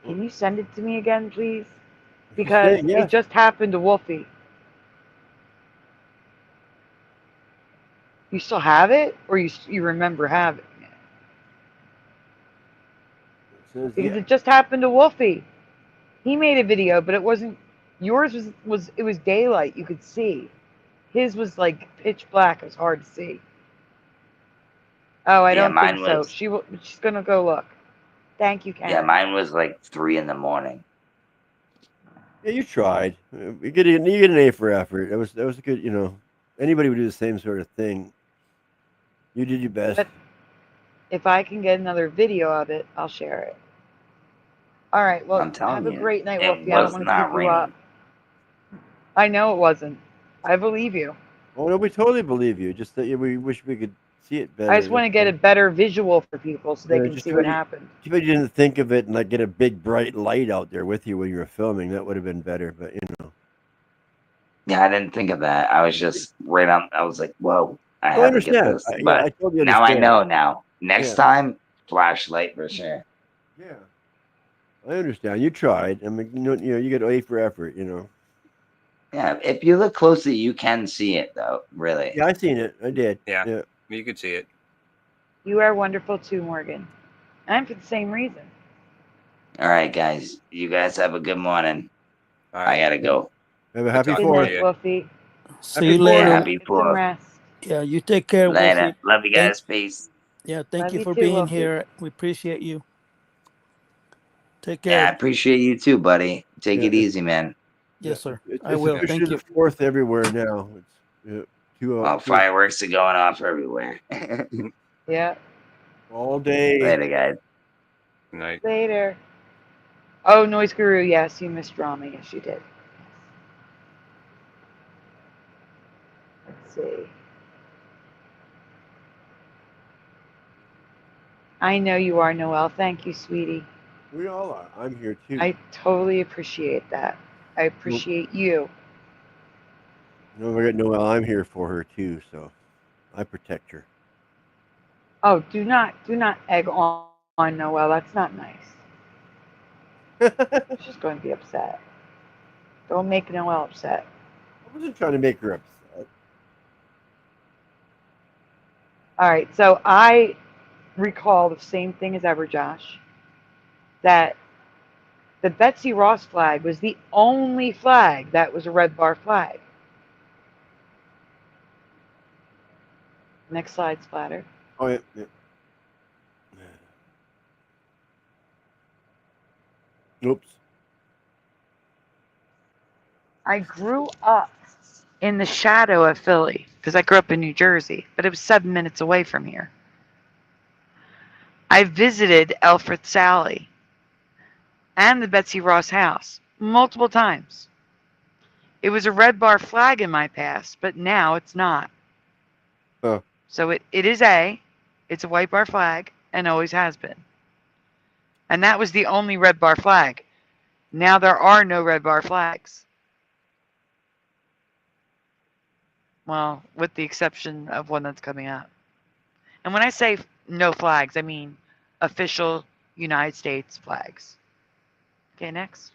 can you send it to me again, please? Because Yeah. it just happened to Wolfie. You still have it, or you remember having it? Because it just happened to Wolfie. He made a video, but it wasn't. Yours was it was daylight. You could see. His was like pitch black. It was hard to see. Oh, I don't think mine so. was- She's gonna go look. Thank you, Karen. Yeah, mine was like 3 a.m. Yeah, you tried. You get an A for effort. That was a good. You know, anybody would do the same sort of thing. You did your best. But if I can get another video of it, I'll share it. All right. Well, I'm telling have a you, great night, it Wolfie. I don't was want to not keep you up. I know it wasn't. I believe you. Oh no, we totally believe you. Just that we wish we could see it better. I just want to get a better visual for people so they can just see too what bad you- happened. Too bad you didn't think of it and like get a big bright light out there with you when you were filming. That would have been better. But you know. Yeah, I didn't think of that. I was just right on. I was like, whoa, I I have to get understand. this. Yeah, But I totally now I understand. know now. Next Yeah. time, flashlight for sure. Yeah. I understand. You tried. I mean, you get A for effort. You know. Yeah, if you look closely, you can see it though. Really. Yeah, I seen it. I did. Yeah. You could see it. You are wonderful too, Morgan. And for the same reason. All right, guys. You guys have a good morning. All I gotta go. Have a happy Good Fourth. night, Wolfie. See you later. Happy Get some 4th. rest. Yeah, you take care, Later. Wolfie. Love you guys. Peace. Yeah, thank Love you you for too, being Wolfie. here. We appreciate you. Take Yeah, I care. appreciate you too, buddy. Take Yeah, it easy, man. Yes, sir. It's I will. officially Thank you. the 4th everywhere now. It's Oh, fireworks are going off everywhere. Yeah. all day. Later, guys. Good night. Later. Oh, Noise Guru, yes, you missed drama. Yes, you did. Let's see. I know you are, Noelle. Thank you, sweetie. We all are. I'm here too. I totally appreciate that. I appreciate you. No, I got Noelle. I'm here for her too, so I protect her. Oh, do not egg on Noel. That's not nice. She's going to be upset. Don't make Noel upset. I wasn't trying to make her upset. All right, so I recall the same thing as ever, Josh, that the Betsy Ross flag was the only flag that was a red bar flag. Next slide, Splatter. Oh, yeah. Oops. I grew up in the shadow of Philly because I grew up in New Jersey, but it was 7 minutes away from here. I visited Elfreth Sally and the Betsy Ross house multiple times. It was a red bar flag in my past, but now it's not. Oh. So it's a white bar flag and always has been. And that was the only red bar flag. Now there are no red bar flags. Well, with the exception of one that's coming up. And when I say no flags, I mean official United States flags. Okay, next.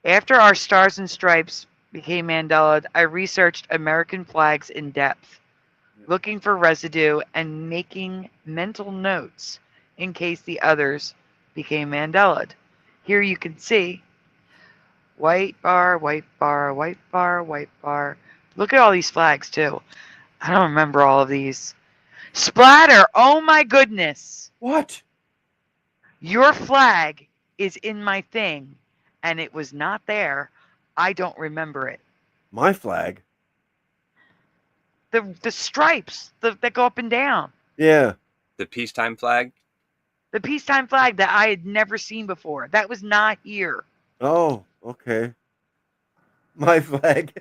After our Stars and Stripes became Mandela, I researched American flags in depth, looking for residue and making mental notes in case the others became Mandela. Here you can see white bar, white bar, white bar, white bar. Look at all these flags too. I don't remember all of these. Splatter, oh my goodness. What? Your flag is in my thing, and it was not there. I don't remember it. My flag? The stripes that go up and down. Yeah. The peacetime flag? The peacetime flag that I had never seen before. That was not here. Oh, okay. My flag.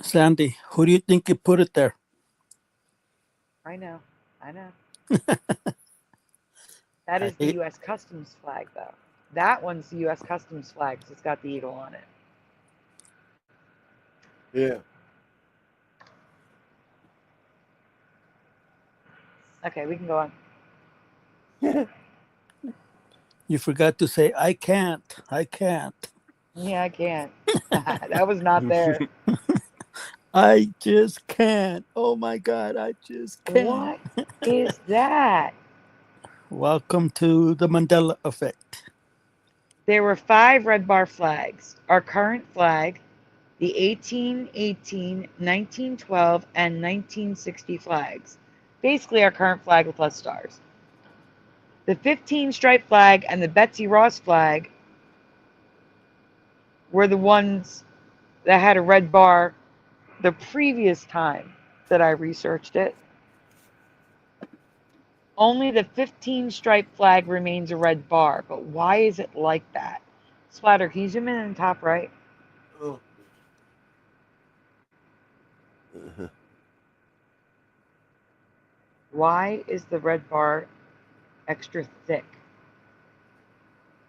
Sandy, who do you think you put it there? I know. That is the U.S. Customs flag, though. That one's the U.S. Customs flag. So it's got the eagle on it. Yeah. Okay, we can go on. You forgot to say, I can't. Yeah, I can't. That was not there. I just can't. Oh my God, I just can't. What is that? Welcome to the Mandela effect. There were 5 red bar flags. Our current flag, the 1818, 1912, and 1960 flags. Basically our current flag with less stars. The 15 stripe flag and the Betsy Ross flag were the ones that had a red bar the previous time that I researched it. Only the 15 stripe flag remains a red bar, but why is it like that? Splatter, can you zoom in on the top right? Oh. Why is the red bar extra thick?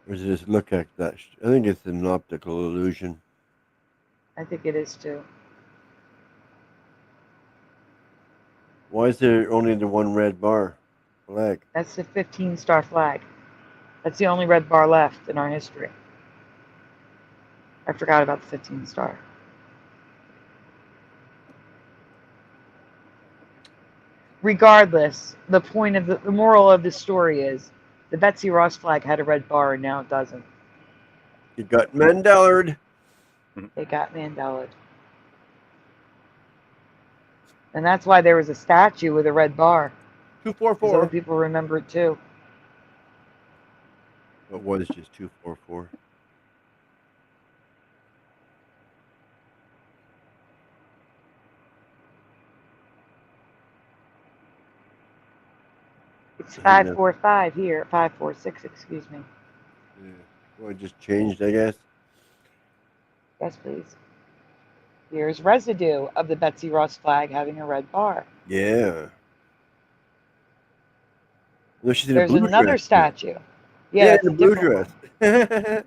Or just look at that. I think it's an optical illusion. I think it is too. Why is there only the one red bar flag? That's the 15-star flag. That's the only red bar left in our history. I forgot about the 15-star. Regardless, the point of the moral of the story is the Betsy Ross flag had a red bar and now it doesn't. You got Mandela. It got Mandela. And that's why there was a statue with a red bar. 244. Other people remember it too. It was just 244. It's 545 here. 546, excuse me. Yeah. Well, it just changed, I guess. Yes, please. Here's residue of the Betsy Ross flag having a red bar. Yeah. No, she's in There's a blue another dress. statue. Yeah, that's in a a blue different dress.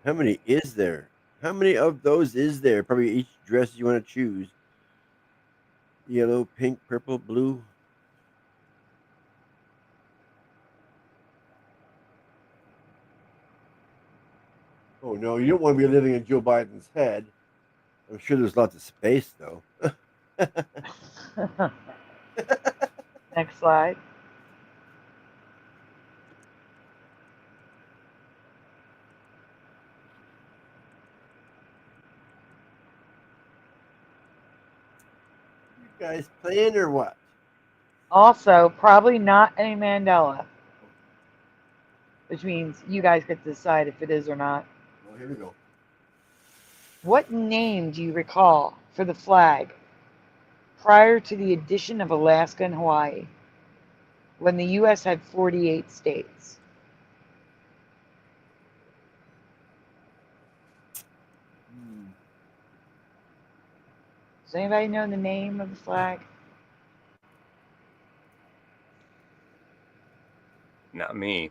How many is there? How many of those is there? Probably each dress you want to choose. Yellow, pink, purple, blue. Oh no, you don't want to be living in Joe Biden's head. I'm sure there's lots of space though. Next slide. You guys playing or what? Also, probably not any Mandela, which means you guys get to decide if it is or not. Oh, here we go. What name do you recall for the flag prior to the addition of Alaska and Hawaii, when the U.S. had 48 states? Does anybody know the name of the flag? Not me.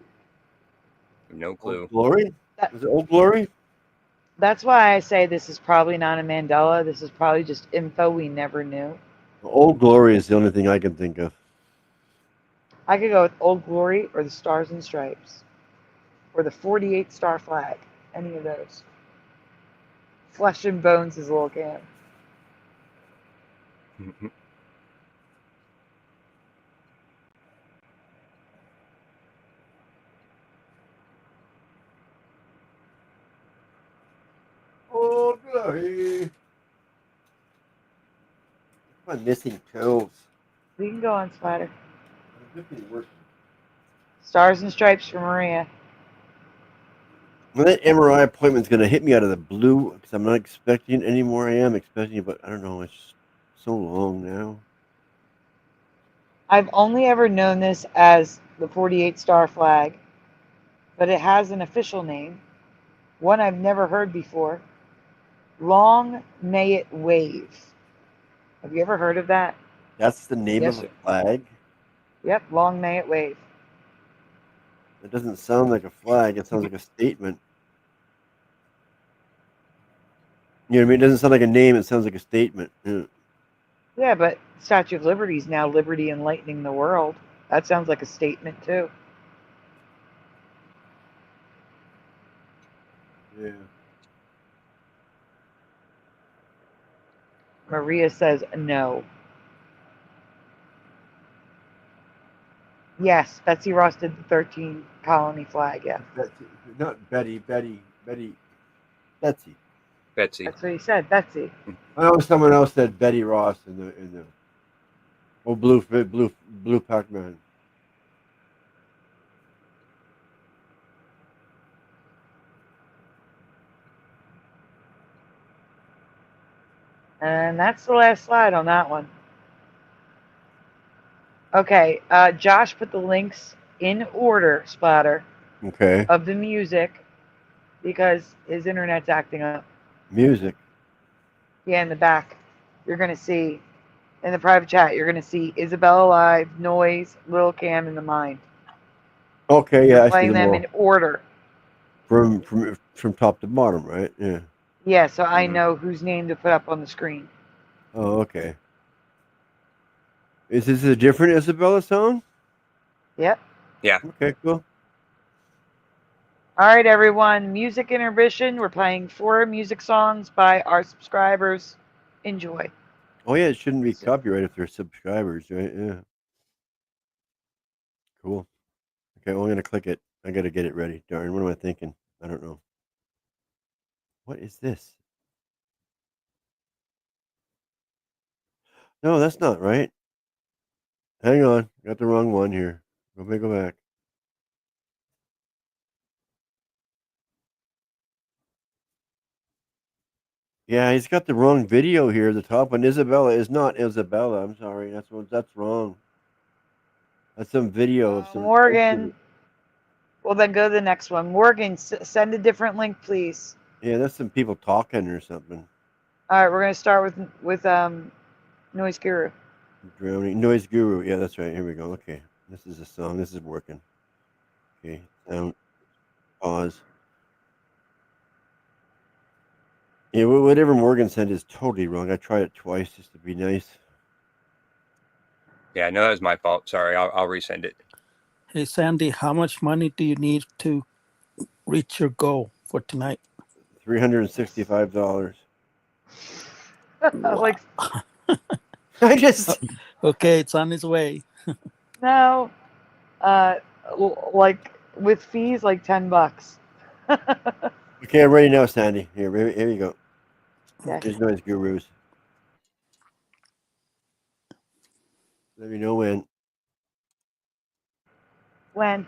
No clue. Old Glory? Was it Old Glory? That's why I say this is probably not a Mandela. This is probably just info we never knew. Old Glory is the only thing I can think of. I could go with Old Glory or the Stars and Stripes or the 48 star flag. Any of those. Flesh and Bones is Lil Cam. Old Glory. My missing toes. We can go on, Spider. This is working. Stars and Stripes for Maria. Well, that MRI appointment's going to hit me out of the blue because I'm not expecting it anymore. I am expecting it, but I don't know. It's so long now. I've only ever known this as the 48 star flag, but it has an official name, one I've never heard before. Long May It Wave. Have you ever heard of that? That's the name Yes, of a sir. flag? Yep, Long May It Wave. It doesn't sound like a flag. It sounds like a statement. You know what I mean? It doesn't sound like a name. It sounds like a statement. Yeah. Yeah, but Statue of Liberty is now Liberty Enlightening the World. That sounds like a statement, too. Yeah. Maria says no. Yes, Betsy Ross did the 13 colony flag, yeah. Not Betty. Betsy. Betsy. That's what he said, Betsy. I know someone else said Betty Ross in the blue Pac-Man. And that's the last slide on that one. Okay, Josh put the links in order, Splatter. Okay. Of the music, because his internet's acting up. Music. Yeah, in the back, you're going to see, in the private chat, you're going to see Isabella Live, Noise, Lil Cam, and The Mind. Okay, yeah, You're I see playing them them all. in order. From top to bottom, right? Yeah. Yeah, so I know whose name to put up on the screen. Oh, okay. Is this a different Isabella song? Yep. Yeah. Okay, cool. All right, everyone. Music intermission. We're playing 4 music songs by our subscribers. Enjoy. Oh yeah, it shouldn't be copyrighted if they're subscribers, right? Yeah. Cool. Okay, well, I'm gonna click it. I gotta get it ready. Darn, what am I thinking? I don't know. What is this? No, that's not right. Hang on, got the wrong one here. Let me go back. Yeah, he's got the wrong video here. The top one, Isabella, is not Isabella. I'm sorry, that's wrong. That's some video of some. Morgan. Well, then go to the next one. Morgan, send a different link, please. Yeah, that's some people talking or something. All right, we're going to start with Noise Guru. Drowning Noise Guru. Yeah, that's right. Here we go. Okay, this is a song. This is working. Okay, pause. Yeah, whatever Morgan sent is totally wrong. I tried it twice just to be nice. Yeah, no, that was my fault. Sorry, I'll resend it. Hey, Sandy, how much money do you need to reach your goal for tonight? $365. Like, I just okay, it's on its way. no, like with fees, like $10. Okay, I'm ready now, Sandy. Here you go. Okay. Here's Noise Gurus. Let me know when. When?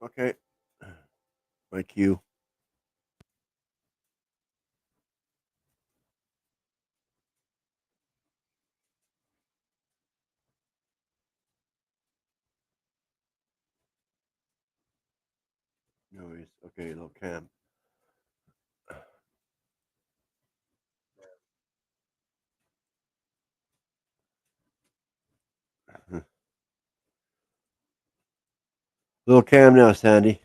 Okay. My cue. Noise. Okay, little cam. Little cam now, Sandy.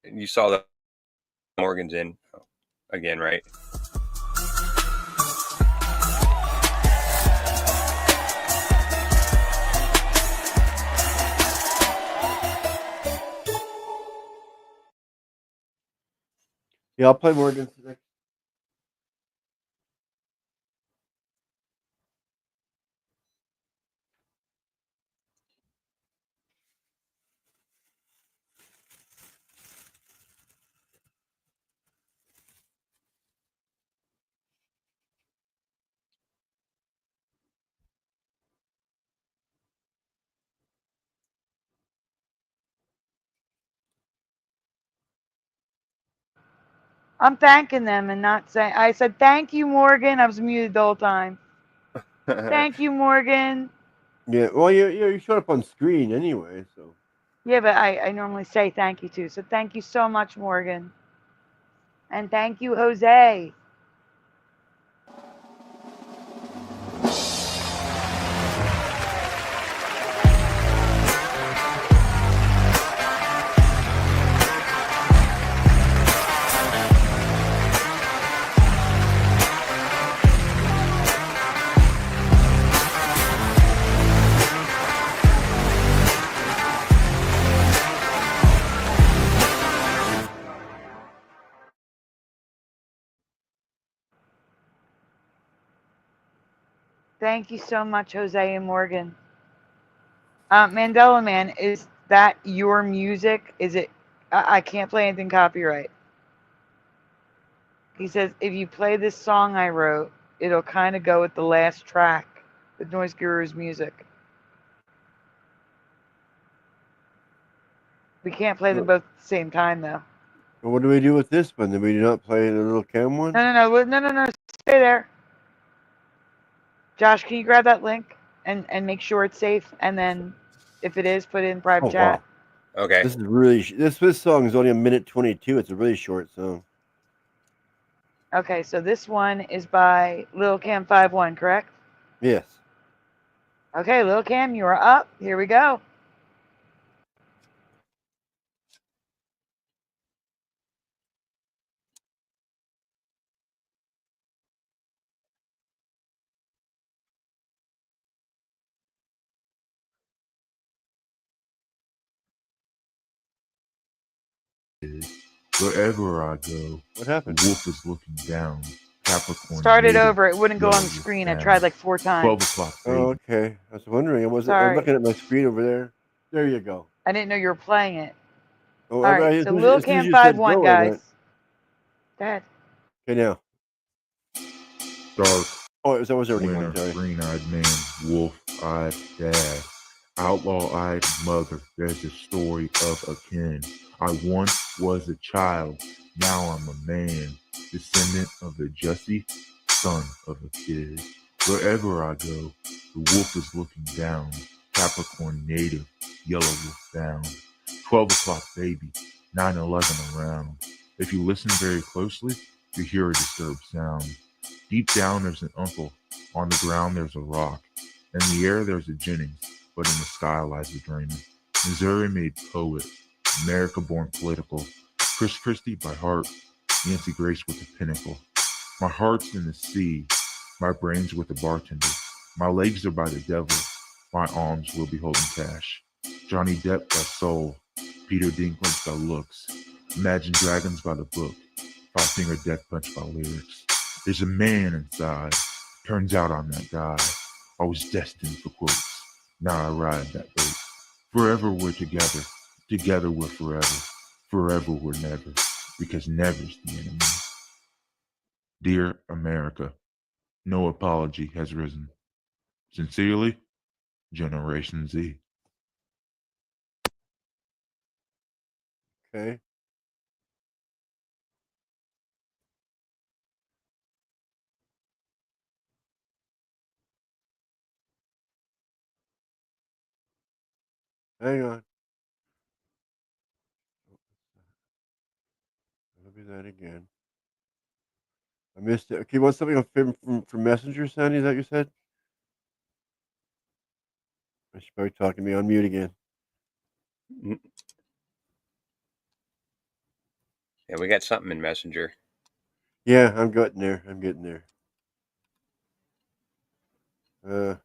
You saw that Morgan's in again, right? Yeah, I'll play Morgan next. I'm thanking them and not saying. I said thank you, Morgan. I was muted the whole time. Thank you, Morgan. Yeah, well, you showed up on screen anyway, so. Yeah, but I normally say thank you too. So thank you so much, Morgan. And thank you, Jose. Thank you so much, Jose and Morgan. Mandela Man, is that your music? Is it? I can't play anything copyright. He says, if you play this song I wrote, it'll kind of go with the last track, the Noise Guru's music. We can't play them both at the same time, though. Well, what do we do with this one? Did we not play the little cam one? No. Stay there. Josh, can you grab that link and make sure it's safe? And then, if it is, put it in private chat. Wow. Okay. This is really this song is only 1:22. It's a really short song. Okay, so this one is by Lil Cam 51, correct? Yes. Okay, Lil Cam, you are up. Here we go. Wherever I go, what happened? The wolf is looking down. Capricorn. Started over. It wouldn't go on the screen. I tried like 4 times. 12 o'clock. Oh, okay. I was wondering. I was Sorry. looking at my screen over there. There you go. I didn't know you were playing it. Oh, all right, so Lil Cam 51, guys. Go ahead. Okay, now. Dark. Oh, that was already winter, one. Sorry. Green-eyed man, wolf-eyed dad, outlaw-eyed mother. There's a story of a kin. I once was a child, now I'm a man, descendant of the Jussie, son of a kid. Wherever I go, the wolf is looking down. Capricorn native, yellow wolf down. 12 o'clock baby, 9/11 around. If you listen very closely, you hear a disturbed sound. Deep down there's an uncle, on the ground there's a rock. In the air there's a Jennings, but in the sky lies a dreamer. Missouri-made poet, America-born political. Chris Christie by heart, Nancy Grace with the pinnacle. My heart's in the sea, my brain's with the bartender. My legs are by the devil, my arms will be holding cash. Johnny Depp by soul, Peter Dinklage by looks. Imagine Dragons by the book, Five-Finger Death Punch by lyrics. There's a man inside, turns out I'm that guy. I was destined for quotes, now I ride that boat. Forever we're together, together we're forever. forever or never, because never's the enemy. Dear America, no apology has risen. Sincerely, Generation Z. Okay. Hang on. Let me do that again. I missed it. Okay, you want something from Messenger, Sandy? Is that what you said? I should probably talk to me on mute again. Yeah, we got something in Messenger. Yeah, I'm getting there. I'm getting there. Yeah,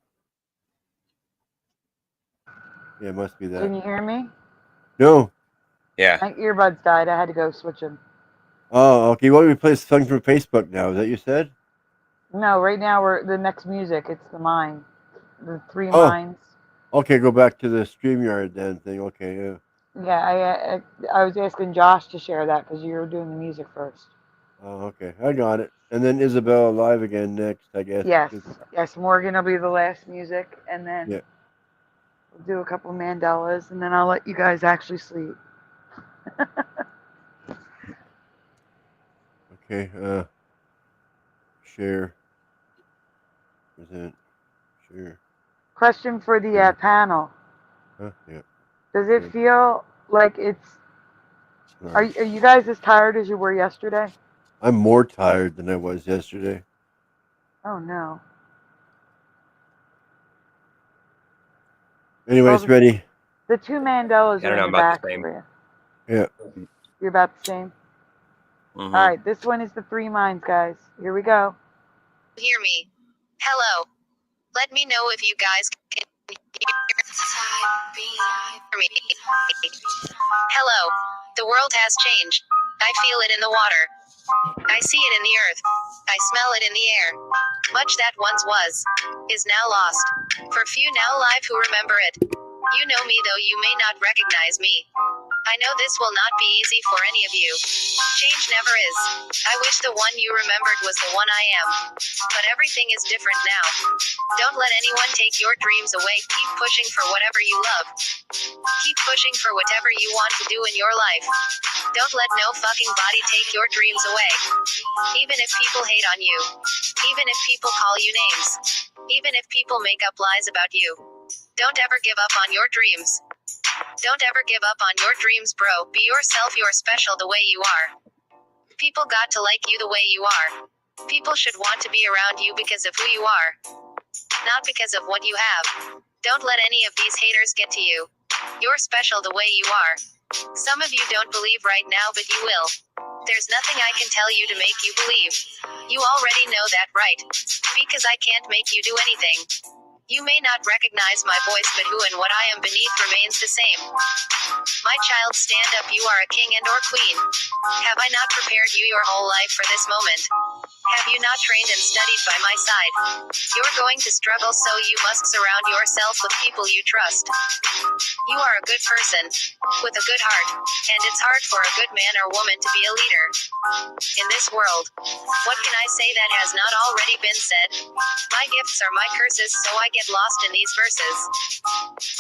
it must be that. Can you hear me? No. Yeah. My earbuds died. I had to go switch them. Oh, okay. You want me to play something from Facebook now? Is that what you said? No, right now we're the next music. It's the mine, the three Oh. mines. Okay, go back to the StreamYard then thing. Okay, yeah. Yeah, I was asking Josh to share that because you were doing the music first. Oh, okay. I got it. And then Isabel live again next, I guess. Yes, yes. Morgan will be the last music, and then Yeah. we'll do a couple Mandelas, and then I'll let you guys actually sleep. Okay. Share. Present. Share. Question for the panel: Huh? Yeah. does it feel like it's? Are you guys as tired as you were yesterday? I'm more tired than I was yesterday. Oh no. Anyways, ready. The two Mandelas I are don't in know the about back the same. for you. Yeah. You're about the same. Mm-hmm. All right, this one is the three mines, guys. Here we go. Hear me. Hello. Let me know if you guys can hear me. Hello. The world has changed. I feel it in the water. I see it in the earth. I smell it in the air. Much that once was is now lost. For few now alive who remember it. You know me though you may not recognize me. I know this will not be easy for any of you. Change never is. I wish the one you remembered was the one I am. But everything is different now. Don't let anyone take your dreams away. Keep pushing for whatever you love. Keep pushing for whatever you want to do in your life. Don't let no fucking body take your dreams away. Even if people hate on you. Even if people call you names. Even if people make up lies about you. Don't ever give up on your dreams. Don't ever give up on your dreams, bro. Be yourself. You're special the way you are. People got to like you the way you are. People should want to be around you because of who you are. Not because of what you have. Don't let any of these haters get to you. You're special the way you are. Some of you don't believe right now, but you will. There's nothing I can tell you to make you believe. You already know that, right? Because I can't make you do anything. You may not recognize my voice, but who and what I am beneath remains the same. My child, stand up. You are a king and or queen. Have I not prepared you your whole life for this moment? Have you not trained and studied by my side? You're going to struggle, so you must surround yourself with people you trust. You are a good person, with a good heart, and it's hard for a good man or woman to be a leader. In this world, what can I say that has not already been said? My gifts are my curses, so I get lost in these verses.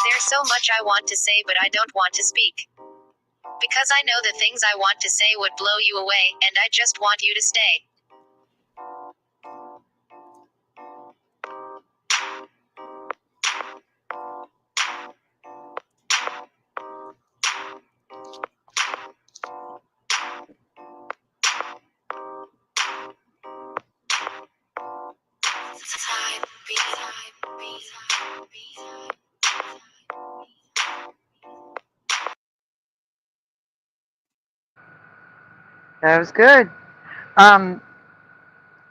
There's so much I want to say, but I don't want to speak. Because I know the things I want to say would blow you away, and I just want you to stay. That was good.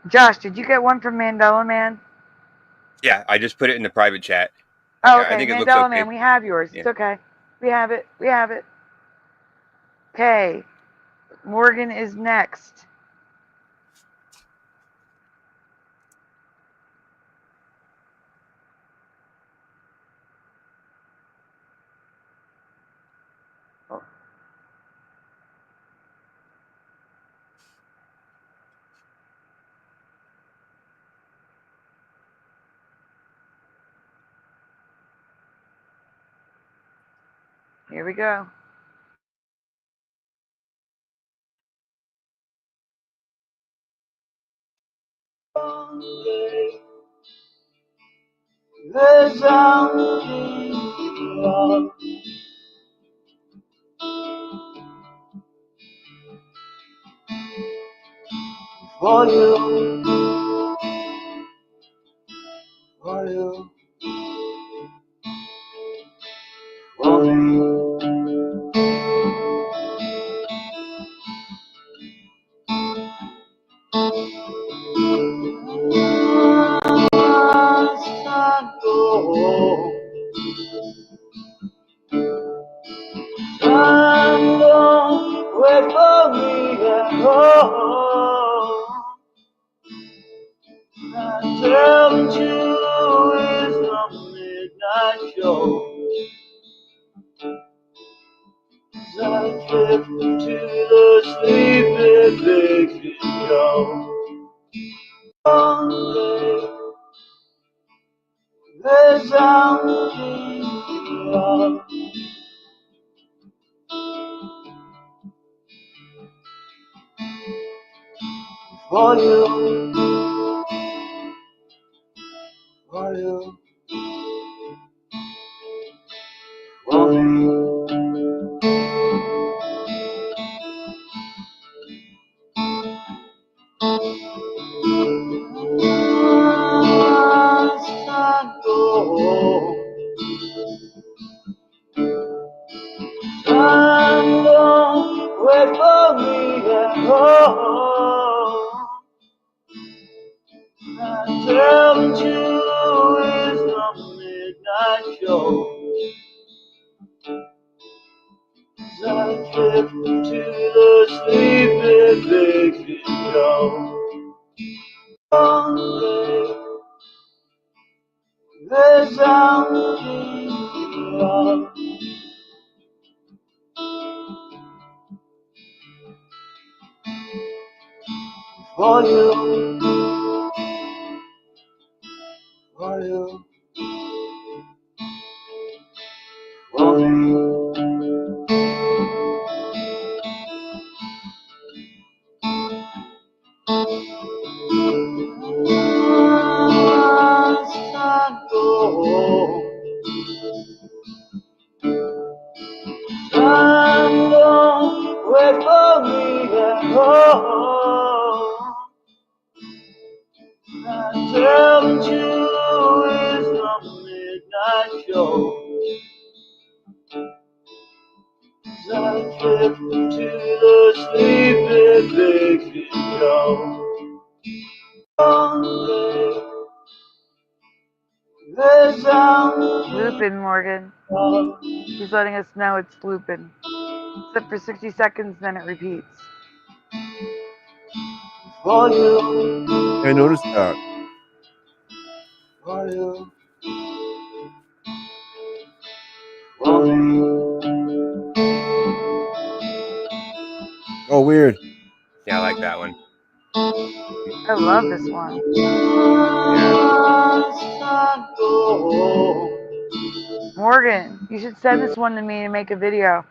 Josh, did you get one from Mandela Man? Yeah, I just put it in the private chat. Oh, I okay, think it looks Mandela okay. Man, we have yours. Yeah. It's okay. We have it. We have it. Okay. Morgan is next. Here we go. There's only love for you, for you, for me. Time don't wait for me at home. I tell the truth is the midnight show. As I drift into the sleeping Dixie show. One day, there's only love for you, for you, for me. Time go, time don't wait for me at home. I tell the truth is the midnight show. As I drift into the sleeping Dixie show. One day, there's only love for you, for you, for me. Time go, time don't wait for me at home. I tell the truth is the midnight show. As I drift into the sleeping Dixie show. One day, there's only Looping, Morgan. He's letting us know it's looping. Except for 60 seconds, then it repeats. for you, I noticed that. for you, for me. Oh, weird. Yeah, I like that one. I love this one. Time go, Morgan, you should send this one to me and make a video.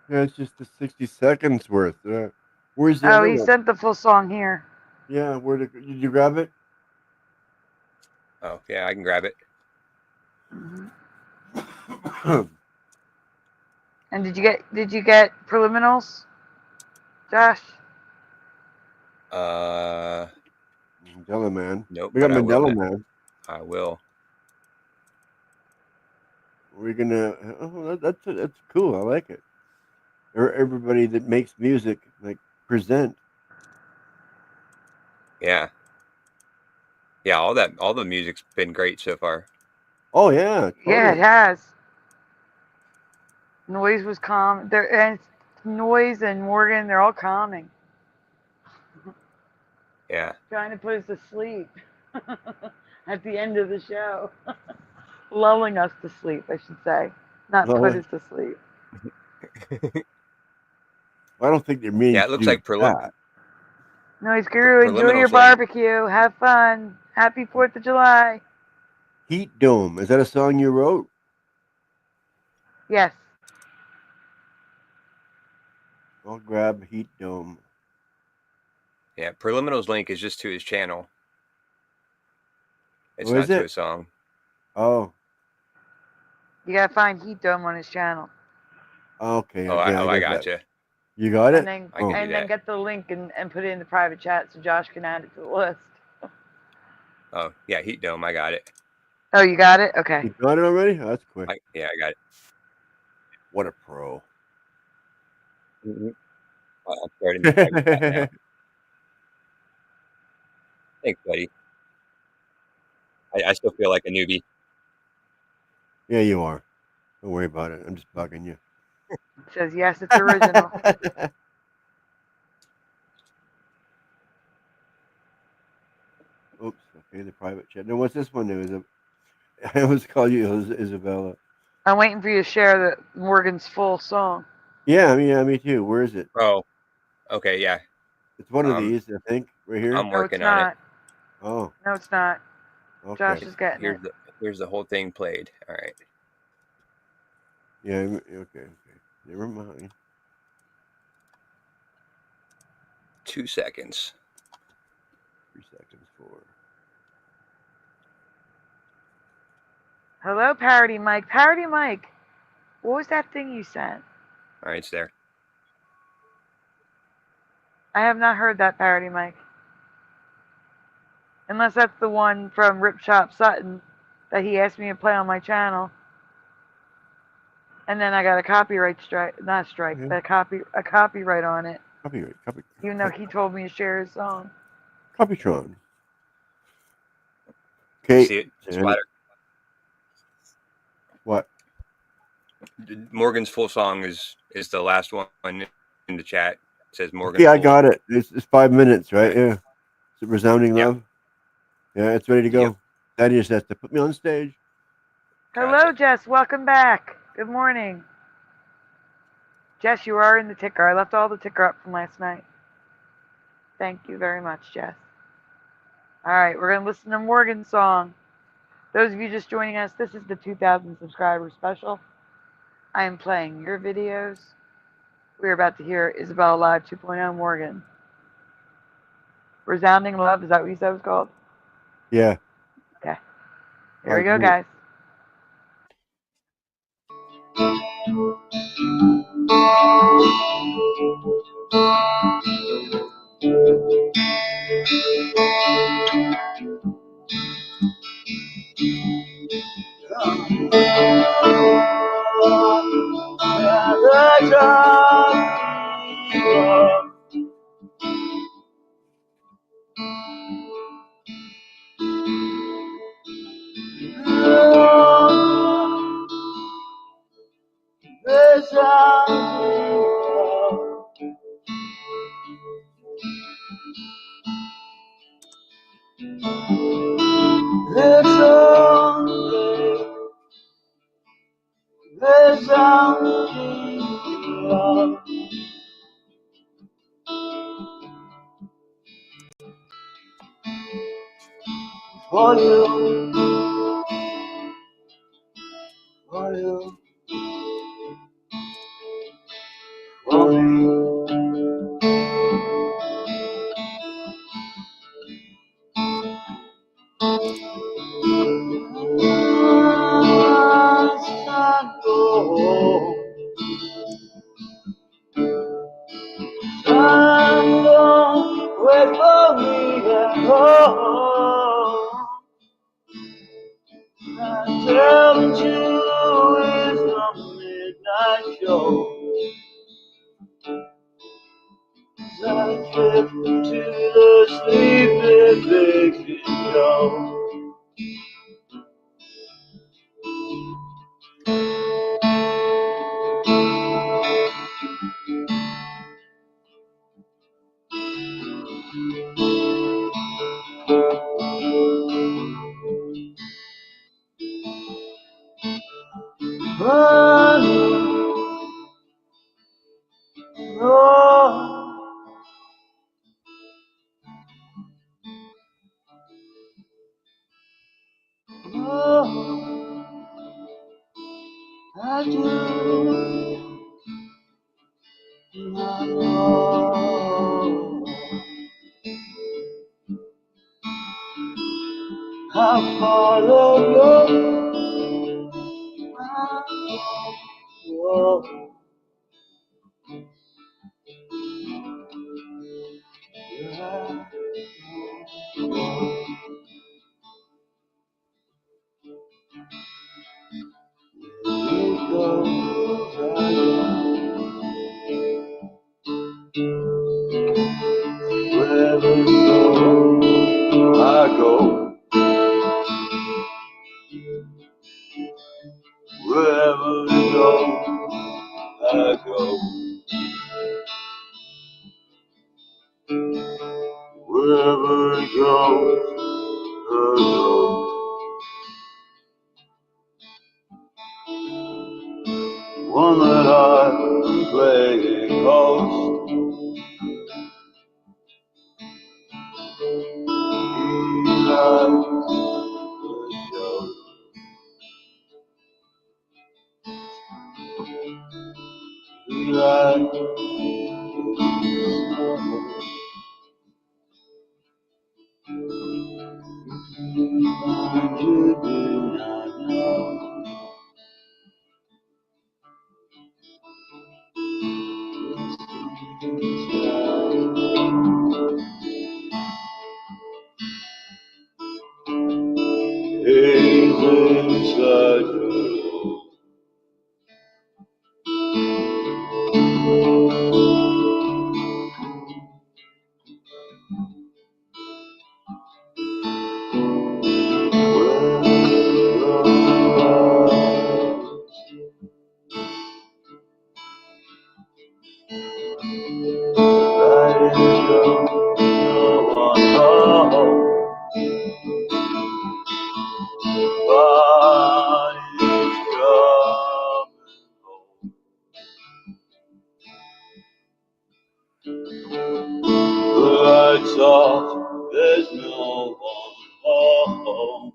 Yeah, it's just the 60 seconds worth. Where's the Oh, other he one? sent the full song here. Yeah, did you grab it? Oh, yeah, I can grab it. And did you get preliminals, Josh? Mandela Man. Nope. We got but I will Mandela now. Man. I will. We're gonna. Oh, that's cool. I like it. Everybody that makes music, like, present. Yeah. Yeah, all the music's been great so far. Oh yeah. Totally. Yeah, it has. Noise was calm. And Noise and Morgan, they're all calming. Yeah. Trying to put us to sleep at the end of the show. Lulling us to sleep, I should say. Not put us to sleep. I don't think they're meaning. Yeah, it looks like that. Noise Guru, enjoy your Preliminals, barbecue. Have fun. Happy 4th of July. Heat Dome. Is that a song you wrote? Yes. I'll grab Heat Dome. Yeah, Preliminal's link is just to his channel. It's Oh, not is to it? a song. Oh. You gotta find Heat Dome on his channel. Okay. Oh, Yeah, I got got that. you. You got it? And then I can do and then that. get the link and put it in the private chat so Josh can add it to the list. Oh, yeah, Heat Dome. I got it. Oh, you got it? Okay. You got it already? Oh, that's quick. Yeah, I got it. What a pro. I'm starting the private chat now. Thanks, buddy. I still feel like a newbie. Yeah, you are. Don't worry about it. I'm just bugging you. It says yes, it's original. Oops. Okay, the private chat. No, what's this one? I always call you Isabella. I'm waiting for you to share the Morgan's full song. Yeah, me too. Where is it? Oh, okay, yeah. It's one of these, I think, right here. I'm No, working it's on not. it. Oh. No, it's not. Okay. Josh is getting it. Here's the whole thing played. All right. Yeah. Okay. Never mind. 2 seconds. 3 seconds for. Hello, Parody Mike. Parody Mike, what was that thing you sent? All right, it's there. I have not heard that, Parody Mike. Unless that's the one from Rip Shop Sutton that he asked me to play on my channel. And then I got a copyright strike, not strike, but a copyright on it. Copyright. Even though he told me to share his song. Copytron. Okay. See it? Splatter. What? Morgan's full song is the last one in the chat. It says Morgan. Yeah, I got it. It's 5 minutes, right? Yeah. It's a resounding love. Yeah, it's ready to go. Daddy just has to put me on stage. Hello, Jess. Welcome back. Good morning. Jess, you are in the ticker. I left all the ticker up from last night. Thank you very much, Jess. All right, we're going to listen to Morgan's song. Those of you just joining us, this is the 2,000 subscriber special. I am playing your videos. We're about to hear Isabella Live 2.0 Morgan. Resounding Love, is that what you said it was called? Yeah. Okay. Here we go, guys. For you, for you, for me. Wait for me at home. Tell me you is the midnight show. As I drift to the sleeping baby show. I do not know how far love goes. Wherever you go, I go. Wherever you go, I go. Wherever you go, I go. One that I've been playing ghost. He likes the show. He likes the snow. And you do not know. He's inside your lights off, there's no one home.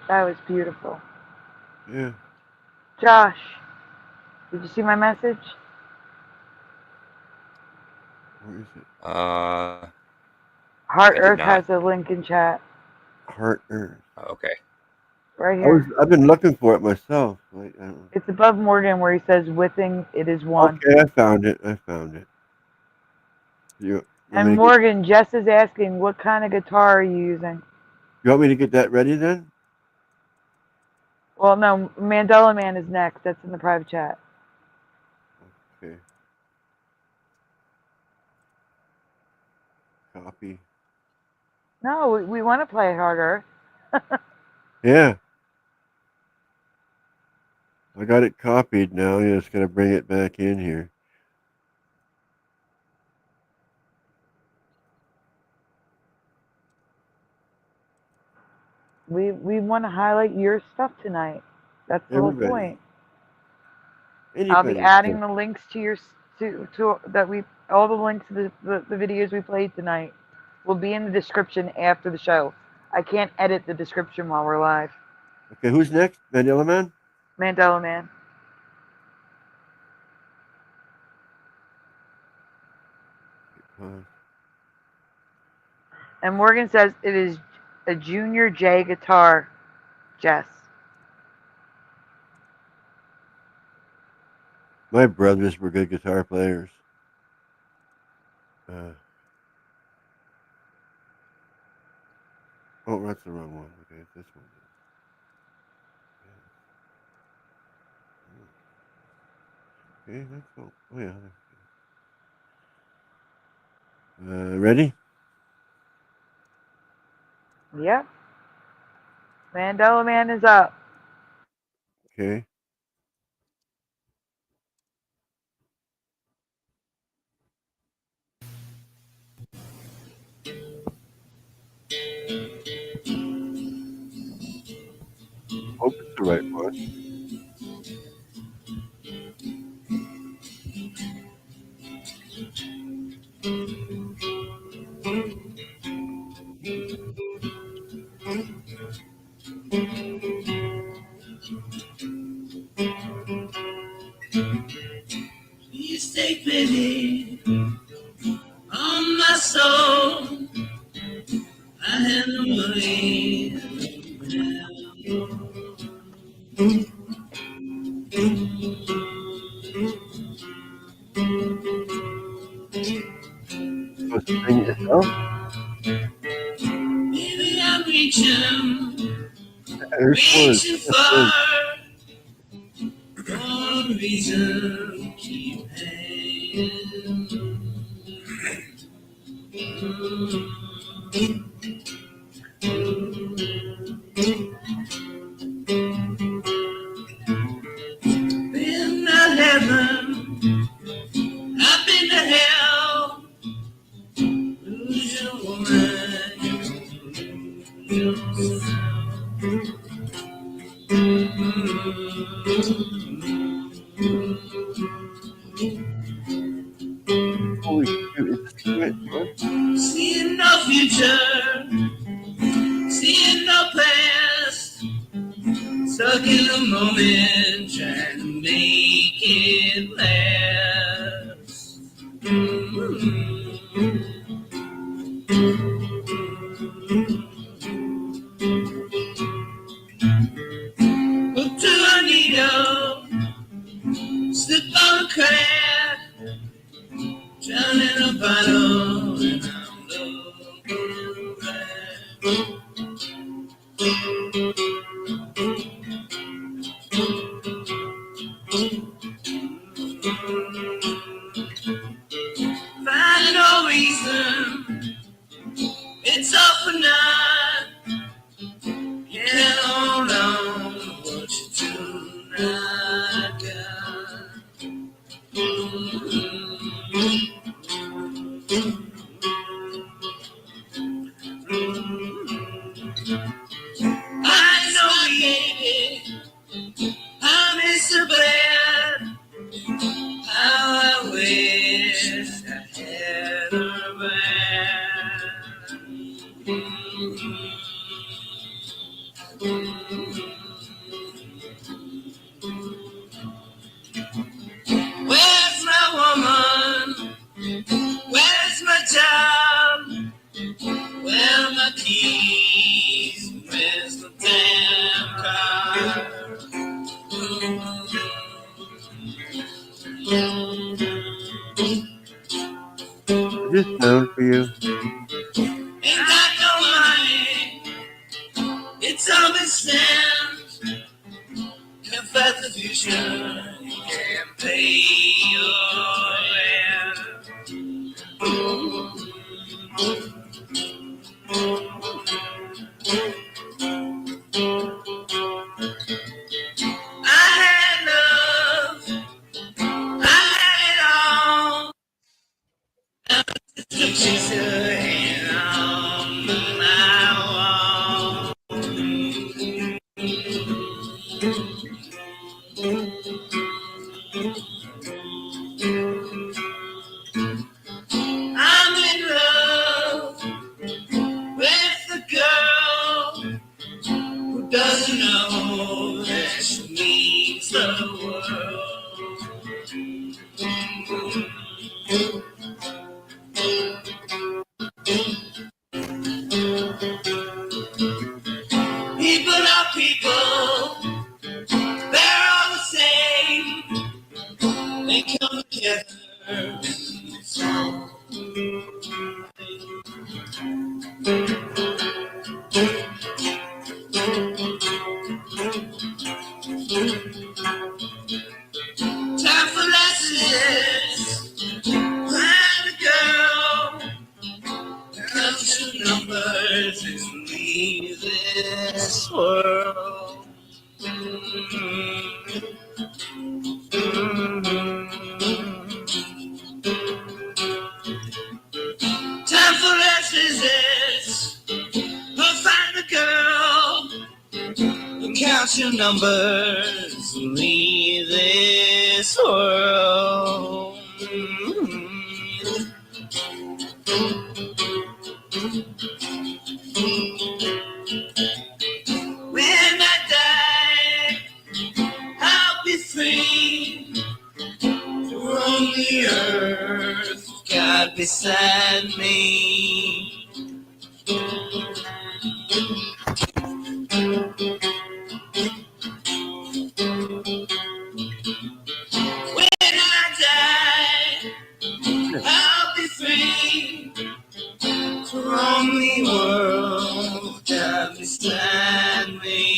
That was beautiful. Yeah. Josh, did you see my message? Where is it? Heart I did Earth not. has a link in chat. Heart Earth. Okay. Right here. I've been looking for it myself. I don't know. It's above Morgan where he says withing it is one. Okay, I found it. You And Morgan, Jess is asking, what kind of guitar are you using? you want me to get that ready then? Well, no, Mandela Man is next. That's in the private chat. Okay. Copy. No, we want to play harder. Yeah. I got it copied now. Yeah, just gotta bring it back in here. We want to highlight your stuff tonight. That's the Everybody. whole point. I'll be Anybody. adding the links to your to that we all the links to the videos we played tonight will be in the description after the show. I can't edit the description while we're live. Okay, who's next? Mandela Man? Mandela Man. And Morgan says it is a Junior J guitar, Jess. My brothers were good guitar players. Oh, that's the wrong one. Okay, it's this one. Okay, that's cool. Oh yeah. Ready? Yep. Mandela Man is up. Okay. the right one. Please take pity on my soul. I have no money. Supposed to sing it yourself? Maybe I'm reaching There's far. No reason to keep hanging. Been to heaven, I've been to hell. Lose your woman, yourself. Holy shoot, is this good? What? Seeing no future, seeing no past, stuck in the moment, trying to make it last. Hook to a needle, slip on a crack, drown in a bottle, and I'm looking back. Find no reason, it's all for naught. Can't hold on to what you do not got. I know baby, I miss so bad. How I wish I had her back. Where's my woman? Where's my job? Where are my keys? Where's the damn car? Is this known for you? Ain't got no money. It's all been spent. Can't fight the future. You can't pay your rent. I had love. I had it all. Pictures hanging on my wall. I'm in love with a girl who doesn't know that she means the world. People are people, they're all the same. They come together in song. Time for lessons. Find a girl. Come to numbers and leave this world. Time for lessons. Find a girl. Count your of numbers leave this world. When I die, I'll be free from the earth, God beside me. When I die, I'll be free from the world, God beside me.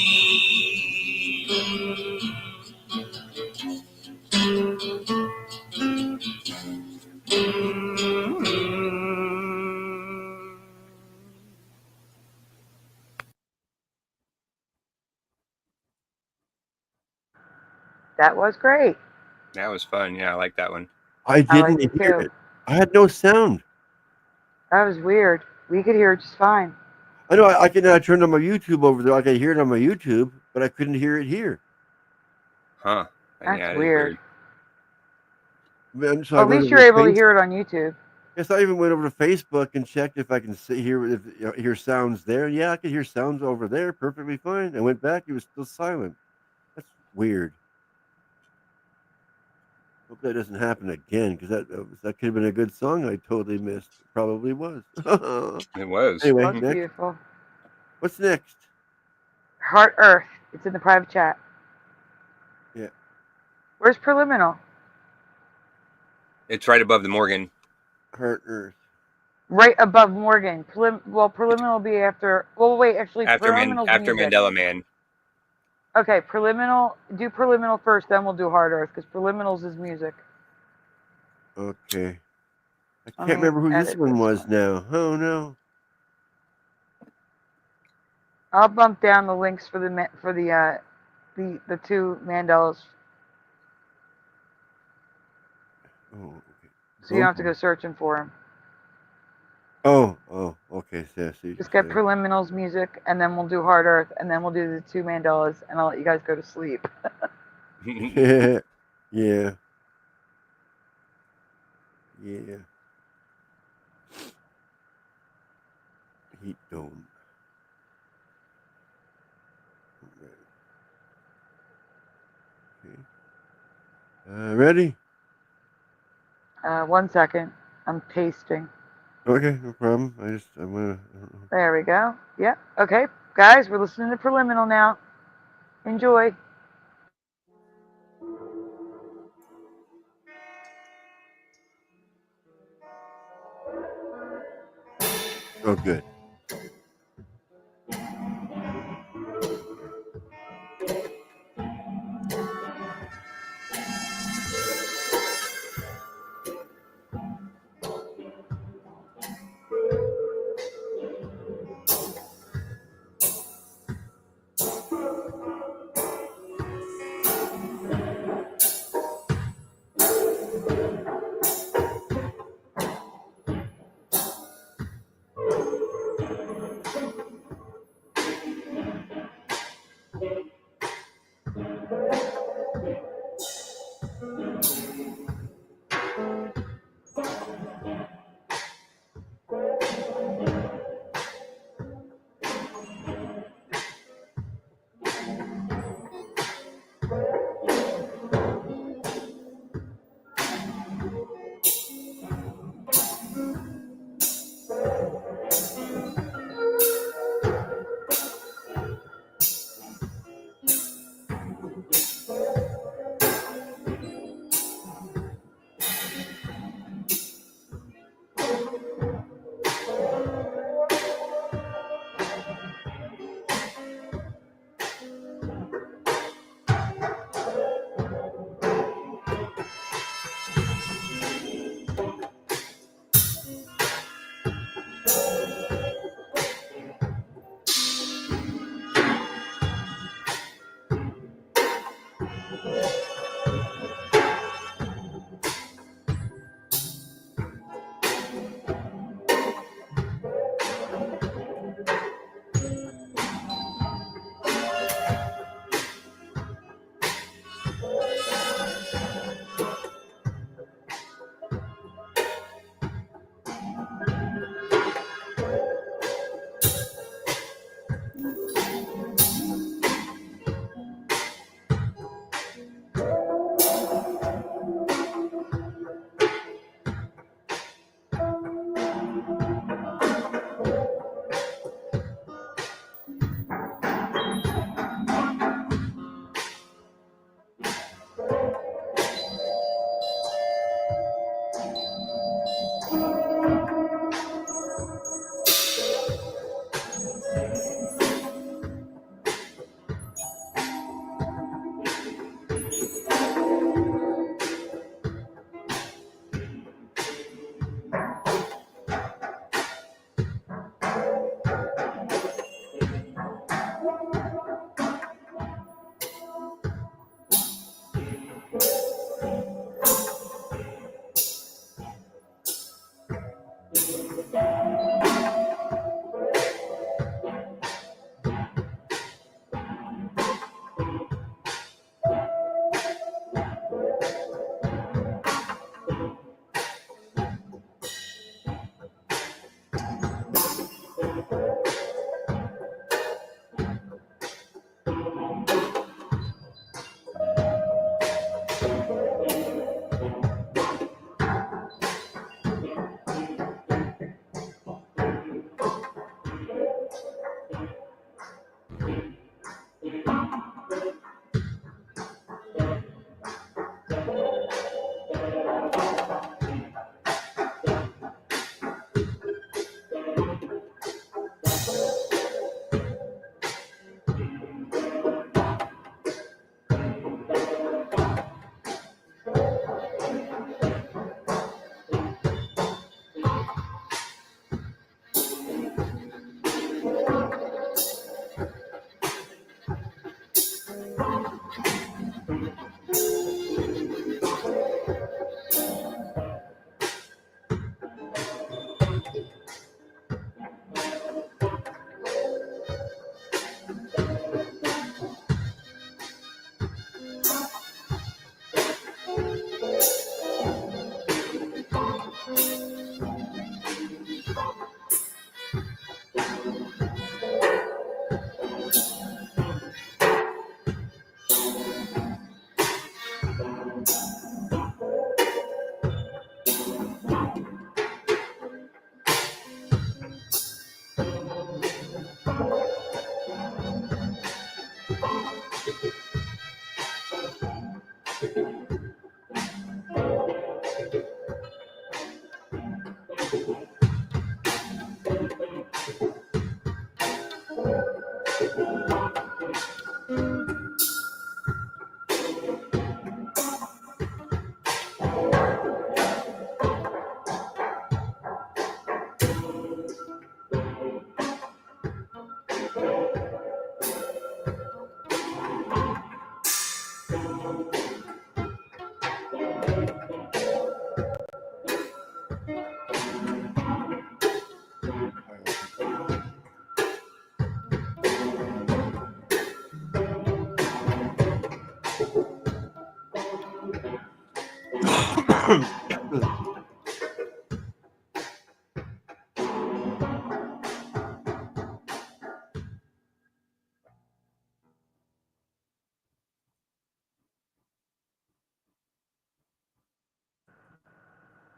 That was great. That was fun. Yeah, I like that one. I didn't it hear too. it. I had no sound. That was weird. We could hear it just fine. I know I can turn on my YouTube over there. I can hear it on my YouTube, but I couldn't hear it here. Huh. That's yeah, weird. Man, so Well, at least you're able to hear it on YouTube. Yes, I even went over to Facebook and checked if I can hear sounds there. Yeah, I could hear sounds over there perfectly fine. I went back; it was still silent. That's weird. Hope that doesn't happen again, because that could have been a good song I totally missed. It probably was. It was. Anyway, That was next. beautiful. What's next? Heart Earth. It's in the private chat. Yeah. Where's Preliminal? It's right above the Morgan. Heart Earth. Right above Morgan. Preliminal will be after. Well, wait. Actually, Preliminal's After music. Mandela Man. Okay, Preliminal. Do Preliminal first, then we'll do Heart Earth, because Preliminal's is music. Okay. I Let can't me remember who this edit one this was now. Oh no. I'll bump down the links for the two Mandelas, Oh, okay. so you don't have to go searching for them. Oh, okay. So, Just get Preliminal's music, and then we'll do Heart Earth, and then we'll do the two Mandelas, and I'll let you guys go to sleep. yeah. Yeah. Yeah. Heat dome. Okay. Ready? 1 second. I'm pasting. Okay, no problem. I'm gonna. There we go. Yep. Okay, guys, we're listening to Preliminal now. Enjoy. Oh, good.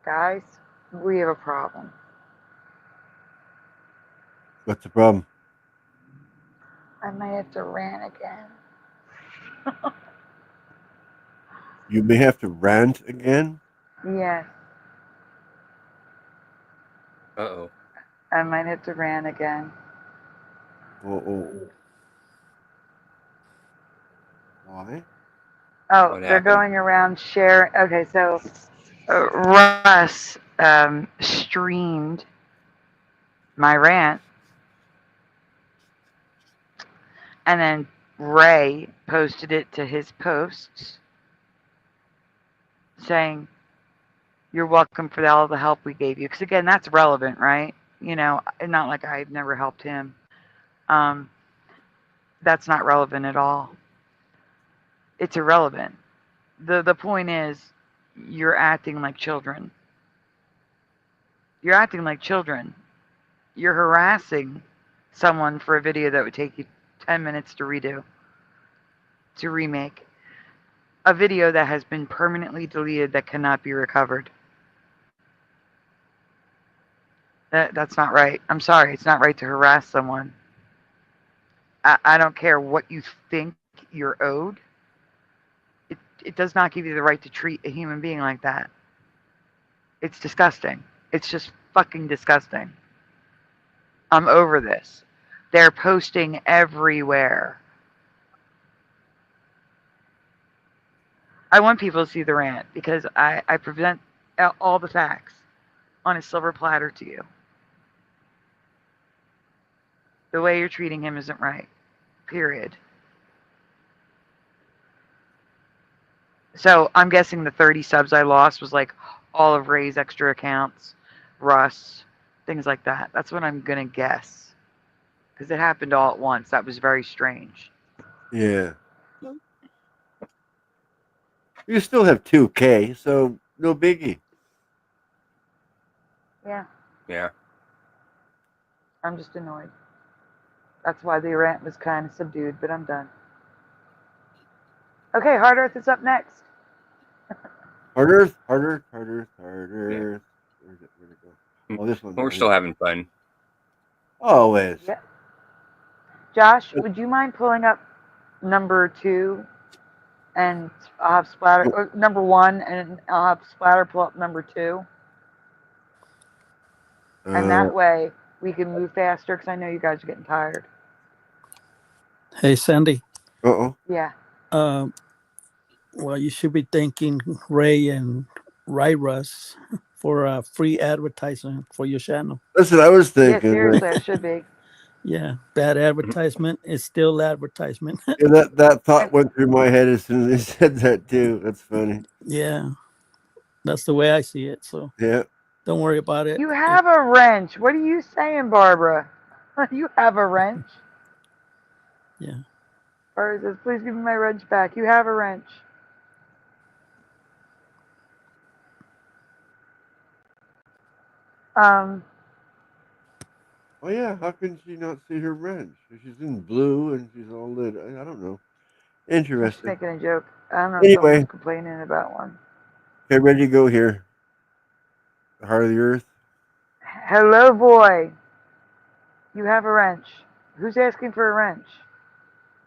Guys, we have a problem. What's the problem? I might have to rant again. You may have to rant again. Yes, Uh-oh. I might have to rant again. Oh. Why? Oh, What they're happened? going around sharing. Okay, so Russ streamed my rant, and then Ray posted it to his posts saying, "You're welcome for all the help we gave you." Because again, that's relevant, right? You know, not like I've never helped him. That's not relevant at all. It's irrelevant. The point is, you're acting like children. You're acting like children. You're harassing someone for a video that would take you 10 minutes to redo, to remake. A video that has been permanently deleted that cannot be recovered. That's not right. I'm sorry. It's not right to harass someone. I don't care what you think you're owed. It does not give you the right to treat a human being like that. It's disgusting. It's just fucking disgusting. I'm over this. They're posting everywhere. I want people to see the rant because I present all the facts on a silver platter to you. The way you're treating him isn't right. Period. So I'm guessing the 30 subs I lost was like all of Ray's extra accounts, Russ, things like that. That's what I'm going to guess. Because it happened all at once. That was very strange. Yeah. You still have 2K, so no biggie. Yeah. Yeah. I'm just annoyed. That's why the rant was kind of subdued, but I'm done. Okay, Hard Earth is up next. Hard Earth. Where'd it go? Oh, this one. We're still having fun. Always. Yeah. Josh, would you mind pulling up number 2? And I'll have Splatter, or number 1, and I'll have Splatter pull up number 2. And that way we can move faster because I know you guys are getting tired. Hey, Sandy. Yeah. Well, you should be thanking Ray and Russ for a free advertisement for your channel. That's what I was thinking. Yeah, seriously, it should be. Yeah, bad advertisement is still advertisement. Yeah, that thought went through my head as soon as they said that too. That's funny. Yeah, that's the way I see it. So yeah, don't worry about it. You have a wrench. What are you saying, Barbara? You have a wrench? Yeah. Barbara says, please give me my wrench back. You have a wrench. Oh yeah, how can she not see her wrench? She's in blue and she's all lit. I don't know. Interesting. She's making a joke. I don't know if Anyway. someone's complaining about one. Okay, ready to go here. The heart of the earth. Hello, boy. You have a wrench. Who's asking for a wrench?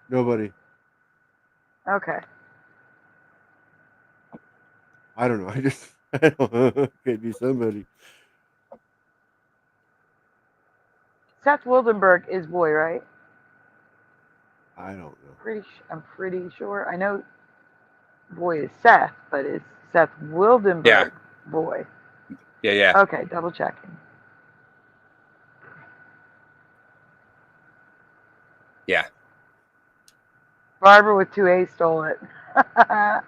Nobody. Okay. I don't know. I don't know. Could be somebody. Seth Wildenberg is boy, right? I don't know. I'm pretty sure. I know boy is Seth, but is Seth Wildenberg Yeah. boy? Yeah. Okay, double checking. Yeah. Barbara with 2A stole it. All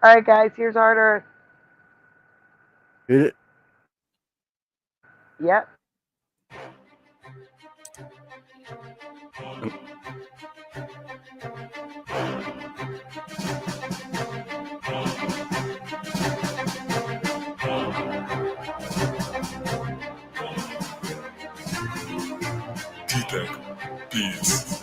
right, guys, here's Hard Earth. Hit it. Yep. Peace.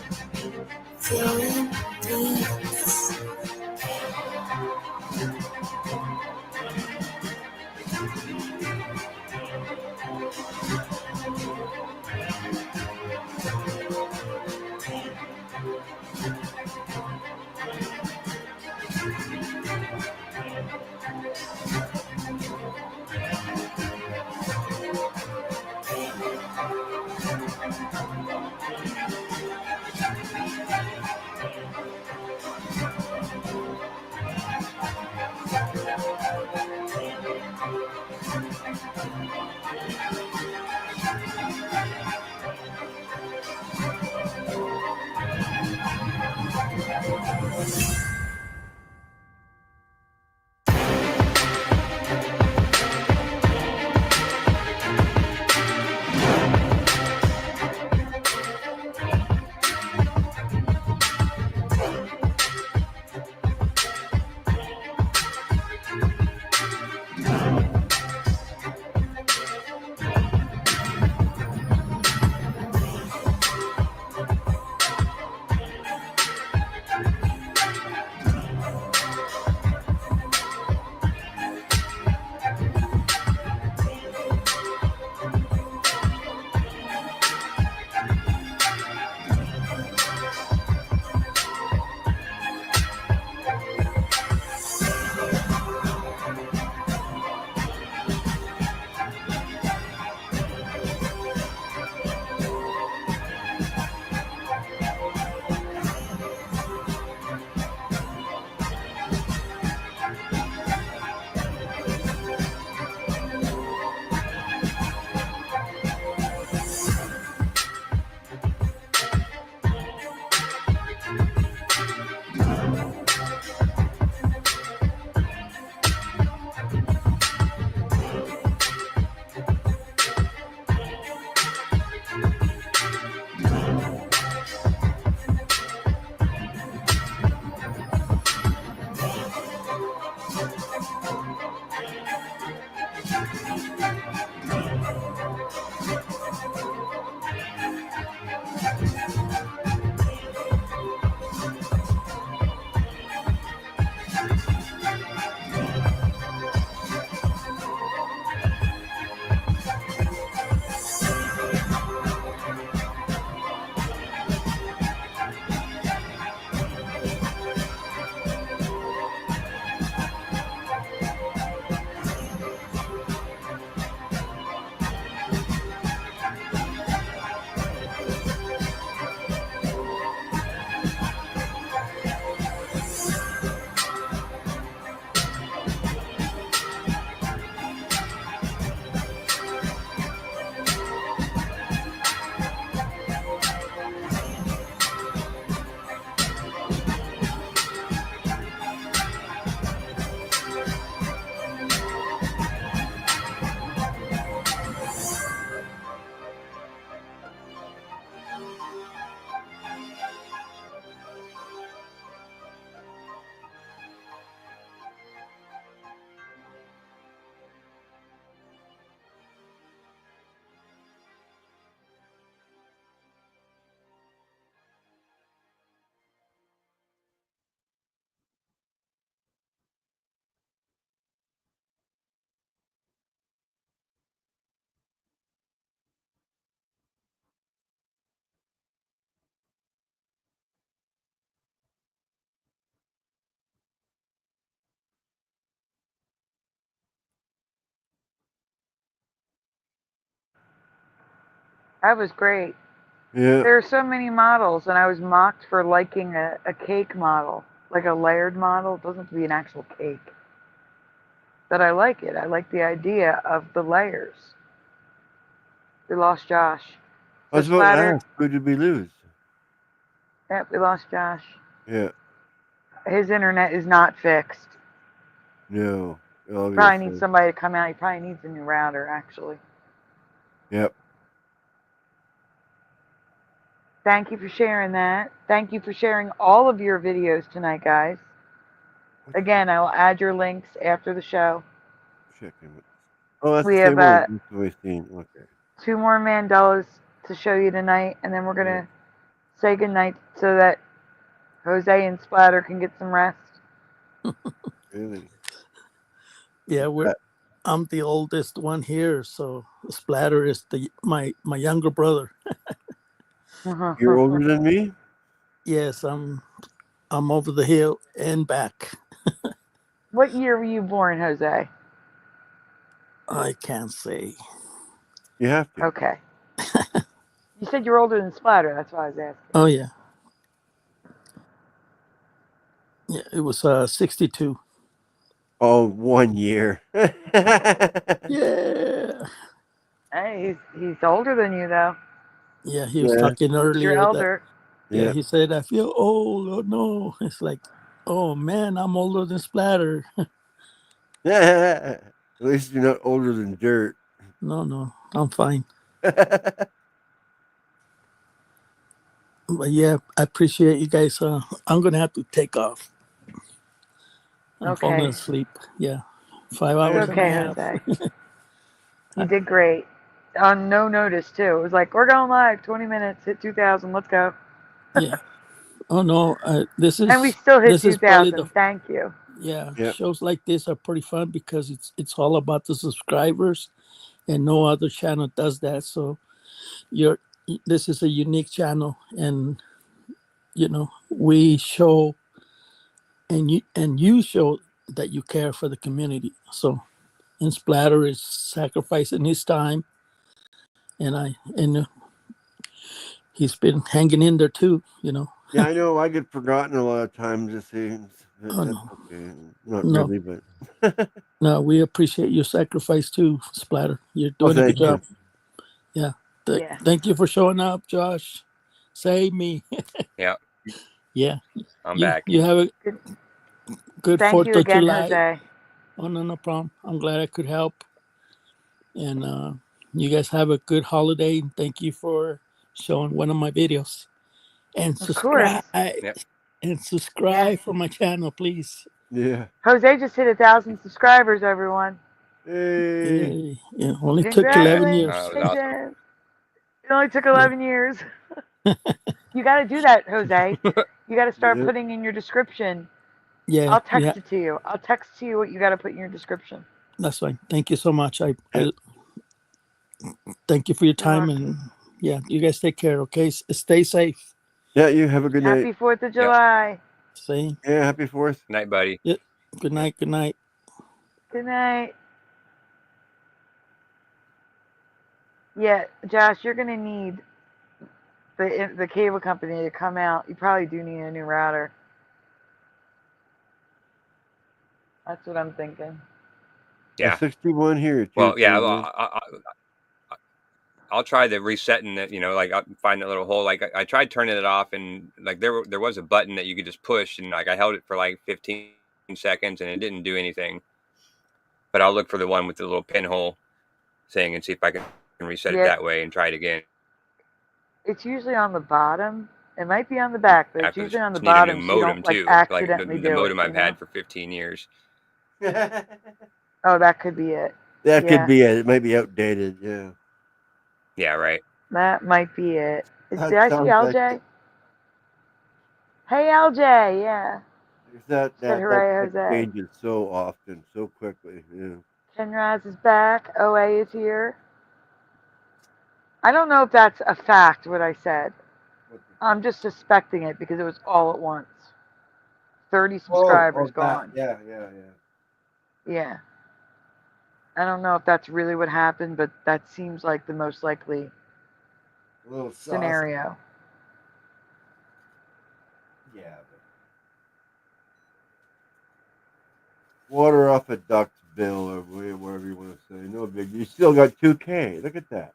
That was great. Yeah. There are so many models, and I was mocked for liking a cake model, like a layered model. It doesn't have to be an actual cake. But I like it. I like the idea of the layers. We lost Josh. I was So about to Splatter, ask, who did we lose? yep, we lost Josh. Yeah. His internet is not fixed. No. Probably Obviously. needs somebody to come out. He probably needs a new router, actually. Yep. Thank you for sharing that. Thank you for sharing all of your videos tonight, guys. Again, I will add your links after the show. Checking. Oh, that's We the have same one. That's what I've seen. Okay. 2 more Mandelas to show you tonight, and then we're going to say goodnight so that Jose and Splatter can get some rest. Really? Yeah, I'm the oldest one here, so Splatter is my younger brother. You're older than me? Yes, I'm over the hill and back. What year were you born, Jose? I can't say. You have to. Okay. You said you're older than Splatter. That's why I was asking. Oh yeah. Yeah, it was 62. Oh, 1 year. Yeah. Hey, he's older than you, though. Yeah, he was talking earlier. You're elder. Yeah, he said, I feel old. Oh, no. It's like, oh, man, I'm older than Splatter. At least you're not older than dirt. No, I'm fine. But yeah, I appreciate you guys. I'm going to have to take off. I'm falling asleep. Yeah. 5 hours Okay, and a half. Jose. You did great. On no notice, too. It was like, we're going live, 20 minutes, hit 2,000, let's go. Yeah. Oh, no. This is. And we still hit this is probably 2,000. Thank you. Yeah, Yep. shows like this are pretty fun because it's all about the subscribers, and no other channel does that. So this is a unique channel, and we show and you show that you care for the community. So, and Splatter is sacrificing his time, and he's been hanging in there too. Yeah, I know. I get forgotten a lot of times. It seems. That's okay. Not No. really, but. No, we appreciate your sacrifice too, Splatter. You're doing a good job. Yeah. Thank you for showing up, Josh. Save me. Yeah. Yeah. I'm back. You have a good Thank 4th you of again, July. Jose. Oh, no problem. I'm glad I could help. And you guys have a good holiday. And thank you for showing one of my videos. And subscribe. And subscribe for my channel, please. Yeah. Jose just hit 1,000 subscribers, everyone. Hey. Yeah, only took 11 years. Congratulations. It only took 11 years. You got to do that, Jose. You got to start putting in your description. Yeah. I'll text it to you. I'll text to you what you got to put in your description. That's fine. Thank you so much. I thank you for your time. And yeah, you guys take care, okay? Stay safe. Yeah, you have a good night. Happy 4th of July. See? Yeah, happy 4th. Night, buddy. Yep. Good night. Good night. Good night. Yeah, Josh, you're going to need the cable company to come out. You probably do need a new router. That's what I'm thinking. Yeah. 61 here. Well, yeah. I'll try the resetting it. Like I'll find that little hole. Like I tried turning it off, and like there was a button that you could just push, and like I held it for like 15 seconds, and it didn't do anything. But I'll look for the one with the little pinhole thing and see if I can reset it that way and try it again. It's usually on the bottom. It might be on the back, but it's usually on the Need bottom. a new So you modem don't too. accidentally the do modem it, I've had for 15 years. Oh, that could be it. That could be it. It might be outdated. Yeah. Yeah, right. That might be it. Did That I see sounds LJ? like- Hey, LJ. Yeah. That Said hooray, Jose. changes so often, so quickly. Yeah. Kenraz is back. OA is here. I don't know if that's a fact, what I said. I'm just suspecting it because it was all at once. 30 subscribers gone. Yeah. Yeah. I don't know if that's really what happened, but that seems like the most likely A little sauce. scenario. Yeah. Water off a duck's bill or whatever you want to say. No big. You still got 2K. Look at that.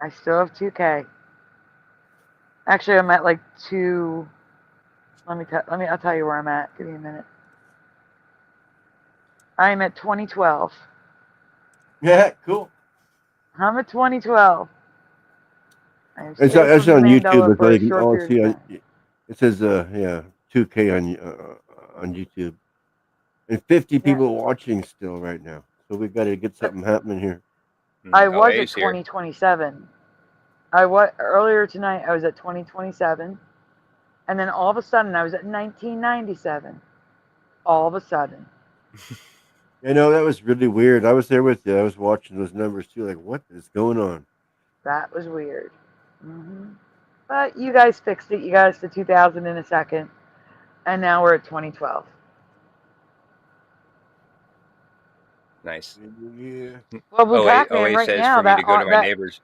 I still have 2K. Actually, I'm at like 2. I'll tell you where I'm at. Give me a minute. I'm at 2012. Yeah, cool. I'm at 2012. It's on YouTube. It's like you can all see. It says, 2K on YouTube, and 50 people watching still right now. So we got to get something happening here. I was at 2027. Earlier tonight. I was at 2027, and then all of a sudden I was at 1997. All of a sudden. You know, that was really weird. I was there with you. I was watching those numbers too. Like, what is going on? That was weird. But you guys fixed it. You got us to 2000 in a second, and now we're at 2012. Nice. Yeah. Well, Blue Pac-Man right says now for me to go to my neighbors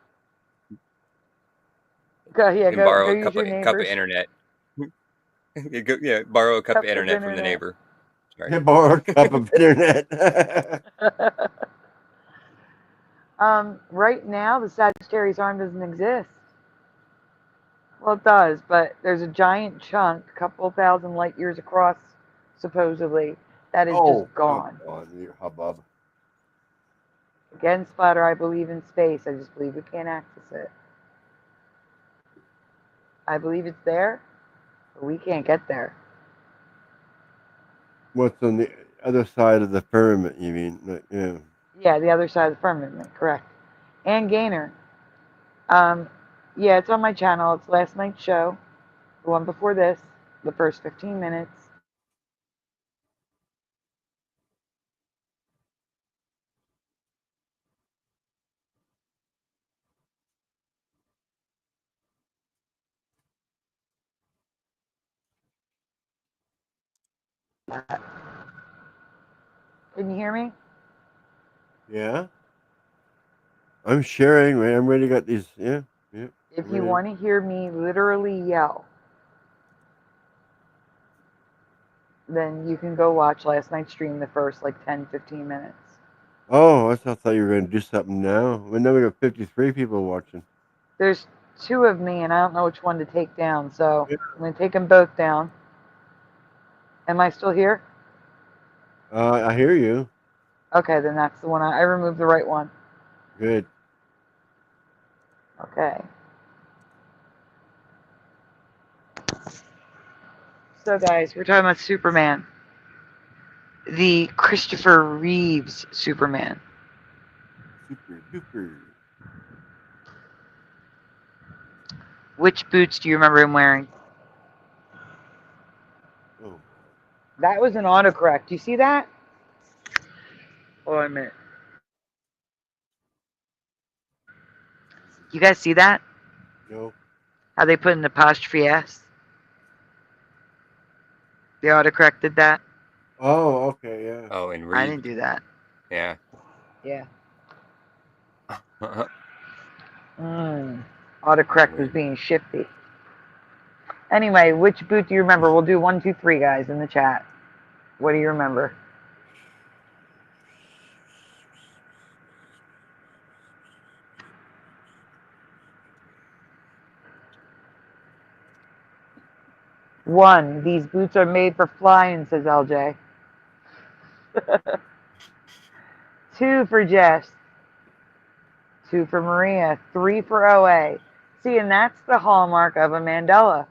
and borrow a cup of internet. Borrow a cup of internet from the neighbor. Sorry. Borrow a cup of internet. Right now, the Sagittarius arm doesn't exist. Well, it does, but there's a giant chunk, a couple thousand light years across, supposedly, that is just gone. Oh, your hubbub. Again, Splatter, I believe in space. I just believe we can't access it. I believe it's there, but we can't get there. What's on the other side of the firmament, you mean? Yeah. Yeah, the other side of the firmament, correct. And Gainer. Yeah, it's on my channel. It's last night's show. The one before this, the first 15 minutes. Can you hear me? Yeah. I'm sharing, man. I'm ready to got these. Yeah. If you want to hear me literally yell, then you can go watch last night's stream, the first like 10, 15 minutes. Oh, I thought you were going to do something now. Well, now we got 53 people watching. There's 2 of me, and I don't know which one to take down, so I'm going to take them both down. Am I still here? I hear you. Okay, then that's the one. I removed the right one. Good. Okay. So, guys, we're talking about Superman. The Christopher Reeves Superman. Super duper. Which boots do you remember him wearing? Oh. That was an autocorrect. Do you see that? Oh, a minute. You guys see that? No. How they put an apostrophe S? The autocorrect did that? Oh, okay, yeah. Oh, and I didn't do that. Yeah. Yeah. Autocorrect was being shifty. Anyway, which boot do you remember? We'll do 1, 2, 3, guys, in the chat. What do you remember? One, these boots are made for flying, says LJ. 2 for Jess. 2 for Maria. 3 for OA. See, and that's the hallmark of a Mandela.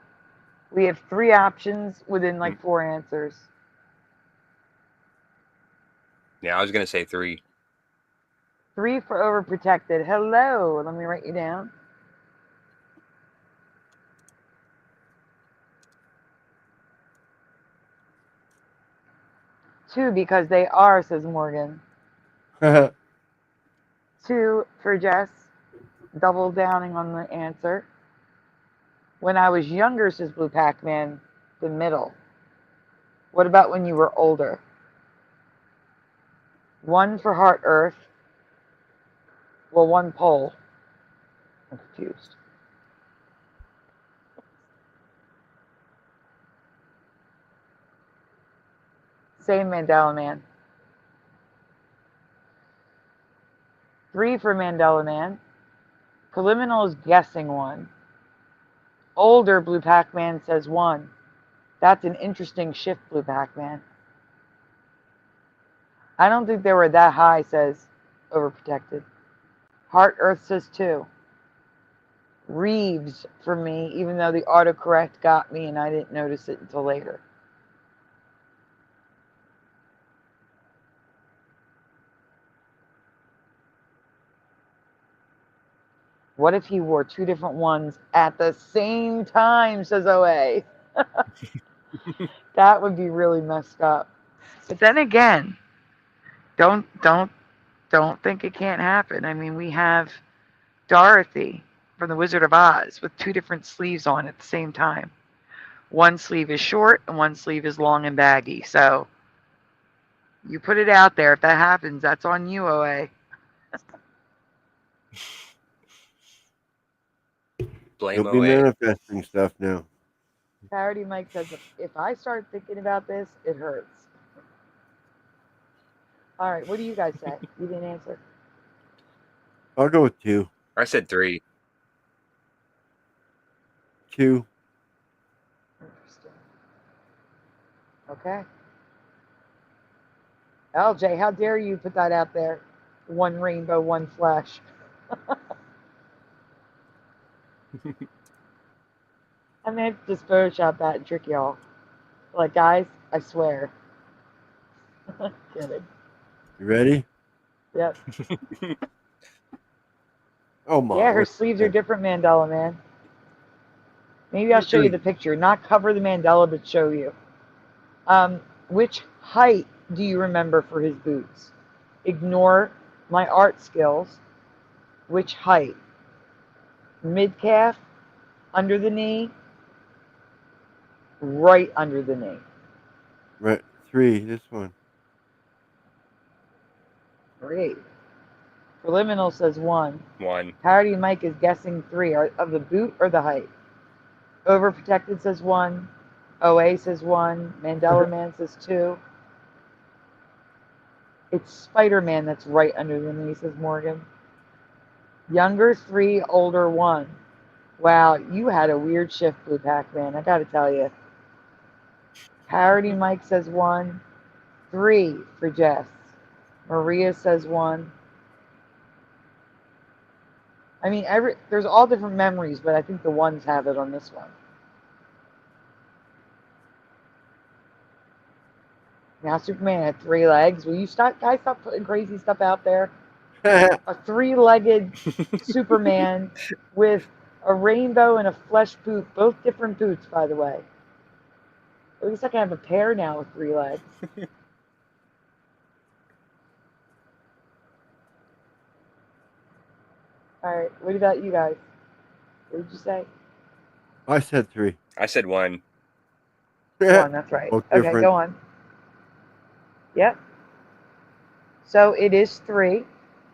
We have 3 options within like 4 answers. Yeah, I was going to say 3. 3 for overprotected. Hello. Let me write you down. Two, because they are, says Morgan. 2 for Jess. Double downing on the answer. When I was younger, says Blue Pac-Man, the middle. What about when you were older? 1 for Heart Earth. Well, 1 pole. I'm confused. Same Mandela Man. 3 for Mandela Man. Preliminal is guessing 1. Older Blue Pac-Man says 1. That's an interesting shift, Blue Pac-Man. I don't think they were that high, says Overprotected. Heart Earth says 2. Reeves for me, even though the autocorrect got me and I didn't notice it until later. What if he wore 2 different ones at the same time, says OA? That would be really messed up. But then again, don't think it can't happen. I mean, we have Dorothy from The Wizard of Oz with 2 different sleeves on at the same time. One sleeve is short and one sleeve is long and baggy. So you put it out there. If that happens, that's on you, OA. Blame You'll be OA. manifesting stuff now. Parody Mike says, if I start thinking about this, it hurts. All right, what do you guys say? You didn't answer. I'll go with 2. I said 3. 2. Interesting. Okay. LJ, how dare you put that out there? 1 rainbow, 1 flesh. I may have to just Photoshop that and trick y'all. Like, guys, I swear. Kidding. You ready? Yep. Oh my. Yeah, her sleeves are different, Mandela Man. Maybe I'll show you the picture. Not cover the Mandela, but show you. Which height do you remember for his boots? Ignore my art skills. Which height? Mid-calf? Under the knee? Right under the knee. Right. 3. This one. Great. Preliminal says 1. 1. Parody Mike is guessing 3. Of the boot or the height? Overprotected says 1. OA says 1. Mandela Man says 2. It's Spider-Man that's right under the knee, says Morgan. Younger 3, older 1. Wow, you had a weird shift, Blue Pac-Man, I gotta tell you. Parody Mike says 1. 3 for Jess. Maria says 1. I mean, there's all different memories, but I think the 1s have it on this one. Now Superman had 3 legs. Will you guys stop putting crazy stuff out there? A 3-legged Superman with a rainbow and a flesh boot. Both different boots, by the way. At least I can have a pair now with 3 legs. All right, what about you guys? What did you say? I said 3. I said 1. 1, that's right. Both Okay, different. go on. Yep. So it is 3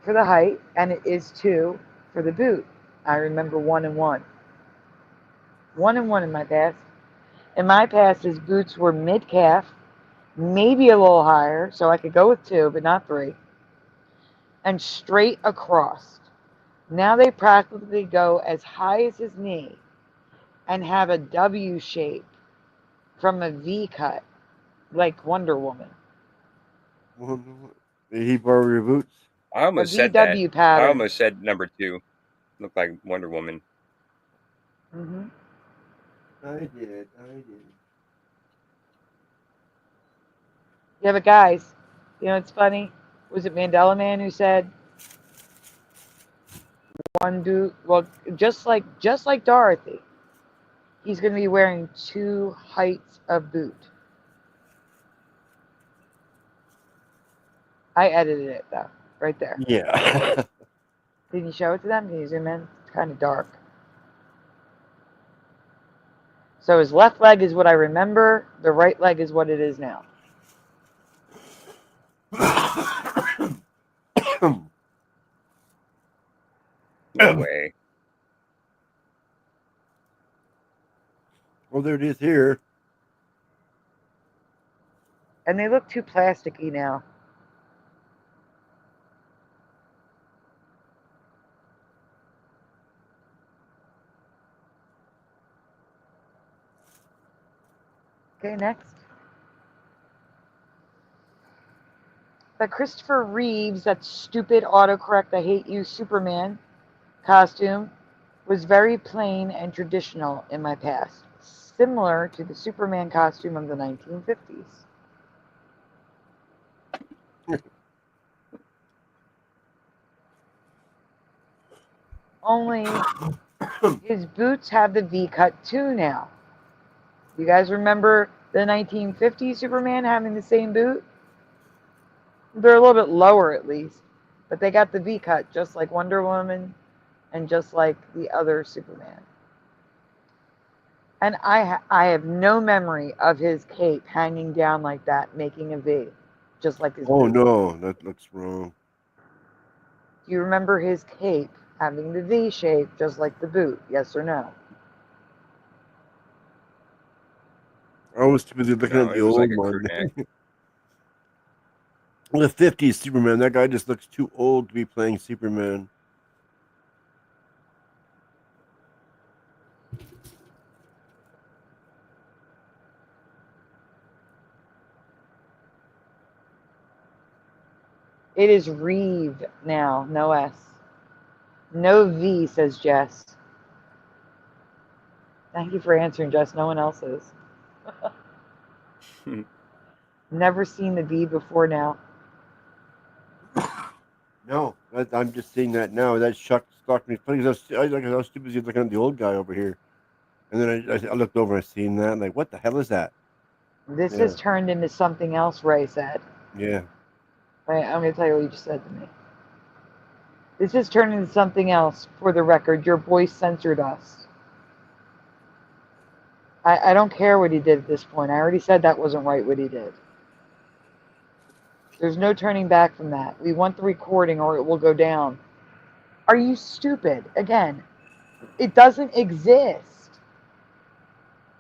for the height, and it is 2 for the boot. I remember 1 and 1. 1 and 1 in my past. In my past, his boots were mid-calf, maybe a little higher, so I could go with 2, but not 3, and straight across. Now they practically go as high as his knee and have a W shape from a V cut, like Wonder Woman. Did he borrow your boots? I almost said VW that. pattern. I almost said number 2. Looked like Wonder Woman. Mm-hmm. I did. Yeah, but guys, you know, it's funny. Was it Mandela Man who said one boot? Well, just like Dorothy, he's going to be wearing 2 heights of boot. I edited it though, right there. Yeah. Did you show it to them? Can you zoom in? It's kind of dark. So his left leg is what I remember. The right leg is what it is now. No way. Well, there it is here. And they look too plasticky now. Okay, next. The Christopher Reeves, that stupid autocorrect, I hate you, Superman costume was very plain and traditional in my past, similar to the Superman costume of the 1950s. Only his boots have the V-cut too now. You guys remember the 1950s Superman having the same boot? They're a little bit lower at least, but they got the V-cut just like Wonder Woman and just like the other Superman. And I have no memory of his cape hanging down like that, making a V, just like his Oh boot. no, that looks wrong. Do you remember his cape having the V shape, just like the boot? Yes or no? I was too busy looking No, at the it was like old a crew one. neck. The 50s Superman. That guy just looks too old to be playing Superman. It is Reeve now, no S. No V, says Jess. Thank you for answering, Jess. No one else is. Never seen the V before now. No, I'm just seeing that now. That struck me funny because I was too busy looking at the old guy over here, and then I looked over and I seen that. I'm like, what the hell is that? This Yeah. has turned into something else, Ray said. Yeah. Wait, I'm going to tell you what you just said to me. This has turned into something else. For the record, your voice censored us. I don't care what he did at this point. I already said that wasn't right what he did. There's no turning back from that. We want the recording or it will go down. Are you stupid? Again, it doesn't exist.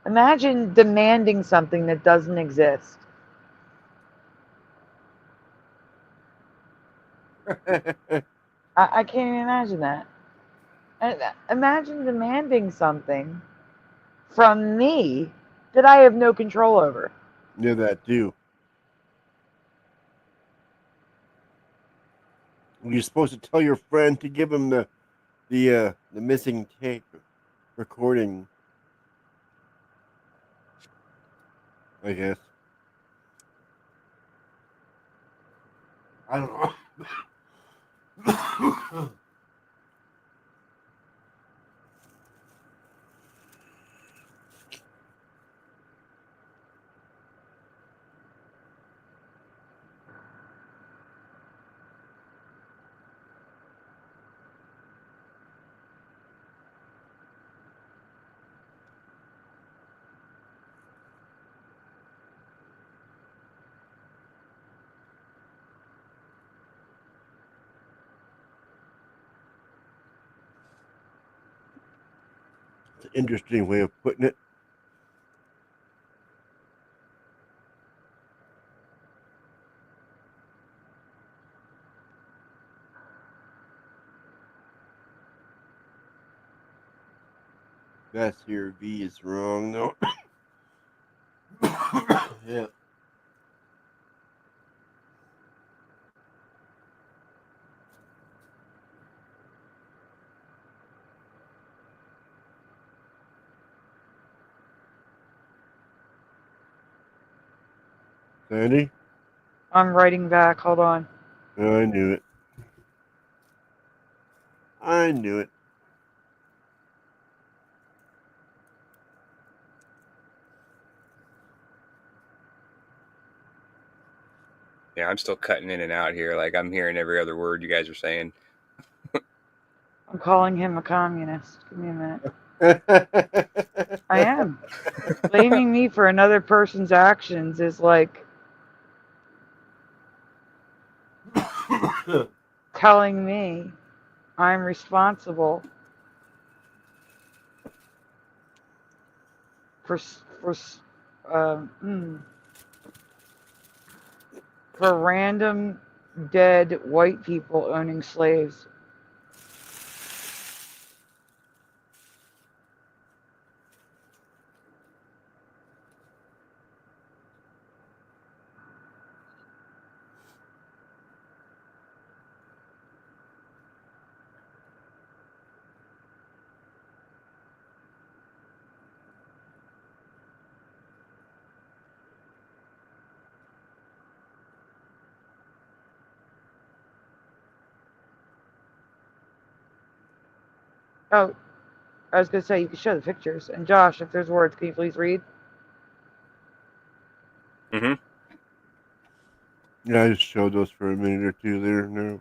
Imagine demanding something that doesn't exist. I can't even imagine that. Imagine demanding something from me that I have no control over. Yeah, that too. You're supposed to tell your friend to give him the missing tape recording. I guess. I don't know. It's an interesting way of putting it. That's here. V is wrong, though. Yeah. Sandy? I'm writing back. Hold on. I knew it. I knew it. Yeah, I'm still cutting in and out here. Like I'm hearing every other word you guys are saying. I'm calling him a communist. Give me a minute. I am. Blaming me for another person's actions is like telling me I'm responsible for for random dead white people owning slaves. Oh, I was going to say you can show the pictures. And Josh, if there's words, can you please read? Mm-hmm. Yeah, I just showed those for a minute or two there. No.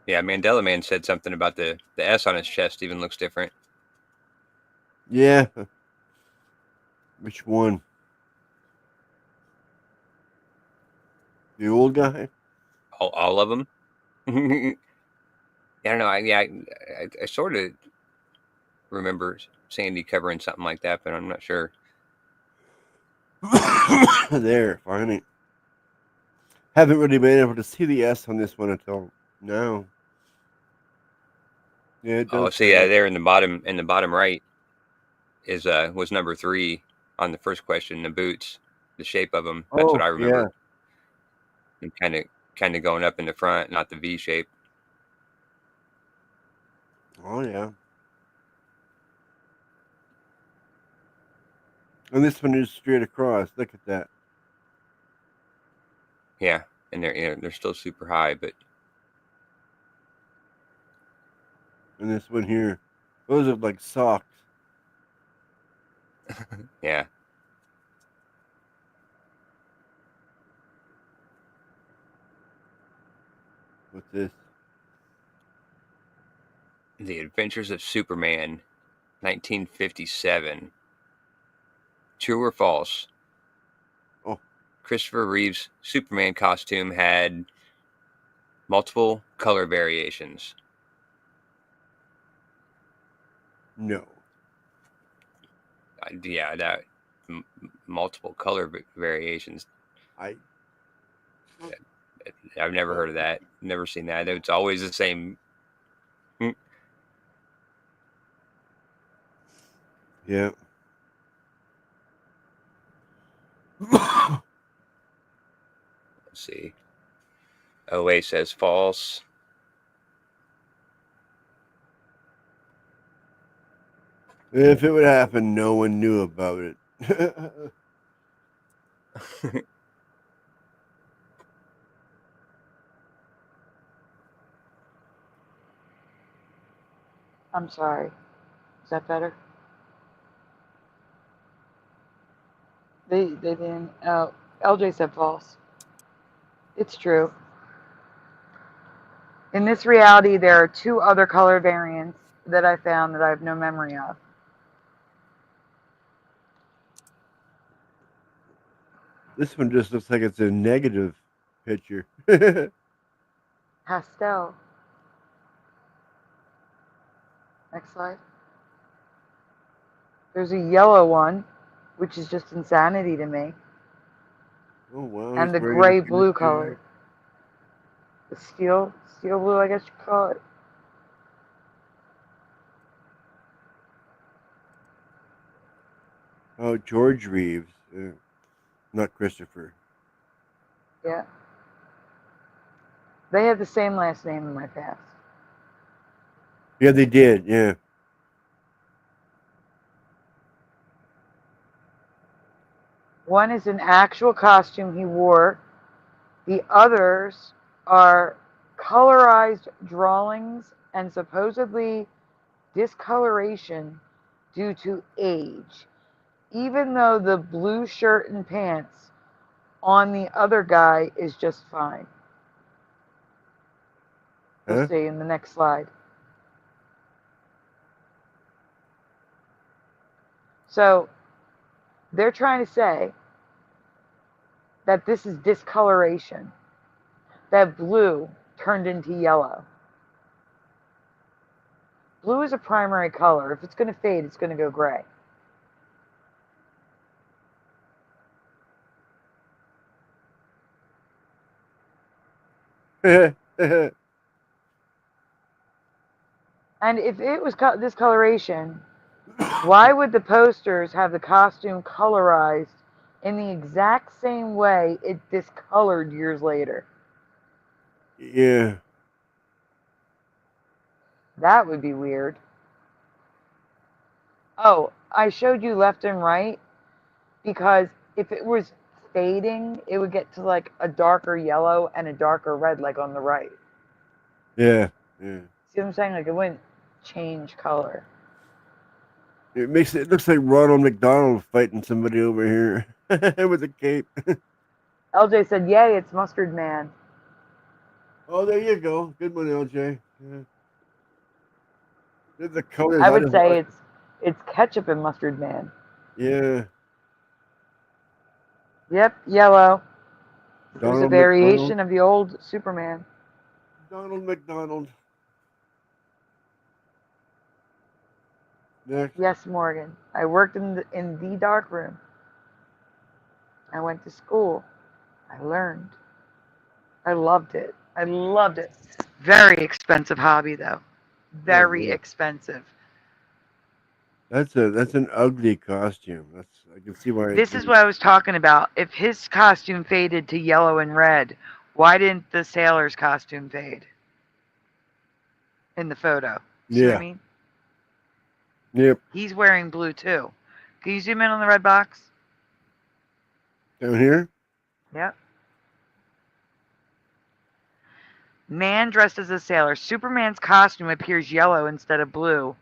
Yeah, Mandela Man said something about the S on his chest even looks different. Yeah. Which one? The old guy? All of them. I don't know. I sort of remember Sandy covering something like that, but I'm not sure. There, finally. Haven't really been able to see the S on this one until now. Yeah, it does. Oh, see, there in the bottom right is was number 3 on the first question. The boots, the shape of them. That's what I remember. Yeah. And kind of going up in the front, not the V shape. Oh yeah. And this one is straight across. Look at that. Yeah, and they're still super high, but. And this one here, those are like socks. Yeah. What's this? The Adventures of Superman, 1957. True or false? Oh. Christopher Reeve's Superman costume had multiple color variations. No. Yeah, that multiple color variations. I've never heard of that. Never seen that. It's always the same. Yeah. Let's see. OA says false. If it would happen, no one knew about it. I'm sorry. Is that better? They didn't. Oh, LJ said false. It's true. In this reality, there are 2 other color variants that I found that I have no memory of. This one just looks like it's a negative picture. Pastel. Next slide. There's a yellow one, which is just insanity to me. Oh wow! And the gray-blue color. The steel blue, I guess you could call it. Oh, George Reeves, not Christopher. Yeah. They have the same last name in my past. Yeah, they did. Yeah. One is an actual costume he wore. The others are colorized drawings and supposedly discoloration due to age. Even though the blue shirt and pants on the other guy is just fine. You'll see in the next slide. So they're trying to say that this is discoloration, that blue turned into yellow. Blue is a primary color. If it's going to fade, it's going to go gray. And if it was this coloration, why would the posters have the costume colorized in the exact same way it discolored years later? Yeah. That would be weird. Oh, I showed you left and right because if it was fading, it would get to like a darker yellow and a darker red, like on the right. Yeah. Yeah. See what I'm saying? Like it wouldn't change color. It looks like Ronald McDonald fighting somebody over here with a cape. LJ said, "Yay, it's Mustard Man." Oh, there you go. Good one, LJ. Yeah. The colors. I would say it's Ketchup and Mustard Man. Yeah. Yep, yellow. There's a Donald variation McDonald. of the old Superman. Donald McDonald. Next. Yes, Morgan. I worked in the dark room. I went to school. I learned. I loved it. I loved it. Very expensive hobby, though. Very yeah. expensive. That's an ugly costume. I can see why. This is what I was talking about. If his costume faded to yellow and red, why didn't the sailor's costume fade in the photo? See what I mean? Yep. He's wearing blue too. Can you zoom in on the red box? Down here? Yep. Man dressed as a sailor. Superman's costume appears yellow instead of blue,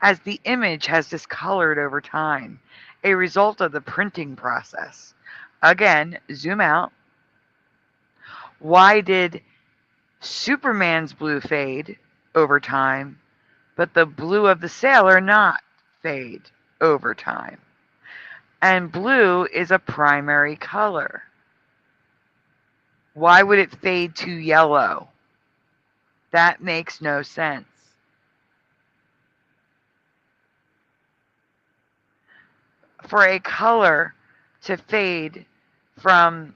as the image has discolored over time, a result of the printing process. Again, zoom out. Why did Superman's blue fade over time, but the blue of the sailor not fade over time? And blue is a primary color. Why would it fade to yellow? That makes no sense. For a color to fade to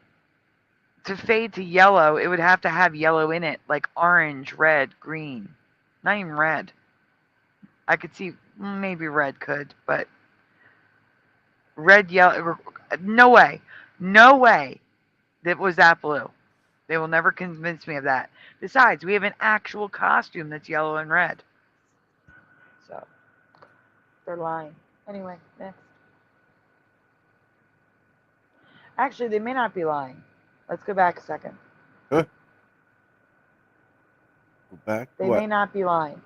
yellow, it would have to have yellow in it, like orange, red, green. Not even red. I could see maybe red could, but red, yellow, no way. No way that was that blue. They will never convince me of that. Besides, we have an actual costume that's yellow and red. So, they're lying. Anyway, next. Actually, they may not be lying. Let's go back a second. Huh? Go back? They What? may not be lying.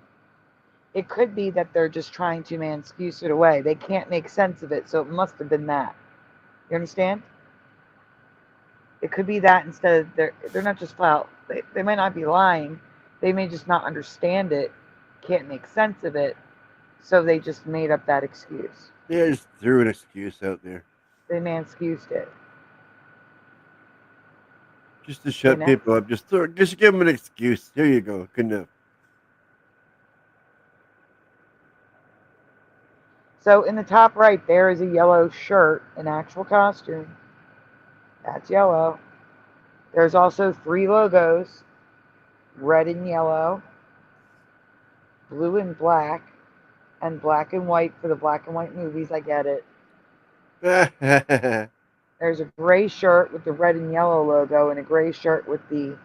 It could be that they're just trying to excuse it away. They can't make sense of it, so it must have been that. You understand? It could be that instead of they're not just they might not be lying. They may just not understand it, can't make sense of it, so they just made up that excuse. Yeah, just threw an excuse out there. They excused it. Just to shut people up. Just give them an excuse. Here you go. Good enough. So in the top right, there is a yellow shirt, an actual costume. That's yellow. There's also 3 logos, red and yellow, blue and black and white for the black and white movies. I get it. There's a gray shirt with the red and yellow logo and a gray shirt with the,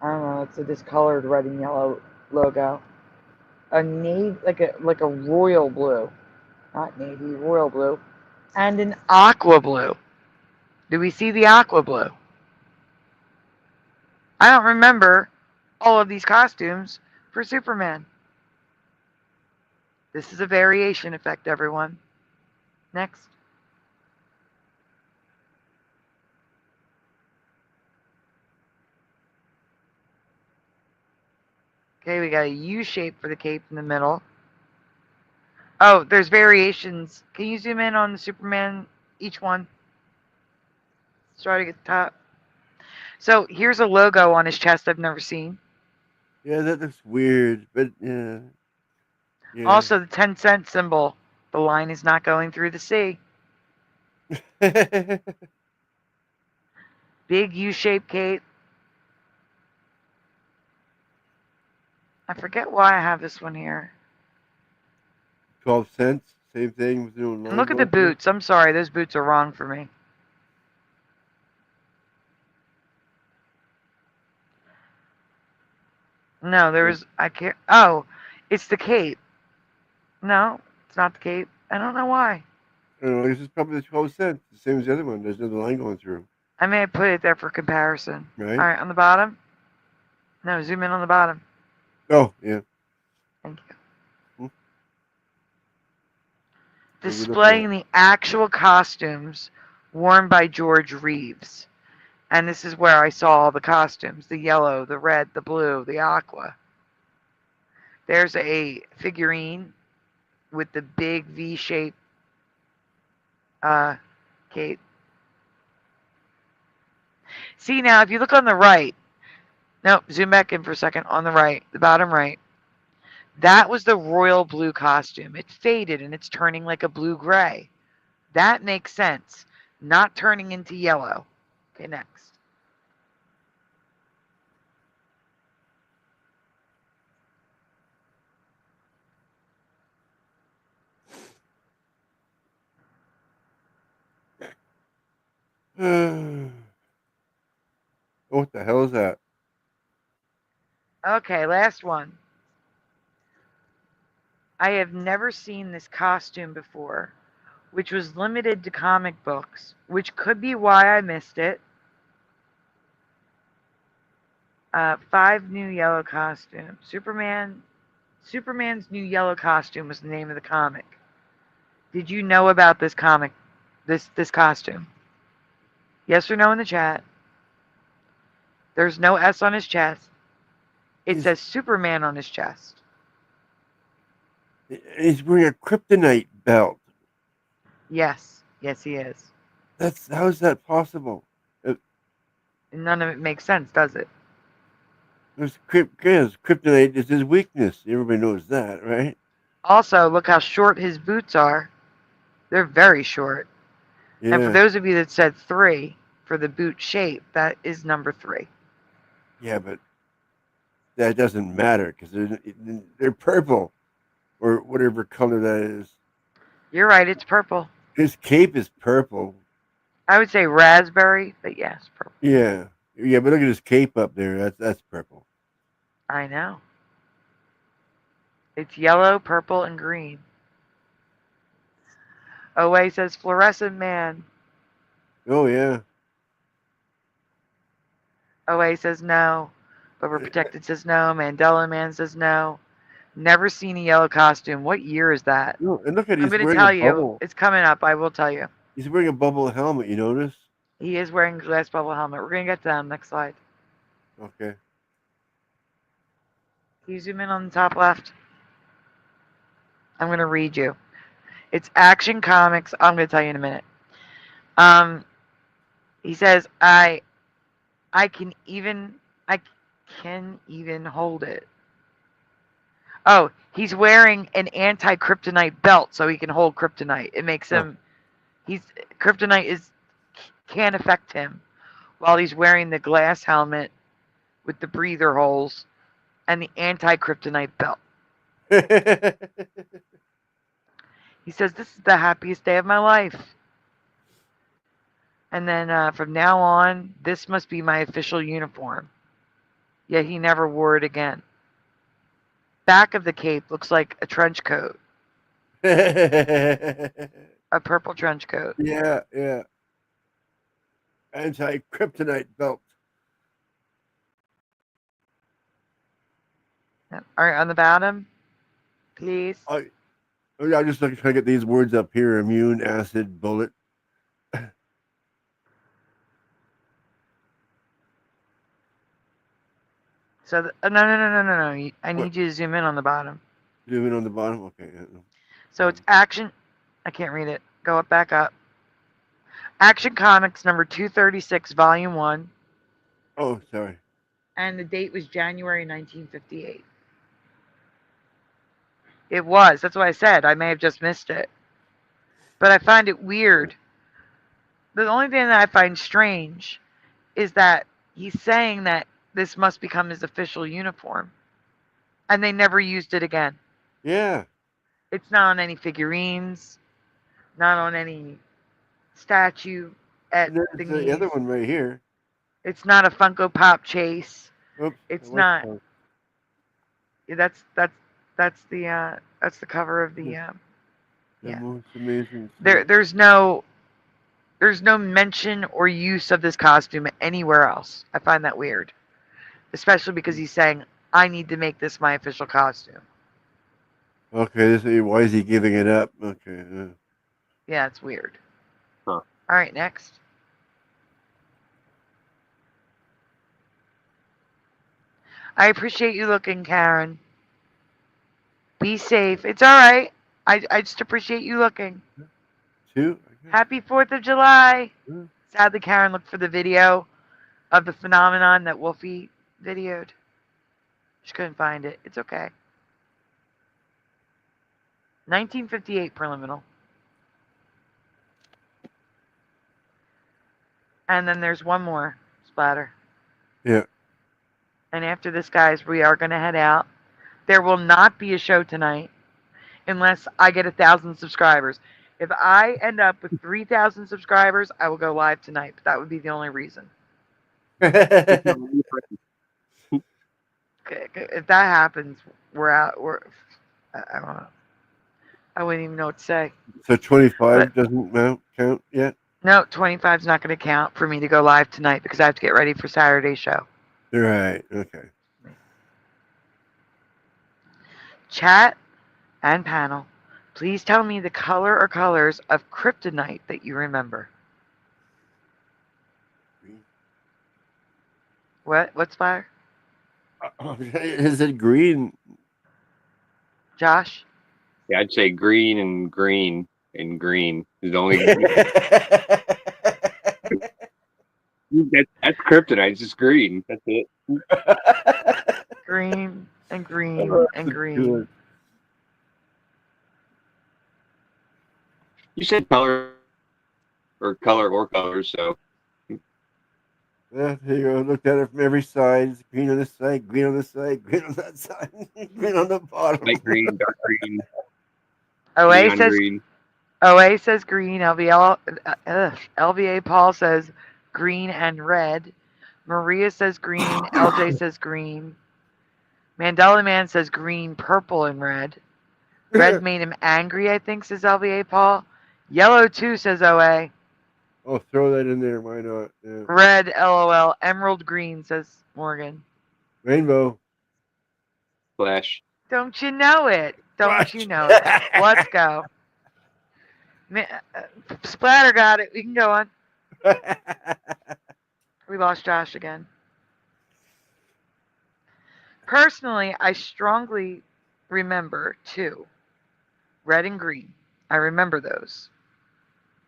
I don't know, it's a discolored red and yellow logo. A navy, like a royal blue, not navy, royal blue, and an aqua blue. Do we see the aqua blue? I don't remember all of these costumes for Superman. This is a variation effect, everyone. Next. Okay, we got a U shape for the cape in the middle. Oh, there's variations. Can you zoom in on the Superman, each one? Starting at the top. So here's a logo on his chest I've never seen. Yeah, that looks weird, but yeah. Yeah. Also, the 10-cent symbol. The line is not going through the sea. Big U-shaped cape. I forget why I have this one here. 12 cents, same thing with the line. And look at the boots. I'm sorry, those boots are wrong for me. No, there was, I can't, oh, it's the cape. No, it's not the cape. I don't know why. This is probably the 12 cents, the same as the other one. There's no line going through. I may have put it there for comparison. Right. All right, on the bottom. No, zoom in on the bottom. Oh, yeah. Thank you. Hmm. Displaying the actual costumes worn by George Reeves. And this is where I saw all the costumes. The yellow, the red, the blue, the aqua. There's a figurine with the big V-shaped cape. See, now, if you look on the right, no, zoom back in for a second, on the right, the bottom right, that was the royal blue costume. It faded and it's turning like a blue-gray. That makes sense. Not turning into yellow. Okay, next. What the hell is that? Okay, last one. I have never seen this costume before, which was limited to comic books, which could be why I missed it. 5 new yellow costumes. Superman's new yellow costume was the name of the comic. Did you know about this comic, this costume? Yes or no in the chat. There's no S on his chest. It says Superman on his chest. He's wearing a kryptonite belt. Yes. Yes, he is. How is that possible? None of it makes sense, does it? Kryptonite is his weakness. Everybody knows that, right? Also, look how short his boots are. They're very short. Yeah. And for those of you that said 3 for the boot shape, that is number 3. Yeah, but that doesn't matter because they're purple or whatever color that is. You're right, it's purple. His cape is purple. I would say raspberry, but yes, purple. Yeah. Yeah, but look at his cape up there. That's purple. I know. It's yellow, purple, and green. OA says fluorescent man. Oh, yeah. OA says no. Overprotected says no. Mandela man says no. Never seen a yellow costume. What year is that? No, and look at I'm going to tell you. It's coming up. I will tell you. He's wearing a bubble helmet, you notice? He is wearing a glass bubble helmet. We're going to get to them. Next slide. Okay. Can you zoom in on the top left? I'm going to read you. It's Action Comics. I'm going to tell you in a minute. He says, I can even hold it. Oh, he's wearing an anti-kryptonite belt so he can hold kryptonite. It makes him, kryptonite can't affect him while he's wearing the glass helmet with the breather holes and the anti-kryptonite belt. He says, this is the happiest day of my life. And then from now on, this must be my official uniform. Yet he never wore it again. Back of the cape looks like a trench coat. A purple trench coat. Yeah, yeah. Anti-kryptonite belt. All right, on the bottom, please. I'm just trying to get these words up here. Immune, acid, bullet. So, no. I need you to zoom in on the bottom. Zoom in on the bottom? Okay. So it's Action. I can't read it. Go up, back up. Action Comics number 236, Volume 1. Oh, sorry. and the date was January 1958. It was. That's why I said I may have just missed it. But I find it weird. The only thing that I find strange is that he's saying that this must become his official uniform. And they never used it again. Yeah. It's not on any figurines, not on any statue at There's the other thingies. one right here. It's not a Funko Pop chase. Oops. It's that was not. close. That's the cover of the The yeah. most amazing. There's no mention or use of this costume anywhere else. I find that weird. Especially because he's saying, I need to make this my official costume. Okay, why is he giving it up? Okay. Yeah, it's weird. Huh. All right, next. I appreciate you looking, Karen. Be safe. It's all right. I just appreciate you looking. Two. Happy 4th of July. Yeah. Sadly, Karen looked for the video of the phenomenon that Wolfie videoed. She couldn't find it. It's okay. 1958 preliminal. And then there's one more splatter. Yeah. And after this, guys, we are going to head out. There will not be a show tonight unless I get 1,000 subscribers. If I end up with 3,000 subscribers, I will go live tonight. But that would be the only reason. Okay, if that happens, we're out. I don't know. I wouldn't even know what to say. So 25 doesn't count yet? No, 25 is not going to count for me to go live tonight because I have to get ready for Saturday's show. Right. Okay. Chat and panel, please tell me the color or colors of kryptonite that you remember. What's fire? Is it green? Josh? Yeah, I'd say green and green and green is the only. That's kryptonite. It's just green. That's it. Green and green and green. Good. You said color or colors, so. Yeah, here you go. Look at it from every side. It's green on this side, green on this side, green on that side, green on the bottom. Light green, dark green. OA neon says green. OA says green. LVA Paul says green and red. Maria says green. LJ says green. Mandela Man says green, purple, and red. Red made him angry, I think, says LVA Paul. Yellow too, says OA. Oh, throw that in there. Why not? Yeah. Red, LOL. Emerald green, says Morgan. Rainbow. Flash. Don't you know it? Don't you know it? Let's go. Splatter got it. We can go on. We lost Josh again. Personally, I strongly remember two. Red and green. I remember those.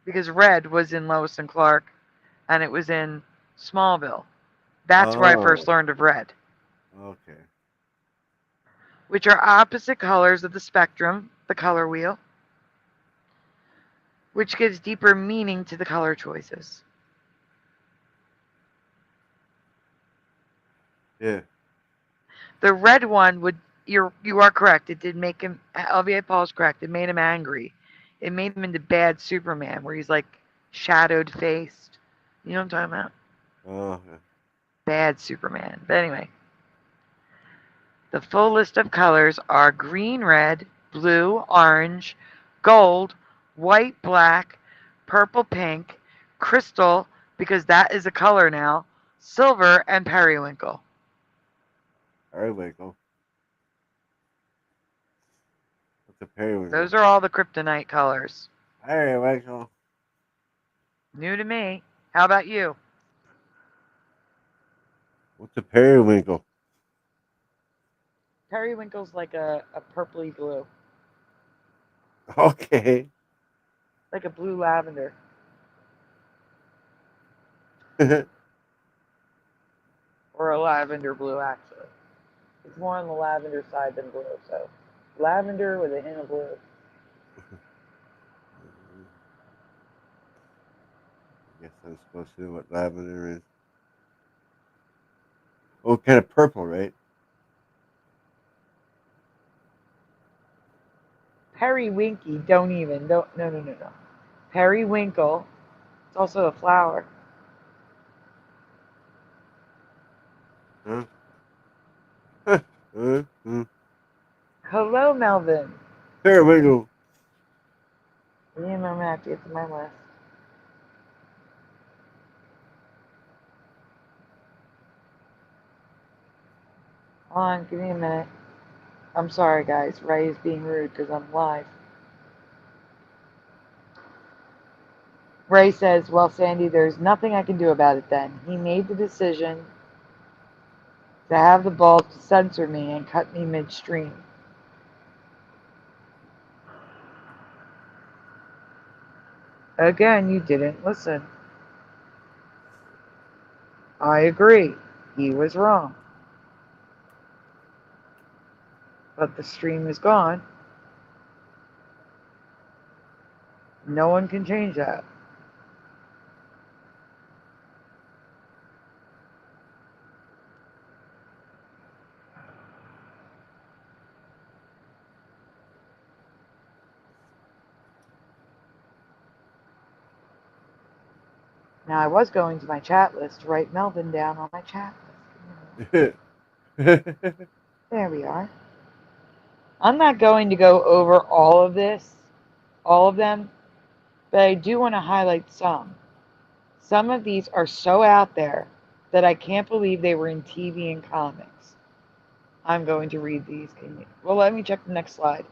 Because red was in Lois and Clark, and it was in Smallville. That's where I first learned of red. Okay. Which are opposite colors of the spectrum, the color wheel, which gives deeper meaning to the color choices. Yeah. The red one would, you are correct, it did make him, LVA Paul's correct, it made him angry. It made him into bad Superman, where he's like shadowed faced. You know what I'm talking about? Oh, yeah. Bad Superman. But anyway. The full list of colors are green, red, blue, orange, gold, white, black, purple, pink, crystal, because that is a color now, silver, and periwinkle. Periwinkle. What's a periwinkle? Those are all the kryptonite colors. Periwinkle. New to me. How about you? What's a periwinkle? Periwinkle's like a purpley blue. Okay. Like a blue lavender. or a lavender blue, actually. It's more on the lavender side than blue, so lavender with a hint of blue. I guess I'm supposed to know what lavender is. Oh, kind of purple, right? Periwinkle, no. Periwinkle, it's also a flower. Huh? Hello, Melvin. Periwinkle. Me and Mama have to get to my list. Hold on, give me a minute. I'm sorry, guys. Ray is being rude because I'm live. Ray says, well, Sandy, there's nothing I can do about it then. He made the decision to have the balls to censor me and cut me midstream. Again, you didn't listen. I agree. He was wrong. But the stream is gone. No one can change that. Now, I was going to my chat list to write Melvin down on my chat list. There we are. I'm not going to go over all of them, but I do want to highlight some. Some of these are so out there that I can't believe they were in TV and comics. I'm going to read these. Well, let me check the next slide.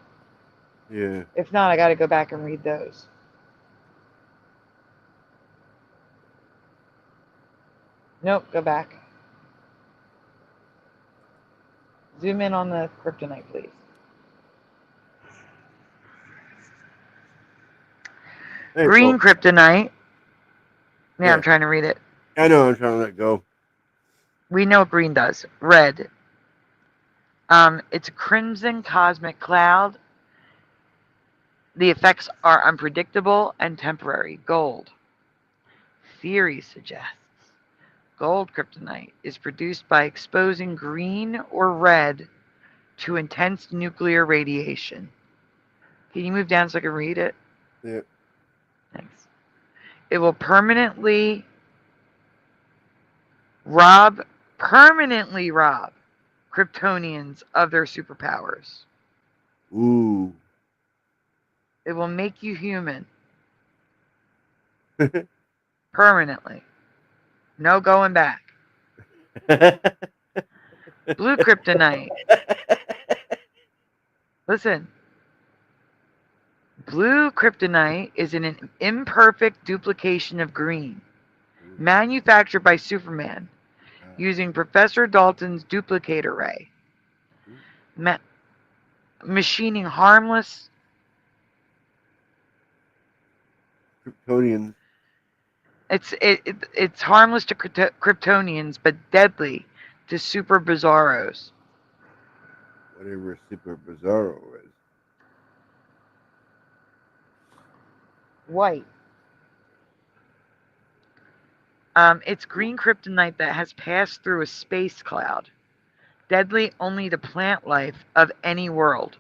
Yeah. If not, I got to go back and read those. Nope, go back. Zoom in on the kryptonite, please. Hey, Green kryptonite. Yeah, I'm trying to read it. I know, I'm trying to let go. We know what green does. Red. It's a crimson cosmic cloud. The effects are unpredictable and temporary. Gold. Theory suggests gold kryptonite is produced by exposing green or red to intense nuclear radiation. Can you move down so I can read it? Yeah. Thanks. It will permanently rob Kryptonians of their superpowers. Ooh. It will make you human. Permanently. No going back. Blue kryptonite. Listen. Blue kryptonite is an imperfect duplication of green, manufactured by Superman using Professor Dalton's duplicator ray, machining harmless Kryptonians. It's harmless to Kryptonians, but deadly to Super Bizarros. Whatever Super Bizarro is. White. It's green kryptonite that has passed through a space cloud, deadly only to plant life of any world.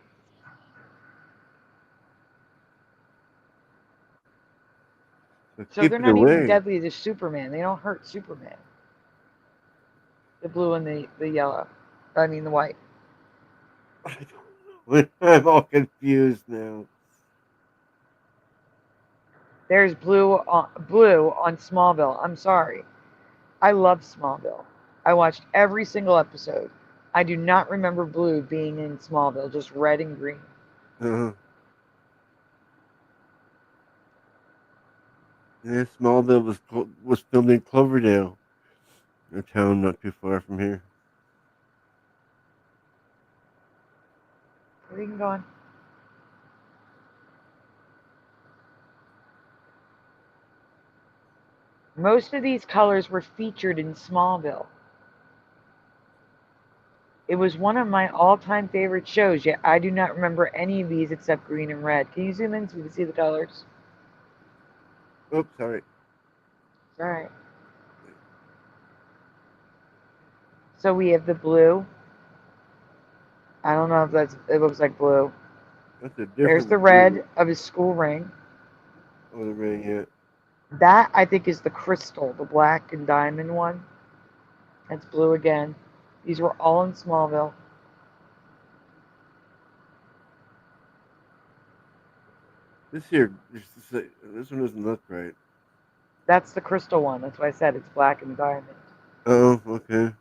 So they're not even deadly to Superman. They don't hurt Superman. The blue and the yellow. I mean the white. I'm all confused now. There's blue on Smallville. I'm sorry. I love Smallville. I watched every single episode. I do not remember blue being in Smallville, just red and green. Uh-huh. Yeah, Smallville was filmed in Cloverdale, a town not too far from here. Where are you going? Most of these colors were featured in Smallville. It was one of my all-time favorite shows, yet I do not remember any of these except green and red. Can you zoom in so we can see the colors? Oops, sorry. All right. So we have the blue. I don't know if that's, it looks like blue. That's a different There's the blue. red of his school ring. Oh, the ring, yeah. That, I think, is the crystal, the black and diamond one. That's blue again. These were all in Smallville. This here, this one doesn't look right. That's the crystal one. That's why I said it's black and diamond. Oh, okay.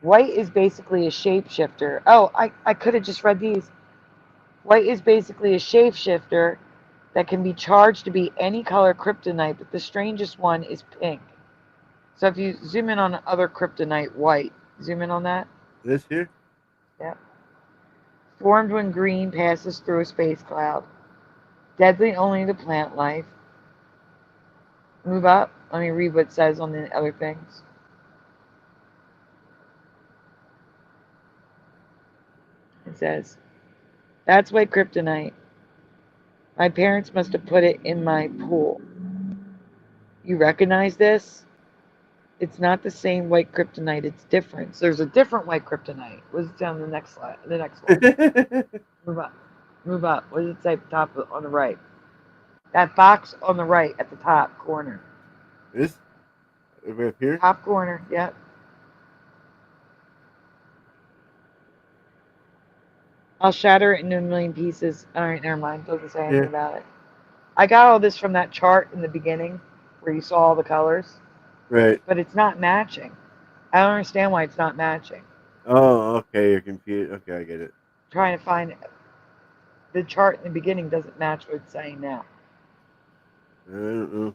White is basically a shapeshifter. Oh, I could have just read these. White is basically a shapeshifter that can be charged to be any color kryptonite, but the strangest one is pink. So if you zoom in on other kryptonite, white, zoom in on that. This here? Yep. Formed when green passes through a space cloud. Deadly only to plant life. Move up. Let me read what it says on the other things. It says, that's white kryptonite. My parents must have put it in my pool. You recognize this? It's not the same white kryptonite. It's different. So there's a different white kryptonite. What does it say on the next slide? The next one. Move up. Move up. What does it say top on the right? That box on the right at the top corner. This? Over up here? Top corner. Yep. I'll shatter it into a million pieces. All right, never mind. Doesn't say anything about it. I got all this from that chart in the beginning where you saw all the colors. Right. But it's not matching. I don't understand why it's not matching. Oh, okay. You're confused. Okay, I get it. Trying to find the chart in the beginning doesn't match what it's saying now. I don't know.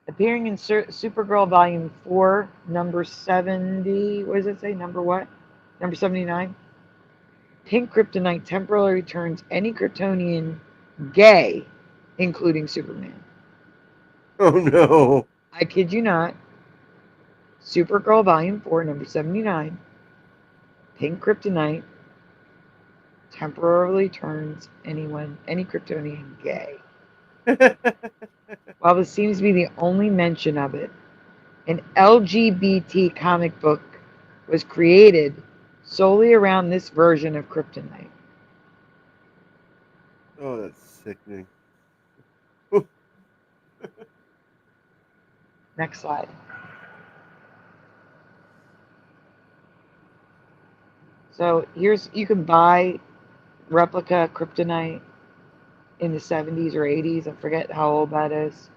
Appearing in Supergirl Volume 4, number 70. What does it say? Number what? Number 79. Pink Kryptonite temporarily turns any Kryptonian gay, including Superman. Oh, no. I kid you not. Supergirl Volume 4, number 79. Pink Kryptonite temporarily turns any Kryptonian gay. While this seems to be the only mention of it, an LGBT comic book was created solely around this version of kryptonite. Oh, that's sickening. Next slide. So here's, you can buy replica kryptonite in the 70s or 80s. I forget how old that is.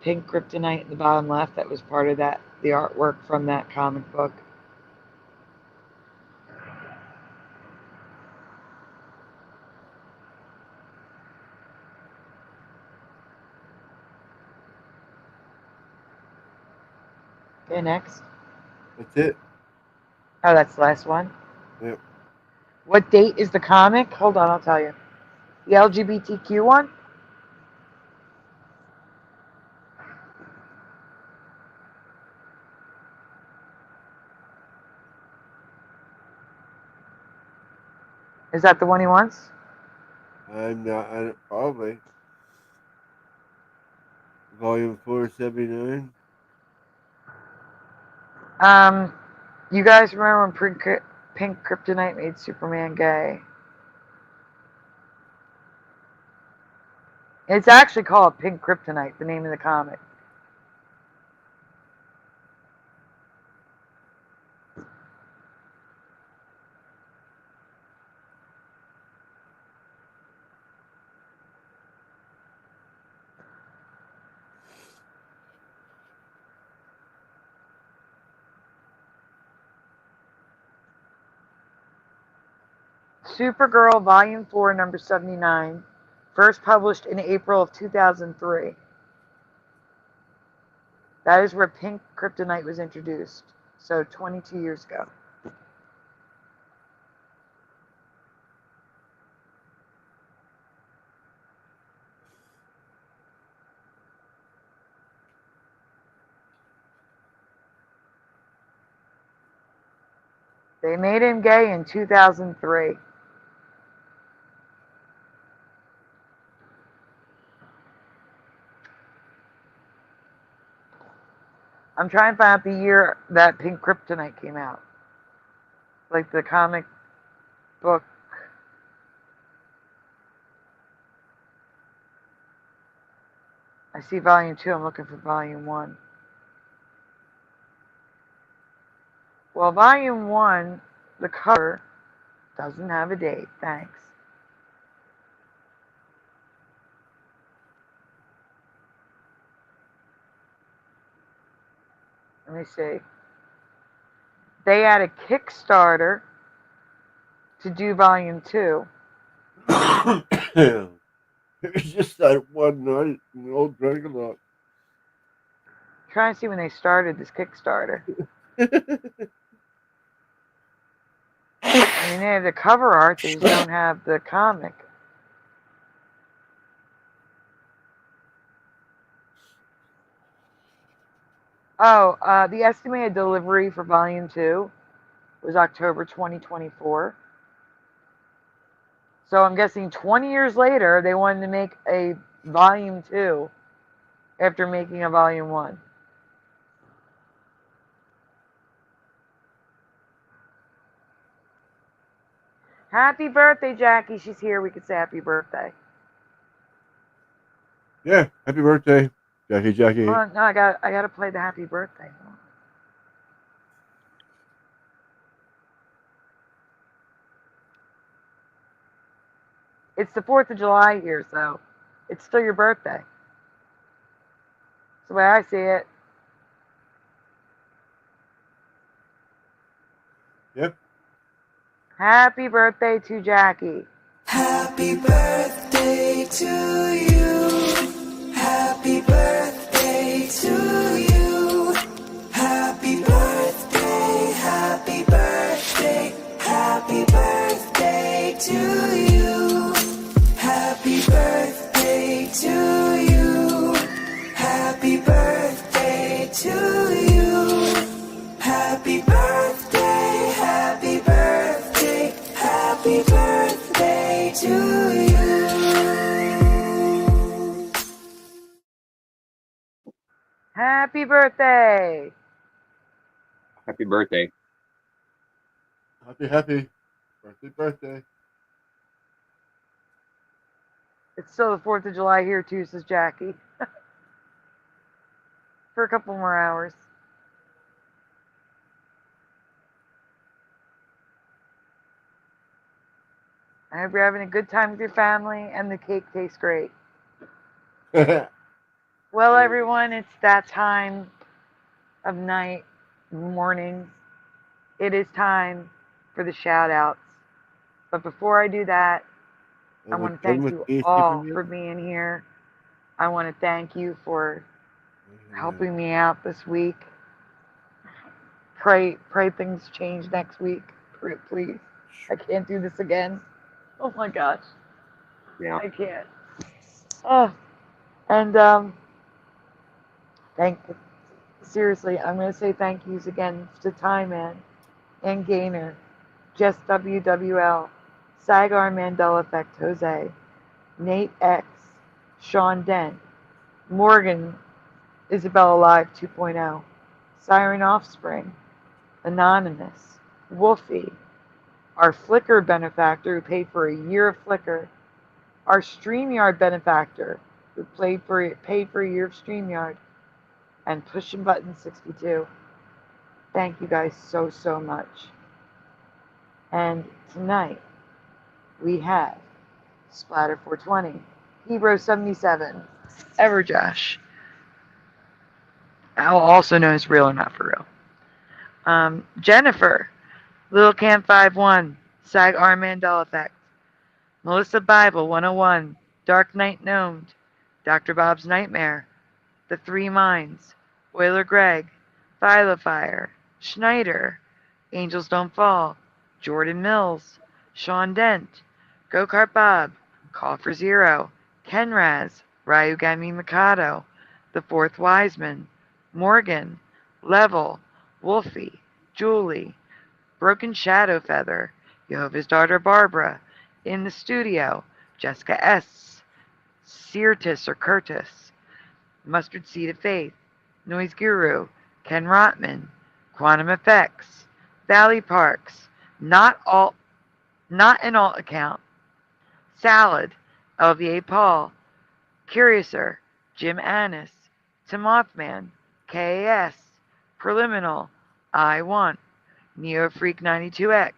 Pink kryptonite in the bottom left, that was part of that, the artwork from that comic book. Okay, next. That's it. Oh, that's the last one? Yep. What date is the comic? Hold on, I'll tell you. The LGBTQ one? Is that the one he wants? I'm not, probably. Volume 479. You guys remember when Pink Kryptonite made Superman gay? It's actually called Pink Kryptonite, the name of the comic. Supergirl Volume 4, number 79. First published in April of 2003. That is where Pink Kryptonite was introduced. So 22 years ago. They made him gay in 2003. I'm trying to find out the year that Pink Kryptonite came out. Like the comic book. I see volume 2. I'm looking for volume 1. Well, volume 1, the cover doesn't have a date. Thanks. Let me see. They had a Kickstarter to do volume 2. It's just that one night in the old Dragon Lock. Trying to see when they started this Kickstarter. I mean, they have the cover art, they just don't have the comic. Oh, the estimated delivery for volume 2 was October 2024. So I'm guessing 20 years later, they wanted to make a volume 2 after making a volume 1. Happy birthday, Jackie. She's here. We could say happy birthday. Yeah, happy birthday, Jackie. Oh, no, I gotta play the happy birthday. It's the 4th of July here, so it's still your birthday. That's the way I see it. Yep. Happy birthday to Jackie. Happy birthday to you. Happy birthday to you. Happy birthday, happy birthday, happy birthday to you. Happy birthday to you. Happy birthday to you. Happy birthday, happy birthday, happy birthday to you. Happy birthday. Happy birthday. Happy birthday. It's still the 4th of July here, too, says Jackie. For a couple more hours. I hope you're having a good time with your family and the cake tastes great. Well, everyone, it's that time of night, morning. It is time for the shout outs. But before I do that, I want to thank you all for being here. I want to thank you for helping me out this week. Pray things change next week. Please. I can't do this again. Oh my gosh. Yeah. I can't. Oh. And seriously, I'm going to say thank yous again to Time Man and Gainer, Jess WWL, Sagar Mandela Effect Jose, Nate X, Sean Dent, Morgan, Isabella Live 2.0, Siren Offspring, Anonymous, Wolfie, our Flickr benefactor who paid for a year of Flickr, our StreamYard benefactor who paid for a year of StreamYard, and Pushing Button 62. Thank you guys so much. And tonight we have Splatter 420, Hebro 77, Everjosh, also known as Real or Not For Real, Jennifer, Little Camp 51, Sag R Mandela Effect, Melissa Bible 101, Dark Knight Gnomed, Dr. Bob's Nightmare, The Three Minds, Oiler Greg, Philofire, Schneider, Angels Don't Fall, Jordan Mills, Sean Dent, Go-Kart Bob, Call for Zero, Kenraz, Ryugami Mikado, The Fourth Wiseman, Morgan, Level, Wolfie, Julie, Broken Shadow Feather, Jehovah's Daughter Barbara, In the Studio, Jessica S., Sirtis or Curtis, Mustard Seed of Faith, Noise Guru, Ken Rotman, Quantum Effects, Valley Parks, Not an Alt Account, Salad, LVA Paul, Curiouser, Jim Annis, Timothman, KAS, Preliminal, I Want, Neo Freak 92X,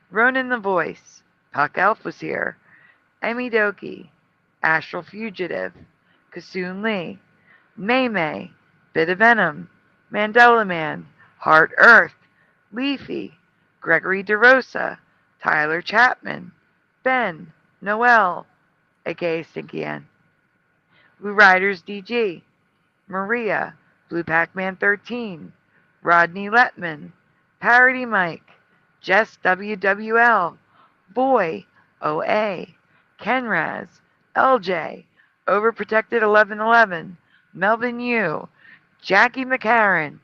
Ronan the Voice, Puck Elf was here, Emmy Doki, Astral Fugitive, Kasoon Lee, May May, Bit of Venom, Mandela Man, Heart Earth, Leafy, Gregory DeRosa, Tyler Chapman, Ben, Noel, aka Stinky Ann, Blue Riders DG, Maria, Blue Pac-Man 13, Rodney Letman, Parody Mike, Jess WWL, Boy, OA, Kenraz, LJ, Overprotected 1111, Melvin Yu, Jackie McCarran.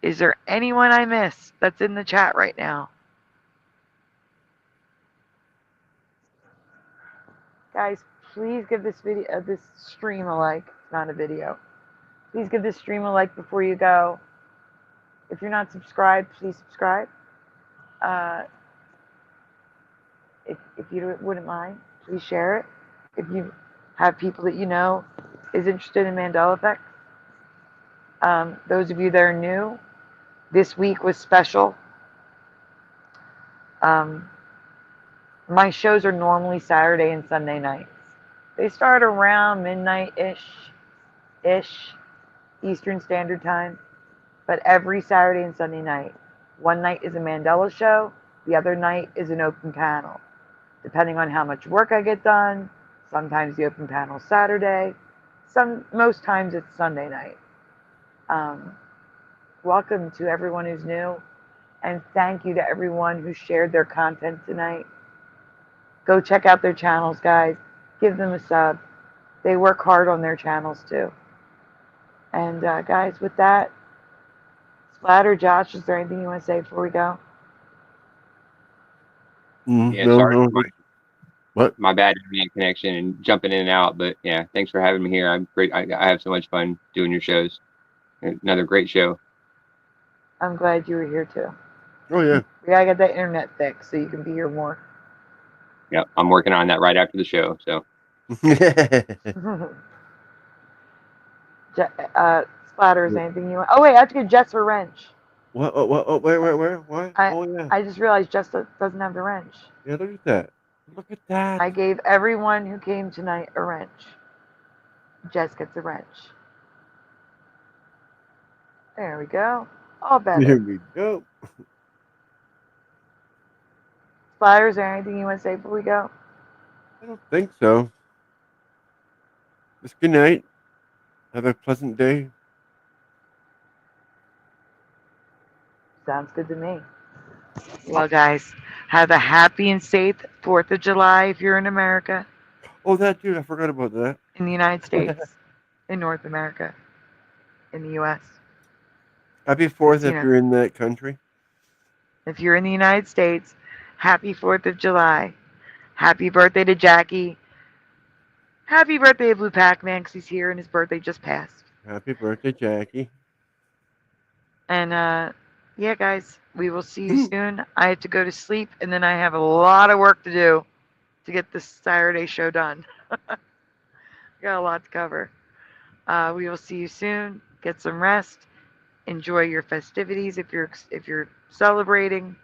Is there anyone I missed that's in the chat right now? Guys, please give this video, this stream a like. It's not a video. Please give this stream a like before you go. If you're not subscribed, please subscribe. If you wouldn't mind, please share it. If you have people that you know is interested in Mandela effects. Those of you that are new, this week was special. My shows are normally Saturday and Sunday nights. They start around midnight-ish Eastern Standard Time, but every Saturday and Sunday night. One night is a Mandela show, the other night is an open panel. Depending on how much work I get done, sometimes the open panel is Saturday, most times it's Sunday night. Welcome to everyone who's new, and thank you to everyone who shared their content tonight. Go check out their channels, guys. Give them a sub. They work hard on their channels too. And guys, with that, Splatter, Josh, is there anything you want to say before we go? Yeah, No, sorry. no. What? My bad internet connection and jumping in and out, but yeah, thanks for having me here. I'm great. I have so much fun doing your shows. Another great show. I'm glad you were here too. Oh yeah. We gotta get that internet fixed so you can be here more. Yep, I'm working on that right after the show. So. Splatter, is anything you want? Oh wait, I have to get Jess her wrench. What? Oh, where? What? Oh yeah. I just realized Jess doesn't have the wrench. Yeah, look at that. Look at that. I gave everyone who came tonight a wrench. Jess gets a wrench. There we go. All better. Here we go. Splatter, is there anything you want to say before we go? I don't think so. Just good night. Have a pleasant day. Sounds good to me. Well, guys, have a happy and safe 4th of July if you're in America. Oh, that dude, I forgot about that. In the United States, in North America, in the U.S. Happy 4th if know. you're in that country. If you're in the United States, happy 4th of July. Happy birthday to Jackie. Happy birthday to Blue Pac-Man because he's here and his birthday just passed. Happy birthday, Jackie. And yeah, guys, we will see you soon. I have to go to sleep, and then I have a lot of work to do to get this Saturday show done. Got a lot to cover. We will see you soon. Get some rest. Enjoy your festivities if you're celebrating.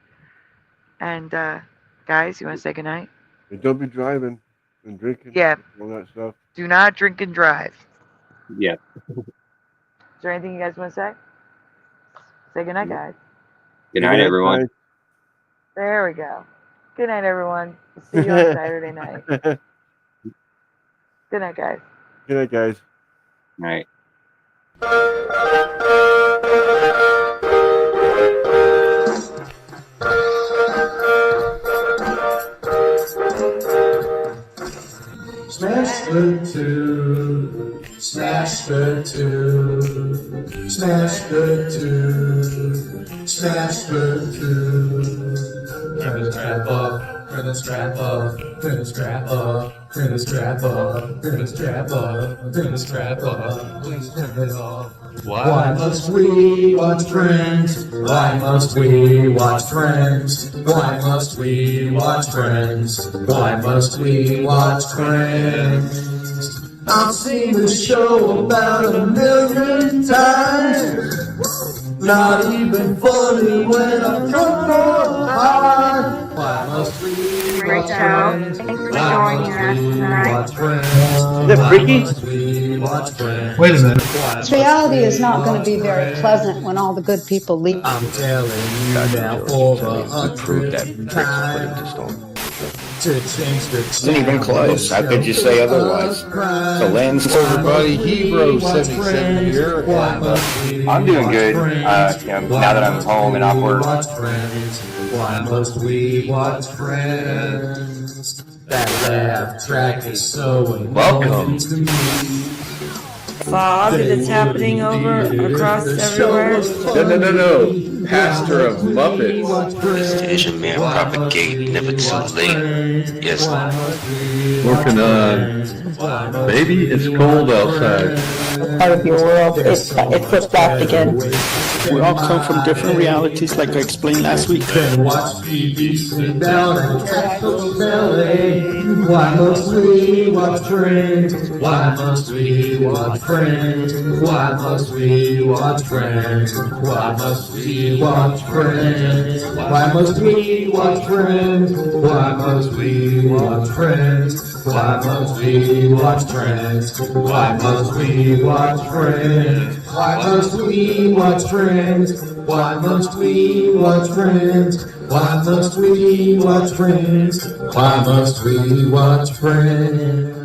And guys, you want to say goodnight? And don't be driving and drinking. Yeah. All that stuff. Do not drink and drive. Yeah. Is there anything you guys want to say? Say goodnight, guys. Good night, everyone. Guys. There we go. Good night, everyone. We'll see you on Saturday night. Good night, guys. Good night, guys. Night. Smash the two, smash the two, smash the two, smash the two. Turn the strap up, turn the strap up, turn the strap up, turn the strap up, turn the strap up, turn the strap up. Please turn it off. Why must we watch Friends? Why must we watch Friends? Why must we watch Friends? Why must we watch Friends? I've seen this show about 1,000,000 times. Not even funny when I'm drunk or high. Why must we watch Friends? Why must we watch Friends? Is that freaky? Why must we watch Friends? Wait a minute. This reality is not going to be very pleasant when all the good people leave. I'm telling you now for the 100th time. To change the Isn't even close. How could you say otherwise? The land's Everybody, Hebro 77 here. I'm doing good. Now that I'm home and off work. Why must we watch Friends? That laugh track is so annoying to me. Fog that's happening over across everywhere. No. Pastor of Muppets. This Asian man propagate never too late. Yes. Working on Baby, It's Cold Outside. Part of your world, it flip-flopped again. We all come from different realities, like I explained last week. Watch TV, sit down and catch those ballet. Why must we watch Friends? Why must we watch Friends? Why must we watch Friends? Why must we watch Friends? Why must we watch Friends? Why must we watch Friends? Why must we watch Friends? Why must we watch Friends? Why must we watch Friends? Why must we watch Friends? Why must we watch Friends? Why must we watch Friends?